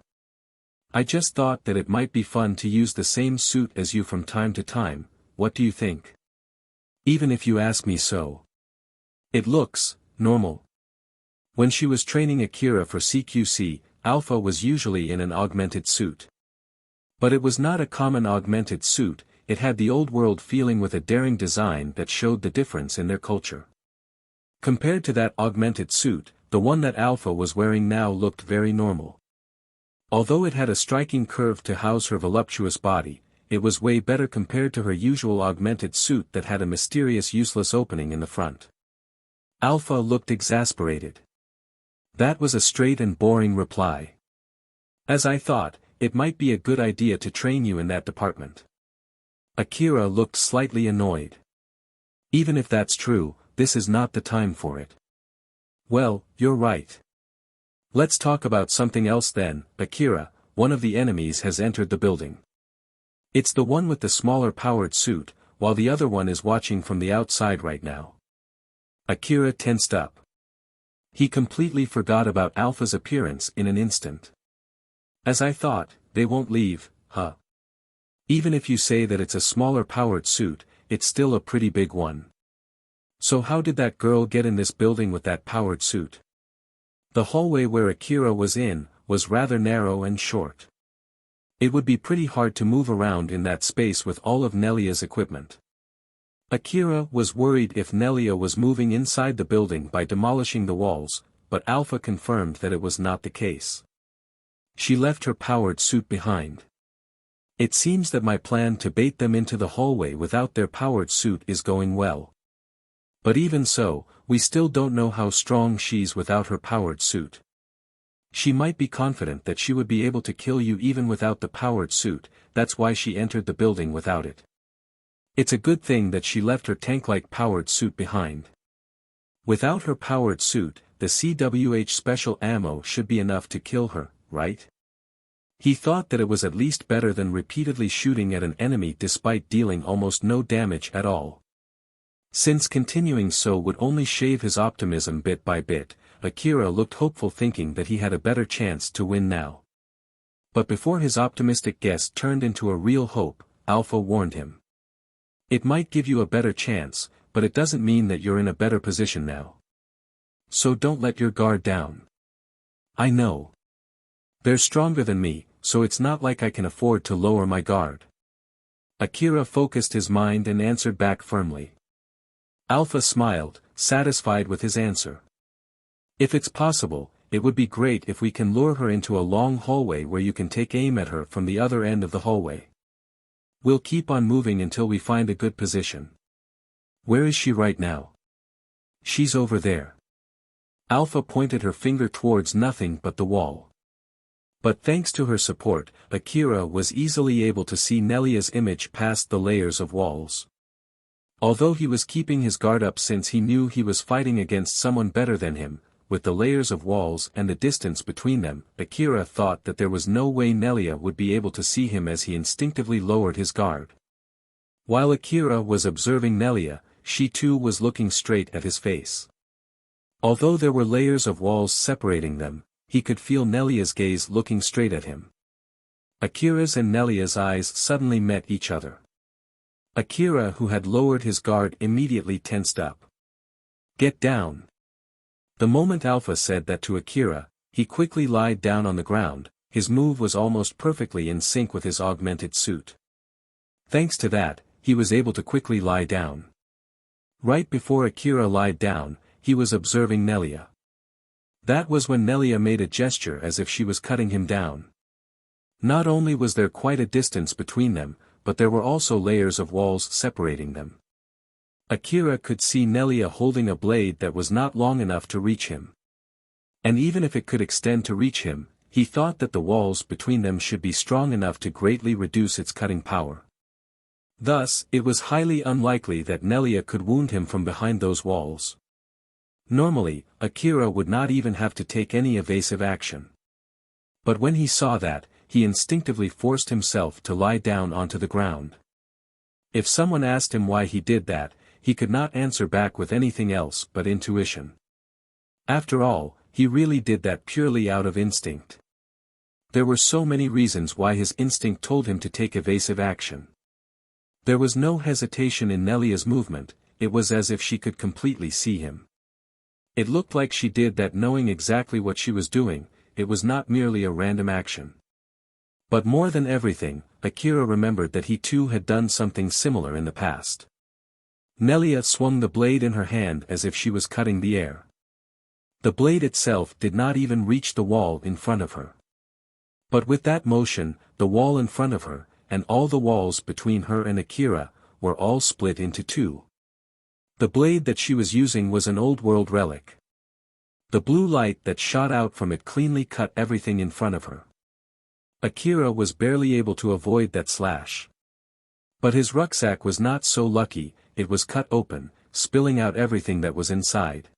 I just thought that it might be fun to use the same suit as you from time to time, what do you think? Even if you ask me so. It looks normal. When she was training Akira for CQC, Alpha was usually in an augmented suit. But it was not a common augmented suit, it had the old world feeling with a daring design that showed the difference in their culture. Compared to that augmented suit, the one that Alpha was wearing now looked very normal. Although it had a striking curve to house her voluptuous body, it was way better compared to her usual augmented suit that had a mysterious useless opening in the front. Alpha looked exasperated. That was a straight and boring reply. As I thought, it might be a good idea to train you in that department. Akira looked slightly annoyed. Even if that's true, this is not the time for it. Well, you're right. Let's talk about something else then. Akira, one of the enemies has entered the building. It's the one with the smaller powered suit, while the other one is watching from the outside right now. Akira tensed up. He completely forgot about Alpha's appearance in an instant. As I thought, they won't leave, huh? Even if you say that it's a smaller powered suit, it's still a pretty big one. So how did that girl get in this building with that powered suit? The hallway where Akira was in, was rather narrow and short. It would be pretty hard to move around in that space with all of Nelia's equipment. Akira was worried if Nelia was moving inside the building by demolishing the walls, but Alpha confirmed that it was not the case. She left her powered suit behind. It seems that my plan to bait them into the hallway without their powered suit is going well. But even so, we still don't know how strong she's without her powered suit. She might be confident that she would be able to kill you even without the powered suit, that's why she entered the building without it. It's a good thing that she left her tank-like powered suit behind. Without her powered suit, the CWH special ammo should be enough to kill her, right? He thought that it was at least better than repeatedly shooting at an enemy despite dealing almost no damage at all. Since continuing so would only shave his optimism bit by bit, Akira looked hopeful, thinking that he had a better chance to win now. But before his optimistic guess turned into a real hope, Alpha warned him. It might give you a better chance, but it doesn't mean that you're in a better position now. So don't let your guard down. I know. They're stronger than me, so it's not like I can afford to lower my guard. Akira focused his mind and answered back firmly. Alpha smiled, satisfied with his answer. If it's possible, it would be great if we can lure her into a long hallway where you can take aim at her from the other end of the hallway. We'll keep on moving until we find a good position. Where is she right now? She's over there. Alpha pointed her finger towards nothing but the wall. But thanks to her support, Akira was easily able to see Nelia's image past the layers of walls. Although he was keeping his guard up since he knew he was fighting against someone better than him, with the layers of walls and the distance between them, Akira thought that there was no way Nelia would be able to see him as he instinctively lowered his guard. While Akira was observing Nelia, she too was looking straight at his face. Although there were layers of walls separating them, he could feel Nelia's gaze looking straight at him. Akira's and Nelia's eyes suddenly met each other. Akira, who had lowered his guard, immediately tensed up. Get down. The moment Alpha said that to Akira, he quickly lied down on the ground. His move was almost perfectly in sync with his augmented suit. Thanks to that, he was able to quickly lie down. Right before Akira lied down, he was observing Nelia. That was when Nelia made a gesture as if she was cutting him down. Not only was there quite a distance between them, but there were also layers of walls separating them. Akira could see Nelia holding a blade that was not long enough to reach him. And even if it could extend to reach him, he thought that the walls between them should be strong enough to greatly reduce its cutting power. Thus, it was highly unlikely that Nelia could wound him from behind those walls. Normally, Akira would not even have to take any evasive action. But when he saw that, he instinctively forced himself to lie down onto the ground. If someone asked him why he did that, he could not answer back with anything else but intuition. After all, he really did that purely out of instinct. There were so many reasons why his instinct told him to take evasive action. There was no hesitation in Nelia's movement, it was as if she could completely see him. It looked like she did that knowing exactly what she was doing, it was not merely a random action. But more than everything, Akira remembered that he too had done something similar in the past. Nelia swung the blade in her hand as if she was cutting the air. The blade itself did not even reach the wall in front of her. But with that motion, the wall in front of her, and all the walls between her and Akira, were all split into two. The blade that she was using was an old-world relic. The blue light that shot out from it cleanly cut everything in front of her. Akira was barely able to avoid that slash. But his rucksack was not so lucky, it was cut open, spilling out everything that was inside.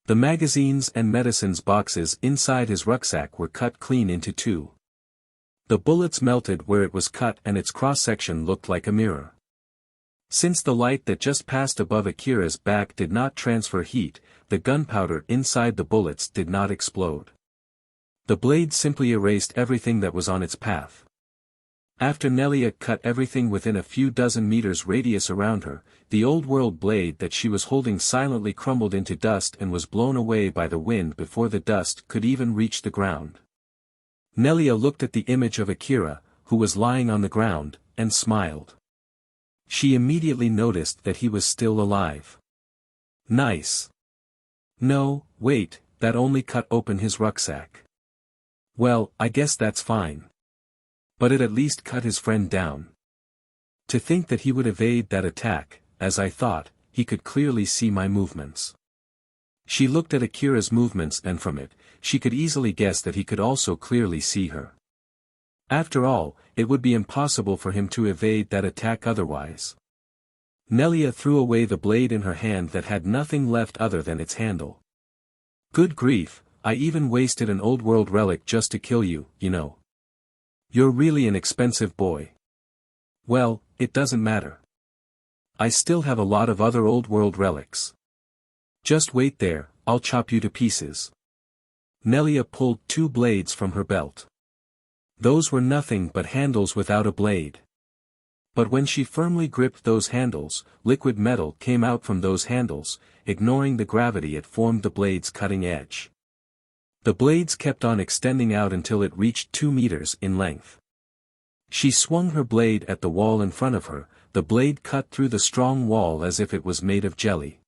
The magazines and medicines boxes inside his rucksack were cut clean into two. The bullets melted where it was cut and its cross-section looked like a mirror. Since the light that just passed above Akira's back did not transfer heat, the gunpowder inside the bullets did not explode. The blade simply erased everything that was on its path. After Nelia cut everything within a few dozen meters radius around her, the old-world blade that she was holding silently crumbled into dust and was blown away by the wind before the dust could even reach the ground. Nelia looked at the image of Akira, who was lying on the ground, and smiled. She immediately noticed that he was still alive. Nice. No, wait, that only cut open his rucksack. Well, I guess that's fine. But it at least cut his friend down. To think that he would evade that attack, as I thought, he could clearly see my movements. She looked at Akira's movements and from it, she could easily guess that he could also clearly see her. After all, it would be impossible for him to evade that attack otherwise. Nelia threw away the blade in her hand that had nothing left other than its handle. Good grief, I even wasted an old-world relic just to kill you, you know. You're really an expensive boy. Well, it doesn't matter. I still have a lot of other old-world relics. Just wait there, I'll chop you to pieces. Nelia pulled two blades from her belt. Those were nothing but handles without a blade. But when she firmly gripped those handles, liquid metal came out from those handles, ignoring the gravity it formed the blade's cutting edge. The blades kept on extending out until it reached 2 meters in length. She swung her blade at the wall in front of her, the blade cut through the strong wall as if it was made of jelly.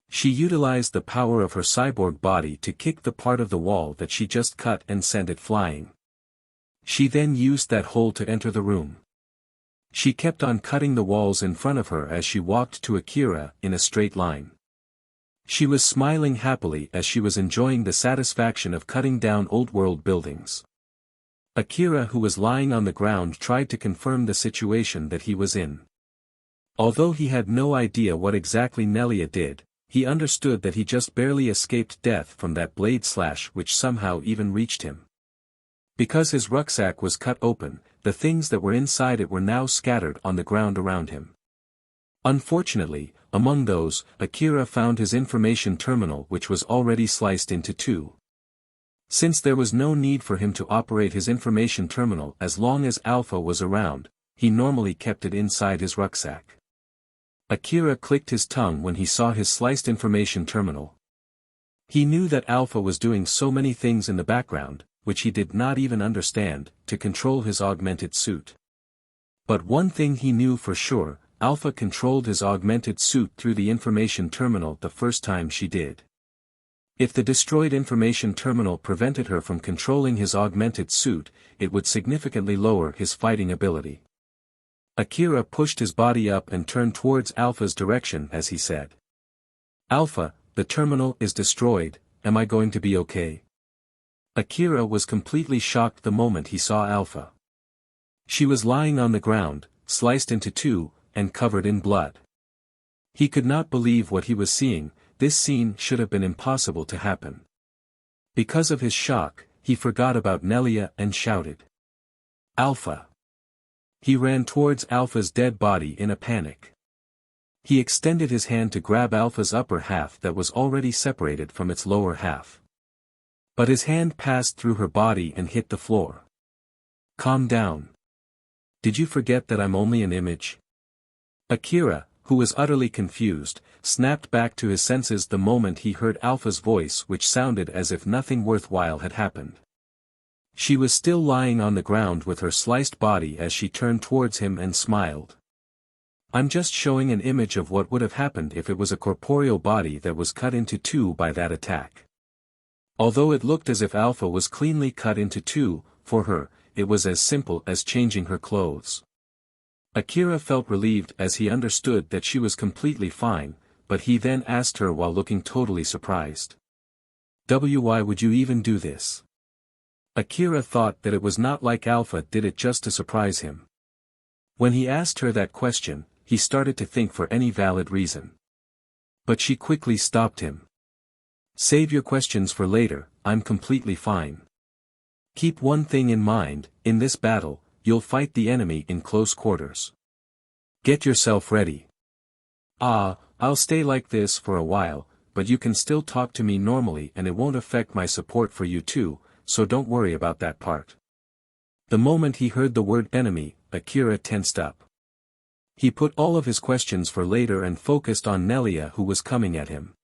She utilized the power of her cyborg body to kick the part of the wall that she just cut and send it flying. She then used that hole to enter the room. She kept on cutting the walls in front of her as she walked to Akira in a straight line. She was smiling happily as she was enjoying the satisfaction of cutting down old-world buildings. Akira, who was lying on the ground, tried to confirm the situation that he was in. Although he had no idea what exactly Nelia did, he understood that he just barely escaped death from that blade slash which somehow even reached him. Because his rucksack was cut open, the things that were inside it were now scattered on the ground around him. Unfortunately, among those, Akira found his information terminal, which was already sliced into two. Since there was no need for him to operate his information terminal as long as Alpha was around, he normally kept it inside his rucksack. Akira clicked his tongue when he saw his sliced information terminal. He knew that Alpha was doing so many things in the background, which he did not even understand, to control his augmented suit. But one thing he knew for sure, Alpha controlled his augmented suit through the information terminal the first time she did. If the destroyed information terminal prevented her from controlling his augmented suit, it would significantly lower his fighting ability. Akira pushed his body up and turned towards Alpha's direction as he said, "Alpha, the terminal is destroyed, am I going to be okay?" Akira was completely shocked the moment he saw Alpha. She was lying on the ground, sliced into two, and covered in blood. He could not believe what he was seeing. This scene should have been impossible to happen. Because of his shock, he forgot about Nelia and shouted, "Alpha!" He ran towards Alpha's dead body in a panic. He extended his hand to grab Alpha's upper half that was already separated from its lower half. But his hand passed through her body and hit the floor. "Calm down. Did you forget that I'm only an image?" Akira, who was utterly confused, snapped back to his senses the moment he heard Alpha's voice, which sounded as if nothing worthwhile had happened. She was still lying on the ground with her sliced body as she turned towards him and smiled. "I'm just showing an image of what would have happened if it was a corporeal body that was cut into two by that attack." Although it looked as if Alpha was cleanly cut into two, for her, it was as simple as changing her clothes. Akira felt relieved as he understood that she was completely fine, but he then asked her while looking totally surprised, "Why would you even do this?" Akira thought that it was not like Alpha did it just to surprise him. When he asked her that question, he started to think for any valid reason. But she quickly stopped him. "Save your questions for later, I'm completely fine. Keep one thing in mind, in this battle, you'll fight the enemy in close quarters. Get yourself ready. I'll stay like this for a while, but you can still talk to me normally and it won't affect my support for you too, so don't worry about that part." The moment he heard the word enemy, Akira tensed up. He put all of his questions for later and focused on Nelia, who was coming at him.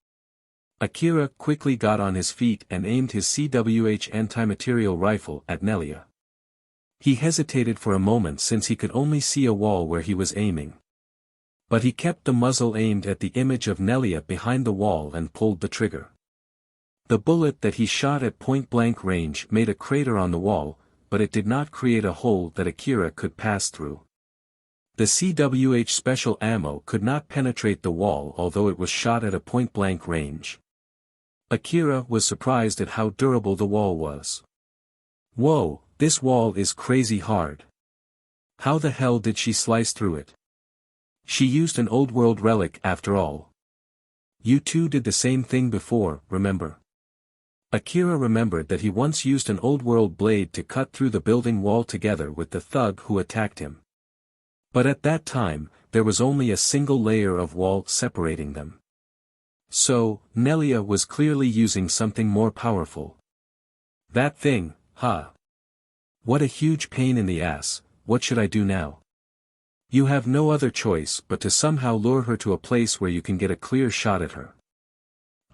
Akira quickly got on his feet and aimed his CWH anti-material rifle at Nelia. He hesitated for a moment since he could only see a wall where he was aiming. But he kept the muzzle aimed at the image of Nelia behind the wall and pulled the trigger. The bullet that he shot at point-blank range made a crater on the wall, but it did not create a hole that Akira could pass through. The CWH special ammo could not penetrate the wall although it was shot at a point-blank range. Akira was surprised at how durable the wall was. "Whoa, this wall is crazy hard. How the hell did she slice through it? She used an old-world relic after all. You two did the same thing before, remember?" Akira remembered that he once used an old-world blade to cut through the building wall together with the thug who attacked him. But at that time, there was only a single layer of wall separating them. So, Nelia was clearly using something more powerful. "That thing, huh? What a huge pain in the ass, what should I do now?" You have no other choice but to somehow lure her to a place where you can get a clear shot at her.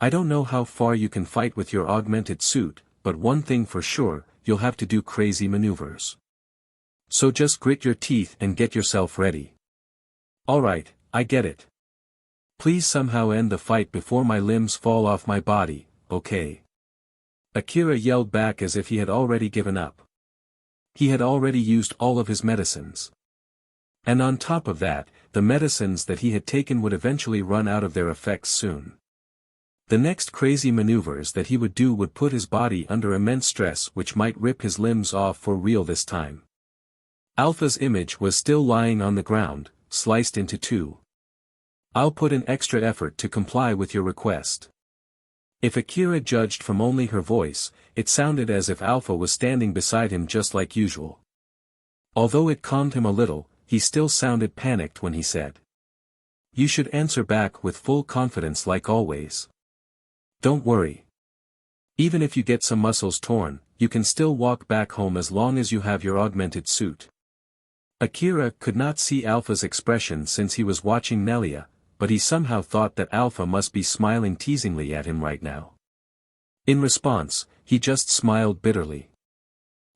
I don't know how far you can fight with your augmented suit, but one thing for sure, you'll have to do crazy maneuvers. So just grit your teeth and get yourself ready. Alright, I get it. Please somehow end the fight before my limbs fall off my body, okay? Akira yelled back as if he had already given up. He had already used all of his medicines. And on top of that, the medicines that he had taken would eventually run out of their effects soon. The next crazy maneuvers that he would do would put his body under immense stress which might rip his limbs off for real this time. Alpha's image was still lying on the ground, sliced into two. I'll put in extra effort to comply with your request. If Akira judged from only her voice, it sounded as if Alpha was standing beside him just like usual. Although it calmed him a little, he still sounded panicked when he said, "You should answer back with full confidence like always. Don't worry. Even if you get some muscles torn, you can still walk back home as long as you have your augmented suit." Akira could not see Alpha's expression since he was watching Nelia, but he somehow thought that Alpha must be smiling teasingly at him right now. In response, he just smiled bitterly.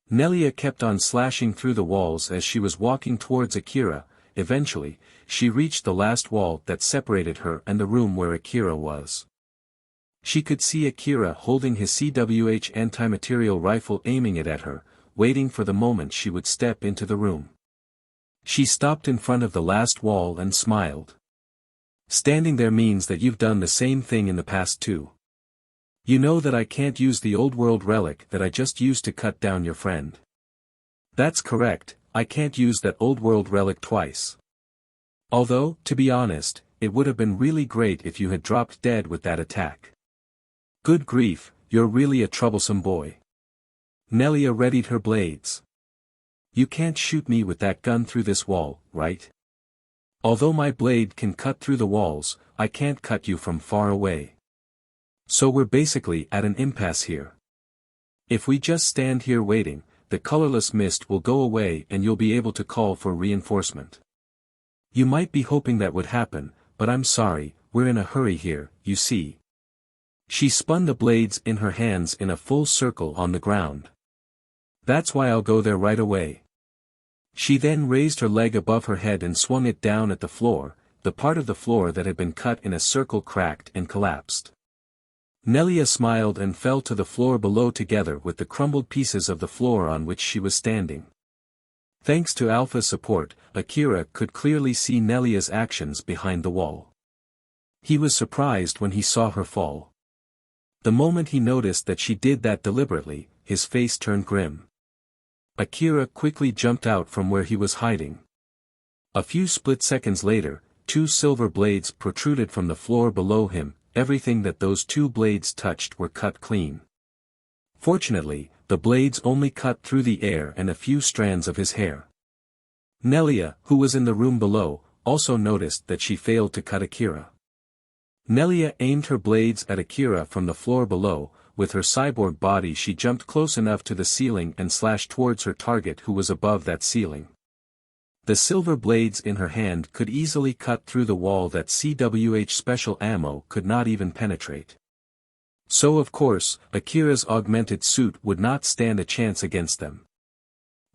Nelia kept on slashing through the walls as she was walking towards Akira. Eventually, she reached the last wall that separated her and the room where Akira was. She could see Akira holding his CWH anti-material rifle aiming it at her, waiting for the moment she would step into the room. She stopped in front of the last wall and smiled. "Standing there means that you've done the same thing in the past too. You know that I can't use the old world relic that I just used to cut down your friend." "That's correct, I can't use that old world relic twice. Although, to be honest, it would have been really great if you had dropped dead with that attack. Good grief, you're really a troublesome boy." Nelia readied her blades. "You can't shoot me with that gun through this wall, right? Although my blade can cut through the walls, I can't cut you from far away. So we're basically at an impasse here. If we just stand here waiting, the colorless mist will go away and you'll be able to call for reinforcement. You might be hoping that would happen, but I'm sorry, we're in a hurry here, you see." She spun the blades in her hands in a full circle on the ground. "That's why I'll go there right away." She then raised her leg above her head and swung it down at the floor. The part of the floor that had been cut in a circle cracked and collapsed. Nelia smiled and fell to the floor below together with the crumbled pieces of the floor on which she was standing. Thanks to Alpha's support, Akira could clearly see Nelia's actions behind the wall. He was surprised when he saw her fall. The moment he noticed that she did that deliberately, his face turned grim. Akira quickly jumped out from where he was hiding. A few split seconds later, two silver blades protruded from the floor below him. Everything that those two blades touched were cut clean. Fortunately, the blades only cut through the air and a few strands of his hair. Nelia, who was in the room below, also noticed that she failed to cut Akira. Nelia aimed her blades at Akira from the floor below. With her cyborg body she jumped close enough to the ceiling and slashed towards her target who was above that ceiling. The silver blades in her hand could easily cut through the wall that CWH special ammo could not even penetrate. So of course, Akira's augmented suit would not stand a chance against them.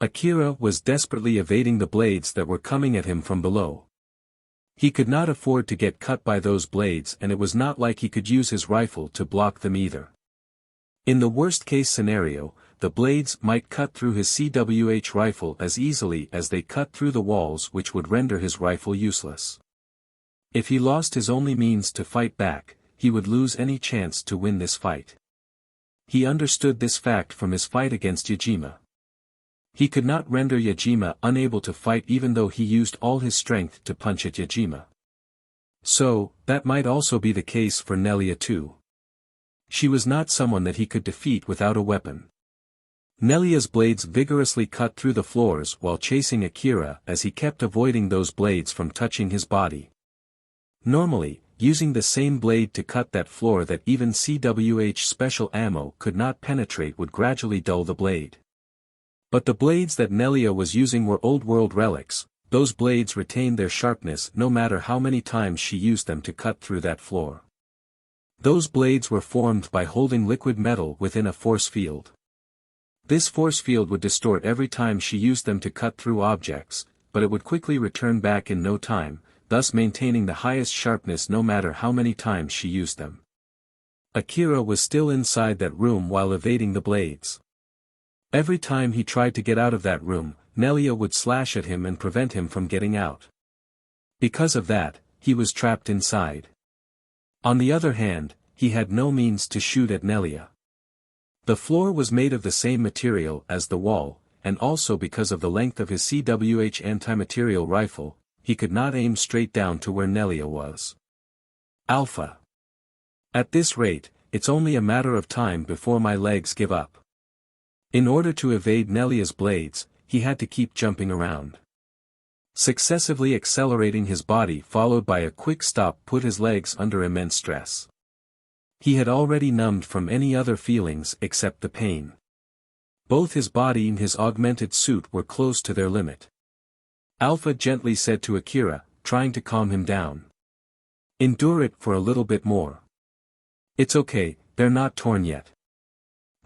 Akira was desperately evading the blades that were coming at him from below. He could not afford to get cut by those blades and it was not like he could use his rifle to block them either. In the worst-case scenario, the blades might cut through his CWH rifle as easily as they cut through the walls which would render his rifle useless. If he lost his only means to fight back, he would lose any chance to win this fight. He understood this fact from his fight against Yajima. He could not render Yajima unable to fight even though he used all his strength to punch at Yajima. So, that might also be the case for Nelia too. She was not someone that he could defeat without a weapon. Nelia's blades vigorously cut through the floors while chasing Akira as he kept avoiding those blades from touching his body. Normally, using the same blade to cut that floor that even CWH special ammo could not penetrate would gradually dull the blade. But the blades that Nelia was using were old world relics. Those blades retained their sharpness no matter how many times she used them to cut through that floor. Those blades were formed by holding liquid metal within a force field. This force field would distort every time she used them to cut through objects, but it would quickly return back in no time, thus maintaining the highest sharpness no matter how many times she used them. Akira was still inside that room while evading the blades. Every time he tried to get out of that room, Nelia would slash at him and prevent him from getting out. Because of that, he was trapped inside. On the other hand, he had no means to shoot at Nelia. The floor was made of the same material as the wall, and also because of the length of his CWH anti-material rifle, he could not aim straight down to where Nelia was. Alpha. At this rate, it's only a matter of time before my legs give up. In order to evade Nelia's blades, he had to keep jumping around. Successively accelerating his body followed by a quick stop put his legs under immense stress. He had already numbed from any other feelings except the pain. Both his body and his augmented suit were close to their limit. Alpha gently said to Akira, trying to calm him down. Endure it for a little bit more. It's okay, they're not torn yet.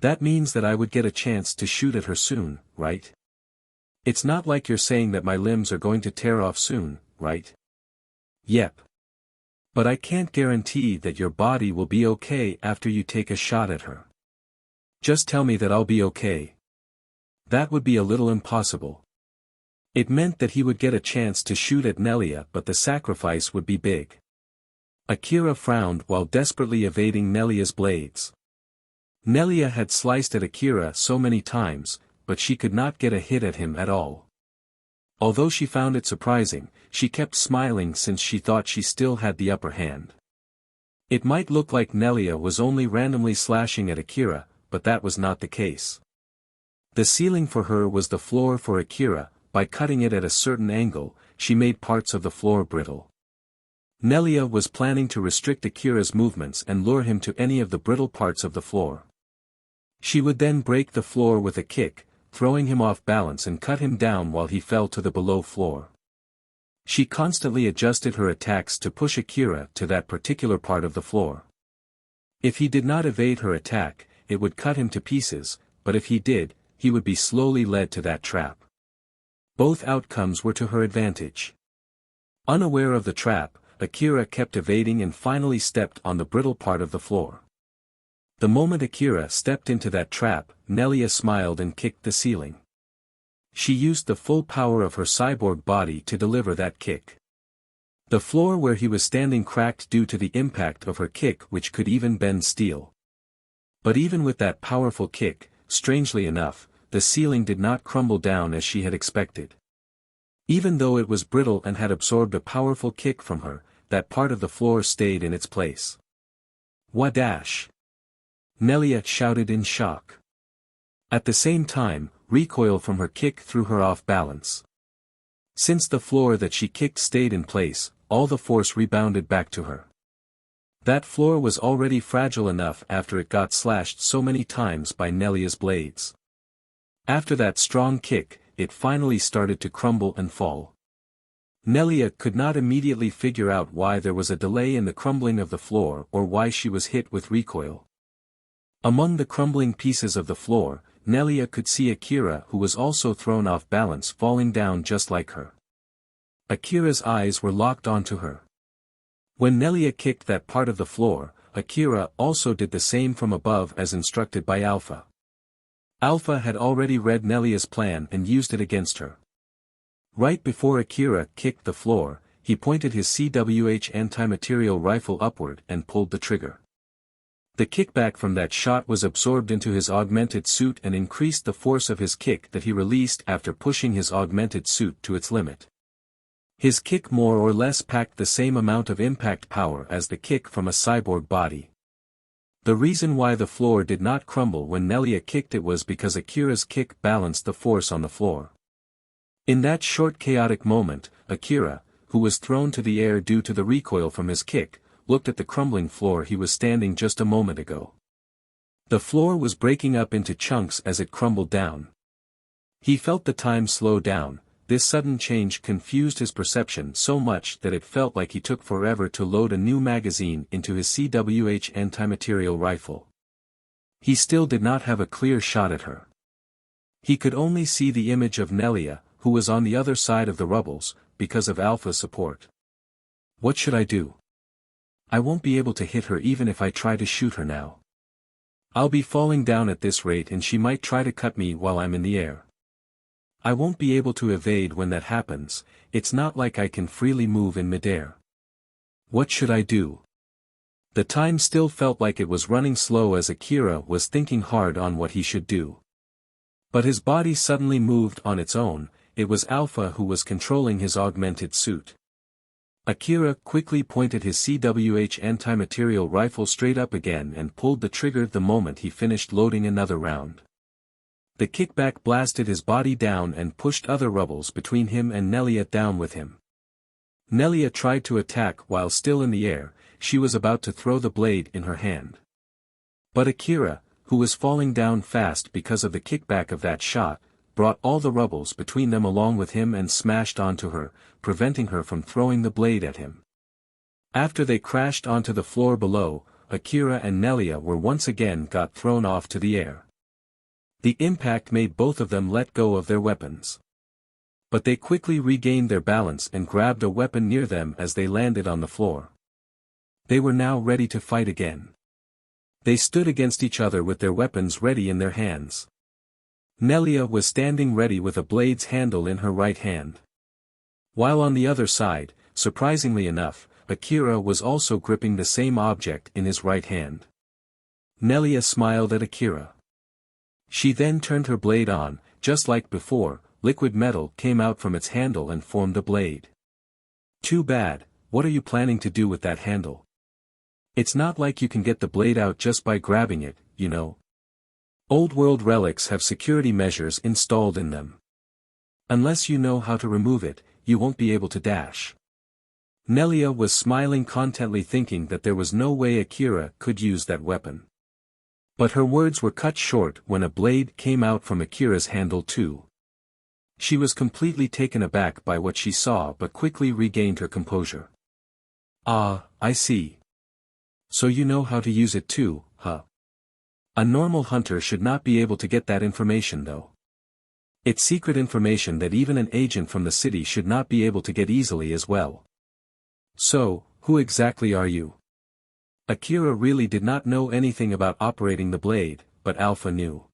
That means that I would get a chance to shoot at her soon, right? It's not like you're saying that my limbs are going to tear off soon, right? Yep. But I can't guarantee that your body will be okay after you take a shot at her. Just tell me that I'll be okay. That would be a little impossible. It meant that he would get a chance to shoot at Nelia, but the sacrifice would be big. Akira frowned while desperately evading Nelia's blades. Nelia had sliced at Akira so many times, but she could not get a hit at him at all. Although she found it surprising, she kept smiling since she thought she still had the upper hand. It might look like Nelia was only randomly slashing at Akira, but that was not the case. The ceiling for her was the floor for Akira. By cutting it at a certain angle, she made parts of the floor brittle. Nelia was planning to restrict Akira's movements and lure him to any of the brittle parts of the floor. She would then break the floor with a kick, throwing him off balance and cut him down while he fell to the below floor. She constantly adjusted her attacks to push Akira to that particular part of the floor. If he did not evade her attack, it would cut him to pieces, but if he did, he would be slowly led to that trap. Both outcomes were to her advantage. Unaware of the trap, Akira kept evading and finally stepped on the brittle part of the floor. The moment Akira stepped into that trap, Nelia smiled and kicked the ceiling. She used the full power of her cyborg body to deliver that kick. The floor where he was standing cracked due to the impact of her kick, which could even bend steel. But even with that powerful kick, strangely enough, the ceiling did not crumble down as she had expected. Even though it was brittle and had absorbed a powerful kick from her, that part of the floor stayed in its place. Wadash! Nelia shouted in shock. At the same time, recoil from her kick threw her off balance. Since the floor that she kicked stayed in place, all the force rebounded back to her. That floor was already fragile enough after it got slashed so many times by Nelia's blades. After that strong kick, it finally started to crumble and fall. Nelia could not immediately figure out why there was a delay in the crumbling of the floor or why she was hit with recoil. Among the crumbling pieces of the floor, Nelia could see Akira, who was also thrown off balance, falling down just like her. Akira's eyes were locked onto her. When Nelia kicked that part of the floor, Akira also did the same from above as instructed by Alpha. Alpha had already read Nelia's plan and used it against her. Right before Akira kicked the floor, he pointed his CWH anti-material rifle upward and pulled the trigger. The kickback from that shot was absorbed into his augmented suit and increased the force of his kick that he released after pushing his augmented suit to its limit. His kick more or less packed the same amount of impact power as the kick from a cyborg body. The reason why the floor did not crumble when Nelia kicked it was because Akira's kick balanced the force on the floor. In that short chaotic moment, Akira, who was thrown to the air due to the recoil from his kick, looked at the crumbling floor he was standing just a moment ago. The floor was breaking up into chunks as it crumbled down. He felt the time slow down. This sudden change confused his perception so much that it felt like he took forever to load a new magazine into his CWH anti-material rifle. He still did not have a clear shot at her. He could only see the image of Nelia, who was on the other side of the rubbles, because of Alpha's support. What should I do? I won't be able to hit her even if I try to shoot her now. I'll be falling down at this rate and she might try to cut me while I'm in the air. I won't be able to evade when that happens, it's not like I can freely move in midair. What should I do? The time still felt like it was running slow as Akira was thinking hard on what he should do. But his body suddenly moved on its own. It was Alpha who was controlling his augmented suit. Akira quickly pointed his CWH anti-material rifle straight up again and pulled the trigger the moment he finished loading another round. The kickback blasted his body down and pushed other rebels between him and Nelia down with him. Nelia tried to attack while still in the air. She was about to throw the blade in her hand. But Akira, who was falling down fast because of the kickback of that shot, brought all the rebels between them along with him and smashed onto her, preventing her from throwing the blade at him. After they crashed onto the floor below, Akira and Nelia were once again got thrown off to the air. The impact made both of them let go of their weapons. But they quickly regained their balance and grabbed a weapon near them as they landed on the floor. They were now ready to fight again. They stood against each other with their weapons ready in their hands. Nelia was standing ready with a blade's handle in her right hand. While on the other side, surprisingly enough, Akira was also gripping the same object in his right hand. Nelia smiled at Akira. She then turned her blade on, just like before, liquid metal came out from its handle and formed a blade. Too bad, what are you planning to do with that handle? It's not like you can get the blade out just by grabbing it, you know. Old world relics have security measures installed in them. Unless you know how to remove it, you won't be able to dash. Nelia was smiling contently thinking that there was no way Akira could use that weapon. But her words were cut short when a blade came out from Akira's handle too. She was completely taken aback by what she saw but quickly regained her composure. Ah, I see. So you know how to use it too, huh? A normal hunter should not be able to get that information though. It's secret information that even an agent from the city should not be able to get easily as well. So, who exactly are you? Akira really did not know anything about operating the blade, but Alpha knew.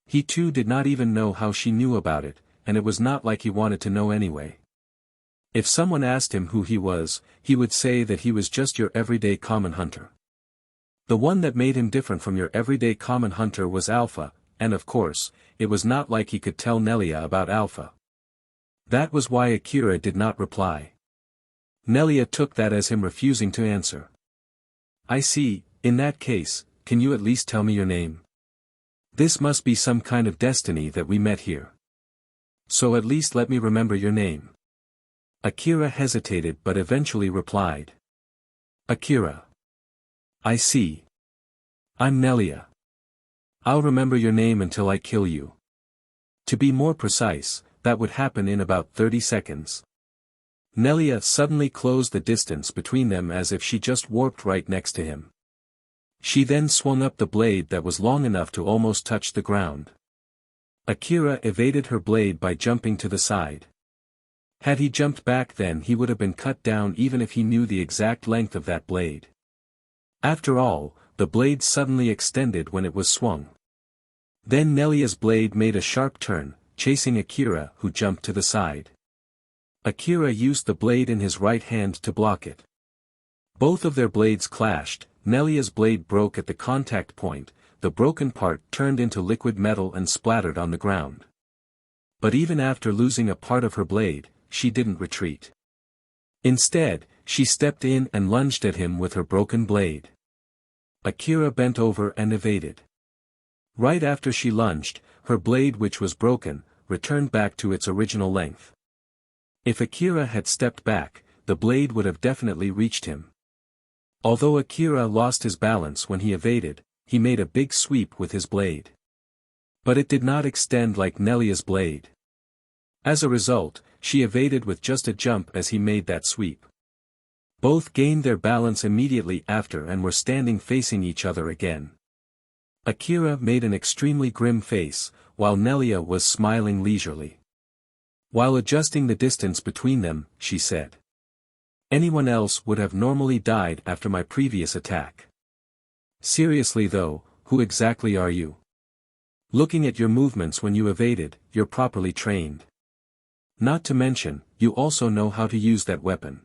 He too did not even know how she knew about it, and it was not like he wanted to know anyway. If someone asked him who he was, he would say that he was just your everyday common hunter. The one that made him different from your everyday common hunter was Alpha, and of course, it was not like he could tell Nelia about Alpha. That was why Akira did not reply. Nelia took that as him refusing to answer. I see, in that case, can you at least tell me your name? This must be some kind of destiny that we met here. So at least let me remember your name. Akira hesitated but eventually replied. Akira. I see. I'm Nelia. I'll remember your name until I kill you. To be more precise, that would happen in about 30 seconds. Nelia suddenly closed the distance between them as if she just warped right next to him. She then swung up the blade that was long enough to almost touch the ground. Akira evaded her blade by jumping to the side. Had he jumped back then he would have been cut down even if he knew the exact length of that blade. After all, the blade suddenly extended when it was swung. Then Nelia's blade made a sharp turn, chasing Akira who jumped to the side. Akira used the blade in his right hand to block it. Both of their blades clashed, Nelia's blade broke at the contact point, the broken part turned into liquid metal and splattered on the ground. But even after losing a part of her blade, she didn't retreat. Instead, she stepped in and lunged at him with her broken blade. Akira bent over and evaded. Right after she lunged, her blade which was broken, returned back to its original length. If Akira had stepped back, the blade would have definitely reached him. Although Akira lost his balance when he evaded, he made a big sweep with his blade. But it did not extend like Nelia's blade. As a result, she evaded with just a jump as he made that sweep. Both gained their balance immediately after and were standing facing each other again. Akira made an extremely grim face, while Nelia was smiling leisurely. While adjusting the distance between them, she said. Anyone else would have normally died after my previous attack. Seriously though, who exactly are you? Looking at your movements when you evaded, you're properly trained. Not to mention, you also know how to use that weapon.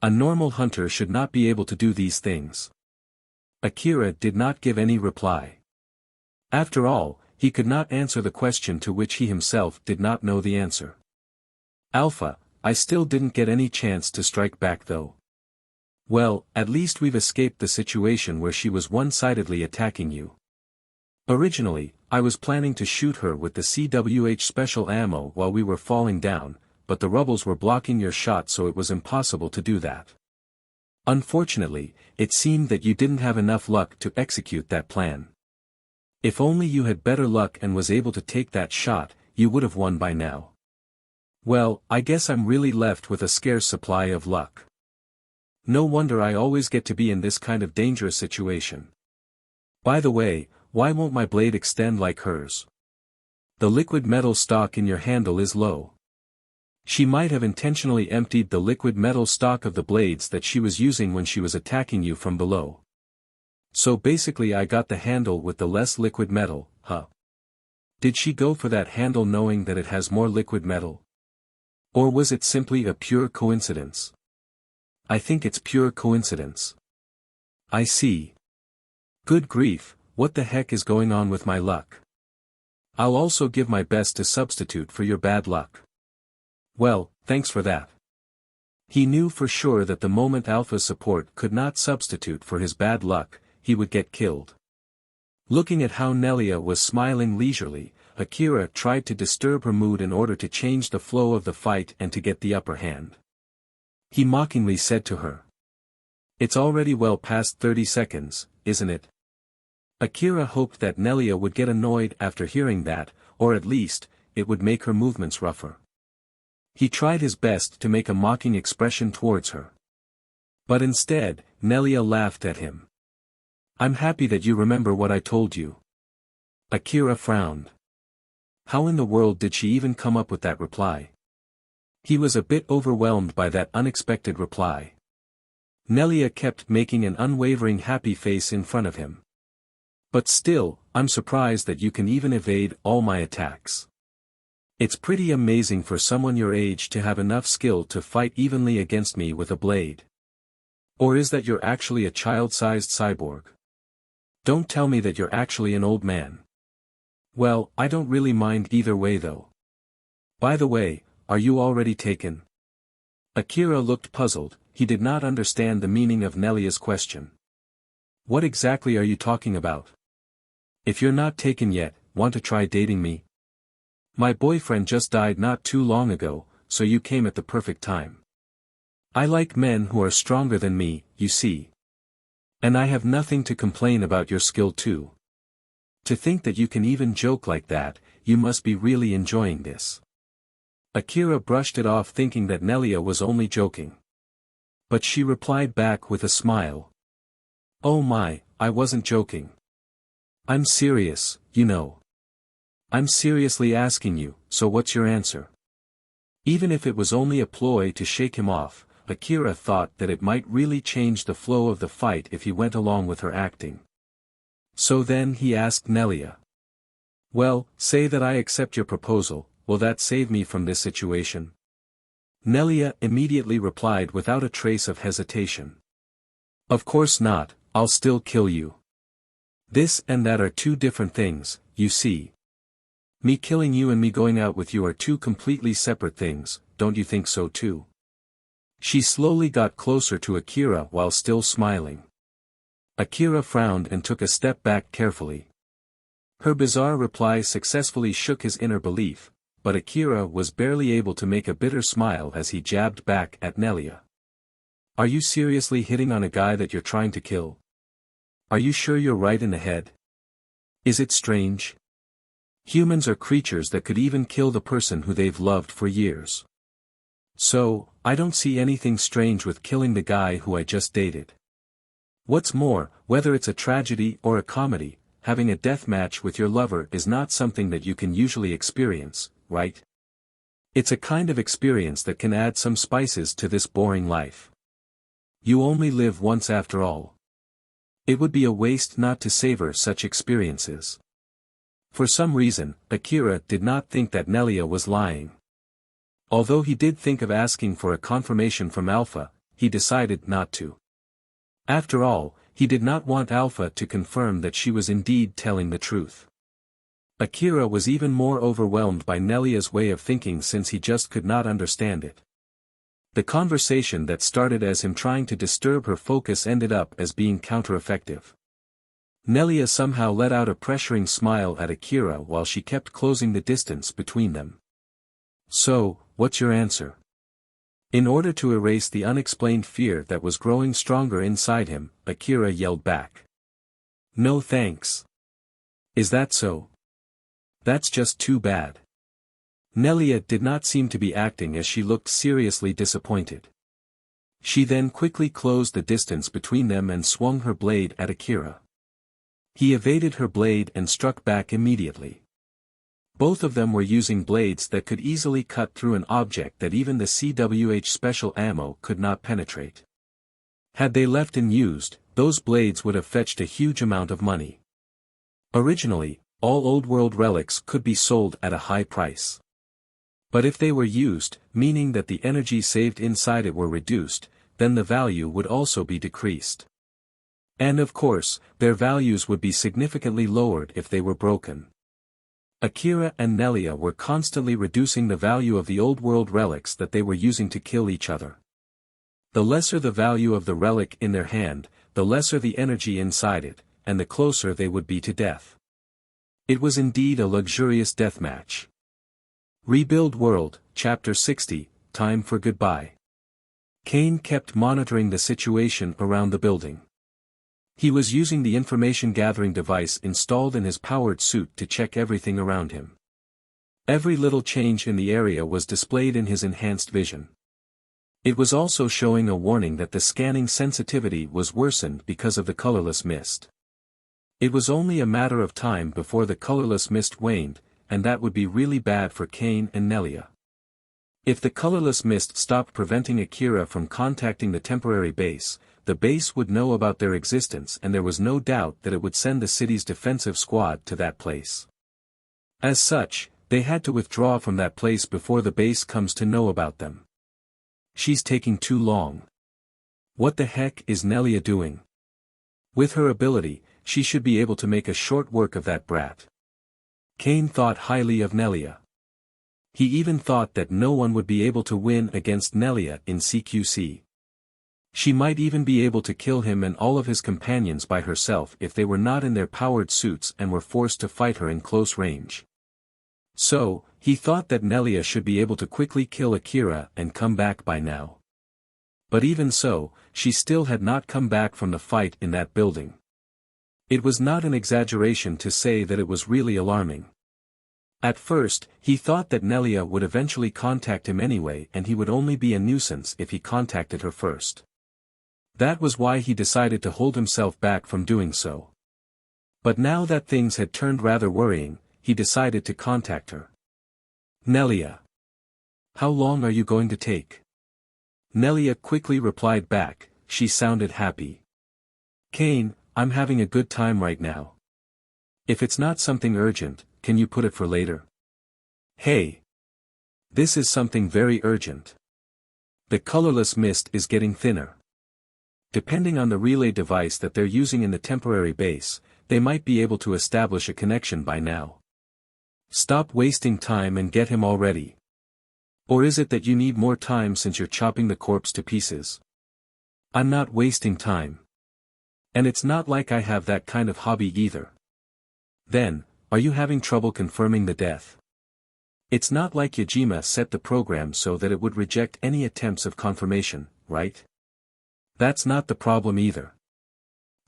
A normal hunter should not be able to do these things. Akira did not give any reply. After all, he could not answer the question to which he himself did not know the answer. Alpha, I still didn't get any chance to strike back though. Well, at least we've escaped the situation where she was one-sidedly attacking you. Originally, I was planning to shoot her with the CWH special ammo while we were falling down, but the rubbles were blocking your shot, so it was impossible to do that. Unfortunately, it seemed that you didn't have enough luck to execute that plan. If only you had better luck and was able to take that shot, you would have won by now. Well, I guess I'm really left with a scarce supply of luck. No wonder I always get to be in this kind of dangerous situation. By the way, why won't my blade extend like hers? The liquid metal stock in your handle is low. She might have intentionally emptied the liquid metal stock of the blades that she was using when she was attacking you from below. So basically I got the handle with the less liquid metal, huh? Did she go for that handle knowing that it has more liquid metal? Or was it simply a pure coincidence? I think it's pure coincidence. I see. Good grief, what the heck is going on with my luck? I'll also give my best to substitute for your bad luck. Well, thanks for that. He knew for sure that the moment Alpha's support could not substitute for his bad luck, he would get killed. Looking at how Nelia was smiling leisurely, Akira tried to disturb her mood in order to change the flow of the fight and to get the upper hand. He mockingly said to her. It's already well past 30 seconds, isn't it? Akira hoped that Nelia would get annoyed after hearing that, or at least, it would make her movements rougher. He tried his best to make a mocking expression towards her. But instead, Nelia laughed at him. I'm happy that you remember what I told you. Akira frowned. How in the world did she even come up with that reply? He was a bit overwhelmed by that unexpected reply. Nelia kept making an unwavering happy face in front of him. But still, I'm surprised that you can even evade all my attacks. It's pretty amazing for someone your age to have enough skill to fight evenly against me with a blade. Or is that you're actually a child-sized cyborg? Don't tell me that you're actually an old man. Well, I don't really mind either way though. By the way, are you already taken? Akira looked puzzled, he did not understand the meaning of Nelia's question. What exactly are you talking about? If you're not taken yet, want to try dating me? My boyfriend just died not too long ago, so you came at the perfect time. I like men who are stronger than me, you see. And I have nothing to complain about your skill too. To think that you can even joke like that, you must be really enjoying this. Akira brushed it off thinking that Nelia was only joking. But she replied back with a smile. Oh my, I wasn't joking. I'm serious, you know. I'm seriously asking you, so what's your answer? Even if it was only a ploy to shake him off, Akira thought that it might really change the flow of the fight if he went along with her acting. So then he asked Nelia. Well, say that I accept your proposal, will that save me from this situation? Nelia immediately replied without a trace of hesitation. Of course not, I'll still kill you. This and that are two different things, you see. Me killing you and me going out with you are two completely separate things, don't you think so too? She slowly got closer to Akira while still smiling. Akira frowned and took a step back carefully. Her bizarre reply successfully shook his inner belief, but Akira was barely able to make a bitter smile as he jabbed back at Nelia. Are you seriously hitting on a guy that you're trying to kill? Are you sure you're right in the head? Is it strange? Humans are creatures that could even kill the person who they've loved for years. So, I don't see anything strange with killing the guy who I just dated. What's more, whether it's a tragedy or a comedy, having a death match with your lover is not something that you can usually experience, right? It's a kind of experience that can add some spices to this boring life. You only live once after all. It would be a waste not to savor such experiences. For some reason, Akira did not think that Nelia was lying. Although he did think of asking for a confirmation from Alpha, he decided not to. After all, he did not want Alpha to confirm that she was indeed telling the truth. Akira was even more overwhelmed by Nelia's way of thinking since he just could not understand it. The conversation that started as him trying to disturb her focus ended up as being counter-effective. Nelia somehow let out a pressuring smile at Akira while she kept closing the distance between them. "So, what's your answer?" In order to erase the unexplained fear that was growing stronger inside him, Akira yelled back. "No thanks." "Is that so?" "That's just too bad." Nelia did not seem to be acting as she looked seriously disappointed. She then quickly closed the distance between them and swung her blade at Akira. He evaded her blade and struck back immediately. Both of them were using blades that could easily cut through an object that even the CWH special ammo could not penetrate. Had they left unused, those blades would have fetched a huge amount of money. Originally, all old world relics could be sold at a high price. But if they were used, meaning that the energy saved inside it were reduced, then the value would also be decreased. And of course, their values would be significantly lowered if they were broken. Akira and Nelia were constantly reducing the value of the old world relics that they were using to kill each other. The lesser the value of the relic in their hand, the lesser the energy inside it, and the closer they would be to death. It was indeed a luxurious deathmatch. Rebuild World, Chapter 60, Time for Goodbye. Kane kept monitoring the situation around the building. He was using the information-gathering device installed in his powered suit to check everything around him. Every little change in the area was displayed in his enhanced vision. It was also showing a warning that the scanning sensitivity was worsened because of the colorless mist. It was only a matter of time before the colorless mist waned, and that would be really bad for Kane and Nelia. If the colorless mist stopped preventing Akira from contacting the temporary base, the base would know about their existence and there was no doubt that it would send the city's defensive squad to that place. As such, they had to withdraw from that place before the base comes to know about them. She's taking too long. What the heck is Nelia doing? With her ability, she should be able to make a short work of that brat. Kane thought highly of Nelia. He even thought that no one would be able to win against Nelia in CQC. She might even be able to kill him and all of his companions by herself if they were not in their powered suits and were forced to fight her in close range. So, he thought that Nelia should be able to quickly kill Akira and come back by now. But even so, she still had not come back from the fight in that building. It was not an exaggeration to say that it was really alarming. At first, he thought that Nelia would eventually contact him anyway and he would only be a nuisance if he contacted her first. That was why he decided to hold himself back from doing so. But now that things had turned rather worrying, he decided to contact her. "Nelia. How long are you going to take?" Nelia quickly replied back, she sounded happy. "Kane, I'm having a good time right now. If it's not something urgent, can you put it for later?" "Hey. This is something very urgent. The colorless mist is getting thinner. Depending on the relay device that they're using in the temporary base, they might be able to establish a connection by now. Stop wasting time and get him already. Or is it that you need more time since you're chopping the corpse to pieces?" "I'm not wasting time. And it's not like I have that kind of hobby either." "Then, are you having trouble confirming the death?" "It's not like Yajima set the program so that it would reject any attempts of confirmation, right?" "That's not the problem either."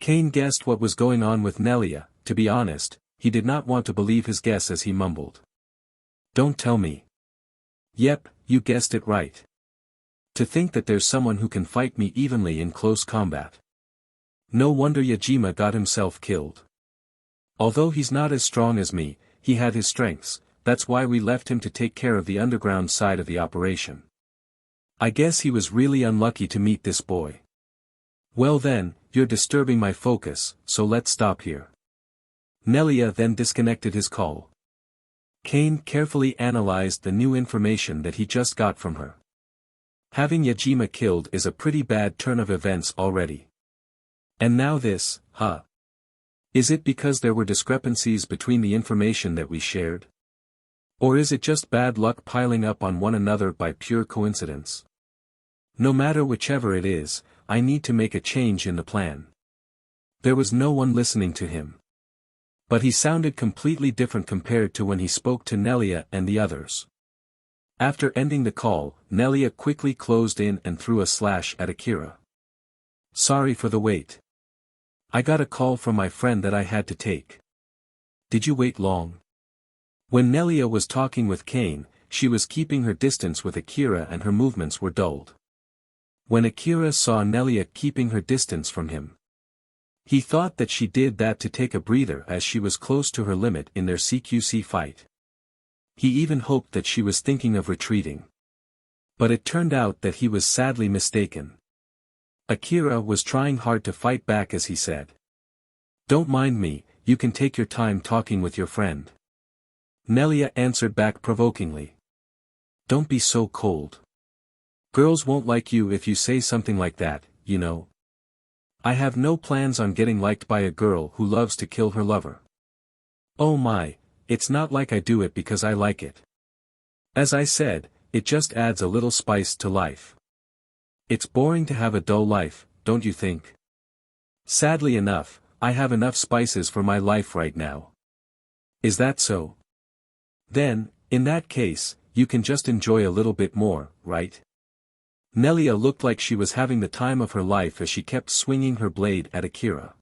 Kane guessed what was going on with Nelia. To be honest, he did not want to believe his guess as he mumbled. "Don't tell me." "Yep, you guessed it right. To think that there's someone who can fight me evenly in close combat. No wonder Yajima got himself killed. Although he's not as strong as me, he had his strengths, that's why we left him to take care of the underground side of the operation. I guess he was really unlucky to meet this boy. Well then, you're disturbing my focus, so let's stop here." Nelia then disconnected his call. Kane carefully analyzed the new information that he just got from her. Having Yajima killed is a pretty bad turn of events already. And now this, huh? Is it because there were discrepancies between the information that we shared? Or is it just bad luck piling up on one another by pure coincidence? No matter whichever it is, I need to make a change in the plan. There was no one listening to him. But he sounded completely different compared to when he spoke to Nelia and the others. After ending the call, Nelia quickly closed in and threw a slash at Akira. Sorry for the wait. I got a call from my friend that I had to take. Did you wait long? When Nelia was talking with Kane, she was keeping her distance with Akira and her movements were dulled. When Akira saw Nelia keeping her distance from him, he thought that she did that to take a breather as she was close to her limit in their CQC fight. He even hoped that she was thinking of retreating. But it turned out that he was sadly mistaken. Akira was trying hard to fight back as he said. Don't mind me, you can take your time talking with your friend. Nelia answered back provokingly. Don't be so cold. Girls won't like you if you say something like that, you know. I have no plans on getting liked by a girl who loves to kill her lover. Oh my, it's not like I do it because I like it. As I said, it just adds a little spice to life. It's boring to have a dull life, don't you think? Sadly enough, I have enough spices for my life right now. Is that so? Then, in that case, you can just enjoy a little bit more, right? Nelia looked like she was having the time of her life as she kept swinging her blade at Akira.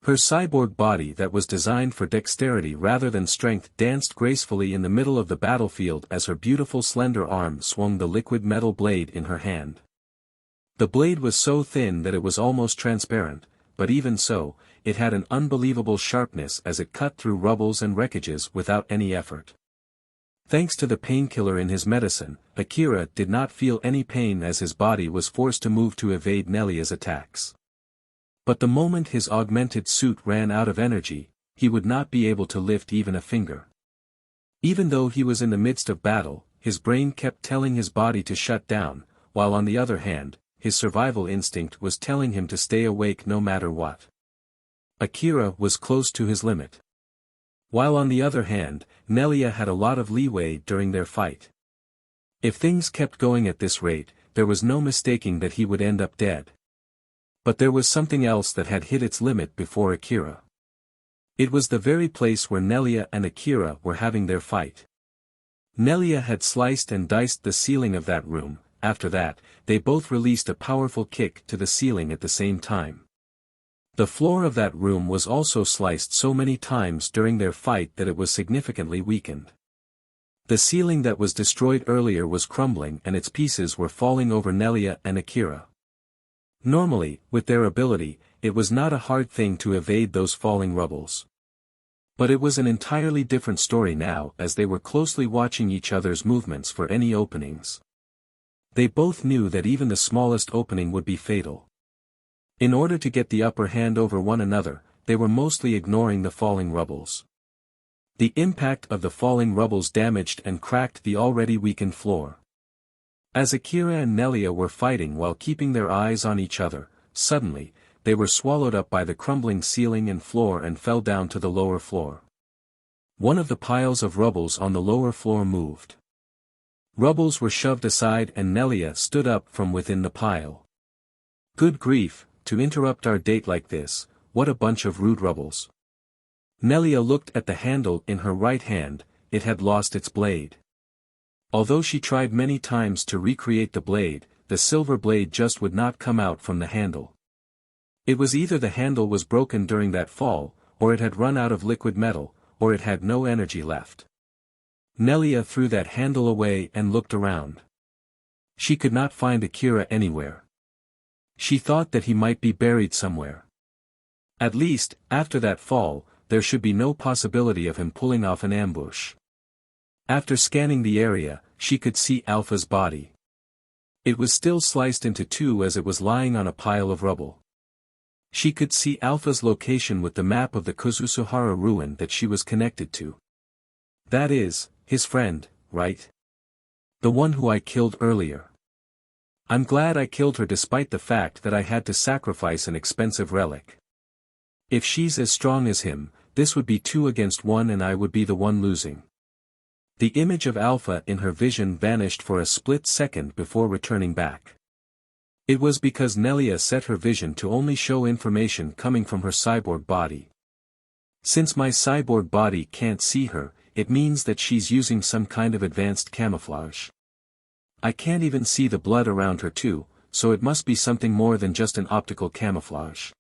Her cyborg body that was designed for dexterity rather than strength danced gracefully in the middle of the battlefield as her beautiful slender arm swung the liquid metal blade in her hand. The blade was so thin that it was almost transparent, but even so, it had an unbelievable sharpness as it cut through rubbles and wreckages without any effort. Thanks to the painkiller in his medicine, Akira did not feel any pain as his body was forced to move to evade Nelia's attacks. But the moment his augmented suit ran out of energy, he would not be able to lift even a finger. Even though he was in the midst of battle, his brain kept telling his body to shut down, while on the other hand, his survival instinct was telling him to stay awake no matter what. Akira was close to his limit. While on the other hand, Nelia had a lot of leeway during their fight. If things kept going at this rate, there was no mistaking that he would end up dead. But there was something else that had hit its limit before Akira. It was the very place where Nelia and Akira were having their fight. Nelia had sliced and diced the ceiling of that room. After that, they both released a powerful kick to the ceiling at the same time. The floor of that room was also sliced so many times during their fight that it was significantly weakened. The ceiling that was destroyed earlier was crumbling and its pieces were falling over Nelia and Akira. Normally, with their ability, it was not a hard thing to evade those falling rubbles. But it was an entirely different story now as they were closely watching each other's movements for any openings. They both knew that even the smallest opening would be fatal. In order to get the upper hand over one another, they were mostly ignoring the falling rubbles. The impact of the falling rubbles damaged and cracked the already weakened floor. As Akira and Nelia were fighting while keeping their eyes on each other, suddenly, they were swallowed up by the crumbling ceiling and floor and fell down to the lower floor. One of the piles of rubbles on the lower floor moved. Rubbles were shoved aside and Nelia stood up from within the pile. Good grief, to interrupt our date like this, what a bunch of rude rubbles. Nelia looked at the handle in her right hand, it had lost its blade. Although she tried many times to recreate the blade, the silver blade just would not come out from the handle. It was either the handle was broken during that fall, or it had run out of liquid metal, or it had no energy left. Nelia threw that handle away and looked around. She could not find Akira anywhere. She thought that he might be buried somewhere. At least, after that fall, there should be no possibility of him pulling off an ambush. After scanning the area, she could see Alpha's body. It was still sliced into two as it was lying on a pile of rubble. She could see Alpha's location with the map of the Kozusuhara ruin that she was connected to. That is, his friend, right? The one who I killed earlier. I'm glad I killed her despite the fact that I had to sacrifice an expensive relic. If she's as strong as him, this would be 2 against 1 and I would be the one losing. The image of Alpha in her vision vanished for a split second before returning back. It was because Nelia set her vision to only show information coming from her cyborg body. Since my cyborg body can't see her, it means that she's using some kind of advanced camouflage. I can't even see the blood around her too, so it must be something more than just an optical camouflage.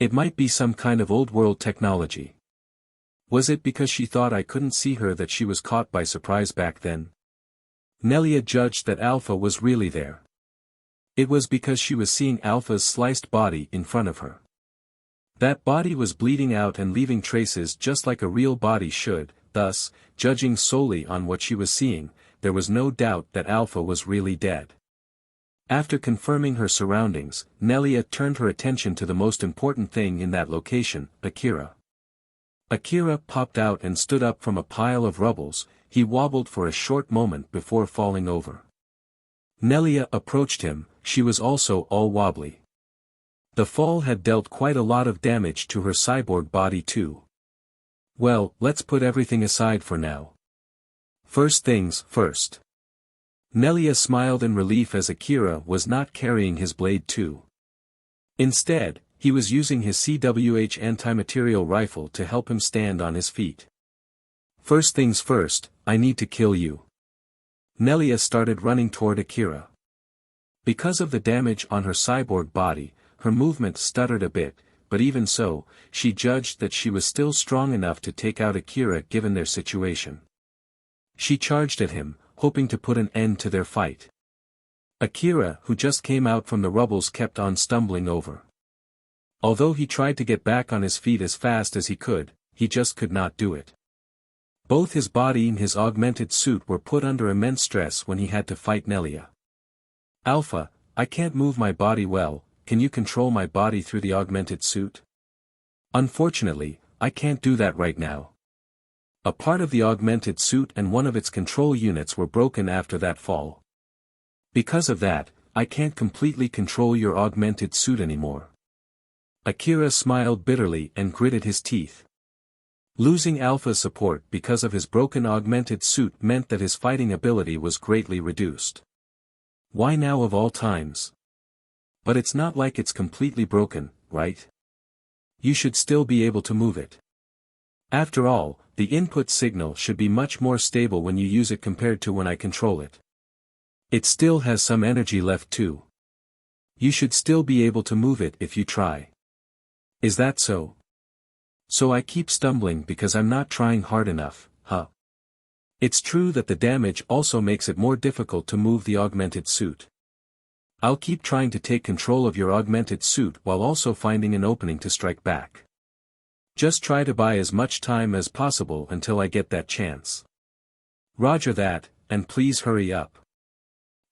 It might be some kind of old-world technology. Was it because she thought I couldn't see her that she was caught by surprise back then? Nelia judged that Alpha was really there. It was because she was seeing Alpha's sliced body in front of her. That body was bleeding out and leaving traces just like a real body should, thus, judging solely on what she was seeing, there was no doubt that Alpha was really dead. After confirming her surroundings, Nelia turned her attention to the most important thing in that location, Akira. Akira popped out and stood up from a pile of rubbles. He wobbled for a short moment before falling over. Nelia approached him, she was also all wobbly. The fall had dealt quite a lot of damage to her cyborg body too. Well, let's put everything aside for now. First things first. Nelia smiled in relief as Akira was not carrying his blade too. Instead, he was using his CWH anti-material rifle to help him stand on his feet. First things first, I need to kill you. Nelia started running toward Akira. Because of the damage on her cyborg body, her movement stuttered a bit, but even so, she judged that she was still strong enough to take out Akira given their situation. She charged at him, hoping to put an end to their fight. Akira, who just came out from the rubbles, kept on stumbling over. Although he tried to get back on his feet as fast as he could, he just could not do it. Both his body and his augmented suit were put under immense stress when he had to fight Nelia. Alpha, I can't move my body well, can you control my body through the augmented suit? Unfortunately, I can't do that right now. A part of the augmented suit and one of its control units were broken after that fall. Because of that, I can't completely control your augmented suit anymore. Akira smiled bitterly and gritted his teeth. Losing Alpha's support because of his broken augmented suit meant that his fighting ability was greatly reduced. Why now of all times? But it's not like it's completely broken, right? You should still be able to move it. After all, the input signal should be much more stable when you use it compared to when I control it. It still has some energy left too. You should still be able to move it if you try. Is that so? So I keep stumbling because I'm not trying hard enough, huh? It's true that the damage also makes it more difficult to move the augmented suit. I'll keep trying to take control of your augmented suit while also finding an opening to strike back. Just try to buy as much time as possible until I get that chance. Roger that, and please hurry up.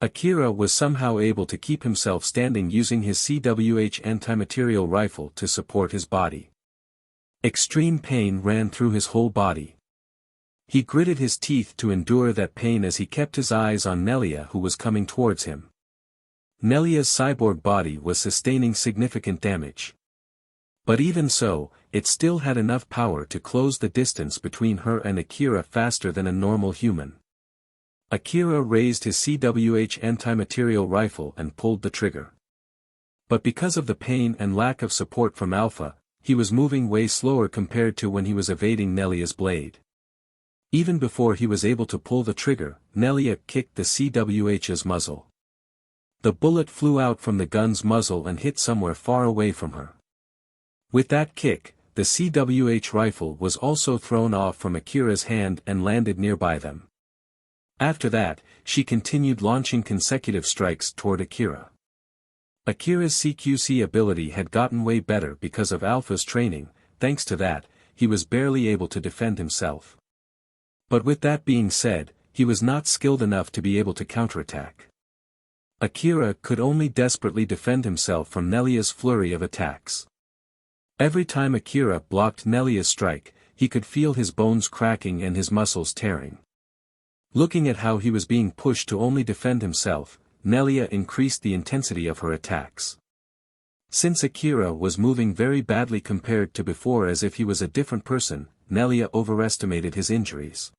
Akira was somehow able to keep himself standing using his CWH anti-material rifle to support his body. Extreme pain ran through his whole body. He gritted his teeth to endure that pain as he kept his eyes on Nelia, who was coming towards him. Nelia's cyborg body was sustaining significant damage. But even so, it still had enough power to close the distance between her and Akira faster than a normal human. Akira raised his CWH anti-material rifle and pulled the trigger. But because of the pain and lack of support from Alpha, he was moving way slower compared to when he was evading Nelia's blade. Even before he was able to pull the trigger, Nelia kicked the CWH's muzzle. The bullet flew out from the gun's muzzle and hit somewhere far away from her. With that kick, the CWH rifle was also thrown off from Akira's hand and landed nearby them. After that, she continued launching consecutive strikes toward Akira. Akira's CQC ability had gotten way better because of Alpha's training. Thanks to that, he was barely able to defend himself. But with that being said, he was not skilled enough to be able to counterattack. Akira could only desperately defend himself from Nelia's flurry of attacks. Every time Akira blocked Nelia's strike, he could feel his bones cracking and his muscles tearing. Looking at how he was being pushed to only defend himself, Nelia increased the intensity of her attacks. Since Akira was moving very badly compared to before, as if he was a different person, Nelia overestimated his injuries.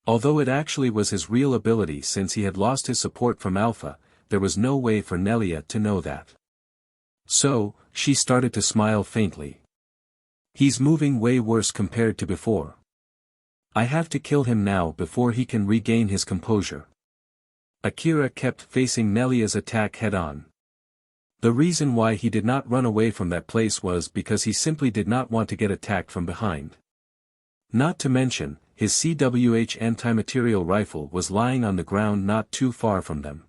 Although it actually was his real ability, since he had lost his support from Alpha, there was no way for Nelia to know that. So, she started to smile faintly. He's moving way worse compared to before. I have to kill him now before he can regain his composure. Akira kept facing Nelia's attack head-on. The reason why he did not run away from that place was because he simply did not want to get attacked from behind. Not to mention, his CWH anti-material rifle was lying on the ground not too far from them.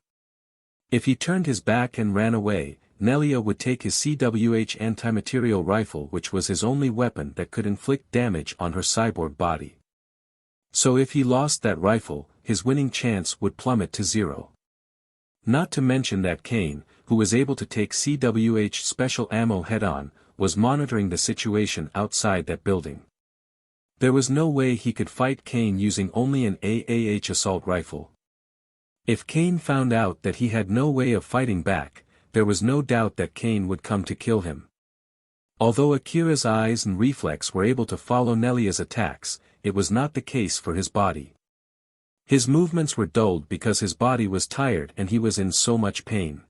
If he turned his back and ran away, Nelia would take his CWH anti-material rifle, which was his only weapon that could inflict damage on her cyborg body. So if he lost that rifle, his winning chance would plummet to zero. Not to mention that Kane, who was able to take CWH special ammo head-on, was monitoring the situation outside that building. There was no way he could fight Kane using only an AAH assault rifle. If Kane found out that he had no way of fighting back, there was no doubt that Kane would come to kill him. Although Akira's eyes and reflex were able to follow Nelia's attacks, it was not the case for his body. His movements were dulled because his body was tired and he was in so much pain.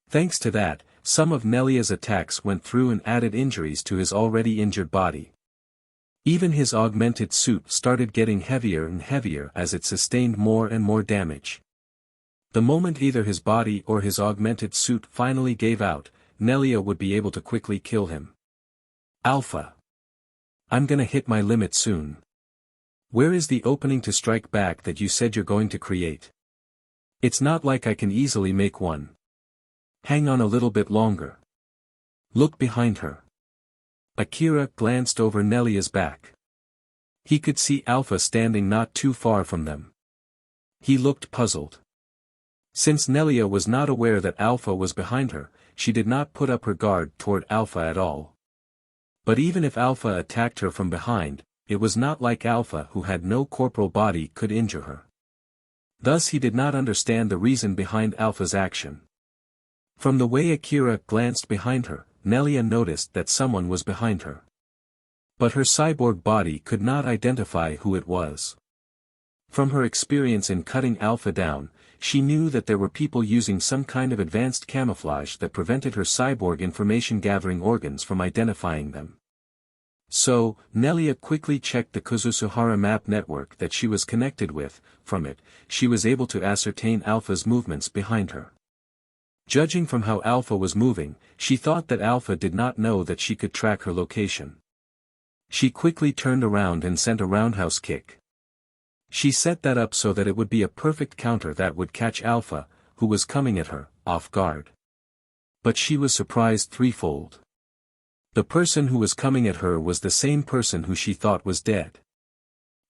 Thanks to that, some of Nelia's attacks went through and added injuries to his already injured body. Even his augmented suit started getting heavier and heavier as it sustained more and more damage. The moment either his body or his augmented suit finally gave out, Nelia would be able to quickly kill him. Alpha. I'm gonna hit my limit soon. Where is the opening to strike back that you said you're going to create? It's not like I can easily make one. Hang on a little bit longer. Look behind her. Akira glanced over Nelia's back. He could see Alpha standing not too far from them. He looked puzzled. Since Nelia was not aware that Alpha was behind her, she did not put up her guard toward Alpha at all. But even if Alpha attacked her from behind, it was not like Alpha, who had no corporal body, could injure her. Thus he did not understand the reason behind Alpha's action. From the way Akira glanced behind her, Nelia noticed that someone was behind her. But her cyborg body could not identify who it was. From her experience in cutting Alpha down, she knew that there were people using some kind of advanced camouflage that prevented her cyborg information-gathering organs from identifying them. So, Nelia quickly checked the Kuzusuhara map network that she was connected with. From it, she was able to ascertain Alpha's movements behind her. Judging from how Alpha was moving, she thought that Alpha did not know that she could track her location. She quickly turned around and sent a roundhouse kick. She set that up so that it would be a perfect counter that would catch Alpha, who was coming at her, off guard. But she was surprised threefold. The person who was coming at her was the same person who she thought was dead.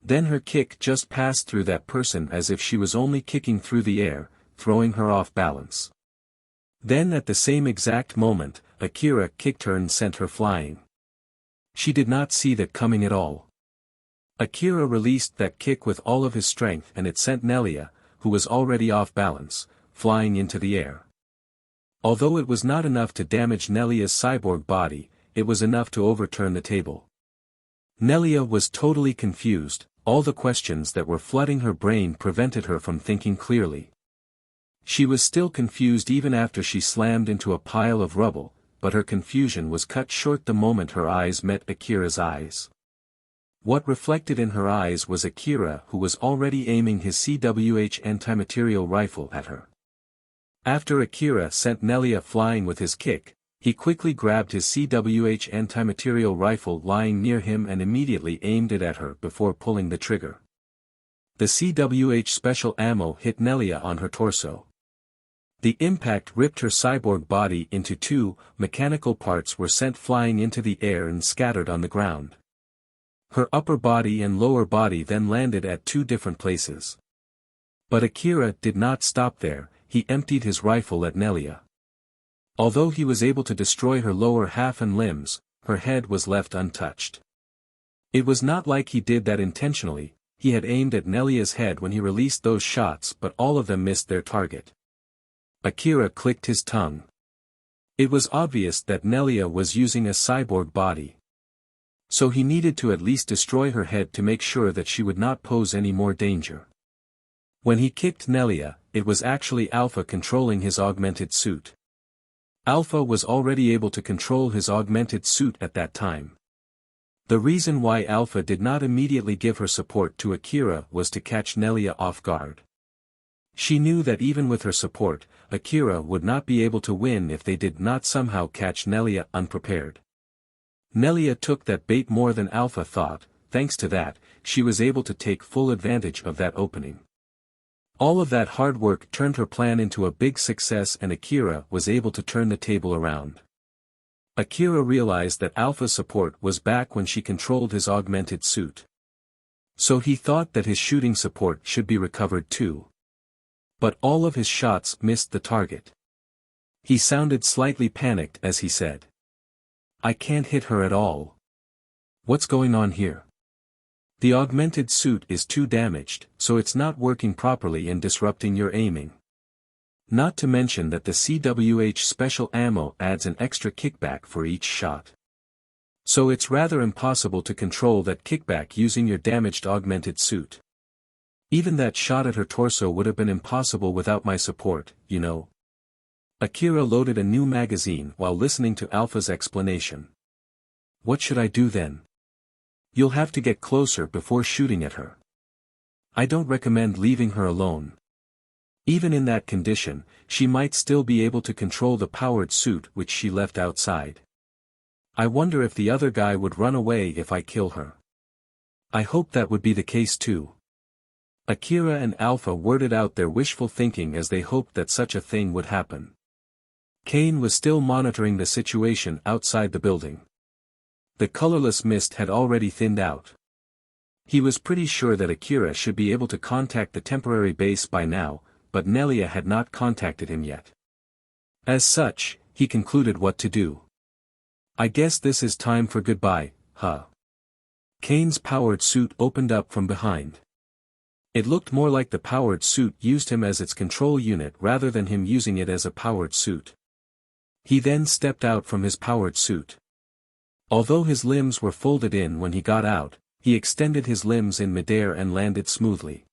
Then her kick just passed through that person as if she was only kicking through the air, throwing her off balance. Then at the same exact moment, Akira kicked her and sent her flying. She did not see that coming at all. Akira released that kick with all of his strength and it sent Nelia, who was already off balance, flying into the air. Although it was not enough to damage Nelia's cyborg body, it was enough to overturn the table. Nelia was totally confused, all the questions that were flooding her brain prevented her from thinking clearly. She was still confused even after she slammed into a pile of rubble, but her confusion was cut short the moment her eyes met Akira's eyes. What reflected in her eyes was Akira, who was already aiming his CWH anti-material rifle at her. After Akira sent Nelia flying with his kick, he quickly grabbed his CWH anti-material rifle lying near him and immediately aimed it at her before pulling the trigger. The CWH special ammo hit Nelia on her torso. The impact ripped her cyborg body into two. Mechanical parts were sent flying into the air and scattered on the ground. Her upper body and lower body then landed at two different places. But Akira did not stop there. he emptied his rifle at Nelia. Although he was able to destroy her lower half and limbs, her head was left untouched. It was not like he did that intentionally. He had aimed at Nelia's head when he released those shots, but all of them missed their target. Akira clicked his tongue. It was obvious that Nelia was using a cyborg body. So he needed to at least destroy her head to make sure that she would not pose any more danger. When he kicked Nelia, it was actually Alpha controlling his augmented suit. Alpha was already able to control his augmented suit at that time. The reason why Alpha did not immediately give her support to Akira was to catch Nelia off guard. She knew that even with her support, Akira would not be able to win if they did not somehow catch Nelia unprepared. Nelia took that bait more than Alpha thought. Thanks to that, she was able to take full advantage of that opening. All of that hard work turned her plan into a big success, and Akira was able to turn the table around. Akira realized that Alpha's support was back when she controlled his augmented suit. So he thought that his shooting support should be recovered too. But all of his shots missed the target. He sounded slightly panicked as he said, "I can't hit her at all. What's going on here? The augmented suit is too damaged, so it's not working properly and disrupting your aiming. Not to mention that the CWH special ammo adds an extra kickback for each shot. So it's rather impossible to control that kickback using your damaged augmented suit. Even that shot at her torso would have been impossible without my support, you know." Akira loaded a new magazine while listening to Alpha's explanation. "What should I do then?" "You'll have to get closer before shooting at her. I don't recommend leaving her alone. Even in that condition, she might still be able to control the powered suit which she left outside. I wonder if the other guy would run away if I kill her. I hope that would be the case too." Akira and Alpha worded out their wishful thinking as they hoped that such a thing would happen. Kane was still monitoring the situation outside the building. The colorless mist had already thinned out. He was pretty sure that Akira should be able to contact the temporary base by now, but Nelia had not contacted him yet. As such, he concluded what to do. "I guess this is time for goodbye, huh?" Kane's powered suit opened up from behind. It looked more like the powered suit used him as its control unit rather than him using it as a powered suit. He then stepped out from his powered suit. Although his limbs were folded in when he got out, he extended his limbs in midair and landed smoothly.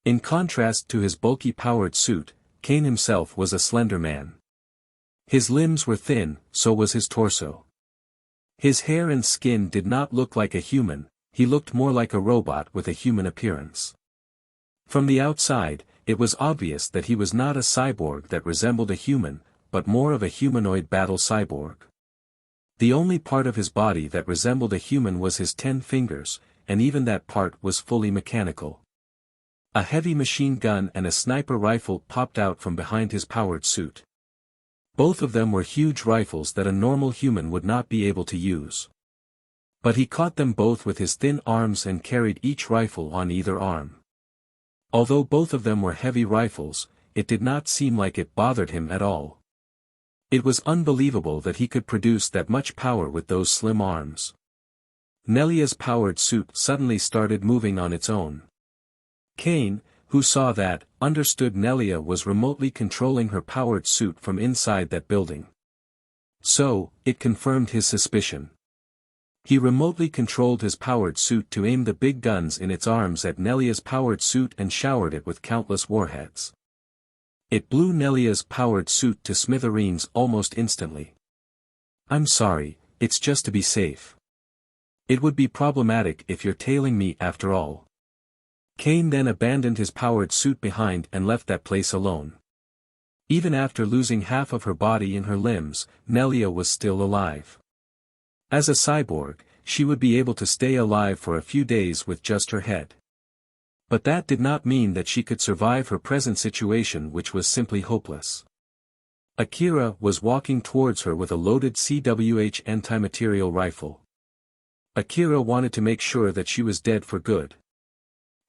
In contrast to his bulky powered suit, Kane himself was a slender man. His limbs were thin, so was his torso. His hair and skin did not look like a human, he looked more like a robot with a human appearance. From the outside, it was obvious that he was not a cyborg that resembled a human, but more of a humanoid battle cyborg. The only part of his body that resembled a human was his 10 fingers, and even that part was fully mechanical. A heavy machine gun and a sniper rifle popped out from behind his powered suit. Both of them were huge rifles that a normal human would not be able to use. But he caught them both with his thin arms and carried each rifle on either arm. Although both of them were heavy rifles, it did not seem like it bothered him at all. It was unbelievable that he could produce that much power with those slim arms. Nelia's powered suit suddenly started moving on its own. Kane, who saw that, understood Nelia was remotely controlling her powered suit from inside that building. So, it confirmed his suspicion. He remotely controlled his powered suit to aim the big guns in its arms at Nelia's powered suit and showered it with countless warheads. It blew Nelia's powered suit to smithereens almost instantly. "I'm sorry, it's just to be safe. It would be problematic if you're tailing me after all." Kane then abandoned his powered suit behind and left that place alone. Even after losing half of her body and her limbs, Nelia was still alive. As a cyborg, she would be able to stay alive for a few days with just her head. But that did not mean that she could survive her present situation, which was simply hopeless. Akira was walking towards her with a loaded CWH anti-material rifle. Akira wanted to make sure that she was dead for good.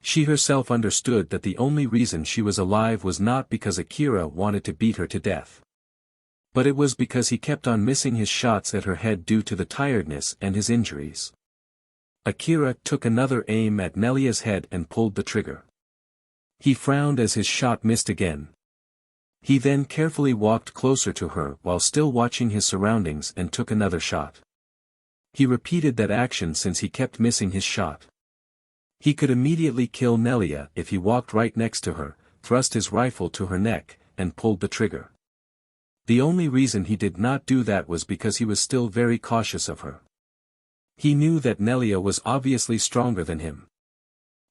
She herself understood that the only reason she was alive was not because Akira wanted to beat her to death. But it was because he kept on missing his shots at her head due to the tiredness and his injuries. Akira took another aim at Nelia's head and pulled the trigger. He frowned as his shot missed again. He then carefully walked closer to her while still watching his surroundings and took another shot. He repeated that action since he kept missing his shot. He could immediately kill Nelia if he walked right next to her, thrust his rifle to her neck, and pulled the trigger. The only reason he did not do that was because he was still very cautious of her. He knew that Nelia was obviously stronger than him.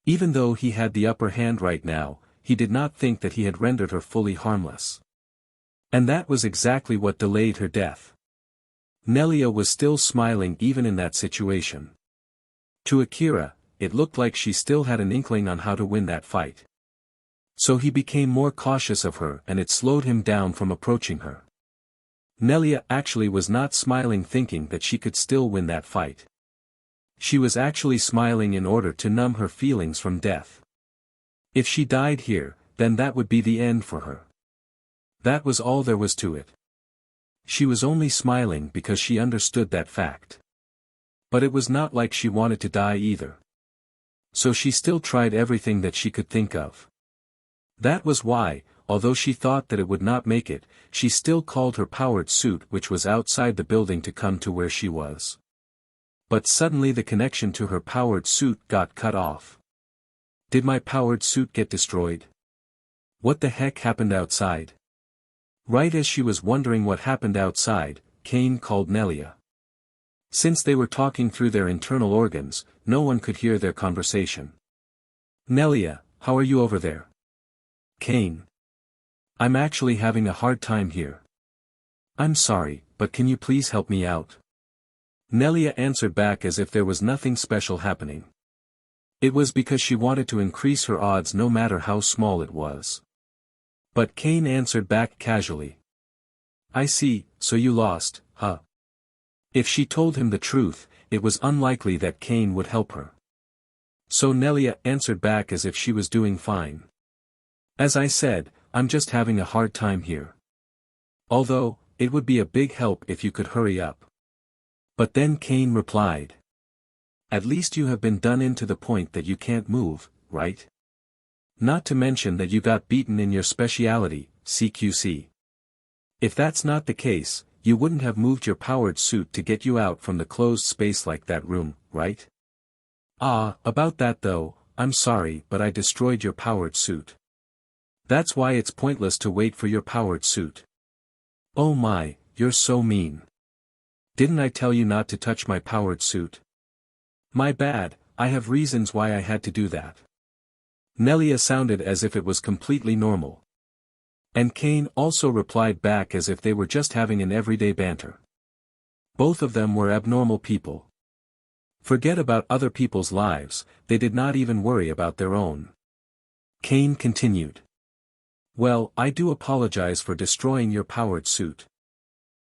Even though he had the upper hand right now, he did not think that he had rendered her fully harmless. And that was exactly what delayed her death. Nelia was still smiling even in that situation. To Akira, it looked like she still had an inkling on how to win that fight. So he became more cautious of her and it slowed him down from approaching her. Nelia actually was not smiling thinking that she could still win that fight. She was actually smiling in order to numb her feelings from death. If she died here, then that would be the end for her. That was all there was to it. She was only smiling because she understood that fact. But it was not like she wanted to die either. So she still tried everything that she could think of. That was why, although she thought that it would not make it, she still called her powered suit which was outside the building to come to where she was. But suddenly the connection to her powered suit got cut off. Did my powered suit get destroyed? What the heck happened outside? Right as she was wondering what happened outside, Kane called Nelia. Since they were talking through their internal organs, no one could hear their conversation. Nelia, how are you over there? Kane. I'm actually having a hard time here. I'm sorry, but can you please help me out? Nelia answered back as if there was nothing special happening. It was because she wanted to increase her odds no matter how small it was. But Kane answered back casually. I see, so you lost, huh? If she told him the truth, it was unlikely that Kane would help her. So Nelia answered back as if she was doing fine. As I said, I'm just having a hard time here. Although, it would be a big help if you could hurry up. But then Kane replied. At least you have been done in to the point that you can't move, right? Not to mention that you got beaten in your speciality, CQC. If that's not the case, you wouldn't have moved your powered suit to get you out from the closed space like that room, right? About that though, I'm sorry but I destroyed your powered suit. That's why it's pointless to wait for your powered suit. Oh my, you're so mean. Didn't I tell you not to touch my powered suit? My bad, I have reasons why I had to do that. Nelia sounded as if it was completely normal. And Kane also replied back as if they were just having an everyday banter. Both of them were abnormal people. Forget about other people's lives, they did not even worry about their own. Kane continued. Well, I do apologize for destroying your powered suit.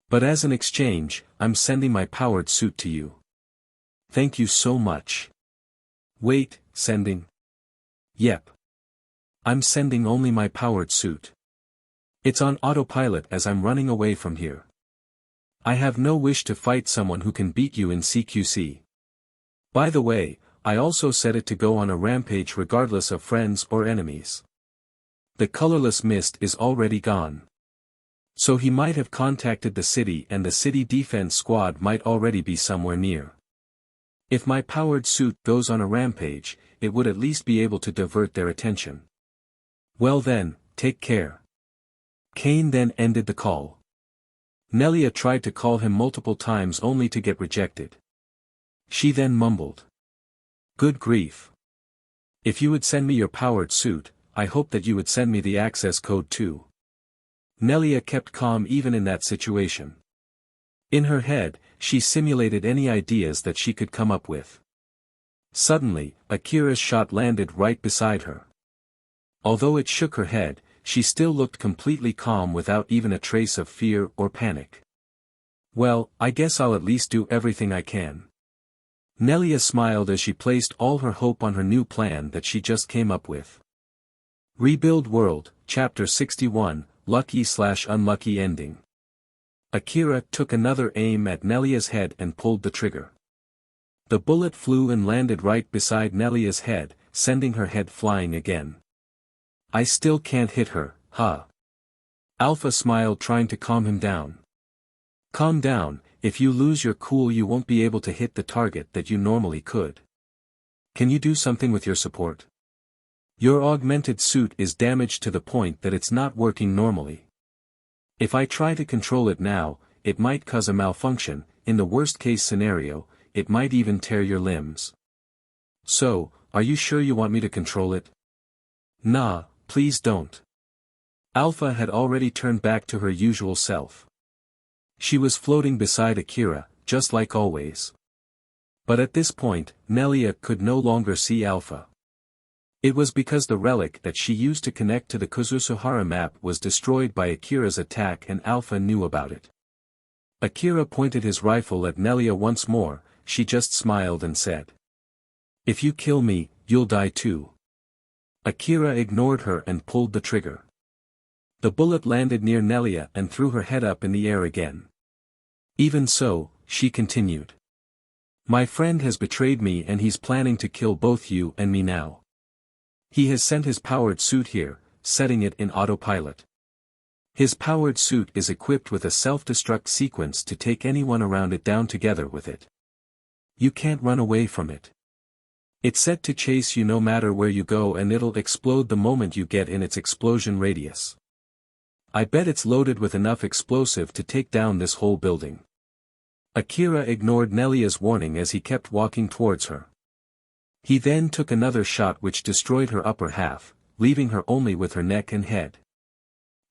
But as an exchange, I'm sending my powered suit to you. Thank you so much. Wait, sending? Yep. I'm sending only my powered suit. It's on autopilot as I'm running away from here. I have no wish to fight someone who can beat you in CQC. By the way, I also set it to go on a rampage regardless of friends or enemies. The colorless mist is already gone. So he might have contacted the city and the city defense squad might already be somewhere near. If my powered suit goes on a rampage, it would at least be able to divert their attention. Well then, take care. Kane then ended the call. Nelia tried to call him multiple times only to get rejected. She then mumbled. Good grief. If you would send me your powered suit, I hope that you would send me the access code too. Nelia kept calm even in that situation. In her head, she simulated any ideas that she could come up with. Suddenly, Akira's shot landed right beside her. Although it shook her head, she still looked completely calm without even a trace of fear or panic. Well, I guess I'll at least do everything I can. Nelia smiled as she placed all her hope on her new plan that she just came up with. Rebuild World, Chapter 61, Lucky/Unlucky Ending. Akira took another aim at Nelia's head and pulled the trigger. The bullet flew and landed right beside Nelia's head, sending her head flying again. I still can't hit her, huh? Alpha smiled, trying to calm him down. Calm down, if you lose your cool you won't be able to hit the target that you normally could. Can you do something with your support? Your augmented suit is damaged to the point that it's not working normally. If I try to control it now, it might cause a malfunction. In the worst case scenario, it might even tear your limbs. So, are you sure you want me to control it? Nah, please don't. Alpha had already turned back to her usual self. She was floating beside Akira, just like always. But at this point, Nelia could no longer see Alpha. It was because the relic that she used to connect to the Kuzusuhara map was destroyed by Akira's attack and Alpha knew about it. Akira pointed his rifle at Nelia once more. She just smiled and said, "If you kill me, you'll die too." Akira ignored her and pulled the trigger. The bullet landed near Nelia and threw her head up in the air again. Even so, she continued. My friend has betrayed me and he's planning to kill both you and me now. He has sent his powered suit here, setting it in autopilot. His powered suit is equipped with a self-destruct sequence to take anyone around it down together with it. You can't run away from it. It's set to chase you no matter where you go and it'll explode the moment you get in its explosion radius. I bet it's loaded with enough explosive to take down this whole building. Akira ignored Nelia's warning as he kept walking towards her. He then took another shot which destroyed her upper half, leaving her only with her neck and head.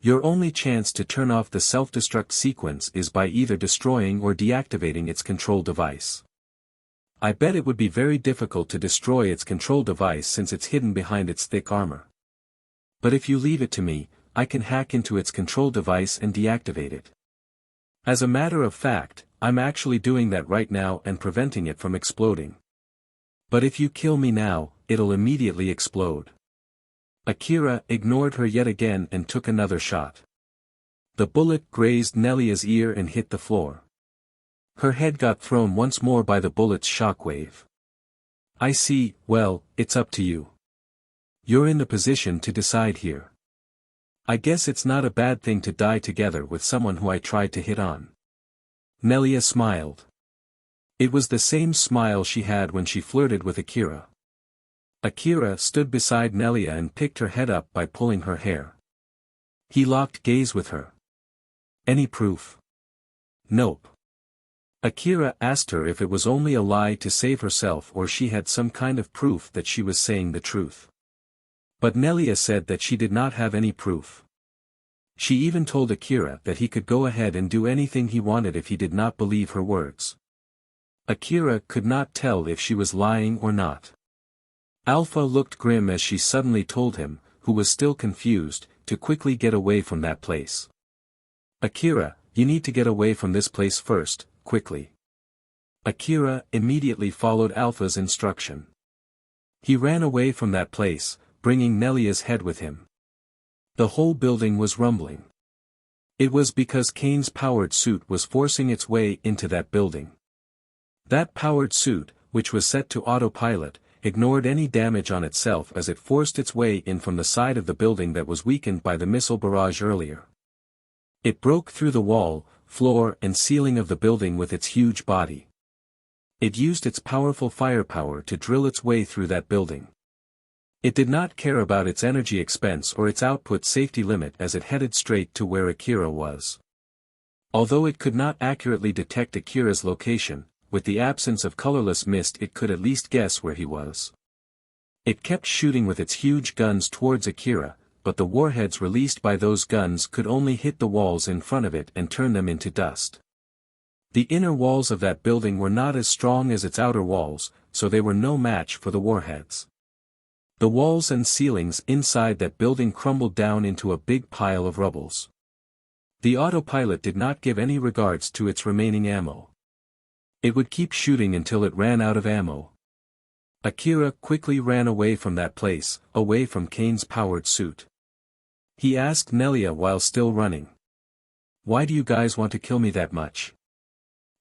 Your only chance to turn off the self-destruct sequence is by either destroying or deactivating its control device. I bet it would be very difficult to destroy its control device since it's hidden behind its thick armor. But if you leave it to me, I can hack into its control device and deactivate it. As a matter of fact, I'm actually doing that right now and preventing it from exploding. But if you kill me now, it'll immediately explode. Akira ignored her yet again and took another shot. The bullet grazed Nelia's ear and hit the floor. Her head got thrown once more by the bullet's shockwave. I see, well, it's up to you. You're in the position to decide here. I guess it's not a bad thing to die together with someone who I tried to hit on. Nelia smiled. It was the same smile she had when she flirted with Akira. Akira stood beside Nelia and picked her head up by pulling her hair. He locked gaze with her. Any proof? Nope. Akira asked her if it was only a lie to save herself or she had some kind of proof that she was saying the truth. But Nelia said that she did not have any proof. She even told Akira that he could go ahead and do anything he wanted if he did not believe her words. Akira could not tell if she was lying or not. Alpha looked grim as she suddenly told him, who was still confused, to quickly get away from that place. Akira, you need to get away from this place first, quickly. Akira immediately followed Alpha's instruction. He ran away from that place, bringing Nelia's head with him. The whole building was rumbling. It was because Kane's powered suit was forcing its way into that building. That powered suit, which was set to autopilot, ignored any damage on itself as it forced its way in from the side of the building that was weakened by the missile barrage earlier. It broke through the wall, floor and ceiling of the building with its huge body. It used its powerful firepower to drill its way through that building. It did not care about its energy expense or its output safety limit as it headed straight to where Akira was. Although it could not accurately detect Akira's location, with the absence of colorless mist it could at least guess where he was. It kept shooting with its huge guns towards Akira, but the warheads released by those guns could only hit the walls in front of it and turn them into dust. The inner walls of that building were not as strong as its outer walls, so they were no match for the warheads. The walls and ceilings inside that building crumbled down into a big pile of rubbles. The autopilot did not give any regards to its remaining ammo. It would keep shooting until it ran out of ammo. Akira quickly ran away from that place, away from Kane's powered suit. He asked Nelia while still running. Why do you guys want to kill me that much?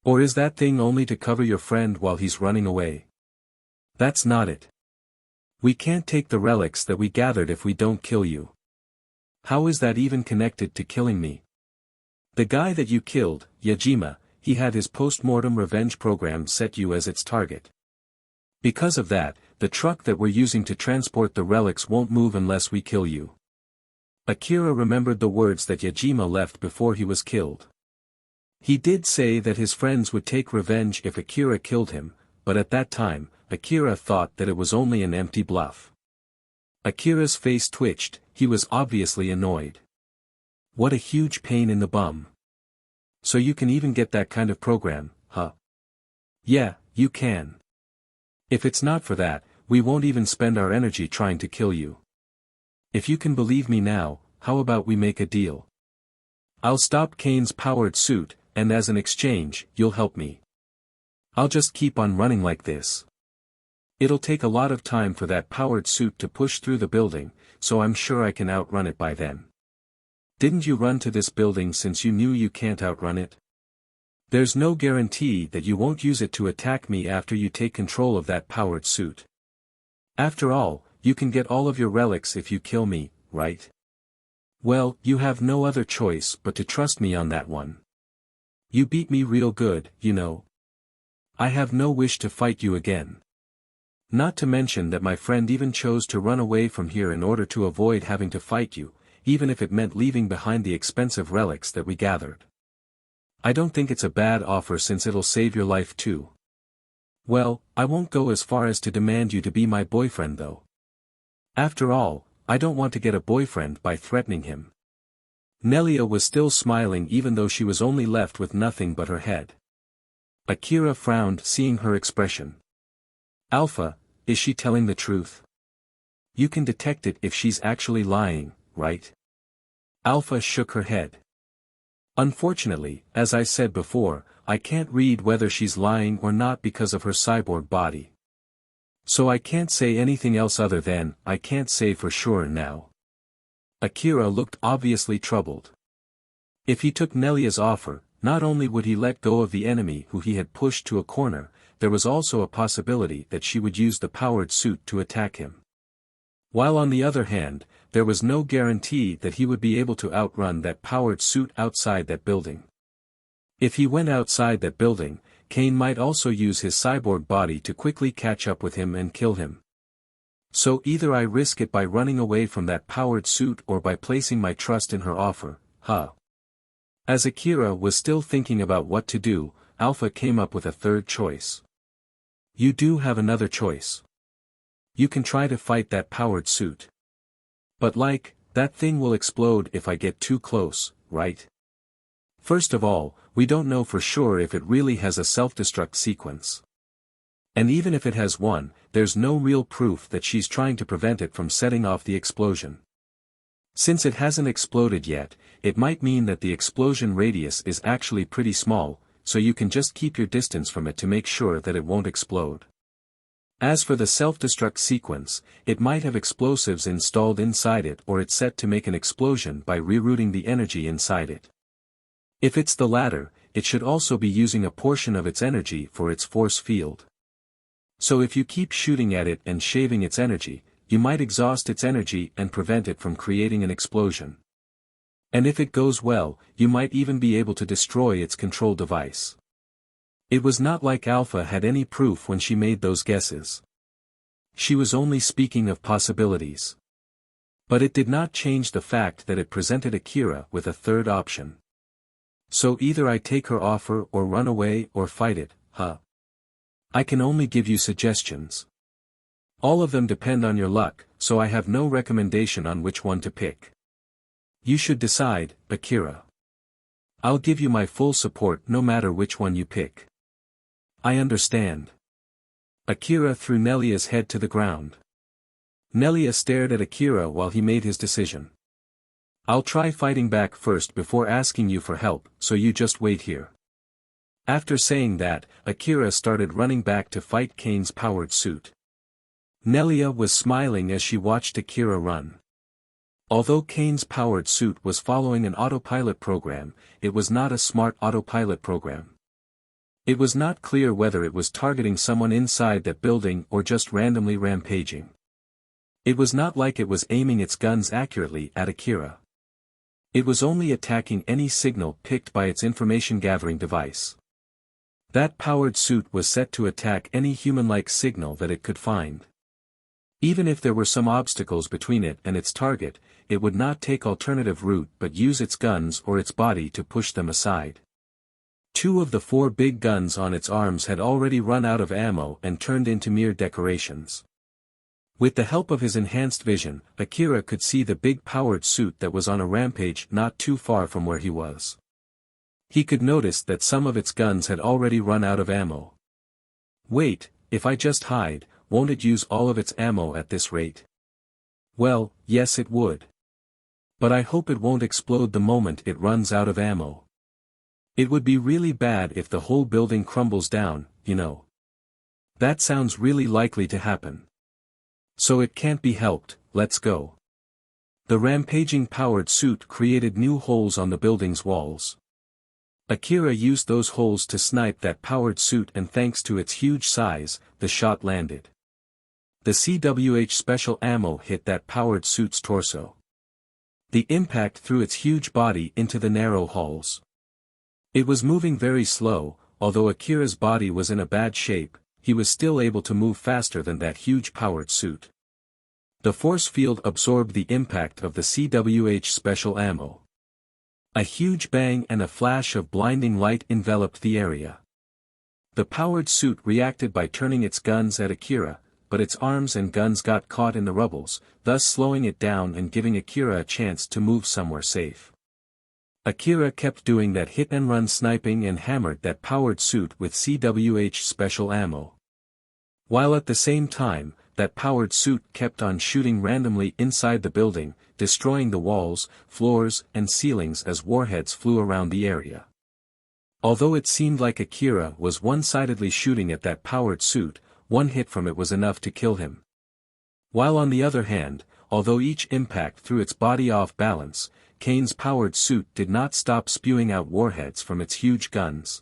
Or is that thing only to cover your friend while he's running away? That's not it. We can't take the relics that we gathered if we don't kill you. How is that even connected to killing me? The guy that you killed, Yajima, he had his post-mortem revenge program set you as its target. Because of that, the truck that we're using to transport the relics won't move unless we kill you. Akira remembered the words that Yajima left before he was killed. He did say that his friends would take revenge if Akira killed him, but at that time, Akira thought that it was only an empty bluff. Akira's face twitched, he was obviously annoyed. What a huge pain in the bum. So you can even get that kind of program, huh? Yeah, you can. If it's not for that, we won't even spend our energy trying to kill you. If you can believe me now, how about we make a deal? I'll stop Kane's powered suit, and as an exchange, you'll help me. I'll just keep on running like this. It'll take a lot of time for that powered suit to push through the building, so I'm sure I can outrun it by then. Didn't you run to this building since you knew you can't outrun it? There's no guarantee that you won't use it to attack me after you take control of that powered suit. After all, you can get all of your relics if you kill me, right? Well, you have no other choice but to trust me on that one. You beat me real good, you know. I have no wish to fight you again. Not to mention that my friend even chose to run away from here in order to avoid having to fight you, even if it meant leaving behind the expensive relics that we gathered. I don't think it's a bad offer since it'll save your life too. Well, I won't go as far as to demand you to be my boyfriend though. After all, I don't want to get a boyfriend by threatening him. Nelia was still smiling even though she was only left with nothing but her head. Akira frowned seeing her expression. Alpha, is she telling the truth? You can detect it if she's actually lying, right? Alpha shook her head. Unfortunately, as I said before, I can't read whether she's lying or not because of her cyborg body. So I can't say anything else other than, I can't say for sure now. Akira looked obviously troubled. If he took Nelia's offer, not only would he let go of the enemy who he had pushed to a corner, there was also a possibility that she would use the powered suit to attack him. While on the other hand, there was no guarantee that he would be able to outrun that powered suit outside that building. If he went outside that building, Kane might also use his cyborg body to quickly catch up with him and kill him. So either I risk it by running away from that powered suit or by placing my trust in her offer, huh? As Akira was still thinking about what to do, Alpha came up with a third choice. You do have another choice. You can try to fight that powered suit. But that thing will explode if I get too close, right? First of all, we don't know for sure if it really has a self-destruct sequence. And even if it has one, there's no real proof that she's trying to prevent it from setting off the explosion. Since it hasn't exploded yet, it might mean that the explosion radius is actually pretty small, so you can just keep your distance from it to make sure that it won't explode. As for the self-destruct sequence, it might have explosives installed inside it or it's set to make an explosion by rerouting the energy inside it. If it's the latter, it should also be using a portion of its energy for its force field. So if you keep shooting at it and shaving its energy, you might exhaust its energy and prevent it from creating an explosion. And if it goes well, you might even be able to destroy its control device. It was not like Alpha had any proof when she made those guesses. She was only speaking of possibilities. But it did not change the fact that it presented Akira with a third option. So either I take her offer or run away or fight it, huh? I can only give you suggestions. All of them depend on your luck, so I have no recommendation on which one to pick. You should decide, Akira. I'll give you my full support no matter which one you pick. I understand. Akira threw Nelia's head to the ground. Nelia stared at Akira while he made his decision. I'll try fighting back first before asking you for help, so you just wait here. After saying that, Akira started running back to fight Kane's powered suit. Nelia was smiling as she watched Akira run. Although Kane's powered suit was following an autopilot program, it was not a smart autopilot program. It was not clear whether it was targeting someone inside that building or just randomly rampaging. It was not like it was aiming its guns accurately at Akira. It was only attacking any signal picked by its information-gathering device. That powered suit was set to attack any human-like signal that it could find. Even if there were some obstacles between it and its target, it would not take alternative route but use its guns or its body to push them aside. 2 of the 4 big guns on its arms had already run out of ammo and turned into mere decorations. With the help of his enhanced vision, Akira could see the big powered suit that was on a rampage not too far from where he was. He could notice that some of its guns had already run out of ammo. Wait, if I just hide, won't it use all of its ammo at this rate? Well, yes it would. But I hope it won't explode the moment it runs out of ammo. It would be really bad if the whole building crumbles down, you know. That sounds really likely to happen. So it can't be helped, let's go. The rampaging powered suit created new holes on the building's walls. Akira used those holes to snipe that powered suit, and thanks to its huge size, the shot landed. The CWH special ammo hit that powered suit's torso. The impact threw its huge body into the narrow halls. It was moving very slow, although Akira's body was in a bad shape, he was still able to move faster than that huge powered suit. The force field absorbed the impact of the CWH special ammo. A huge bang and a flash of blinding light enveloped the area. The powered suit reacted by turning its guns at Akira, but its arms and guns got caught in the rubbles, thus slowing it down and giving Akira a chance to move somewhere safe. Akira kept doing that hit-and-run sniping and hammered that powered suit with CWH special ammo. While at the same time, that powered suit kept on shooting randomly inside the building, destroying the walls, floors, and ceilings as warheads flew around the area. Although it seemed like Akira was one-sidedly shooting at that powered suit, one hit from it was enough to kill him. While on the other hand, although each impact threw its body off balance, Kane's powered suit did not stop spewing out warheads from its huge guns.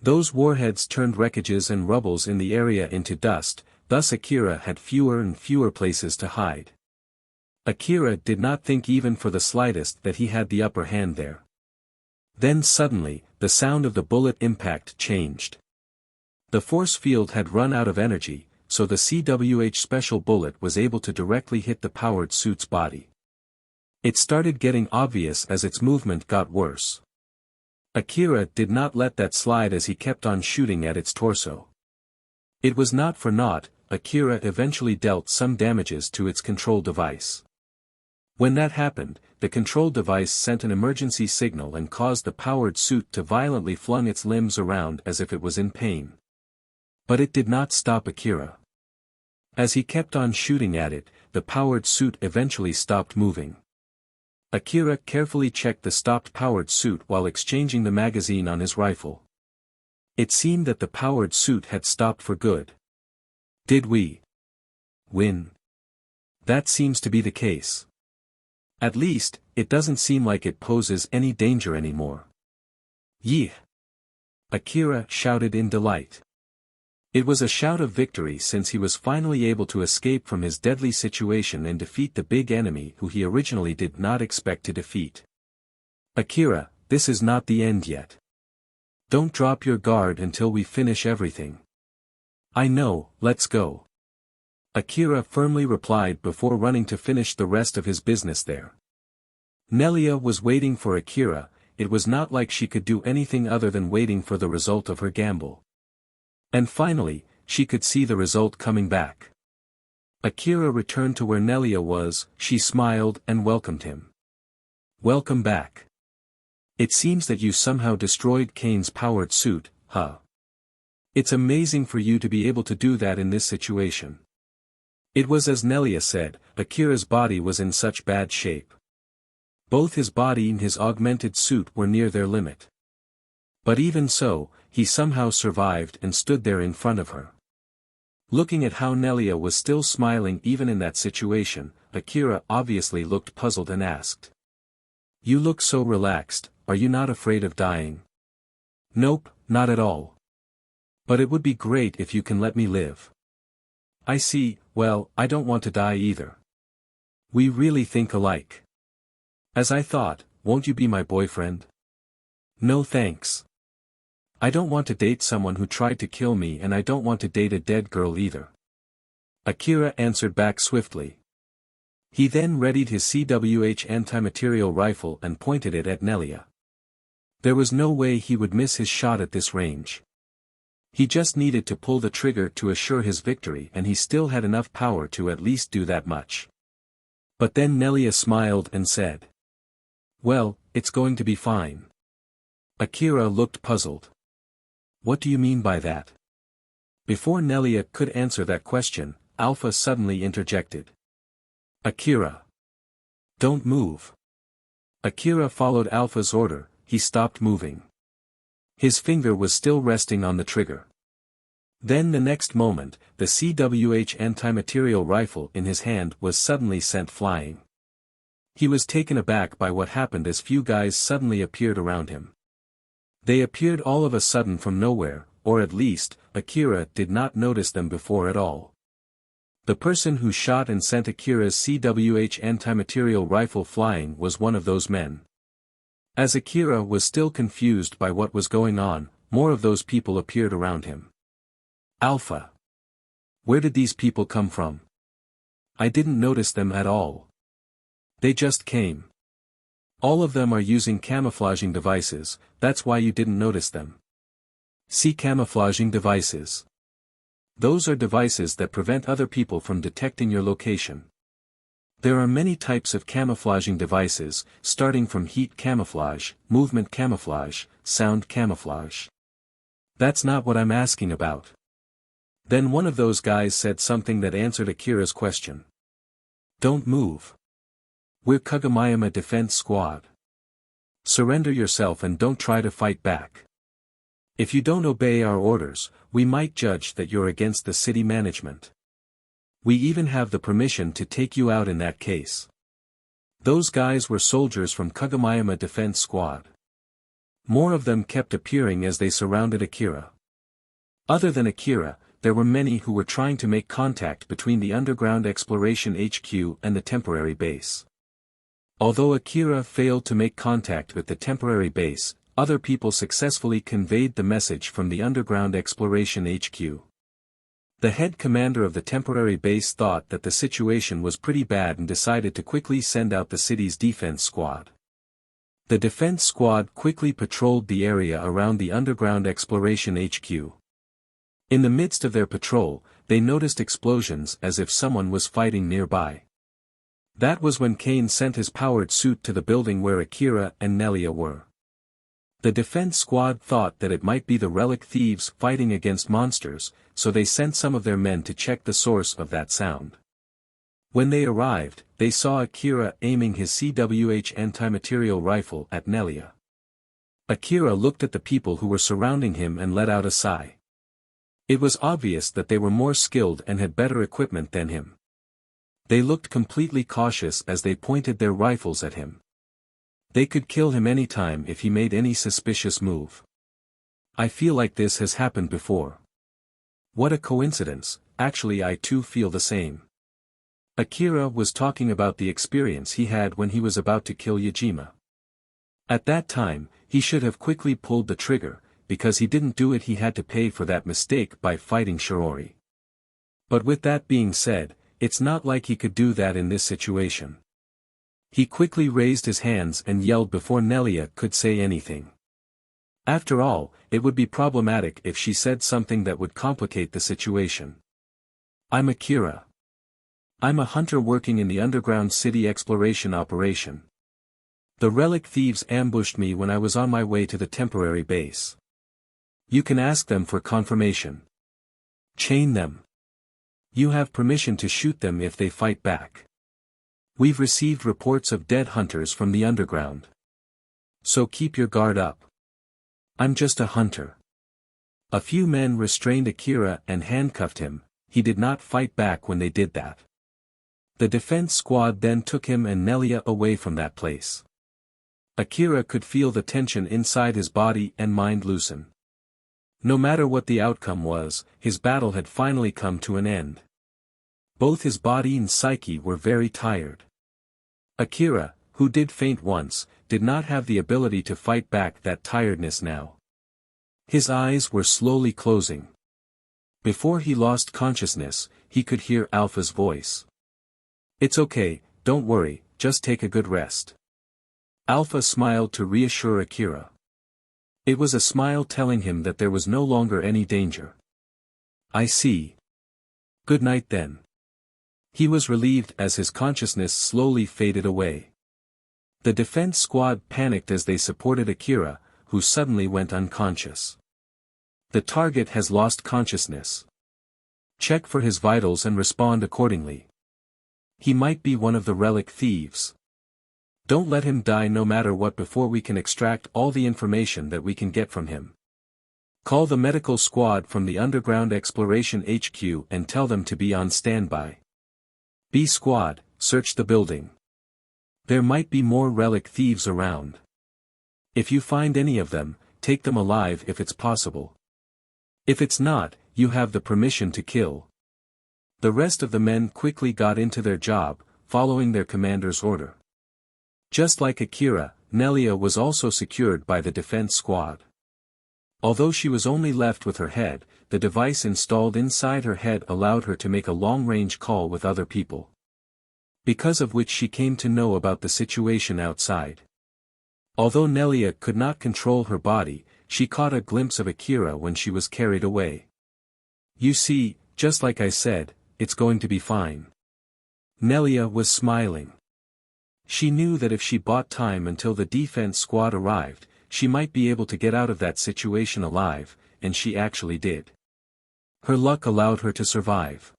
Those warheads turned wreckages and rubbles in the area into dust, thus Akira had fewer and fewer places to hide. Akira did not think even for the slightest that he had the upper hand there. Then suddenly, the sound of the bullet impact changed. The force field had run out of energy, so the CWH special bullet was able to directly hit the powered suit's body. It started getting obvious as its movement got worse. Akira did not let that slide as he kept on shooting at its torso. It was not for naught, Akira eventually dealt some damages to its control device. When that happened, the control device sent an emergency signal and caused the powered suit to violently flung its limbs around as if it was in pain. But it did not stop Akira. As he kept on shooting at it, the powered suit eventually stopped moving. Akira carefully checked the stopped powered suit while exchanging the magazine on his rifle. It seemed that the powered suit had stopped for good. Did we win? That seems to be the case. At least, it doesn't seem like it poses any danger anymore. Yee! Akira shouted in delight. It was a shout of victory since he was finally able to escape from his deadly situation and defeat the big enemy who he originally did not expect to defeat. Akira, this is not the end yet. Don't drop your guard until we finish everything. I know, let's go. Akira firmly replied before running to finish the rest of his business there. Nelia was waiting for Akira, it was not like she could do anything other than waiting for the result of her gamble. And finally, she could see the result coming back. Akira returned to where Nelia was, she smiled and welcomed him. Welcome back. It seems that you somehow destroyed Kane's powered suit, huh? It's amazing for you to be able to do that in this situation. It was as Nelia said, Akira's body was in such bad shape. Both his body and his augmented suit were near their limit. But even so, he somehow survived and stood there in front of her. Looking at how Nelia was still smiling even in that situation, Akira obviously looked puzzled and asked. "You look so relaxed, are you not afraid of dying?" "Nope, not at all. But it would be great if you can let me live." "I see, well, I don't want to die either." "We really think alike." "As I thought, won't you be my boyfriend?" "No thanks. I don't want to date someone who tried to kill me, and I don't want to date a dead girl either." Akira answered back swiftly. He then readied his CWH anti-material rifle and pointed it at Nelia. There was no way he would miss his shot at this range. He just needed to pull the trigger to assure his victory, and he still had enough power to at least do that much. But then Nelia smiled and said, "Well, it's going to be fine." Akira looked puzzled. "What do you mean by that?" Before Nelia could answer that question, Alpha suddenly interjected. "Akira. Don't move." Akira followed Alpha's order. He stopped moving. His finger was still resting on the trigger. Then the next moment, the CWH anti-material rifle in his hand was suddenly sent flying. He was taken aback by what happened as few guys suddenly appeared around him. They appeared all of a sudden from nowhere, or at least, Akira did not notice them before at all. The person who shot and sent Akira's CWH anti-material rifle flying was one of those men. As Akira was still confused by what was going on, more of those people appeared around him. "Alpha. Where did these people come from? I didn't notice them at all. They just came. All of them are using camouflaging devices, that's why you didn't notice them." See camouflaging devices. Those are devices that prevent other people from detecting your location. There are many types of camouflaging devices, starting from heat camouflage, movement camouflage, sound camouflage. That's not what I'm asking about. Then one of those guys said something that answered Akira's question. "Don't move. We're Kagemayama Defense Squad. Surrender yourself and don't try to fight back. If you don't obey our orders, we might judge that you're against the city management. We even have the permission to take you out in that case." Those guys were soldiers from Kagemayama Defense Squad. More of them kept appearing as they surrounded Akira. Other than Akira, there were many who were trying to make contact between the underground exploration HQ and the temporary base. Although Akira failed to make contact with the temporary base, other people successfully conveyed the message from the underground exploration HQ. The head commander of the temporary base thought that the situation was pretty bad and decided to quickly send out the city's defense squad. The defense squad quickly patrolled the area around the underground exploration HQ. In the midst of their patrol, they noticed explosions as if someone was fighting nearby. That was when Kane sent his powered suit to the building where Akira and Nelia were. The defense squad thought that it might be the relic thieves fighting against monsters, so they sent some of their men to check the source of that sound. When they arrived, they saw Akira aiming his CWH anti-material rifle at Nelia. Akira looked at the people who were surrounding him and let out a sigh. It was obvious that they were more skilled and had better equipment than him. They looked completely cautious as they pointed their rifles at him. They could kill him any time if he made any suspicious move. I feel like this has happened before. What a coincidence, actually I too feel the same. Akira was talking about the experience he had when he was about to kill Yajima. At that time, he should have quickly pulled the trigger, because he didn't do it, he had to pay for that mistake by fighting Shiori. But with that being said, it's not like he could do that in this situation. He quickly raised his hands and yelled before Nelia could say anything. After all, it would be problematic if she said something that would complicate the situation. I'm Akira. I'm a hunter working in the underground city exploration operation. The relic thieves ambushed me when I was on my way to the temporary base. You can ask them for confirmation. Chain them. You have permission to shoot them if they fight back. We've received reports of dead hunters from the underground. So keep your guard up. I'm just a hunter. A few men restrained Akira and handcuffed him. He did not fight back when they did that. The defense squad then took him and Nelia away from that place. Akira could feel the tension inside his body and mind loosen. No matter what the outcome was, his battle had finally come to an end. Both his body and psyche were very tired. Akira, who did faint once, did not have the ability to fight back that tiredness now. His eyes were slowly closing. Before he lost consciousness, he could hear Alpha's voice. "It's okay, don't worry, just take a good rest." Alpha smiled to reassure Akira. It was a smile telling him that there was no longer any danger. "I see. Good night then." He was relieved as his consciousness slowly faded away. The defense squad panicked as they supported Akira, who suddenly went unconscious. "The target has lost consciousness. Check for his vitals and respond accordingly. He might be one of the relic thieves. Don't let him die no matter what before we can extract all the information that we can get from him. Call the medical squad from the Underground Exploration HQ and tell them to be on standby. B squad, search the building. There might be more relic thieves around. If you find any of them, take them alive if it's possible. If it's not, you have the permission to kill." The rest of the men quickly got into their job, following their commander's order. Just like Akira, Nelia was also secured by the defense squad. Although she was only left with her head, the device installed inside her head allowed her to make a long-range call with other people. Because of which she came to know about the situation outside. Although Nelia could not control her body, she caught a glimpse of Akira when she was carried away. "You see, just like I said, it's going to be fine." Nelia was smiling. She knew that if she bought time until the defense squad arrived, she might be able to get out of that situation alive, and she actually did. Her luck allowed her to survive.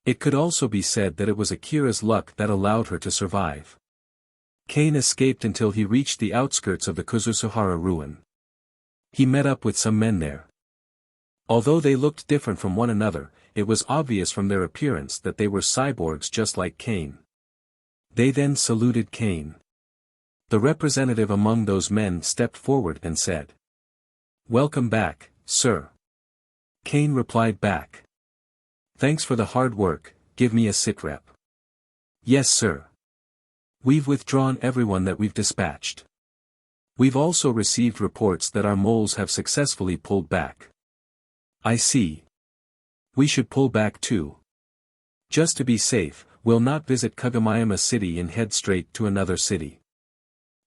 It could also be said that it was Akira's luck that allowed her to survive. Kane escaped until he reached the outskirts of the Kuzusuhara ruin. He met up with some men there. Although they looked different from one another, it was obvious from their appearance that they were cyborgs just like Kane. They then saluted Kane. The representative among those men stepped forward and said, "Welcome back, sir." Kane replied back, "Thanks for the hard work, give me a sitrep." "Yes sir. We've withdrawn everyone that we've dispatched. We've also received reports that our moles have successfully pulled back." "I see. We should pull back too. Just to be safe, we'll not visit Kagomayama City and head straight to another city.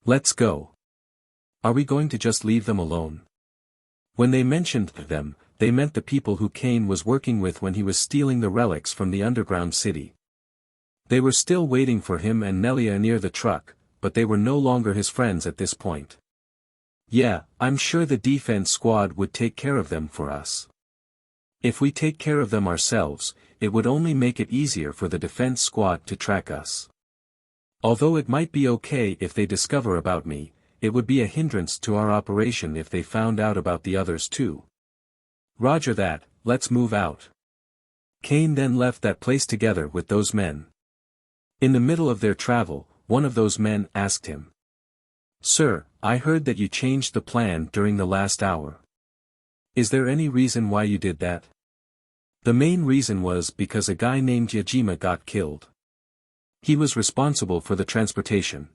Let's go." "Are we going to just leave them alone?" When they mentioned them, they meant the people who Kane was working with when he was stealing the relics from the underground city. They were still waiting for him and Nelia near the truck, but they were no longer his friends at this point. "Yeah, I'm sure the defense squad would take care of them for us. If we take care of them ourselves, it would only make it easier for the defense squad to track us. Although it might be okay if they discover about me, it would be a hindrance to our operation if they found out about the others too." "Roger that, let's move out." Kane then left that place together with those men. In the middle of their travel, one of those men asked him, "Sir, I heard that you changed the plan during the last hour. Is there any reason why you did that?" "The main reason was because a guy named Yajima got killed. He was responsible for the transportation.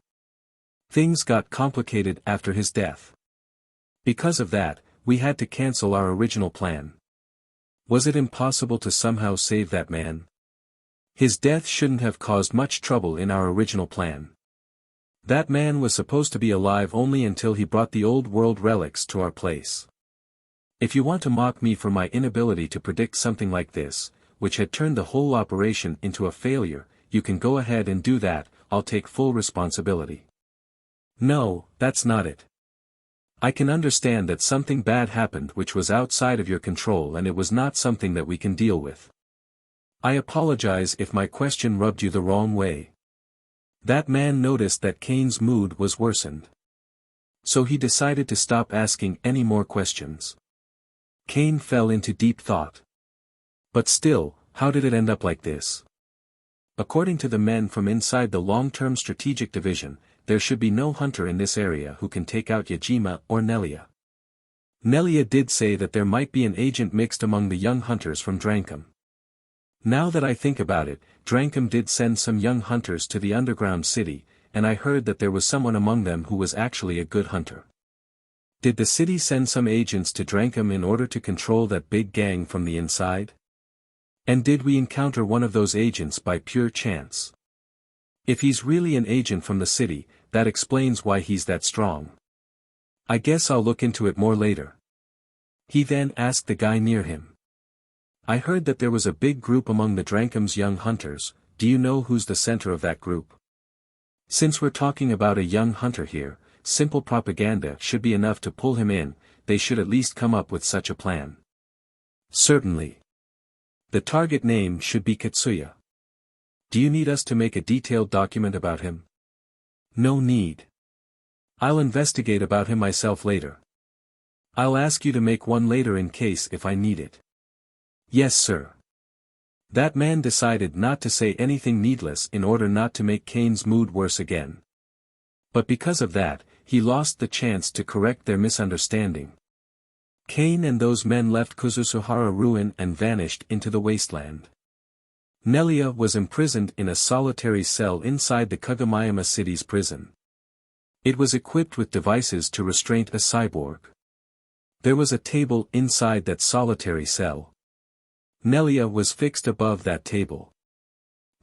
Things got complicated after his death. Because of that, we had to cancel our original plan. Was it impossible to somehow save that man? His death shouldn't have caused much trouble in our original plan. That man was supposed to be alive only until he brought the old world relics to our place. If you want to mock me for my inability to predict something like this, which had turned the whole operation into a failure, you can go ahead and do that, I'll take full responsibility." "No, that's not it. I can understand that something bad happened which was outside of your control and it was not something that we can deal with. I apologize if my question rubbed you the wrong way." That man noticed that Kane's mood was worsened. So he decided to stop asking any more questions. Kane fell into deep thought. But still, how did it end up like this? According to the men from inside the long-term strategic division, there should be no hunter in this area who can take out Yajima or Nelia. Nelia did say that there might be an agent mixed among the young hunters from Drankum. Now that I think about it, Drankum did send some young hunters to the underground city, and I heard that there was someone among them who was actually a good hunter. Did the city send some agents to Drankum in order to control that big gang from the inside? And did we encounter one of those agents by pure chance? If he's really an agent from the city, that explains why he's that strong. I guess I'll look into it more later. He then asked the guy near him. I heard that there was a big group among the Drankum's young hunters. Do you know who's the center of that group? Since we're talking about a young hunter here, simple propaganda should be enough to pull him in. They should at least come up with such a plan. Certainly. The target name should be Katsuya. Do you need us to make a detailed document about him? No need. I'll investigate about him myself later. I'll ask you to make one later in case if I need it. Yes, sir. That man decided not to say anything needless in order not to make Kane's mood worse again. But because of that, he lost the chance to correct their misunderstanding. Kane and those men left Kuzusuhara ruin and vanished into the wasteland. Nelia was imprisoned in a solitary cell inside the Kagamayama city's prison. It was equipped with devices to restrain a cyborg. There was a table inside that solitary cell. Nelia was fixed above that table.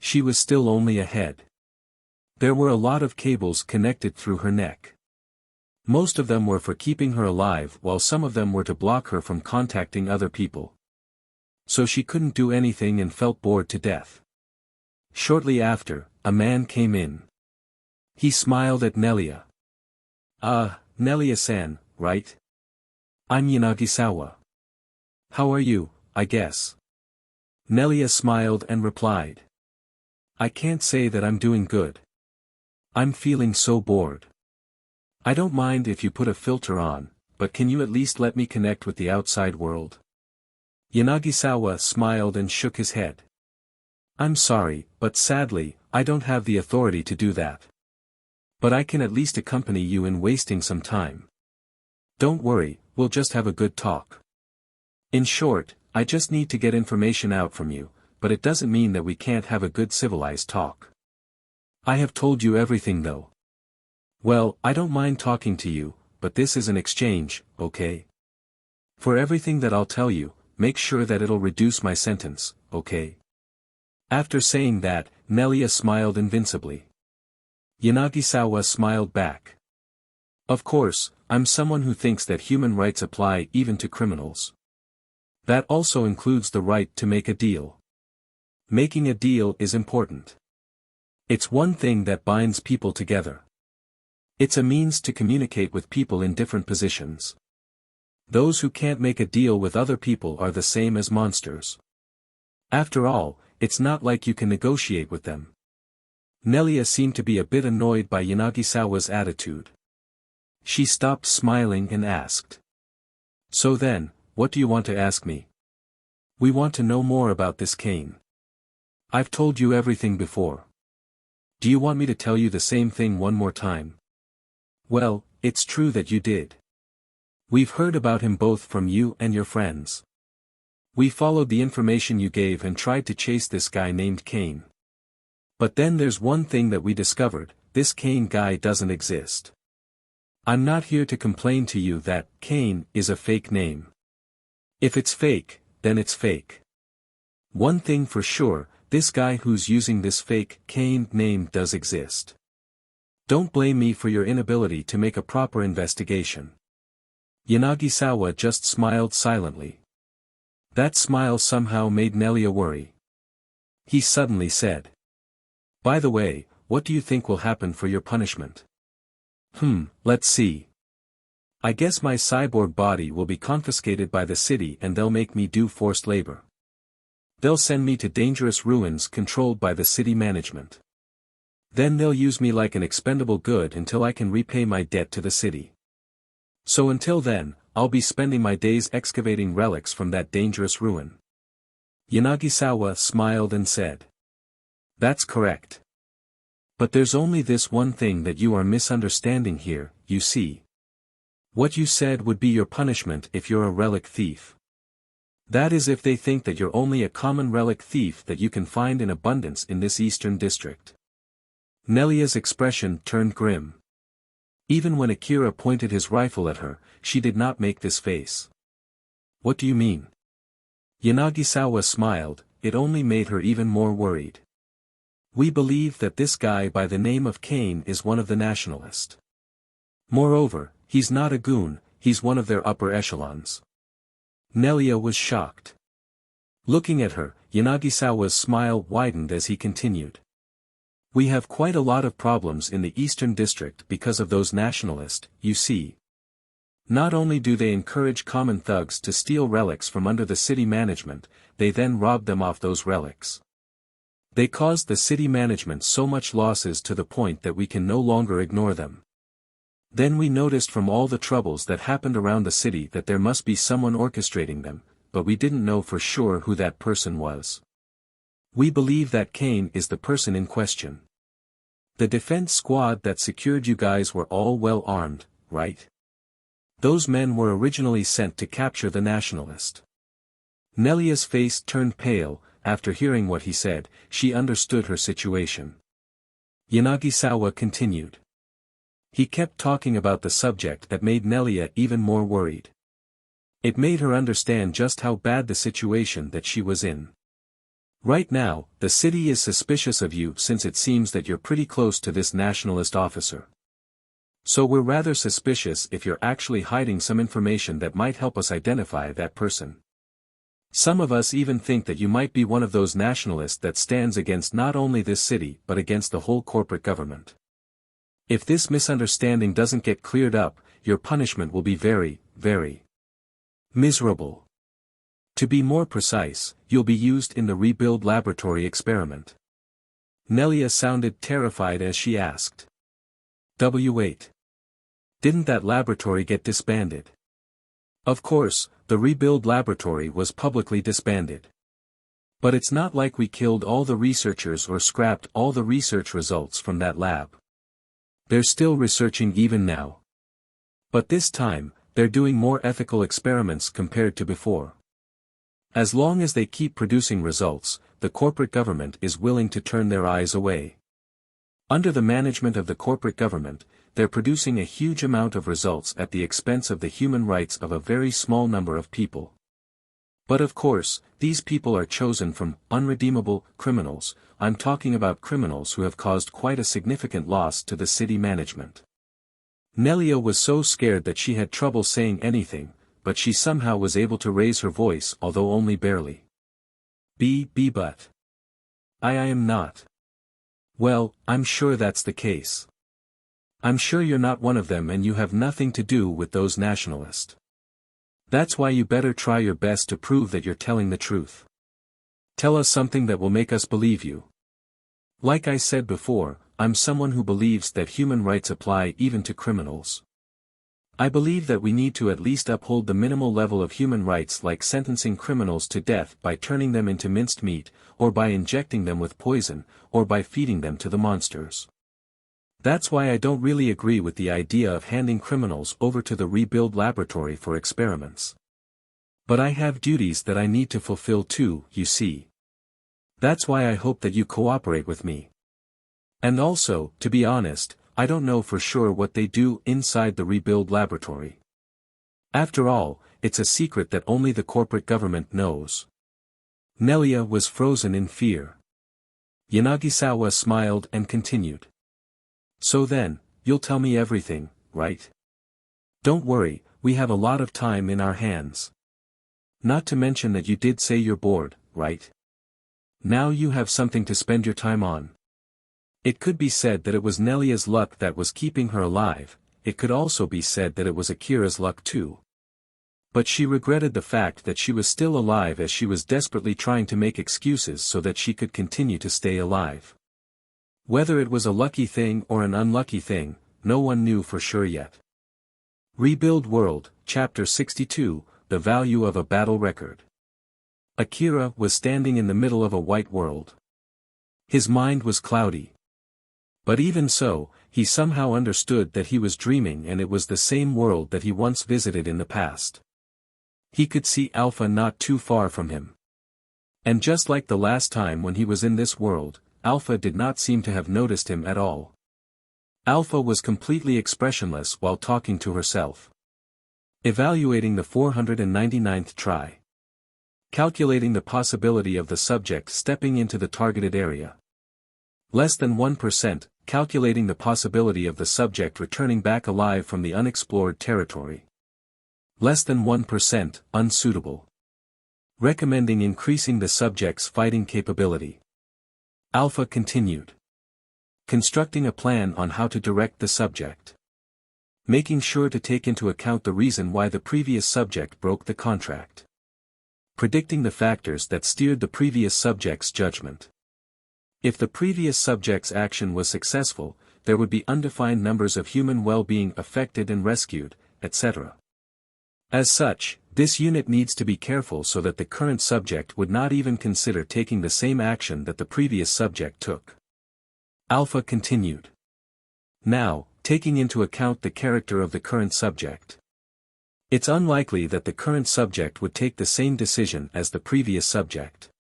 She was still only a head. There were a lot of cables connected through her neck. Most of them were for keeping her alive while some of them were to block her from contacting other people. So she couldn't do anything and felt bored to death. Shortly after, a man came in. He smiled at Nelia. Nelia-san, right? I'm Yanagisawa. How are you, I guess? Nelia smiled and replied. I can't say that I'm doing good. I'm feeling so bored. I don't mind if you put a filter on, but can you at least let me connect with the outside world? Yanagisawa smiled and shook his head. I'm sorry, but sadly, I don't have the authority to do that. But I can at least accompany you in wasting some time. Don't worry, we'll just have a good talk. In short, I just need to get information out from you, but it doesn't mean that we can't have a good civilized talk. I have told you everything though. Well, I don't mind talking to you, but this is an exchange, okay? For everything that I'll tell you, make sure that it'll reduce my sentence, okay? After saying that, Nelia smiled invincibly. Yanagisawa smiled back. Of course, I'm someone who thinks that human rights apply even to criminals. That also includes the right to make a deal. Making a deal is important. It's one thing that binds people together. It's a means to communicate with people in different positions. Those who can't make a deal with other people are the same as monsters. After all, it's not like you can negotiate with them. Nelia seemed to be a bit annoyed by Yanagisawa's attitude. She stopped smiling and asked. So then, what do you want to ask me? We want to know more about this Kane. I've told you everything before. Do you want me to tell you the same thing one more time? Well, it's true that you did. We've heard about him both from you and your friends. We followed the information you gave and tried to chase this guy named Kane. But then there's one thing that we discovered, this Kane guy doesn't exist. I'm not here to complain to you that Kane is a fake name. If it's fake, then it's fake. One thing for sure, this guy who's using this fake Kane name does exist. Don't blame me for your inability to make a proper investigation. Yanagisawa just smiled silently. That smile somehow made Nelia worry. He suddenly said. By the way, what do you think will happen for your punishment? Let's see. I guess my cyborg body will be confiscated by the city and they'll make me do forced labor. They'll send me to dangerous ruins controlled by the city management. Then they'll use me like an expendable good until I can repay my debt to the city. So until then, I'll be spending my days excavating relics from that dangerous ruin. Yanagisawa smiled and said. That's correct. But there's only this one thing that you are misunderstanding here, you see. What you said would be your punishment if you're a relic thief. That is if they think that you're only a common relic thief that you can find in abundance in this eastern district. Nelia's expression turned grim. Even when Akira pointed his rifle at her, she did not make this face. What do you mean? Yanagisawa smiled, it only made her even more worried. We believe that this guy by the name of Kane is one of the nationalists. Moreover, he's not a goon, he's one of their upper echelons. Nelia was shocked. Looking at her, Yanagisawa's smile widened as he continued. We have quite a lot of problems in the Eastern District because of those nationalists, you see. Not only do they encourage common thugs to steal relics from under the city management, they then rob them of those relics. They caused the city management so much losses to the point that we can no longer ignore them. Then we noticed from all the troubles that happened around the city that there must be someone orchestrating them, but we didn't know for sure who that person was. We believe that Kane is the person in question. The defense squad that secured you guys were all well armed, right? Those men were originally sent to capture the nationalist. Nelia's face turned pale. After hearing what he said, she understood her situation. Yanagisawa continued. He kept talking about the subject that made Nelia even more worried. It made her understand just how bad the situation that she was in. Right now, the city is suspicious of you since it seems that you're pretty close to this nationalist officer. So we're rather suspicious if you're actually hiding some information that might help us identify that person. Some of us even think that you might be one of those nationalists that stands against not only this city but against the whole corporate government. If this misunderstanding doesn't get cleared up, your punishment will be very, very miserable. To be more precise, you'll be used in the rebuild laboratory experiment. Nelia sounded terrified as she asked. W8. Didn't that laboratory get disbanded? Of course, the rebuild laboratory was publicly disbanded. But it's not like we killed all the researchers or scrapped all the research results from that lab. They're still researching even now. But this time, they're doing more ethical experiments compared to before. As long as they keep producing results, the corporate government is willing to turn their eyes away. Under the management of the corporate government, they're producing a huge amount of results at the expense of the human rights of a very small number of people. But of course, these people are chosen from unredeemable criminals. I'm talking about criminals who have caused quite a significant loss to the city management. Nelia was so scared that she had trouble saying anything, but she somehow was able to raise her voice although only barely. But I am not. Well, I'm sure that's the case. I'm sure you're not one of them and you have nothing to do with those nationalists. That's why you better try your best to prove that you're telling the truth. Tell us something that will make us believe you. Like I said before, I'm someone who believes that human rights apply even to criminals. I believe that we need to at least uphold the minimal level of human rights like sentencing criminals to death by turning them into minced meat, or by injecting them with poison, or by feeding them to the monsters. That's why I don't really agree with the idea of handing criminals over to the rebuild laboratory for experiments. But I have duties that I need to fulfill too, you see. That's why I hope that you cooperate with me. And also, to be honest, I don't know for sure what they do inside the rebuild laboratory. After all, it's a secret that only the corporate government knows. Nelia was frozen in fear. Yanagisawa smiled and continued. So then, you'll tell me everything, right? Don't worry, we have a lot of time in our hands. Not to mention that you did say you're bored, right? Now you have something to spend your time on. It could be said that it was Nelia's luck that was keeping her alive, it could also be said that it was Akira's luck too. But she regretted the fact that she was still alive as she was desperately trying to make excuses so that she could continue to stay alive. Whether it was a lucky thing or an unlucky thing, no one knew for sure yet. Rebuild World, Chapter 62, The Value of a Battle Record. Akira was standing in the middle of a white world. His mind was cloudy. But even so, he somehow understood that he was dreaming, and it was the same world that he once visited in the past. He could see Alpha not too far from him. And just like the last time when he was in this world, Alpha did not seem to have noticed him at all. Alpha was completely expressionless while talking to herself. Evaluating the 499th try. Calculating the possibility of the subject stepping into the targeted area. Less than 1%, calculating the possibility of the subject returning back alive from the unexplored territory. Less than 1%, unsuitable. Recommending increasing the subject's fighting capability. Alpha continued. Constructing a plan on how to direct the subject. Making sure to take into account the reason why the previous subject broke the contract. Predicting the factors that steered the previous subject's judgment. If the previous subject's action was successful, there would be undefined numbers of human well-being affected and rescued, etc. As such, this unit needs to be careful so that the current subject would not even consider taking the same action that the previous subject took. Alpha continued. Now, taking into account the character of the current subject. It's unlikely that the current subject would take the same decision as the previous subject.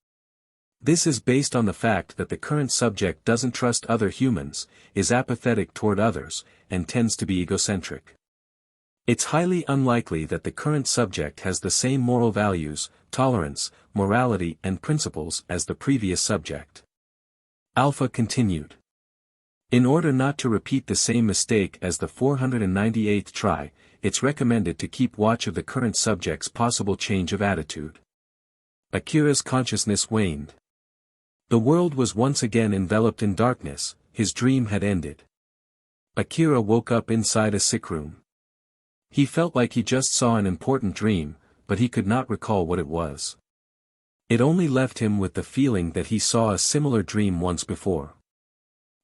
This is based on the fact that the current subject doesn't trust other humans, is apathetic toward others, and tends to be egocentric. It's highly unlikely that the current subject has the same moral values, tolerance, morality and principles as the previous subject. Alpha continued. In order not to repeat the same mistake as the 498th try, it's recommended to keep watch of the current subject's possible change of attitude. Akira's consciousness waned. The world was once again enveloped in darkness, his dream had ended. Akira woke up inside a sick room. He felt like he just saw an important dream, but he could not recall what it was. It only left him with the feeling that he saw a similar dream once before.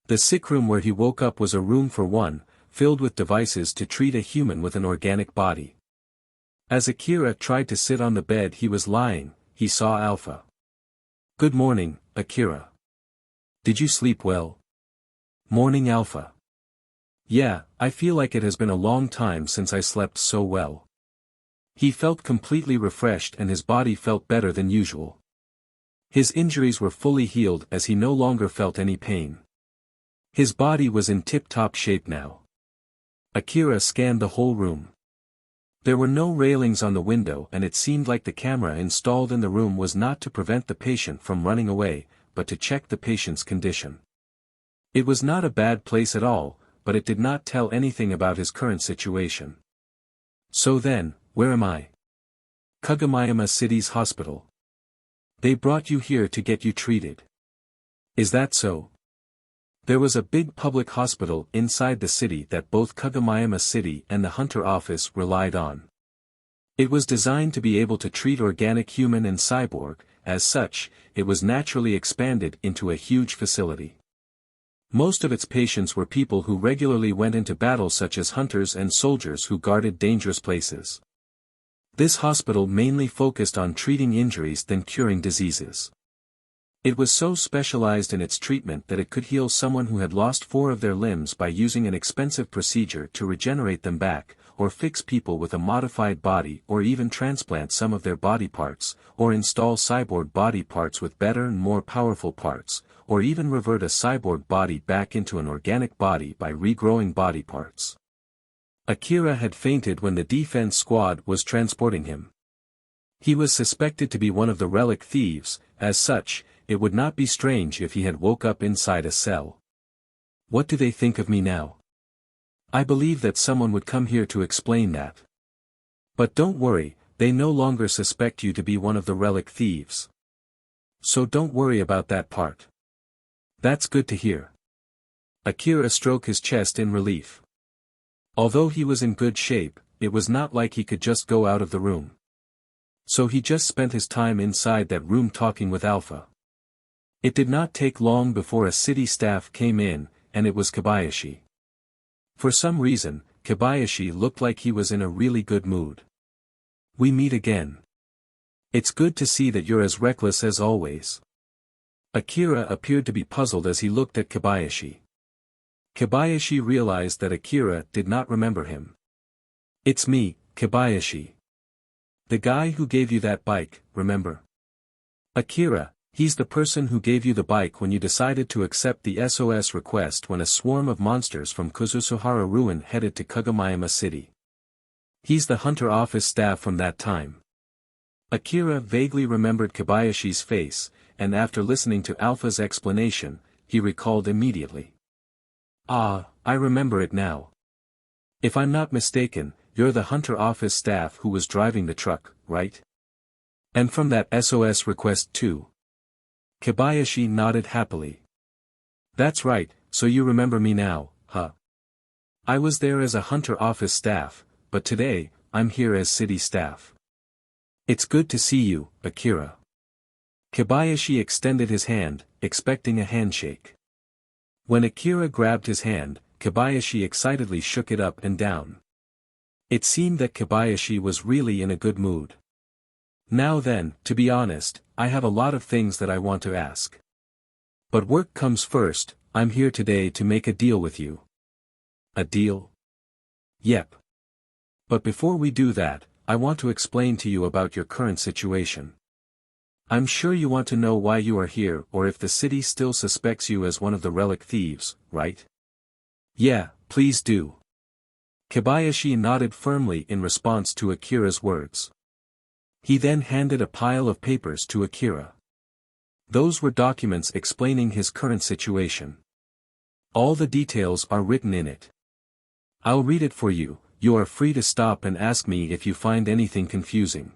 The sick room where he woke up was a room for one, filled with devices to treat a human with an organic body. As Akira tried to sit on the bed he was lying, he saw Alpha. "Good morning, Akira. Did you sleep well?" "Morning, Alpha. Yeah, I feel like it has been a long time since I slept so well." He felt completely refreshed and his body felt better than usual. His injuries were fully healed as he no longer felt any pain. His body was in tip-top shape now. Akira scanned the whole room. There were no railings on the window and it seemed like the camera installed in the room was not to prevent the patient from running away, but to check the patient's condition. It was not a bad place at all, but it did not tell anything about his current situation. "So then, where am I?" "Kagomayama City's hospital. They brought you here to get you treated." "Is that so?" There was a big public hospital inside the city that both Kagomayama City and the Hunter office relied on. It was designed to be able to treat organic human and cyborg, as such, it was naturally expanded into a huge facility. Most of its patients were people who regularly went into battle such as hunters and soldiers who guarded dangerous places. This hospital mainly focused on treating injuries than curing diseases. It was so specialized in its treatment that it could heal someone who had lost 4 of their limbs by using an expensive procedure to regenerate them back, or fix people with a modified body or even transplant some of their body parts, or install cyborg body parts with better and more powerful parts, or even revert a cyborg body back into an organic body by regrowing body parts. Akira had fainted when the defense squad was transporting him. He was suspected to be one of the relic thieves, as such, it would not be strange if he had woke up inside a cell. What do they think of me now? I believe that someone would come here to explain that. But don't worry, they no longer suspect you to be one of the relic thieves. So don't worry about that part. That's good to hear. Akira stroked his chest in relief. Although he was in good shape, it was not like he could just go out of the room. So he just spent his time inside that room talking with Alpha. It did not take long before a city staff came in, and it was Kobayashi. For some reason, Kobayashi looked like he was in a really good mood. We meet again. It's good to see that you're as reckless as always. Akira appeared to be puzzled as he looked at Kobayashi. Kobayashi realized that Akira did not remember him. It's me, Kobayashi. The guy who gave you that bike, remember? Akira, he's the person who gave you the bike when you decided to accept the SOS request when a swarm of monsters from Kuzusuhara Ruin headed to Kagomayama City. He's the hunter office staff from that time. Akira vaguely remembered Kobayashi's face, and after listening to Alpha's explanation, he recalled immediately. Ah, I remember it now. If I'm not mistaken, you're the hunter office staff who was driving the truck, right? And from that SOS request too. Kobayashi nodded happily. That's right, so you remember me now, huh? I was there as a hunter office staff, but today, I'm here as city staff. It's good to see you, Akira. Kobayashi extended his hand, expecting a handshake. When Akira grabbed his hand, Kobayashi excitedly shook it up and down. It seemed that Kobayashi was really in a good mood. Now then, to be honest, I have a lot of things that I want to ask. But work comes first, I'm here today to make a deal with you. A deal? Yep. But before we do that, I want to explain to you about your current situation. I'm sure you want to know why you are here or if the city still suspects you as one of the relic thieves, right? Yeah, please do. Kobayashi nodded firmly in response to Akira's words. He then handed a pile of papers to Akira. Those were documents explaining his current situation. All the details are written in it. I'll read it for you, you are free to stop and ask me if you find anything confusing.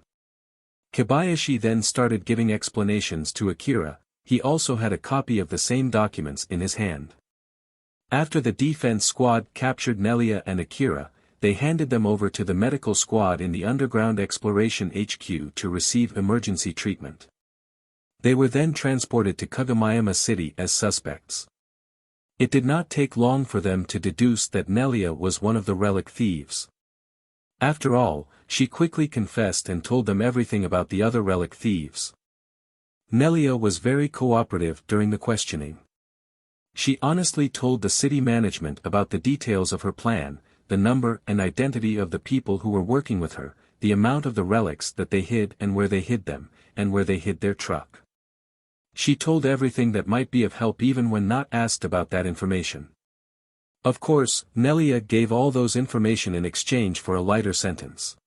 Kobayashi then started giving explanations to Akira, he also had a copy of the same documents in his hand. After the defense squad captured Nelia and Akira, they handed them over to the medical squad in the Underground Exploration HQ to receive emergency treatment. They were then transported to Kagomayama City as suspects. It did not take long for them to deduce that Nelia was one of the relic thieves. After all, she quickly confessed and told them everything about the other relic thieves. Nelia was very cooperative during the questioning. She honestly told the city management about the details of her plan, the number and identity of the people who were working with her, the amount of the relics that they hid and where they hid them, and where they hid their truck. She told everything that might be of help even when not asked about that information. Of course, Nelia gave all those information in exchange for a lighter sentence.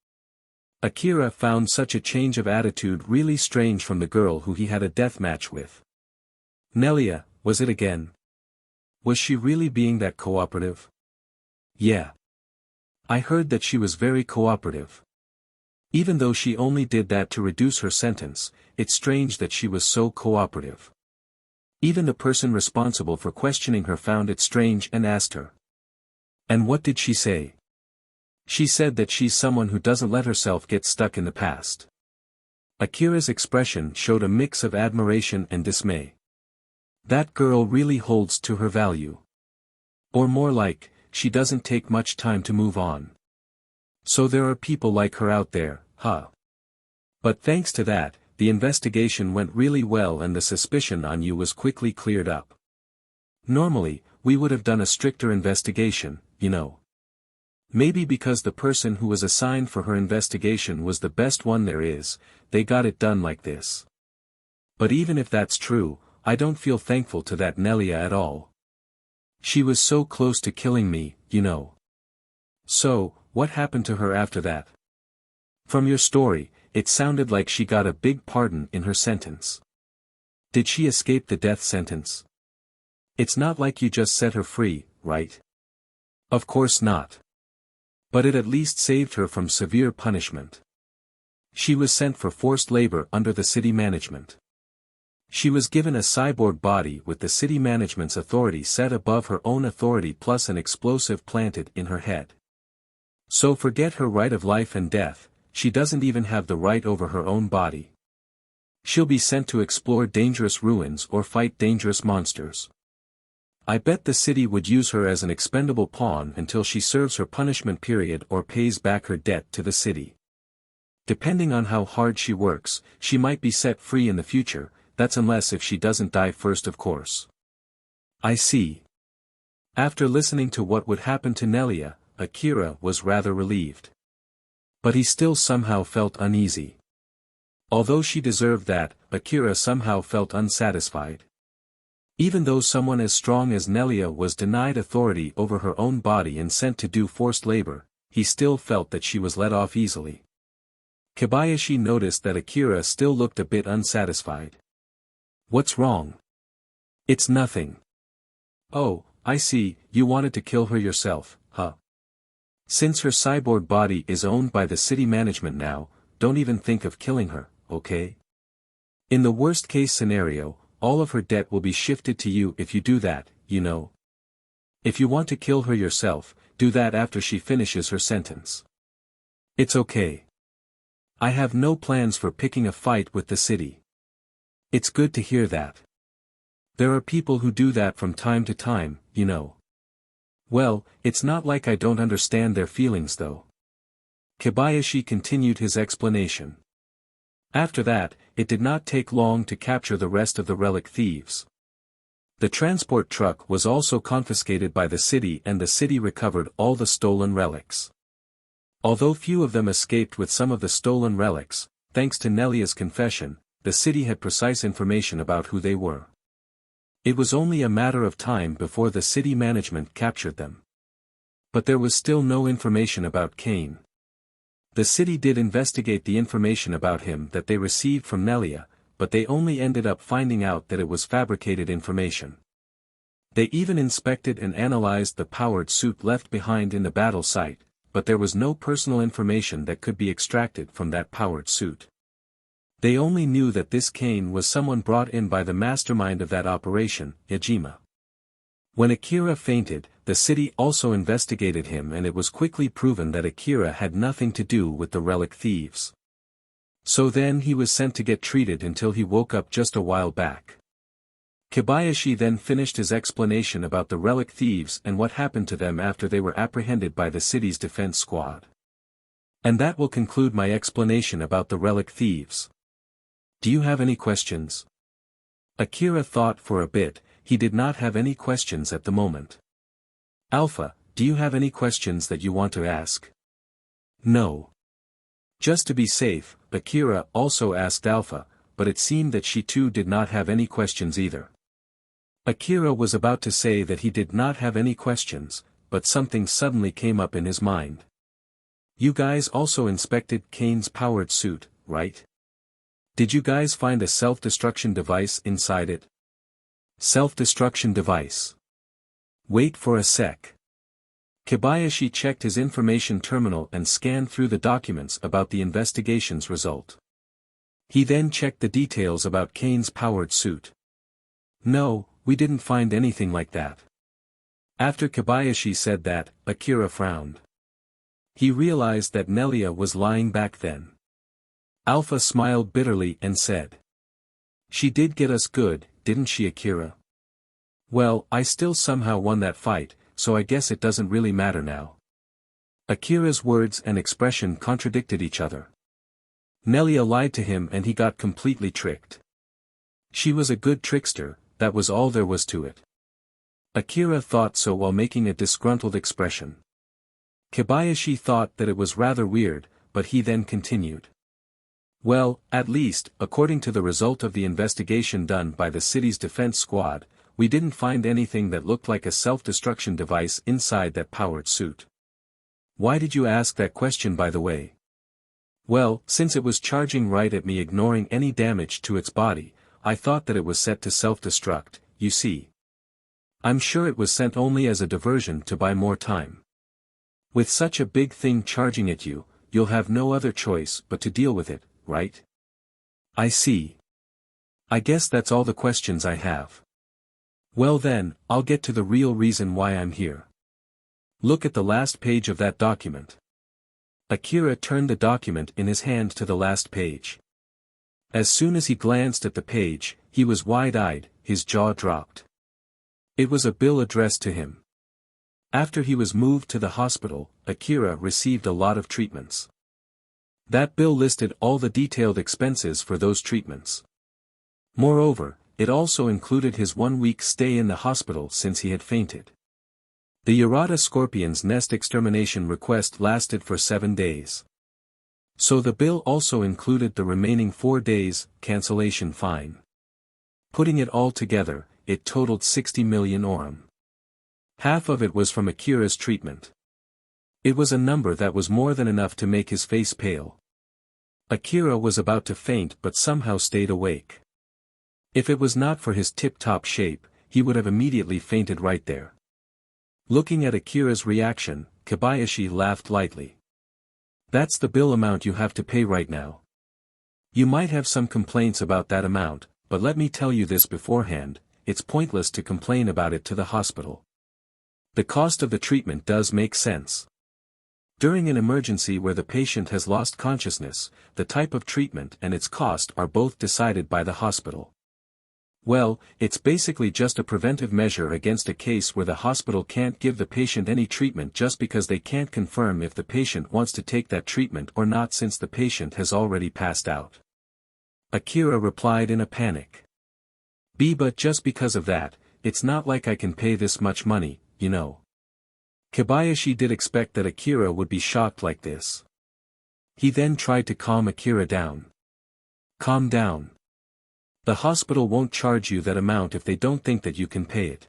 Akira found such a change of attitude really strange from the girl who he had a death match with. Nelia, was it again? Was she really being that cooperative? Yeah. I heard that she was very cooperative. Even though she only did that to reduce her sentence, it's strange that she was so cooperative. Even the person responsible for questioning her found it strange and asked her. And what did she say? She said that she's someone who doesn't let herself get stuck in the past. Akira's expression showed a mix of admiration and dismay. That girl really holds to her value. Or more like, she doesn't take much time to move on. So there are people like her out there, huh? But thanks to that, the investigation went really well and the suspicion on you was quickly cleared up. Normally, we would have done a stricter investigation, you know. Maybe because the person who was assigned for her investigation was the best one there is, they got it done like this. But even if that's true, I don't feel thankful to that Nelia at all. She was so close to killing me, you know. So, what happened to her after that? From your story, it sounded like she got a big pardon in her sentence. Did she escape the death sentence? It's not like you just set her free, right? Of course not. But it at least saved her from severe punishment. She was sent for forced labor under the city management. She was given a cyborg body with the city management's authority set above her own authority plus an explosive planted in her head. So forget her right of life and death, she doesn't even have the right over her own body. She'll be sent to explore dangerous ruins or fight dangerous monsters. I bet the city would use her as an expendable pawn until she serves her punishment period or pays back her debt to the city. Depending on how hard she works, she might be set free in the future, that's unless if she doesn't die first, of course. I see. After listening to what would happen to Nelia, Akira was rather relieved. But he still somehow felt uneasy. Although she deserved that, Akira somehow felt unsatisfied. Even though someone as strong as Nelia was denied authority over her own body and sent to do forced labor, he still felt that she was let off easily. Kobayashi noticed that Akira still looked a bit unsatisfied. What's wrong? It's nothing. Oh, I see, you wanted to kill her yourself, huh? Since her cyborg body is owned by the city management now, don't even think of killing her, okay? In the worst case scenario, all of her debt will be shifted to you if you do that, you know. If you want to kill her yourself, do that after she finishes her sentence. It's okay. I have no plans for picking a fight with the city. It's good to hear that. There are people who do that from time to time, you know. Well, it's not like I don't understand their feelings though. Kobayashi continued his explanation. After that, it did not take long to capture the rest of the relic thieves. The transport truck was also confiscated by the city and the city recovered all the stolen relics. Although few of them escaped with some of the stolen relics, thanks to Nelia's confession, the city had precise information about who they were. It was only a matter of time before the city management captured them. But there was still no information about Kane. The city did investigate the information about him that they received from Nelia, but they only ended up finding out that it was fabricated information. They even inspected and analyzed the powered suit left behind in the battle site, but there was no personal information that could be extracted from that powered suit. They only knew that this Kane was someone brought in by the mastermind of that operation, Yajima. When Akira fainted, the city also investigated him and it was quickly proven that Akira had nothing to do with the relic thieves. So then he was sent to get treated until he woke up just a while back. Kobayashi then finished his explanation about the relic thieves and what happened to them after they were apprehended by the city's defense squad. And that will conclude my explanation about the relic thieves. Do you have any questions? Akira thought for a bit. He did not have any questions at the moment. Alpha, do you have any questions that you want to ask? No. Just to be safe, Akira also asked Alpha, but it seemed that she too did not have any questions either. Akira was about to say that he did not have any questions, but something suddenly came up in his mind. You guys also inspected Kane's powered suit, right? Did you guys find a self-destruction device inside it? Self-destruction device. Wait for a sec. Kobayashi checked his information terminal and scanned through the documents about the investigation's result. He then checked the details about Kane's powered suit. No, we didn't find anything like that. After Kobayashi said that, Akira frowned. He realized that Nelia was lying back then. Alpha smiled bitterly and said. She did get us good, didn't she, Akira? Well, I still somehow won that fight, so I guess it doesn't really matter now. Akira's words and expression contradicted each other. Nelia lied to him and he got completely tricked. She was a good trickster, that was all there was to it. Akira thought so while making a disgruntled expression. Kobayashi thought that it was rather weird, but he then continued. Well, at least, according to the result of the investigation done by the city's defense squad, we didn't find anything that looked like a self-destruction device inside that powered suit. Why did you ask that question, by the way? Well, since it was charging right at me ignoring any damage to its body, I thought that it was set to self-destruct, you see. I'm sure it was sent only as a diversion to buy more time. With such a big thing charging at you, you'll have no other choice but to deal with it, right? I see. I guess that's all the questions I have. Well then, I'll get to the real reason why I'm here. Look at the last page of that document. Akira turned the document in his hand to the last page. As soon as he glanced at the page, he was wide-eyed, his jaw dropped. It was a bill addressed to him. After he was moved to the hospital, Akira received a lot of treatments. That bill listed all the detailed expenses for those treatments. Moreover, it also included his 1-week stay in the hospital since he had fainted. The Yarada scorpion's nest extermination request lasted for 7 days. So the bill also included the remaining 4 days' cancellation fine. Putting it all together, it totaled 60 million orum. Half of it was from Akira's treatment. It was a number that was more than enough to make his face pale. Akira was about to faint but somehow stayed awake. If it was not for his tip-top shape, he would have immediately fainted right there. Looking at Akira's reaction, Kobayashi laughed lightly. That's the bill amount you have to pay right now. You might have some complaints about that amount, but let me tell you this beforehand, it's pointless to complain about it to the hospital. The cost of the treatment does make sense. During an emergency where the patient has lost consciousness, the type of treatment and its cost are both decided by the hospital. Well, it's basically just a preventive measure against a case where the hospital can't give the patient any treatment just because they can't confirm if the patient wants to take that treatment or not since the patient has already passed out. Akira replied in a panic. But just because of that, it's not like I can pay this much money, you know. Kobayashi did expect that Akira would be shocked like this. He then tried to calm Akira down. Calm down. The hospital won't charge you that amount if they don't think that you can pay it.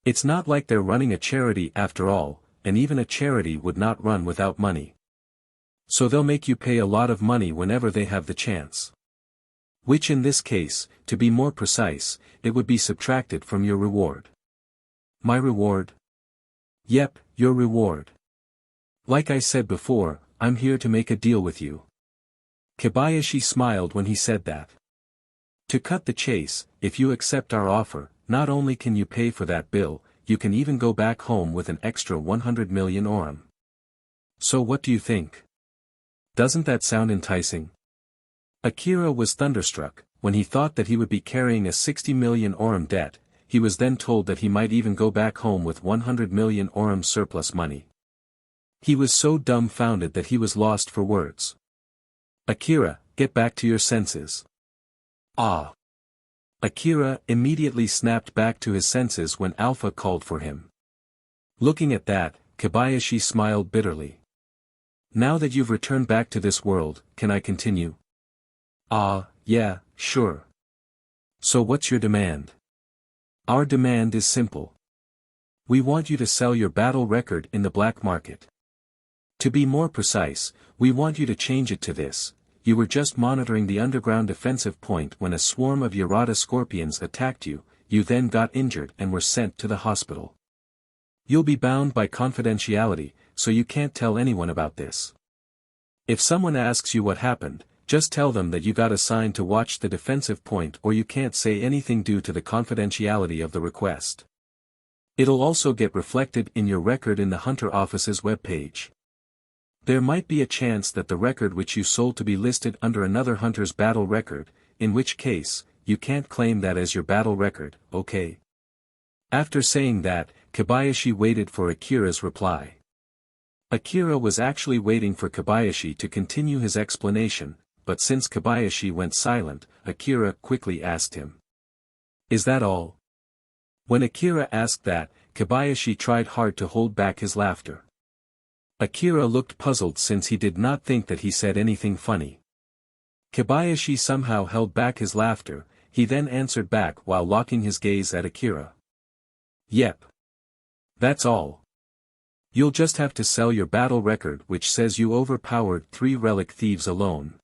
It's not like they're running a charity after all, and even a charity would not run without money. So they'll make you pay a lot of money whenever they have the chance. Which in this case, to be more precise, it would be subtracted from your reward. My reward? Yep, your reward. Like I said before, I'm here to make a deal with you. Kobayashi smiled when he said that. To cut the chase, if you accept our offer, not only can you pay for that bill, you can even go back home with an extra 100 million orum. So what do you think? Doesn't that sound enticing? Akira was thunderstruck. When he thought that he would be carrying a 60 million orum debt, he was then told that he might even go back home with 100 million orum surplus money. He was so dumbfounded that he was lost for words. Akira, get back to your senses. Ah! Akira immediately snapped back to his senses when Alpha called for him. Looking at that, Kobayashi smiled bitterly. Now that you've returned back to this world, can I continue? Ah, yeah, sure. So what's your demand? Our demand is simple. We want you to sell your battle record in the black market. To be more precise, we want you to change it to this. You were just monitoring the underground defensive point when a swarm of Yarada scorpions attacked you, you then got injured and were sent to the hospital. You'll be bound by confidentiality, so you can't tell anyone about this. If someone asks you what happened, just tell them that you got assigned to watch the defensive point or you can't say anything due to the confidentiality of the request. It'll also get reflected in your record in the Hunter Office's webpage. There might be a chance that the record which you sold to be listed under another hunter's battle record, in which case, you can't claim that as your battle record, okay? After saying that, Kobayashi waited for Akira's reply. Akira was actually waiting for Kobayashi to continue his explanation, but since Kobayashi went silent, Akira quickly asked him. Is that all? When Akira asked that, Kobayashi tried hard to hold back his laughter. Akira looked puzzled since he did not think that he said anything funny. Kobayashi somehow held back his laughter, he then answered back while locking his gaze at Akira. Yep. That's all. You'll just have to sell your battle record which says you overpowered 3 relic thieves alone.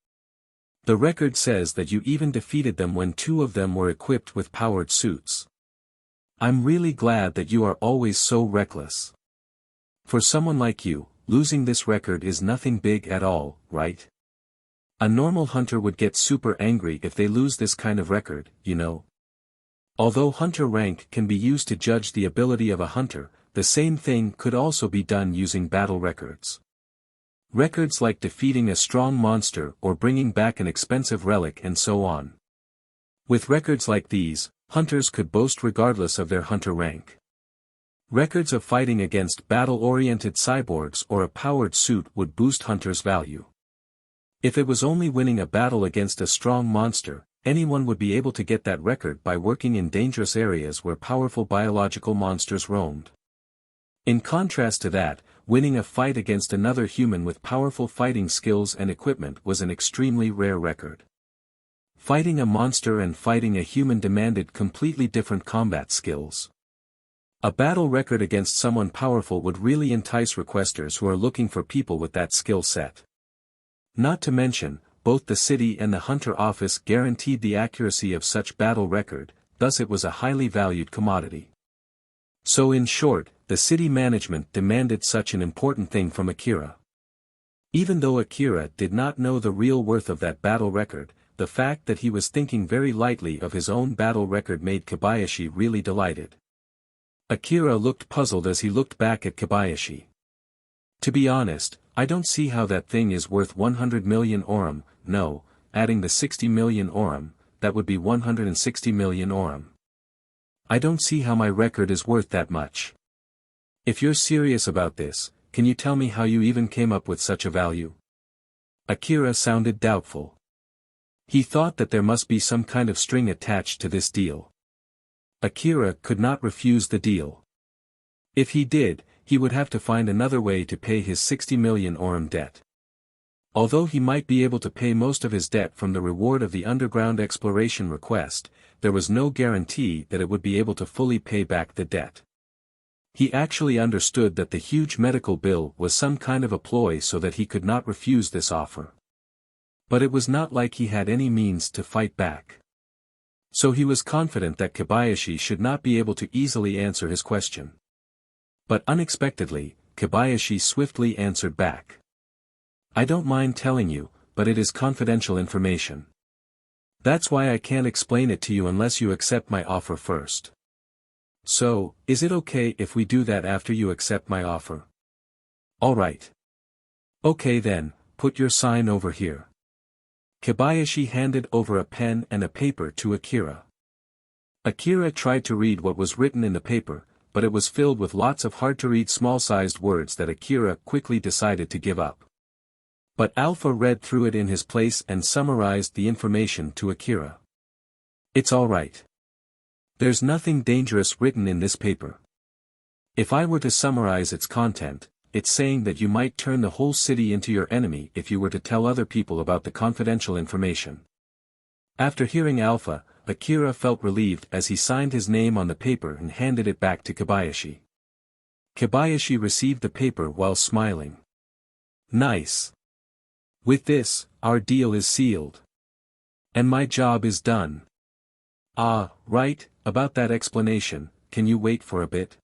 The record says that you even defeated them when 2 of them were equipped with powered suits. I'm really glad that you are always so reckless. For someone like you, losing this record is nothing big at all, right? A normal hunter would get super angry if they lose this kind of record, you know. Although hunter rank can be used to judge the ability of a hunter, the same thing could also be done using battle records. Records like defeating a strong monster or bringing back an expensive relic and so on. With records like these, hunters could boast regardless of their hunter rank. Records of fighting against battle-oriented cyborgs or a powered suit would boost hunters' value. If it was only winning a battle against a strong monster, anyone would be able to get that record by working in dangerous areas where powerful biological monsters roamed. In contrast to that, winning a fight against another human with powerful fighting skills and equipment was an extremely rare record. Fighting a monster and fighting a human demanded completely different combat skills. A battle record against someone powerful would really entice requesters who are looking for people with that skill set. Not to mention, both the city and the hunter office guaranteed the accuracy of such battle record, thus it was a highly valued commodity. So in short, the city management demanded such an important thing from Akira. Even though Akira did not know the real worth of that battle record, the fact that he was thinking very lightly of his own battle record made Kobayashi really delighted. Akira looked puzzled as he looked back at Kobayashi. To be honest, I don't see how that thing is worth 100 million orum. No, adding the 60 million orum, that would be 160 million orum. I don't see how my record is worth that much. If you're serious about this, can you tell me how you even came up with such a value? Akira sounded doubtful. He thought that there must be some kind of string attached to this deal. Akira could not refuse the deal. If he did, he would have to find another way to pay his 60 million orum debt. Although he might be able to pay most of his debt from the reward of the underground exploration request, there was no guarantee that it would be able to fully pay back the debt. He actually understood that the huge medical bill was some kind of a ploy so that he could not refuse this offer. But it was not like he had any means to fight back. So he was confident that Kobayashi should not be able to easily answer his question. But unexpectedly, Kobayashi swiftly answered back. I don't mind telling you, but it is confidential information. That's why I can't explain it to you unless you accept my offer first. So, is it okay if we do that after you accept my offer? Alright. Okay then, put your sign over here. Kobayashi handed over a pen and a paper to Akira. Akira tried to read what was written in the paper, but it was filled with lots of hard-to-read small-sized words that Akira quickly decided to give up. But Alpha read through it in his place and summarized the information to Akira. It's alright. There's nothing dangerous written in this paper. If I were to summarize its content, it's saying that you might turn the whole city into your enemy if you were to tell other people about the confidential information. After hearing Alpha, Akira felt relieved as he signed his name on the paper and handed it back to Kobayashi. Kobayashi received the paper while smiling. Nice. With this, our deal is sealed. And my job is done. Ah, right, about that explanation, can you wait for a bit?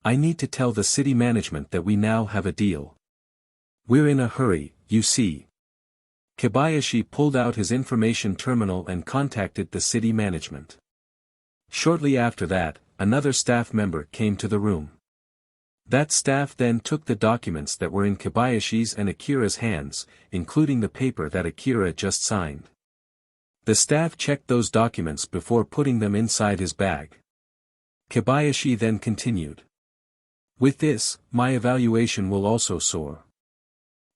I need to tell the city management that we now have a deal. We're in a hurry, you see. Kobayashi pulled out his information terminal and contacted the city management. Shortly after that, another staff member came to the room. That staff then took the documents that were in Kobayashi's and Akira's hands, including the paper that Akira just signed. The staff checked those documents before putting them inside his bag. Kobayashi then continued. With this, my evaluation will also soar.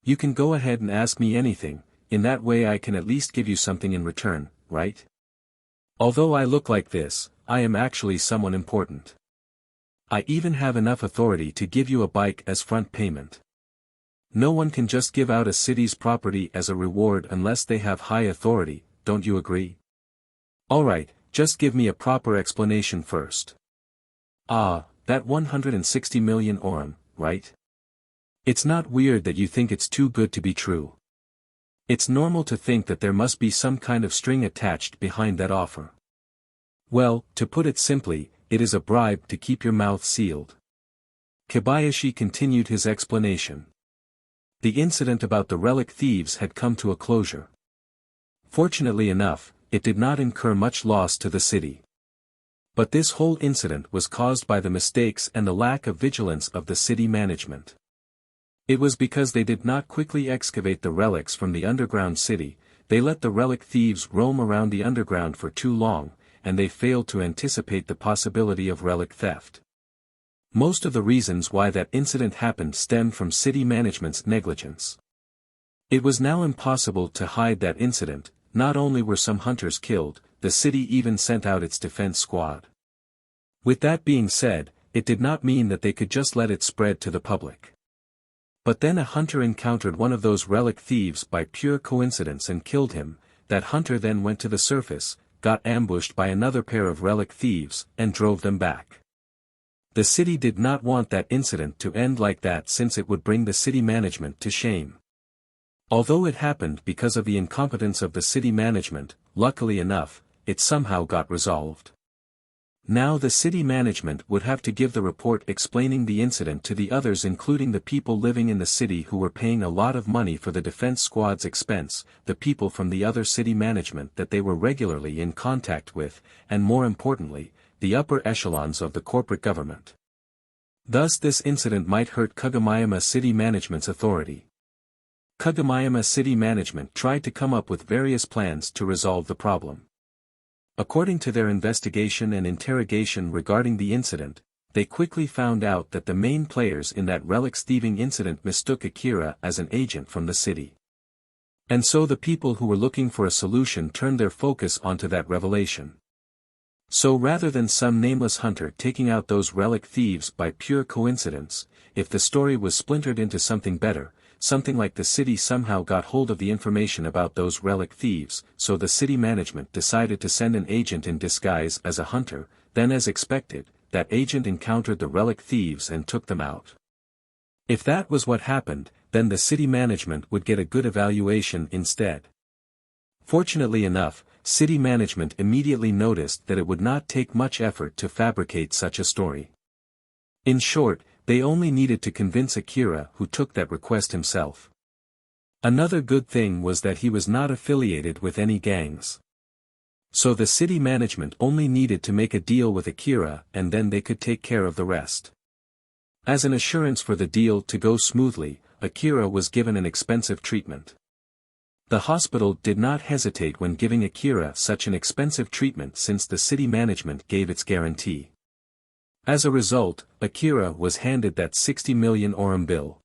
You can go ahead and ask me anything, in that way I can at least give you something in return, right? Although I look like this, I am actually someone important. I even have enough authority to give you a bike as front payment. No one can just give out a city's property as a reward unless they have high authority, don't you agree? Alright, just give me a proper explanation first. Ah, that 160 million orum, right? It's not weird that you think it's too good to be true. It's normal to think that there must be some kind of string attached behind that offer. Well, to put it simply, it is a bribe to keep your mouth sealed. Kobayashi continued his explanation. The incident about the relic thieves had come to a closure. Fortunately enough, it did not incur much loss to the city. But this whole incident was caused by the mistakes and the lack of vigilance of the city management. It was because they did not quickly excavate the relics from the underground city, they let the relic thieves roam around the underground for too long, and they failed to anticipate the possibility of relic theft. Most of the reasons why that incident happened stemmed from city management's negligence. It was now impossible to hide that incident. Not only were some hunters killed, the city even sent out its defense squad. With that being said, it did not mean that they could just let it spread to the public. But then a hunter encountered one of those relic thieves by pure coincidence and killed him. That hunter then went to the surface, got ambushed by another pair of relic thieves, and drove them back. The city did not want that incident to end like that since it would bring the city management to shame. Although it happened because of the incompetence of the city management, luckily enough, it somehow got resolved. Now the city management would have to give the report explaining the incident to the others, including the people living in the city who were paying a lot of money for the defense squad's expense, the people from the other city management that they were regularly in contact with, and more importantly, the upper echelons of the corporate government. Thus this incident might hurt Kagomiyama City Management's authority. Kagomiyama City Management tried to come up with various plans to resolve the problem. According to their investigation and interrogation regarding the incident, they quickly found out that the main players in that relics thieving incident mistook Akira as an agent from the city. And so the people who were looking for a solution turned their focus onto that revelation. So rather than some nameless hunter taking out those relic thieves by pure coincidence, if the story was splintered into something better, something like the city somehow got hold of the information about those relic thieves, so the city management decided to send an agent in disguise as a hunter. Then as expected, that agent encountered the relic thieves and took them out. If that was what happened, then the city management would get a good evaluation instead. Fortunately enough, city management immediately noticed that it would not take much effort to fabricate such a story. In short, they only needed to convince Akira, who took that request himself. Another good thing was that he was not affiliated with any gangs. So the city management only needed to make a deal with Akira and then they could take care of the rest. As an assurance for the deal to go smoothly, Akira was given an expensive treatment. The hospital did not hesitate when giving Akira such an expensive treatment since the city management gave its guarantee. As a result, Akira was handed that 60 million orum bill.